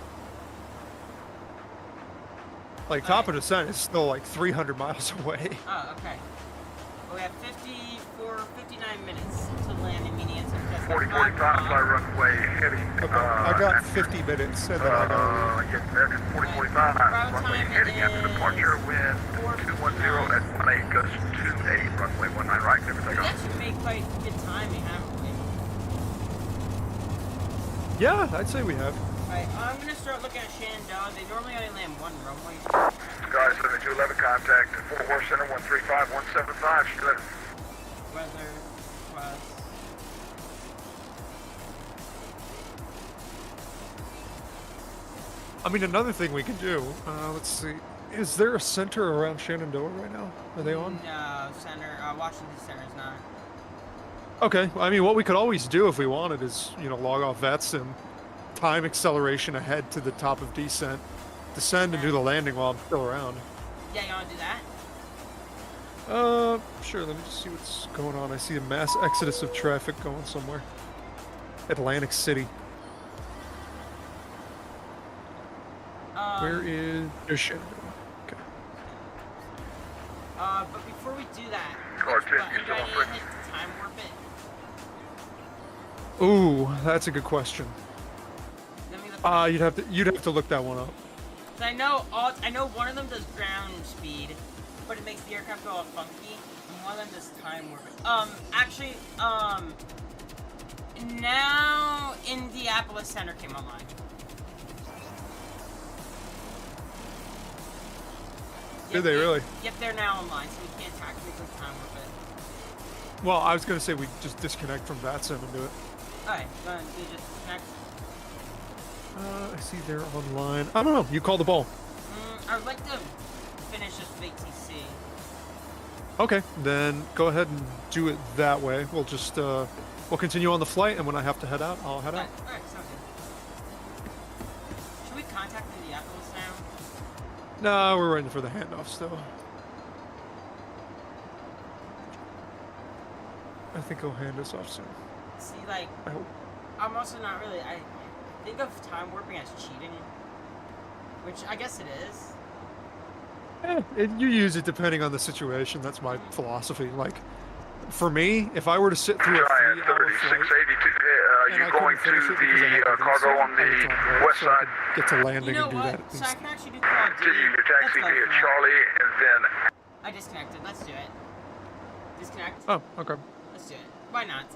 Like, top of descent is still like 300 miles away. Oh, okay. Well, we have 59 minutes to land in median success. 4045 fly runway heading. Okay, I got 50 minutes, and then I go. Yes, American 4045, runway heading after departure, wind 210 at 18, gust 28, runway 19 right, clear for We takeoff. actually made quite good timing, haven't we? Yeah, I'd say we have. Alright, I'm gonna start looking at Shenandoah. They normally only land one runway. Sky 7211, contact 4 Horse Center 135 175, she left. Weather, plus. I mean, another thing we can do, let's see, is there a center around Shenandoah right now? Are they on? No, center, Washington Center is not. Okay, I mean, what we could always do if we wanted is, you know, log off Vatsim, time acceleration ahead to the top of descent, descend and do the landing while I'm still around. Yeah, you wanna do that? Sure, let me just see what's going on. I see a mass exodus of traffic going somewhere. Atlantic City. Where is your Shenandoah? Okay. But before we do that, Car which 10, button you do I still need on to hit to time warp it? Ooh, that's a good question. Let me look. You'd have to look that one up. So I know one of them does ground speed, but it makes the aircraft go all funky, and one of them does time warp. Actually, now Indianapolis Center came online. Did they really? Yep, they're now online, so we can't technically time warp it. Well, I was gonna say we just disconnect from Vatsim and do it. Alright, you just connect. I see they're online. I don't know. You call the ball. I would like to finish this with ATC. Okay, then go ahead and do it that way. We'll just we'll continue on the flight, and when I have to head out, I'll head out. Alright, sounds good. Should we contact Indianapolis now? No, we're waiting for the handoff still. I think he'll hand us off soon. See, like, I hope. I'm also not really. I think of time warping as cheating, which I guess it is. You use it depending on the situation. That's my philosophy. Like, for me, if I were to sit through a 3-hour flight, 3682, you going to the cargo on the west side? Get to landing You know and do what? that at So least. I can actually do Call of Duty. Continue your taxi via Charlie and then... I disconnected. Let's do it. Disconnect. Oh, okay. Let's do it. Why not?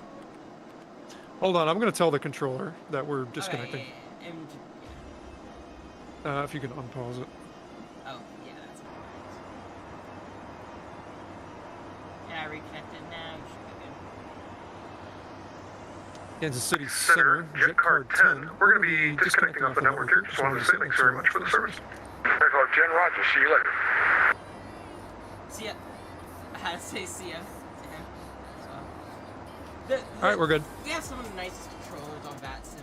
Hold on, I'm going to tell the controller that we're disconnecting. Okay, and If you can unpause it. oh, yeah, that's it. Yeah, I reconnected now. You should be good. Kansas City Center, Jet Card 10. We're going to be disconnecting off the network here. Just wanted to say thanks very much for the service. Jet Card 10, Roger. See you later. See ya. I had to say see ya. Alright, we're good. We have some of the nicest controllers on Vatsim.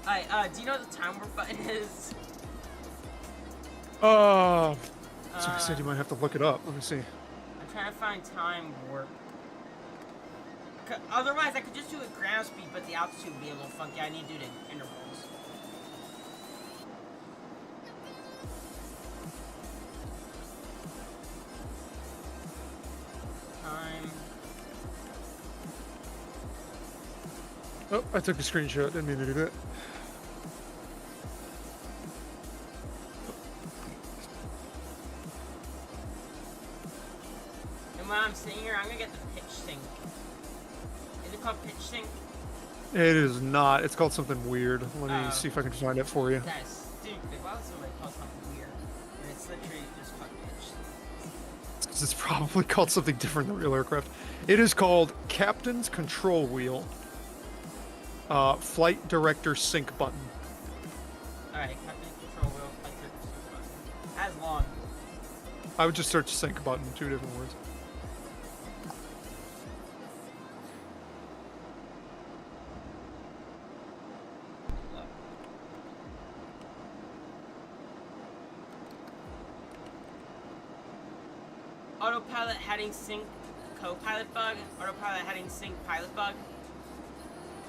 Alright, do you know what the time warp button is? So I said you might have to look it up. Let me see. I'm trying to find time warp. Otherwise, I could just do it ground speed, but the altitude would be a little funky. I need to do it in intervals. Time. Oh, I took a screenshot. Didn't mean to do that. And while I'm sitting here, I'm gonna get the pitch sync. Is it called pitch sync? It is not. It's called something weird. Let me see if I can find it for you. That's stupid. Why would somebody call something weird? And it's literally just called pitch sync. It's probably called something different than real aircraft. It is called Captain's Control Wheel. Flight Director Sync Button. Alright, Captain's Control Wheel, Flight Director Sync Button. As long. I would just search sync button, 2 different words. Autopilot heading sync co-pilot bug. Autopilot heading sync pilot bug.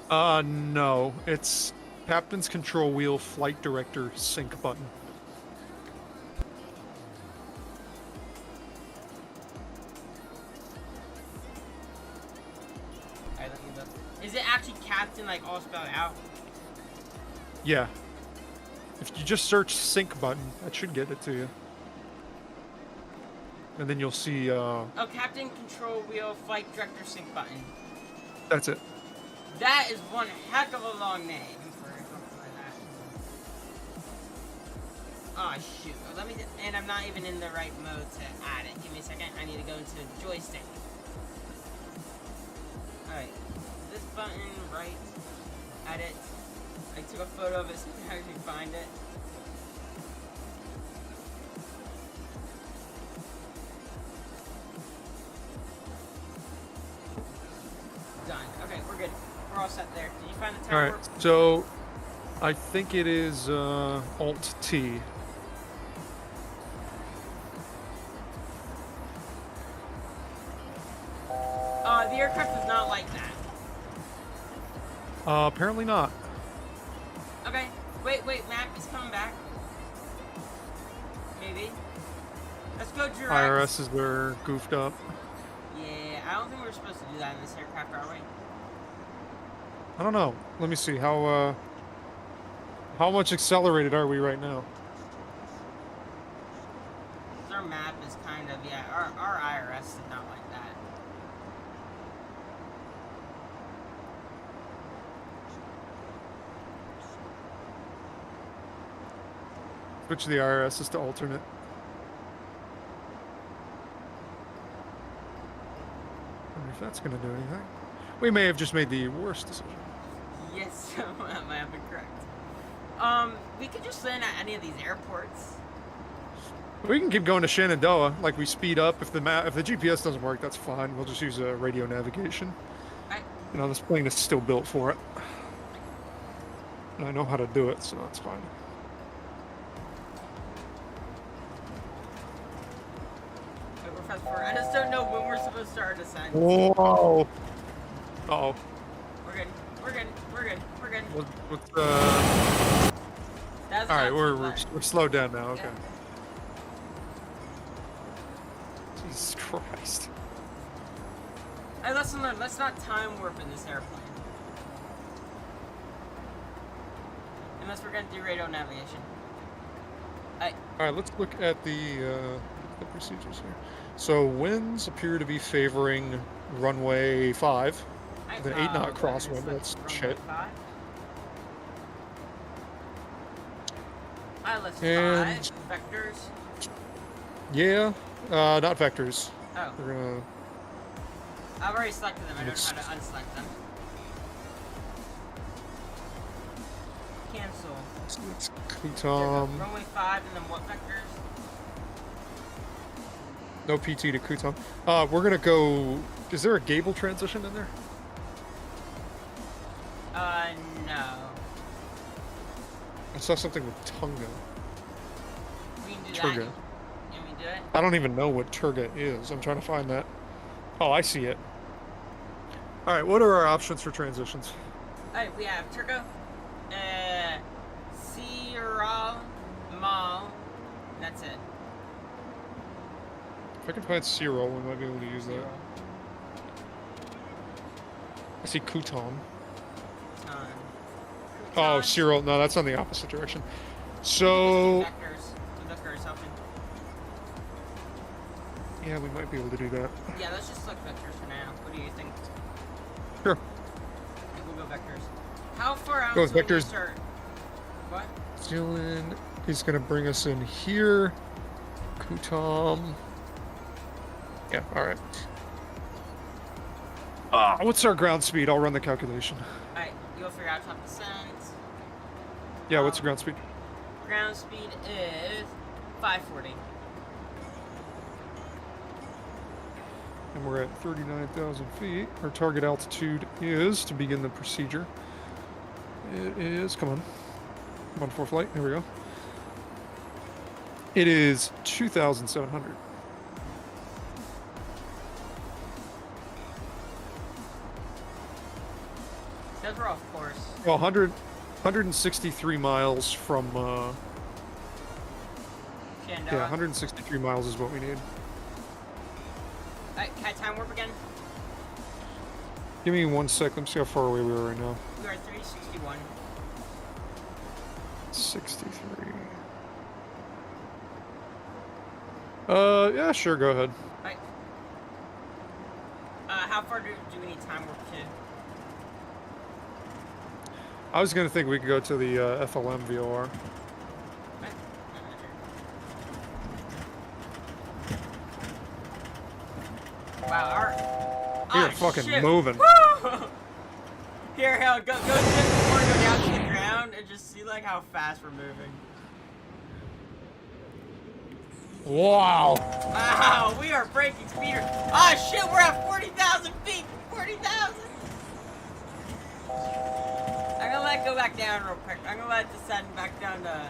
No. It's Captain's Control Wheel Flight Director Sync Button. captain like all spelled out? Yeah. If you just search sync button, that should get it to you. And then you'll see, Oh, captain, control wheel, flight director, sync button. That's it. That is one heck of a long name for something like that. Oh, shoot. Let me, and I'm not even in the right mode to add it. Give me a second. I need to go into joystick. Alright. This button, right, edit. I took a photo of it so you can actually find it. Done. Okay, we're good. We're all set there. Did you find the tower? Alright, so I think it is Alt-T. The aircraft is not like that. Apparently not. Okay. Wait, map is coming back. Maybe. Let's go direct. IRSs are goofed up. Yeah, I don't think we're supposed to do that in this aircraft, are we? I don't know. Let me see. How much accelerated are we right now? Our map is kind of, yeah, our IRS is not like that. Switch the IRSs to alternate. Wonder if that's gonna do anything. We may have just made the worst decision. Yes, that might have been correct. We could just land at any of these airports. We can keep going to Shenandoah, like we speed up. If the GPS doesn't work, that's fine. We'll just use radio navigation. You know, this plane is still built for it. And I know how to do it, so that's fine. I just don't know when we're supposed to start our descent. Whoa! Uh-oh. We're good. We're good. We're good. We're good. Alright, we're slowed down now, okay. Yeah. Jesus Christ. Hey, lesson learned. Let's not time warp in this airplane. Unless we're gonna do radio navigation. Alright, let's look at the procedures here. So winds appear to be favoring runway 5. The 8 knot crosswind, that's shit. ILS 5 vectors. Yeah, not vectors. Oh. We're gonna... I've already selected them. I don't know how to unselect them. Cancel. It's Kutom. Runway 5 and then what vectors? No PT to Kutom. We're gonna go... Is there a gable transition in there? No. I saw something with Tunga. We can do Turga. that. Can we do it? I don't even know what Turga is. I'm trying to find that. Oh, I see it. Alright, what are our options for transitions? Alright, we have Turco, Sierra, Mal, that's it. If I can find Cyril, we might be able to use that. I see Kutom. Oh, Cyril. No, that's on the opposite direction. So... Vectors open. Yeah, we might be able to do that. Yeah, let's just select vectors for now. What do you think? Sure. I think we'll go vectors. How far out Go until vectors. we start? What? Dylan is going to bring us in here. Kutom. Yeah, alright. What's our ground speed? I'll run the calculation. Alright, you'll figure out top descent. Yeah, what's the ground speed? Ground speed is 540. And we're at 39,000 feet. Our target altitude is, to begin the procedure, it is, come on for flight, here we go. It is 2,700. Says we're off course. Well, 163 miles from, Shenandoah. yeah, 163 miles is what we need. Alright, can I time warp again? Give me 1 sec. Let me see how far away we are right now. We are 361. 63. Yeah, sure, go ahead. Right. How far do we need time warp to? I was gonna think we could go to the FLM VOR. Wow, You're fucking moving. Here, hell, go just before we go down to the ground and just see like how fast we're moving. Wow. Wow, we are breaking speed. Ah, shit, we're at 40,000 feet. 40,000. I'm gonna let it go back down real quick. I'm gonna let it descend back down to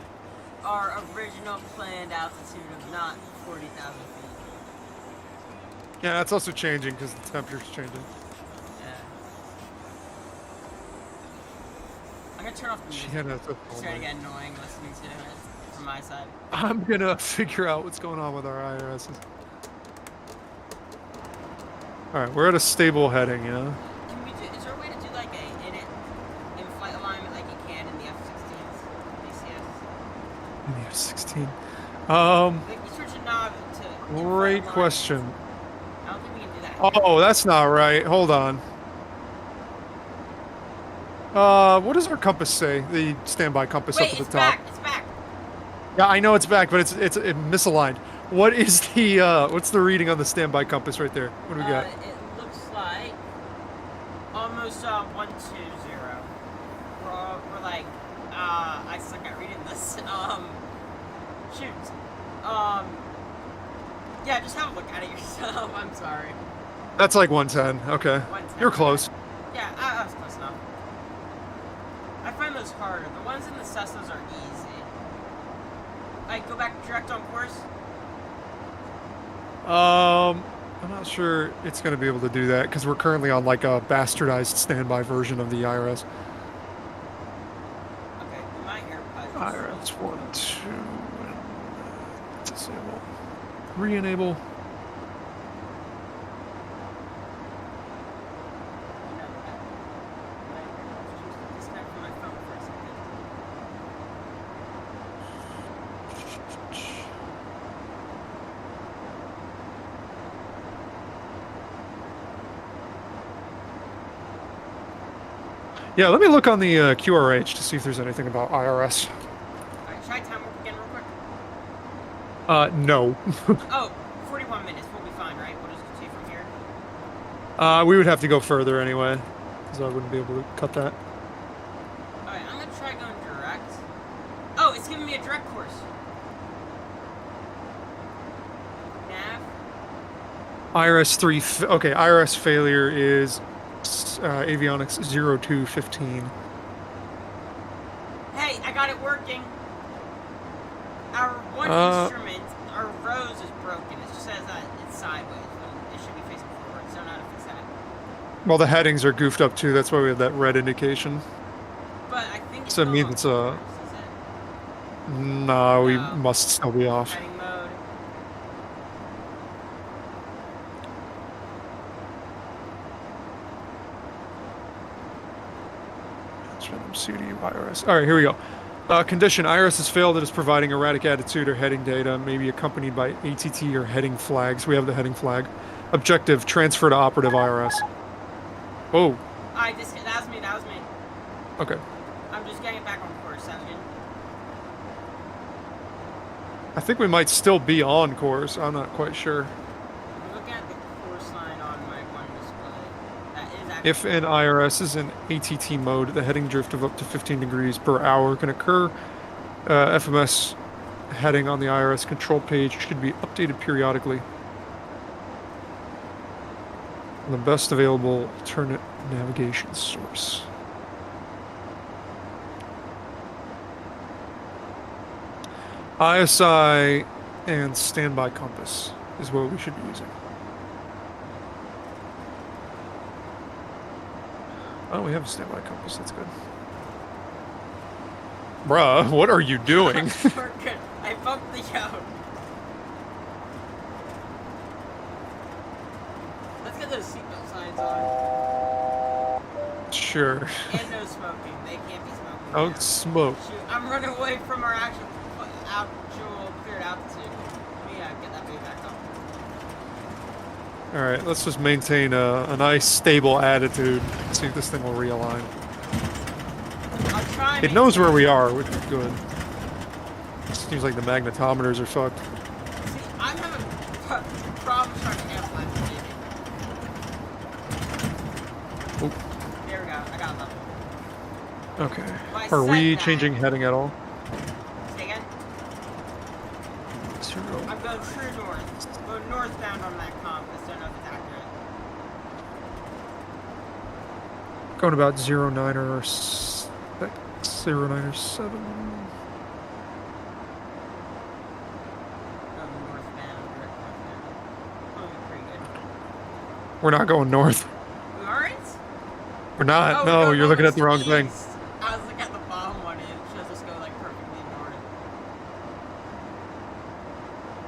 our original planned altitude of not 40,000 feet. Yeah, that's also changing because the temperature's changing. Yeah. I'm gonna turn off the music. Yeah, that's It's starting to get annoying listening to it from my side. I'm gonna figure out what's going on with our IRSs. Alright, we're at a stable heading, yeah? Can we do, is there a way to do like a in-flight alignment like you can in the F-16s? In the F-16. Like you switch a knob to Great question. I don't think we can do that. Oh, that's not right. Hold on. What does our compass say? The standby compass up at the top. Back. It's back. Yeah, I know it's back, but it's misaligned. What is the what's the reading on the standby compass right there? What do we got? It looks like almost 120. We're like I suck at reading this. Shoot. Yeah, just have a look at it yourself. I'm sorry. That's like 110. Okay. 110. You're close. Yeah, I was close enough. I find those harder. The ones in the Cessnas are easy. Like, go back direct on course. I'm not sure it's going to be able to do that because we're currently on like a bastardized standby version of the IRS. Okay, my AirPods. IRS 1, 2, and disable. Re-enable. Yeah, let me look on the QRH to see if there's anything about IRS. Alright, should I time warp again real quick? No. Oh, 41 minutes. We'll be fine, right? We'll just continue from here. We would have to go further anyway, because I wouldn't be able to cut that. Alright, I'm gonna try going direct. Oh, it's giving me a direct course. Nav. IRS 3, okay, IRS failure is avionics 0215. Hey, I got it working. Our one instrument, our rose is broken. It just says that it's sideways, but it should be facing forward, so I don't know how to fix that. Well, the headings are goofed up too, that's why we have that red indication. But I think it's So it means it's a... No, we must still be off. Heading mode. IRS. Alright, here we go. Condition, IRS has failed. It is providing erratic attitude or heading data, maybe accompanied by ATT or heading flags. We have the heading flag. Objective, transfer to operative IRS. Oh. That was me, that was me. Okay. I'm just getting it back on course, sounds good. I think we might still be on course. I'm not quite sure. I'm looking at the course line on my one display. That is actually... If an IRS is in ATT mode, the heading drift of up to 15 degrees per hour can occur. FMS heading on the IRS control page should be updated periodically. The best available alternate navigation source. ISI and standby compass is what we should be using. Oh, we have a standby compass. That's good. Bruh, what are you doing? We're good. I bumped the out. Let's get those seatbelt signs on. sure. And no smoking. They can't be smoking. Don't now. smoke. Shoot, I'm running away from our actual cleared altitude. Let me get that baby back up. Alright, let's just maintain a nice, stable attitude. See if this thing will realign. I'll try. It knows where we are, which is good. Seems like the magnetometers are fucked. See, I'm having problems trying to amplify the baby. Oh. There we go. I got level. Okay. Well, Are we changing heading at all? Say again? Zero. I'm going true north. Going northbound on that compass. Don't know if it's accurate. Going about 09 or 6, 09 or 7. We're not going north. We aren't? We're not. Oh, no, you're looking at the wrong east. thing. I was looking at the bottom one and it shows us go like perfectly north.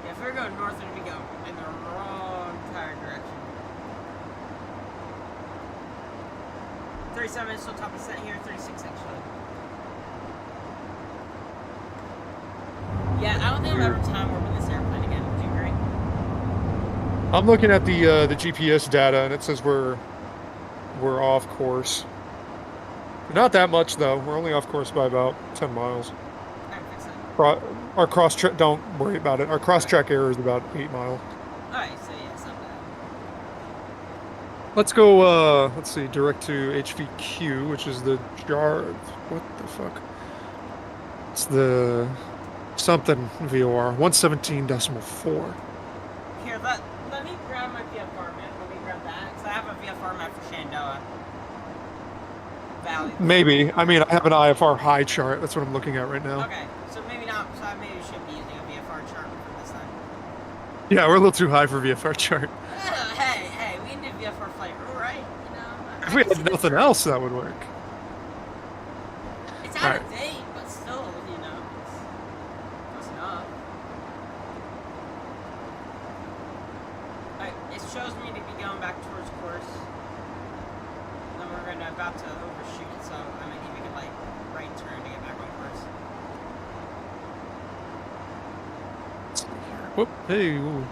Yeah, if we were going north, we'd be going in the wrong entire direction. 37 minutes till top of set here, 36 actually. Yeah, I don't think I've ever time warped this airplane again. Would you agree? I'm looking at the GPS data, and it says we're off course. Not that much though. We're only off course by about 10 miles. Our cross track. Don't worry about it. Our cross track error is about 8 miles. Alright, so yeah, it's not bad. Let's go. Let's see. Direct to HVQ, which is the jar. What the fuck? It's the something VOR 117.4. Here, let me grab my VFR map. Let me grab that, because I have a VFR map for Shenandoah Valley. Maybe. I mean, I have an IFR high chart. That's what I'm looking at right now. Okay, so maybe not. So I maybe should be using a VFR chart for this time. Yeah, we're a little too high for VFR chart. Hey, we can do VFR flight rule, right? You know. If we had nothing else, that would work. It's out of date, but still, you know, it's close enough. Alright, it shows me to be going back towards course. Then we're about to overshoot, so I might need to get like right turn to get back on course. Whoop! Hey. Ooh.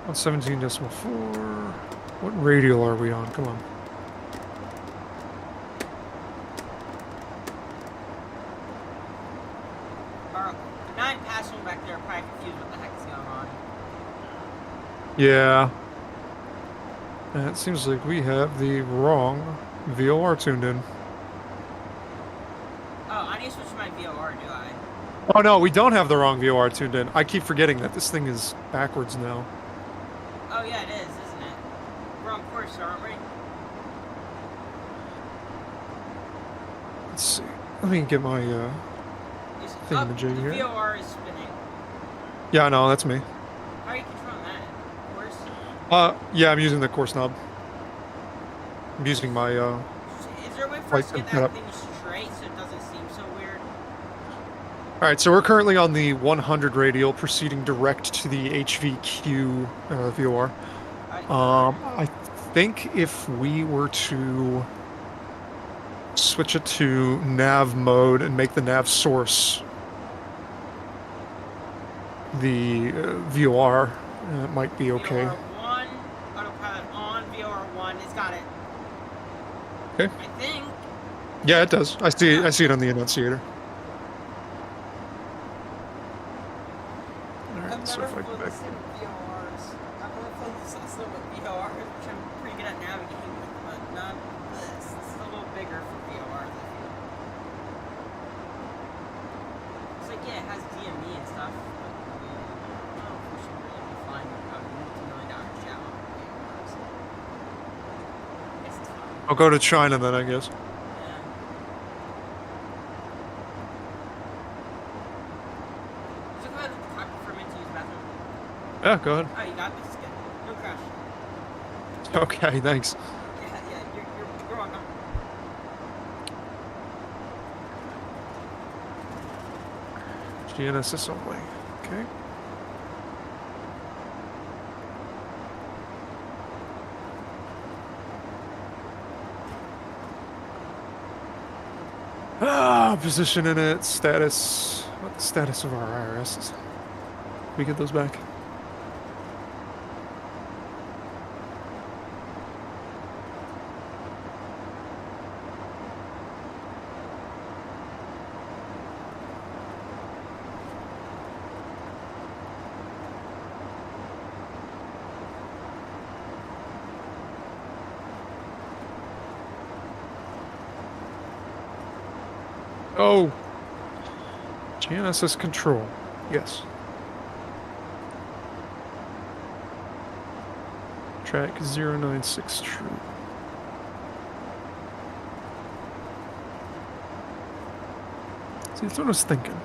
On 17.4. What radial are we on? Come on. The 9 passengers back there are probably confused what the heck is going on. Yeah. And it seems like we have the wrong VOR tuned in. Oh, I need to switch my VOR, do I? Oh no, we don't have the wrong VOR tuned in. I keep forgetting that this thing is backwards now. Oh yeah, it is, isn't it? We're on course, aren't we? Let's see. Let me get my thingamajig the here. VOR is spinning. Yeah, I know, that's me. How are you controlling that? Course? Yeah, I'm using the course knob. I'm using my Is there a way for us to get that setup. thing straight so it doesn't seem so weird? Alright, so we're currently on the 100 radial, proceeding direct to the HVQ VOR. I think if we were to switch it to nav mode and make the nav source the VOR, it might be okay. VOR 1, autopilot on, VOR 1, it's got it. Okay. I think. Yeah, it does. I see it on the annunciator. Alright, so if I go back. VORs. I've only played this Cessna with VORs, which I'm pretty good at navigating with, but not this. This is a little bigger for VORs, I feel. It's like, yeah, it has DME and stuff, but I don't know if we should really be flying a multi-million-dollar jet on VORs. I guess it's fine. I'll go to China then, I guess. Yeah, go ahead. Yeah, go ahead. Oh, you got this. Good. No crash. Okay, thanks. Yeah, you're welcome. GNSS only. Okay. Position in it, status. What the status of our IRSs? We get those back. Oh! GNSS control. Yes. Track 096 true. See, that's what I was thinking.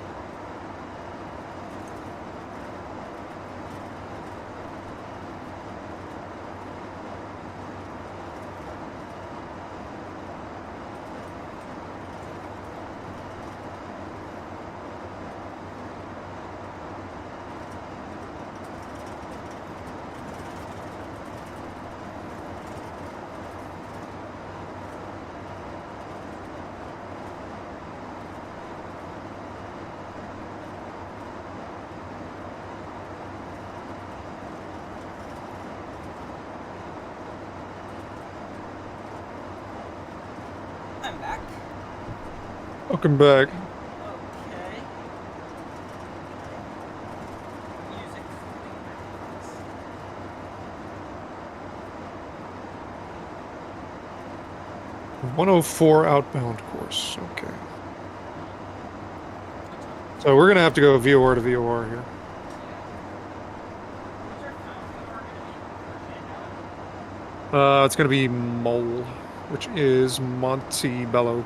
I'm back. Welcome back. Okay. Music. 104 outbound course. Okay. So we're gonna have to go VOR to VOR here. It's gonna be Mole, which is Montebello.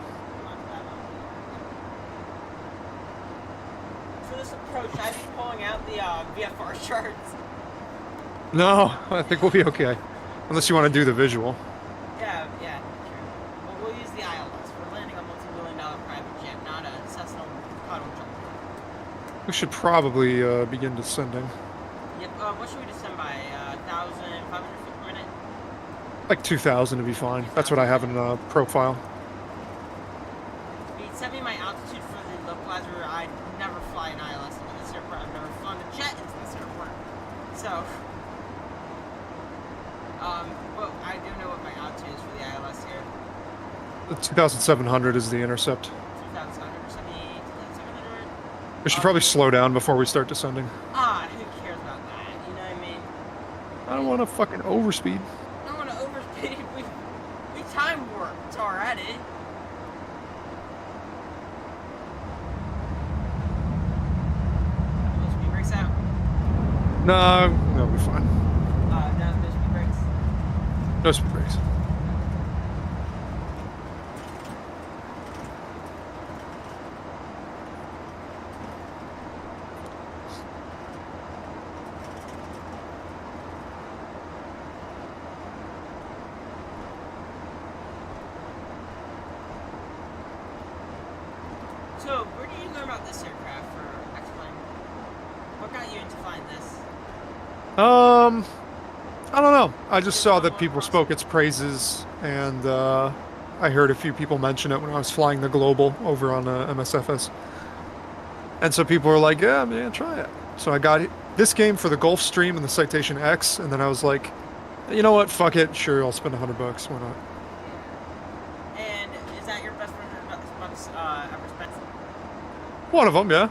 For this approach, I'd be pulling out the VFR charts. No, I think we'll be okay. Unless you want to do the visual. Yeah, true. Well, we'll use the ILS. We're landing a multi-billion-dollar private jet, not a Cessna puddle jump. We should probably begin descending. Yep. What should we descend by? 1,500 feet per minute? Like 2,000 to be fine. That's what I have in profile. Send me my altitude for the localizer. I'd never fly an ILS into this airport. I've never flown a jet into this airport. So, well, I do know what my altitude is for the ILS here. The 2,700 is the intercept. 2,700 or 2,700? We should probably slow down before we start descending. Who cares about that? You know what I mean? I don't want to fucking overspeed. I don't want to overspeed. We time warped already. Speed brakes out. No, that'll be fine. No speed brakes. No speed brakes. So, where did you learn about this aircraft for X-Plane? What got you into flying this? I don't know. I just saw that people spoke its praises, and I heard a few people mention it when I was flying the Global over on MSFS. And so people were like, yeah, man, try it. So I got this game for the Gulfstream and the Citation X, and then I was like, you know what, fuck it, sure, I'll spend $100, why not? And is that your best friend ever spent? One of them, yeah.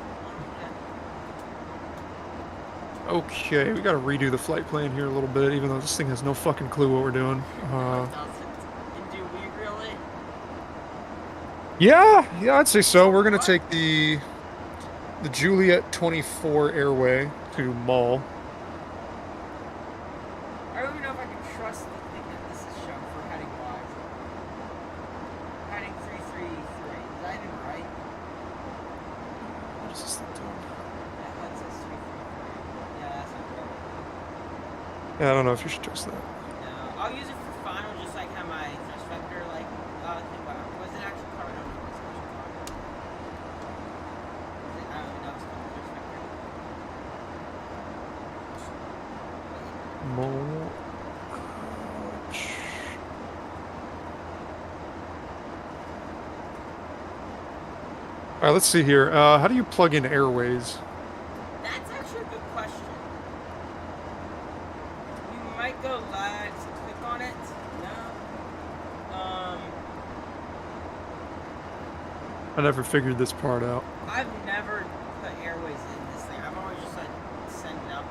Okay, we gotta redo the flight plan here a little bit, even though this thing has no fucking clue what we're doing. And do we really? Yeah, I'd say so. We're gonna take the Juliet 24 Airway to Mall. I don't even know if I can trust the thing that this is shown for heading wise. Heading 333. Is that even right? What is this thing doing? That says 333. Yeah, that's not right. Yeah, I don't know if you should trust that. No, I'll use it Mole. Alright, let's see here. How do you plug in airways? That's actually a good question. You might go live to click on it. No. I never figured this part out. I've never put airways in this thing. I've always just like send it up.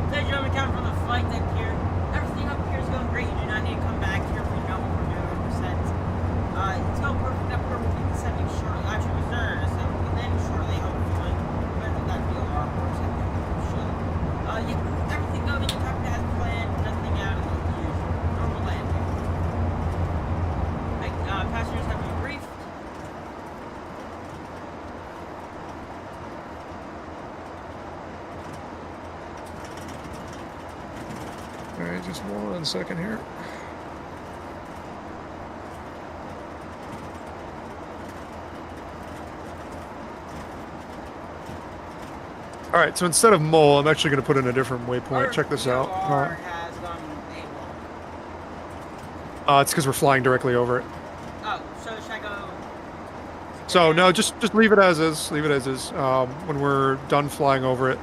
Ladies and gentlemen, count from the flight deck here. Everything up here is going great. You do not need to come back here if you know what we're doing 100%. It's going perfect up here. We'll be descending shortly. Actually, we're starting to descend. We'll be landing shortly, hopefully. Whether that be our or something. Yeah, everything going in the cockpit as planned. Nothing out of the usual. Normal landing. Passengers have been briefed. Alright, just 1 second here. Alright, so instead of mole, I'm actually going to put in a different waypoint. Check this out. It's because we're flying directly over it. Oh, so should I go? So, no, just leave it as is. Leave it as is. When we're done flying over it,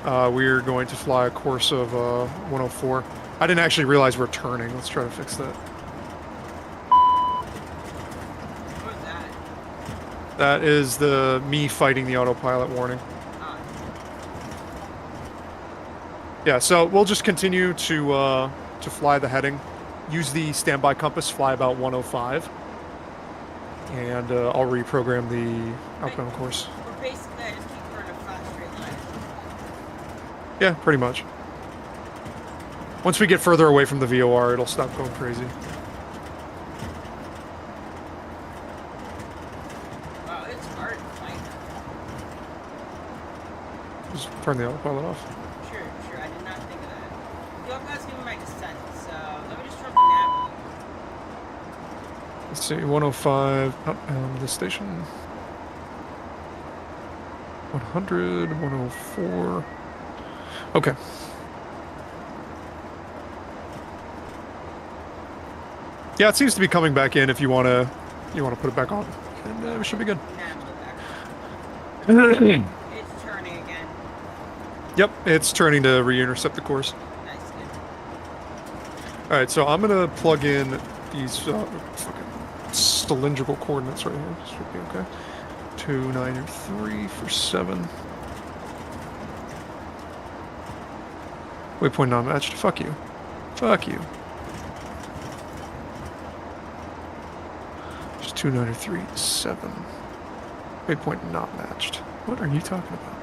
we're going to fly a course of 104. I didn't actually realize we're turning. Let's try to fix that. What was that? That is me fighting the autopilot warning. Yeah, so we'll just continue to fly the heading. Use the standby compass, fly about 105. And I'll reprogram the outbound course. We're basically, I just keep running a flat straight line. Yeah, pretty much. Once we get further away from the VOR, it'll stop going crazy. Wow, it's hard to fly. Just turn the autopilot off. Sure, I did not think of that. The autopilot's giving my descent, so let me just turn the nav. Let's see, 105, outbound the station. 100, 104. Okay. Yeah, it seems to be coming back in if you want to put it back on. And we should be good. It's turning again. Yep, it's turning to re-intercept the course. Nice, good. Alright, so I'm going to plug in these fucking cylindrical coordinates right here. Should be okay. 293 for 7. Waypoint not matched. Fuck you. Fuck you. Just 293 7. Waypoint not matched. What are you talking about?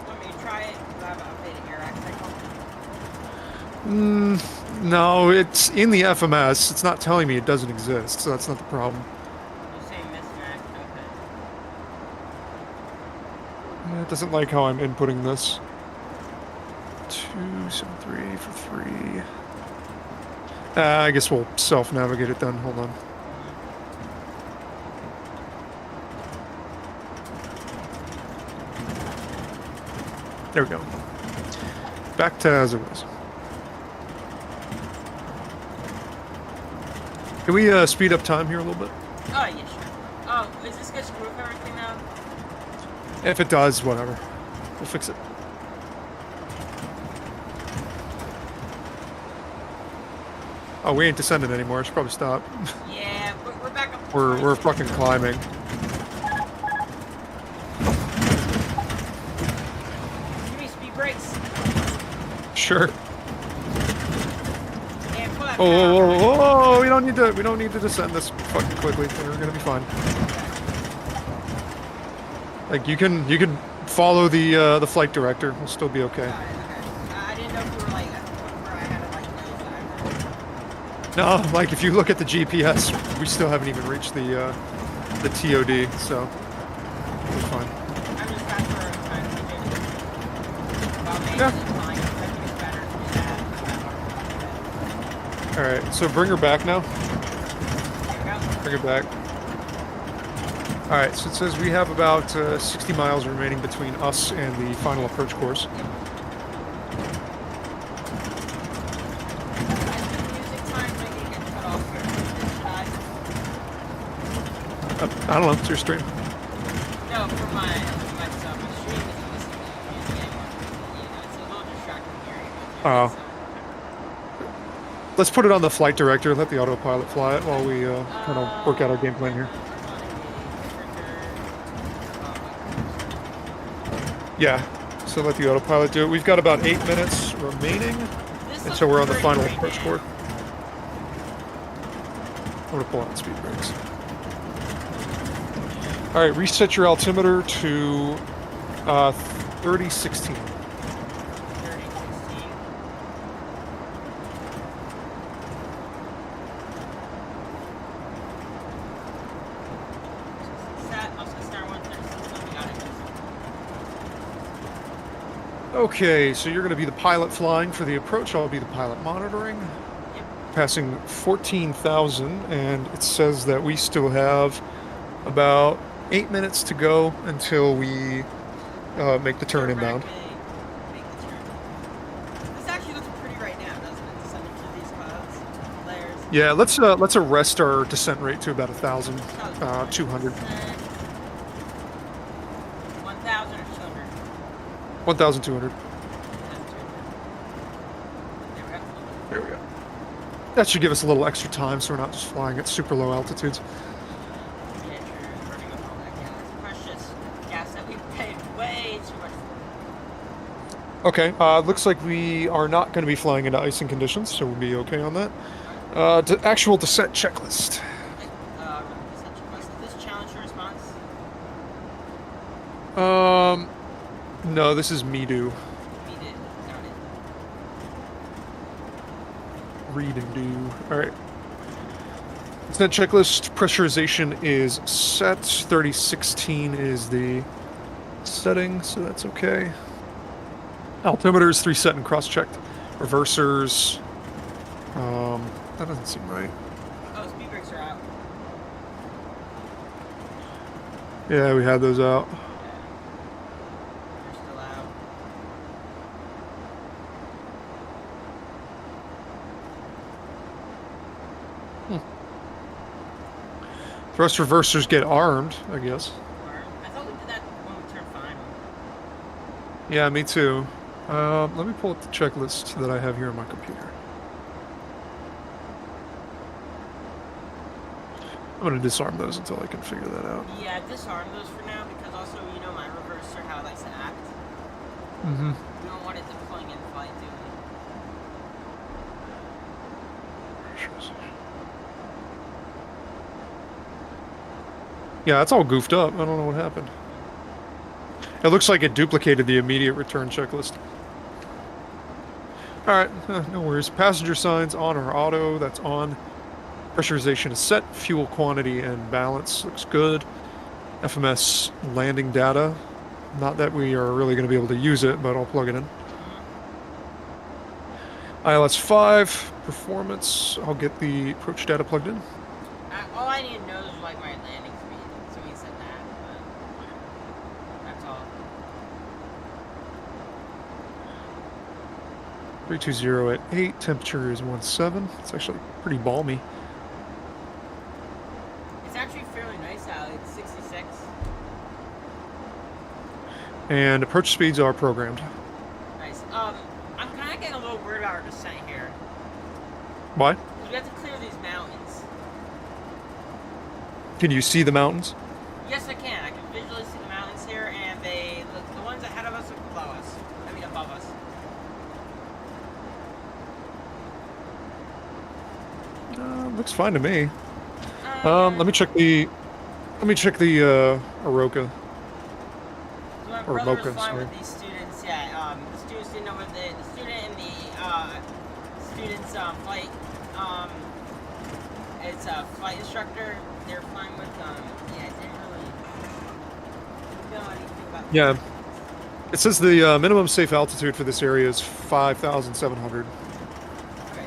Want me to try it? Do I have an updated air access? No, it's in the FMS. It's not telling me it doesn't exist, so that's not the problem. You're saying mismatch, okay. It doesn't like how I'm inputting this. 273 for 3. I guess we'll self-navigate it then. Hold on. There we go. Back to as it was. Can we speed up time here a little bit? Oh, yeah, sure. Oh, is this gonna screw up everything now? If it does, whatever. We'll fix it. Oh, we ain't descending anymore. I should probably stop. Yeah, we're back up. We're fucking climbing. Give me speed brakes. Sure. Yeah, pull that Oh, we don't need to descend this fucking quickly. We're gonna be fine. Like you can follow the flight director. We'll still be okay. I didn't know if you were like at the point where I had to like nose No, like if you look at the GPS, we still haven't even reached the TOD, so we're fine. I'm just back for trying to do it. Well, maybe Yeah. it's fine. I think it's better to do that. Alright, so bring her back now. Bring her back. Alright, so it says we have about 60 miles remaining between us and the final approach course. I don't know, it's your stream. No, for myself, my stream isn't listening to music anymore. It's a little distracting here. Oh. Let's put it on the flight director, let the autopilot fly it while we kind of work out our game plan here. Yeah, so let the autopilot do it. We've got about 8 minutes remaining until we're on the final approach course. I'm going to pull out the speed brakes. Alright, reset your altimeter to 3016. Okay, so you're going to be the pilot flying for the approach. I'll be the pilot monitoring. Passing 14,000, and it says that we still have about 8 minutes to go until we make the turn inbound. This actually looks pretty right now, doesn't it? Descending through these clouds, layers. Yeah, let's arrest our descent rate to about 1,200. 1,000 or 200? 1,200. There we go. That should give us a little extra time, so we're not just flying at super low altitudes. Yeah, true. Burning up all that gas. Precious gas that we paid way too much for. Okay, looks like we are not going to be flying into icing conditions, so we'll be okay on that. Actual descent checklist. Does this challenge your response? No, this is me-do. Read and do. Alright. Descent checklist pressurization is set. 3016 is the setting, so that's okay. Altimeters 3 set and cross-checked. Reversers. That doesn't seem right. Oh, speed brakes are out. Yeah, we had those out. They're still out. Thrust reversers get armed, I guess. I thought we did that when we turned final. Yeah, me too. Let me pull up the checklist that I have here on my computer. I'm going to disarm those until I can figure that out. Yeah, disarm those for now because also, you know, my reverser, how it likes to act. Mm-hmm. We don't want it deploying in flight, do we? Yeah, it's all goofed up. I don't know what happened. It looks like it duplicated the immediate return checklist. Alright, no worries. Passenger signs on our auto, that's on. Pressurization is set. Fuel quantity and balance looks good. FMS landing data. Not that we are really going to be able to use it, but I'll plug it in. ILS 5, performance. I'll get the approach data plugged in. all I need to know is like my landing speed, so he said that, but that's all. 320 at 8, temperature is 17. It's actually pretty balmy. It's actually fairly nice out, it's 66. And approach speeds are programmed. Nice. I'm kind of getting a little worried about our descent here. Why? Because we have to clear these mountains. Can you see the mountains? Yes, I can. I can visually see the mountains here, and they look, the ones ahead of us are below us. I mean, above us. Looks fine to me. Let me check the Oroka. So my Or brother Mocha, was flying sorry. with these students. Yeah, the students didn't know what the student in the students flight it's a flight instructor. They're flying with yeah, didn't really know anything about. Yeah. It says the minimum safe altitude for this area is 5,700. Okay,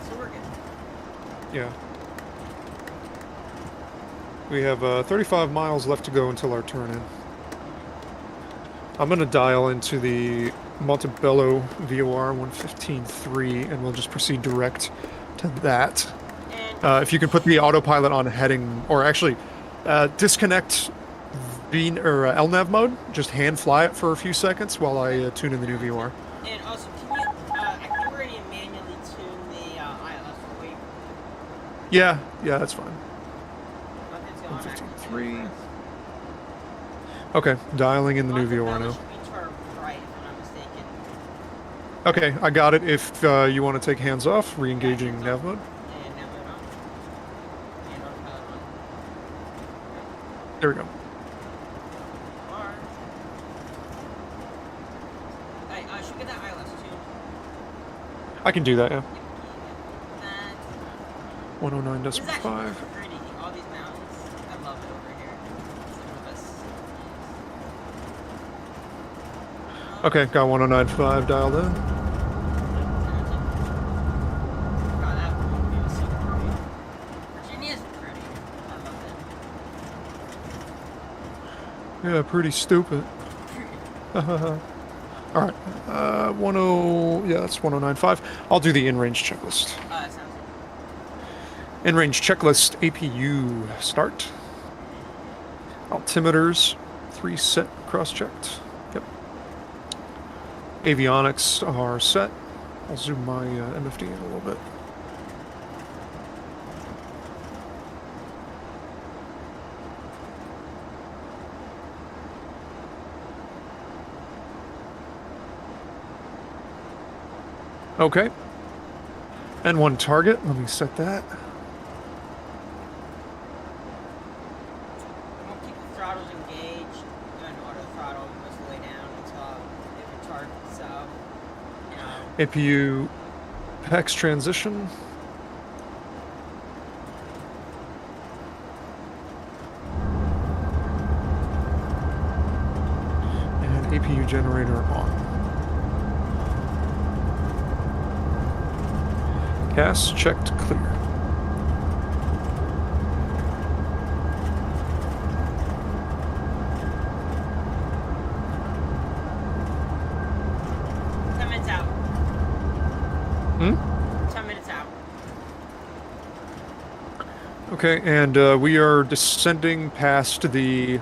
so we're good. Yeah. We have 35 miles left to go until our turn-in. I'm going to dial into the Montebello VOR 115.3, and we'll just proceed direct to that. If you can put the autopilot on heading, or actually disconnect LNAV mode, just hand fly it for a few seconds while I tune in the new VOR. And also, can you, I think we're going to manually tune the ILS for weight. Yeah, that's fine. 115.3. Okay, dialing in the new VOR now. Okay, I got it. If you want to take hands off, re-engaging nav mode. There we go. I should get that ILS tuned. I can do that, yeah. 109.5. All these mountains, I love it over here. It's the best. Okay, got 109.5 dialed in. Virginia's pretty. I love it. Yeah, pretty stupid. Alright, that's 109.5. I'll do the in-range checklist. Sounds good. In-range checklist, APU, start. Altimeters, 3 set, cross-checked. Yep. Avionics are set. I'll zoom my MFD in a little bit. Okay. And one target. Let me set that. We'll keep the throttles engaged and auto throttle most of the way down until it retards. So, APU PEX transition. And APU generator on. Gas checked clear. Hmm? 10 minutes out. Okay, and we are descending past the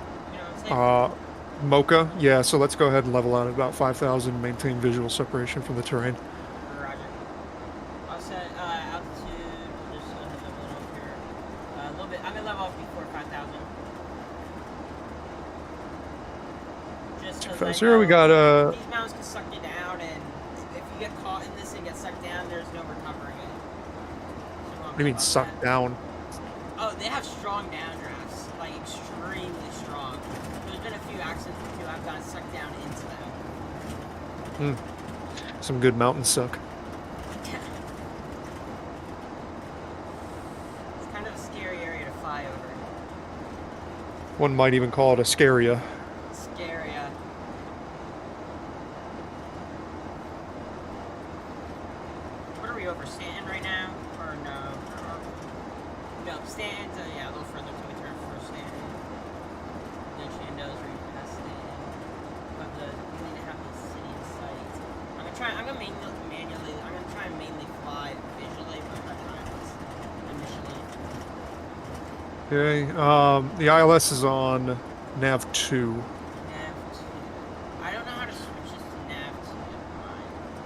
Mocha. Yeah, so let's go ahead and level out at about 5,000, maintain visual separation from the terrain. Roger. I'll set altitude, we'll just level it up here. A little bit, I'm going to level off before 5,000. Just because we got these mountains can suck you down, and if you get caught in this and get sucked down, there's no recovering it. So what do you mean sucked down? Oh, they have strong downdrafts, like extremely strong. There's been a few accidents where people have gotten sucked down into them. Some good mountain suck. It's kind of a scary area to fly over. One might even call it a scaria. Scaria. What are we over, Stanton right now? Or no? No, Stanton's, yeah, a little further to we turn for Stanton. The Chandos are even past Stanton. But we need to have the city in sight. I'm gonna try and mainly fly visually, but my times initially. Okay, the ILS is on nav 2. I don't know how to switch this to nav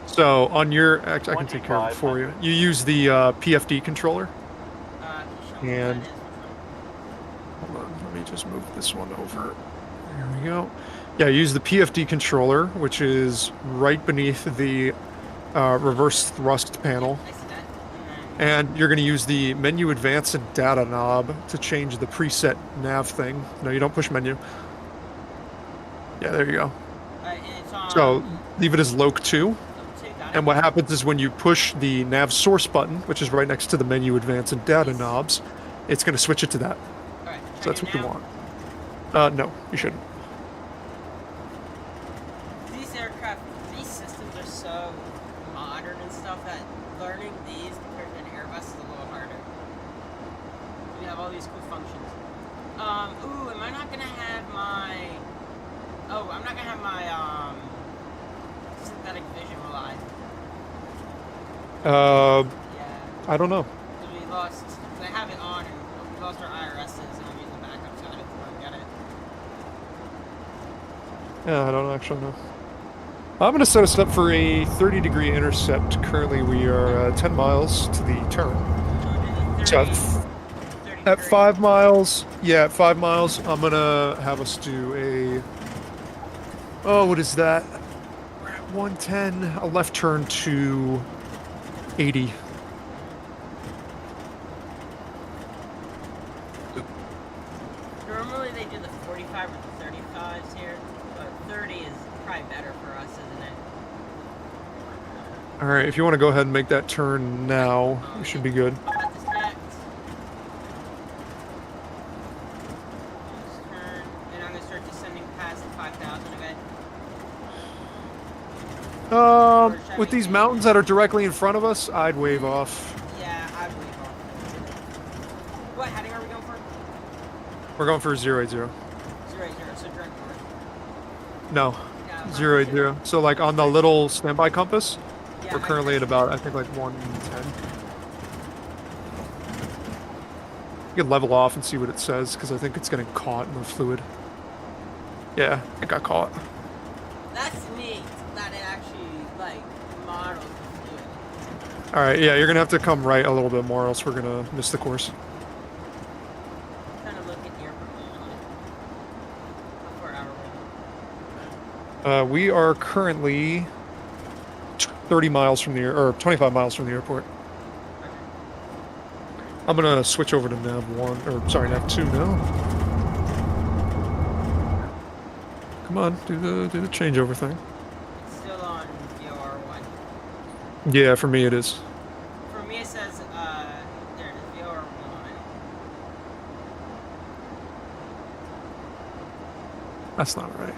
2. So on your, I can take care of it for you. You use the PFD controller. And hold on, let me just move this one over. There we go. Yeah, use the PFD controller, which is right beneath the reverse thrust panel. And you're going to use the menu advance and data knob to change the preset nav thing. No, you don't push menu. Yeah, there you go. So leave it as loc 2. And what happens is when you push the nav source button, which is right next to the menu advance and data knobs, it's going to switch it to that. So that's what you want. No, you shouldn't. These aircraft, these systems are so modern and stuff that learning these compared to an Airbus is a little harder. we have all these cool functions. Ooh, am I not gonna have my... Oh, I'm not gonna have my, synthetic vision, will I? I don't know. Because we lost... I have it on, and we lost our IRSs, and I'm using the backup, so I didn't get it. Yeah, I don't actually know. I'm going to set us up for a 30-degree intercept. Currently, we are 10 miles to the turn. So at 5 miles, yeah, at 5 miles, I'm going to have us do a... Oh, what is that? We're at 110, a left turn to 80. Normally they do the 45 or the 35s here, but 30 is probably better for us, isn't it? Alright, if you want to go ahead and make that turn now, we should be good. With these mountains that are directly in front of us, I'd wave off. Yeah, I'd wave off. What heading are we going for? We're going for 080. 080, so direct No, north. 080. So like on the little standby compass, Yeah, we're currently at about, I think, like 110. You can level off and see what it says, because I think it's getting caught in the fluid. Yeah, it got caught. That's neat, that it actually, like, models the fluid. Alright, yeah, you're going to have to come right a little bit more, else we're going to miss the course. Trying to look at the airport. How far are we? We are currently 30 miles from the or 25 miles from the airport. I'm gonna switch over to nav 1, or sorry, nav 2 now. Come on, do the changeover thing. It's still on VOR1. Yeah, for me it is. For me it says, there it is, VOR1. That's not right.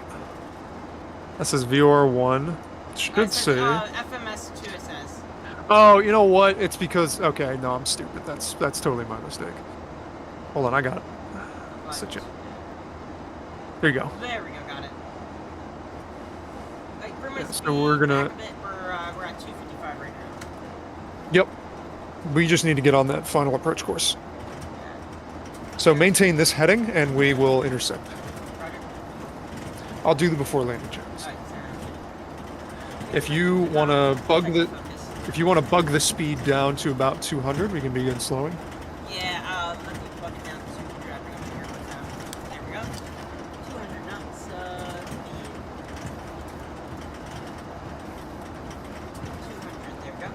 That says VOR1. It should say. FMS2 it says. Oh, you know what? It's because, okay, no, I'm stupid. That's totally my mistake. Hold on, I got it. Sit you. There you go. There we go, got it. Like, for my Yeah, so we're gonna. we're at 255 right now. Yep. We just need to get on that final approach course. So maintain this heading, and we will intercept. I'll do the before landing checks. If you want to bug the speed down to about 200, we can begin slowing. Yeah, let me plug it down to 200 after I'm here. There we go. 200 knots. Speed. 200. There we go.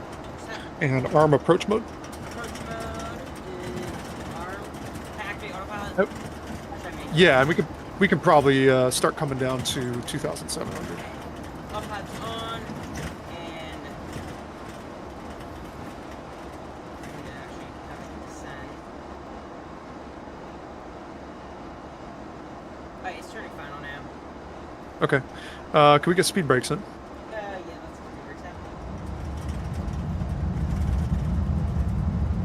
Set. And arm approach mode. Approach mode is arm. Activate autopilot. Yep. Yeah, and we can probably start coming down to 2,700. Autopilot's on, and I'm gonna actually have it descend. Alright, it's turning final now. Okay. Can we get speed brakes in? Yeah, let's get speed brakes out.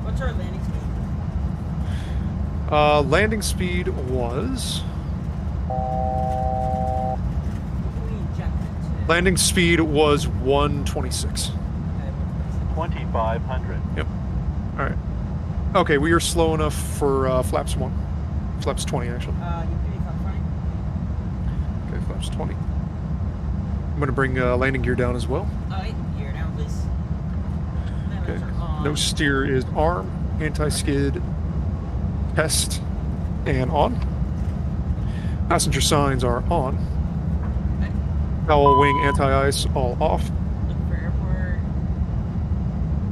What's our landing speed? Landing speed was... Landing speed was 126. 2,500. Yep. Alright. Okay, we are slow enough for flaps 1. Flaps 20, actually. You can be flap 20. Okay, flaps 20. I'm going to bring landing gear down as well. Alright, gear down, please. Okay. No steer is arm, anti-skid, test, and on. Passenger signs are on. Foul wing anti-ice all off. Look for airport.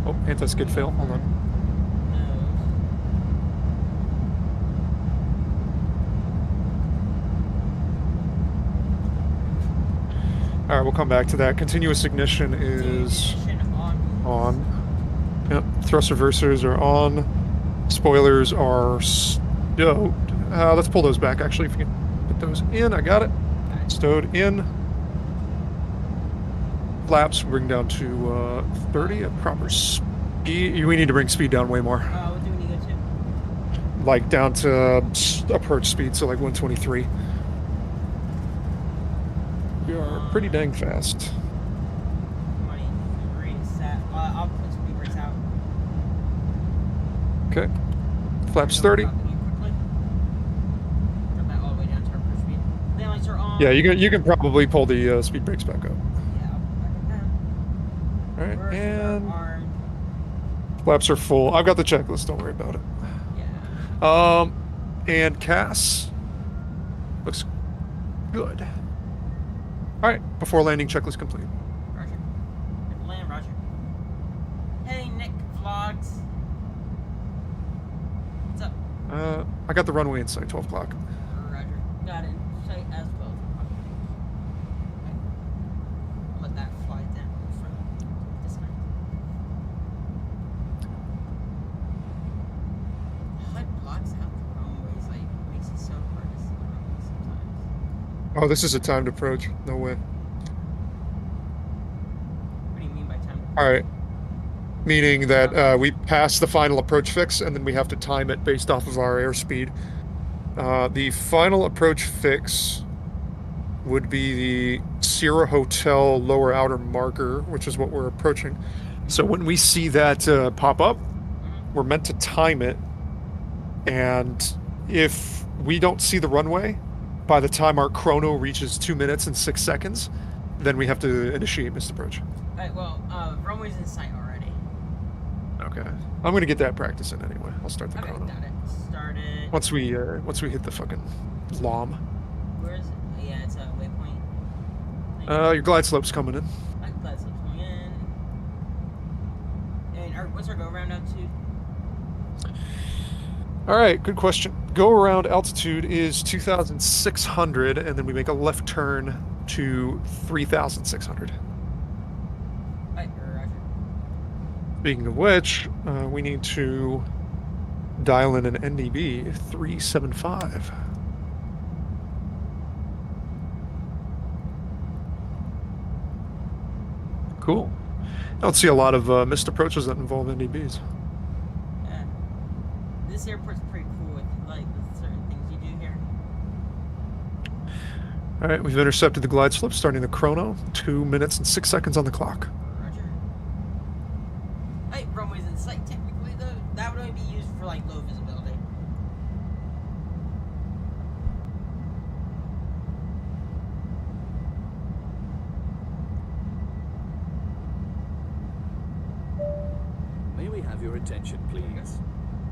Oh, anti-skid fail. Hold on. Alright, we'll come back to that. Continuous ignition is on. Yep. Thrust reversers are on. Spoilers are stowed. Let's pull those back, actually, if you can put those in. I got it. Stowed in. Flaps bring down to 30 at proper speed. We need to bring speed down way more. What do we need to go to? like down to approach speed, so like 123. We are pretty dang fast. I'll put speed brakes out. Okay. Flaps 30. Drop that all the way down to our approach speed. Then lights are on. Yeah, you can probably pull the speed brakes back up. Yeah, I'll put back down. All right, and armed. flaps are full. I've got the checklist. Don't worry about it. Yeah. And CAS looks good. All right, before landing, checklist complete. Roger. Good land, Roger. Hey, Nick Vlogs. What's up? I got the runway in sight, 12 o'clock. Roger. Got it in sight as well. Okay. I'll let that fly down for this night. How it blocks out the runways, like, makes it so hard to see the runway sometimes. Oh, this is a timed approach. No way. What do you mean by time? All right. Meaning that we pass the final approach fix, and then we have to time it based off of our airspeed. The final approach fix would be the Sierra Hotel lower outer marker, which is what we're approaching. So when we see that pop up, we're meant to time it. And if we don't see the runway, by the time our chrono reaches 2 minutes and 6 seconds, then we have to initiate missed approach. Alright, well, runway's in sight already. Okay. I'm going to get that practice in anyway. I'll start the chrono. Got it. Start it. Once we hit the fucking LOM. Where is it? Yeah, it's a waypoint. Your glide slope's coming in. Glide slope's coming in. And what's our go-around altitude? All right, good question. Go-around altitude is 2,600, and then we make a left turn to 3,600. Right, Roger. Speaking of which, we need to dial in an NDB 375. Cool. I don't see a lot of missed approaches that involve NDBs. Yeah. This airport's pretty cool with like the certain things you do here. All right, we've intercepted the glide slope, starting the chrono. 2 minutes and 6 seconds on the clock. Roger. Hey, runway's in sight technically though. That would only be used for like low visibility. May we have your attention, please?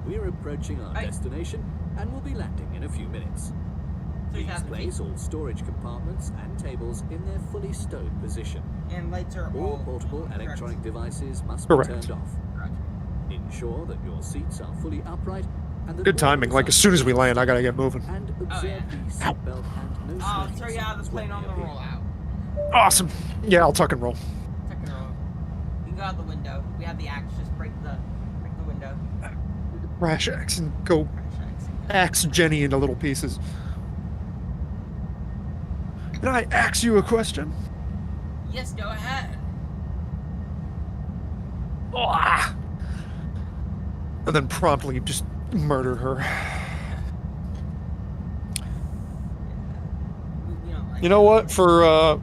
We're approaching our destination and will be landing in a few minutes. Please place all storage compartments and tables in their fully stowed position. And lights are all portable electronic devices must Correct. be turned off. Ensure that your seats are fully upright and the Good timing. Like, as soon as we land, I gotta get moving. and observe the seatbelt and no I'll smoking throw you out of the plane on the rollout. Awesome. Yeah, I'll tuck and roll. Tuck and roll. You can go out the window. We have the axe. Just break the window. Crash axe and go axe Jenny into little pieces. Can I ask you a question? Yes, go ahead. Ah! And then promptly just murder her. You know what? For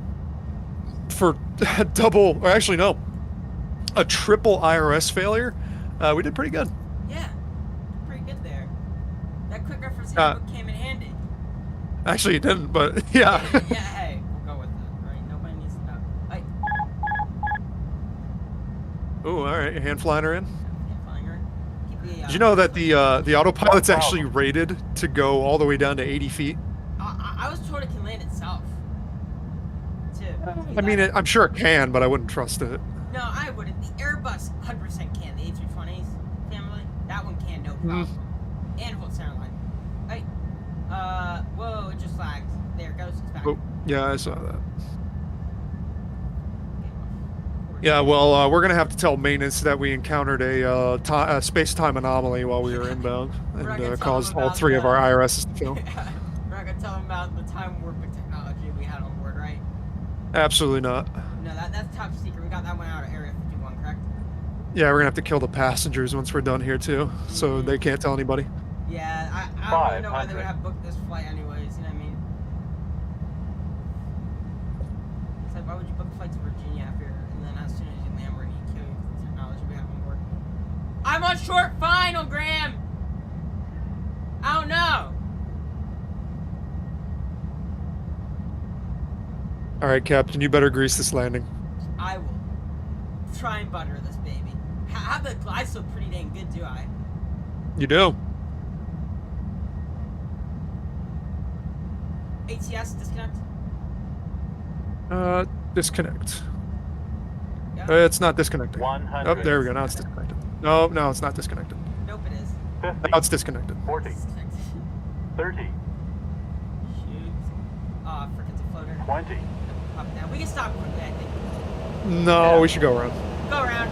double, or actually no, a triple IRS failure, we did pretty good. Yeah, pretty good there. That quick reference handbook came in handy. Actually, it didn't, but yeah. Yeah, hey, we'll go with that, right? Nobody needs to know. Hey. Oh, all right, hand flying her in. Keep the, Did you know that the autopilot's actually rated to go all the way down to 80 feet? I was told it can land itself. Too. I mean, I'm sure it can, but I wouldn't trust it. No, I wouldn't. The Airbus 100% can. The A320s family, that one can, no problem. And full center line. Hey, whoa, it just lagged. There it goes. It's back. Oh, yeah, I saw that. Yeah, well, we're gonna have to tell maintenance that we encountered a space-time anomaly while we were inbound, and caused all three of our IRSs to fail. We're not gonna tell them about the time warp technology we had on board, right? Absolutely not. No, that's top secret. We got that one out of Area 51, correct? Yeah, we're gonna have to kill the passengers once we're done here too, so they can't tell anybody. Yeah, I don't really know why they would have booked this flight anyways, you know what I mean? It's like, why would you book a flight to Virginia after, and then as soon as you land, we're going to kill you with the technology we have on board? I'm on short final, Graham! I don't know! Alright, Captain, you better grease this landing. I will try and butter this baby. How the glide so pretty dang good, do I? You do. ATS, disconnect? Disconnect. Yeah. It's not disconnected. 100. Oh, there we go. Now it's disconnected. No, it's not disconnected. Nope, it is. 50. Now it's disconnected. 40. 30. Shoot. Oh, frick, it's a floater. 20. Up down. We can stop quickly, I think. No, we should go around. Go around.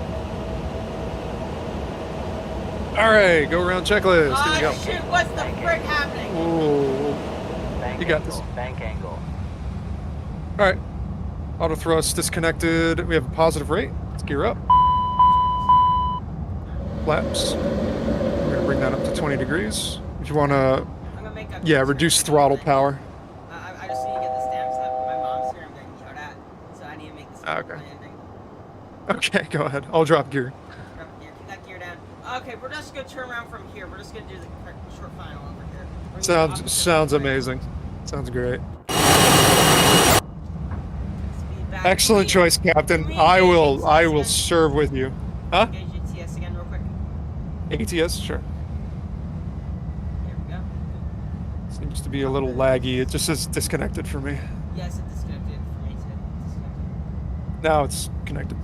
Alright, go around checklist. Here we go. Oh, shoot, what's the frick happening? Ooh. Bank You got angle. this. Bank angle. Alright. Auto thrust disconnected. We have a positive rate. Let's gear up. Flaps. We're going to bring that up to 20 degrees. If you want to, yeah, reduce throttle power. I just need to get the stamps that my mom's here. I'm getting yelled at. So I need to make this landing. Okay, go ahead. I'll drop gear. Drop gear. Keep that gear down. Okay, we're just going to turn around from here. We're just going to do the short final over here. Sounds amazing. Sounds great. Excellent choice, Captain. I will serve with you. Huh? Engage ATS again real quick. ATS, sure. There we go. Seems to be a little laggy. It just says disconnected for me. Yes, it disconnected for me too. Disconnected. Now it's connected.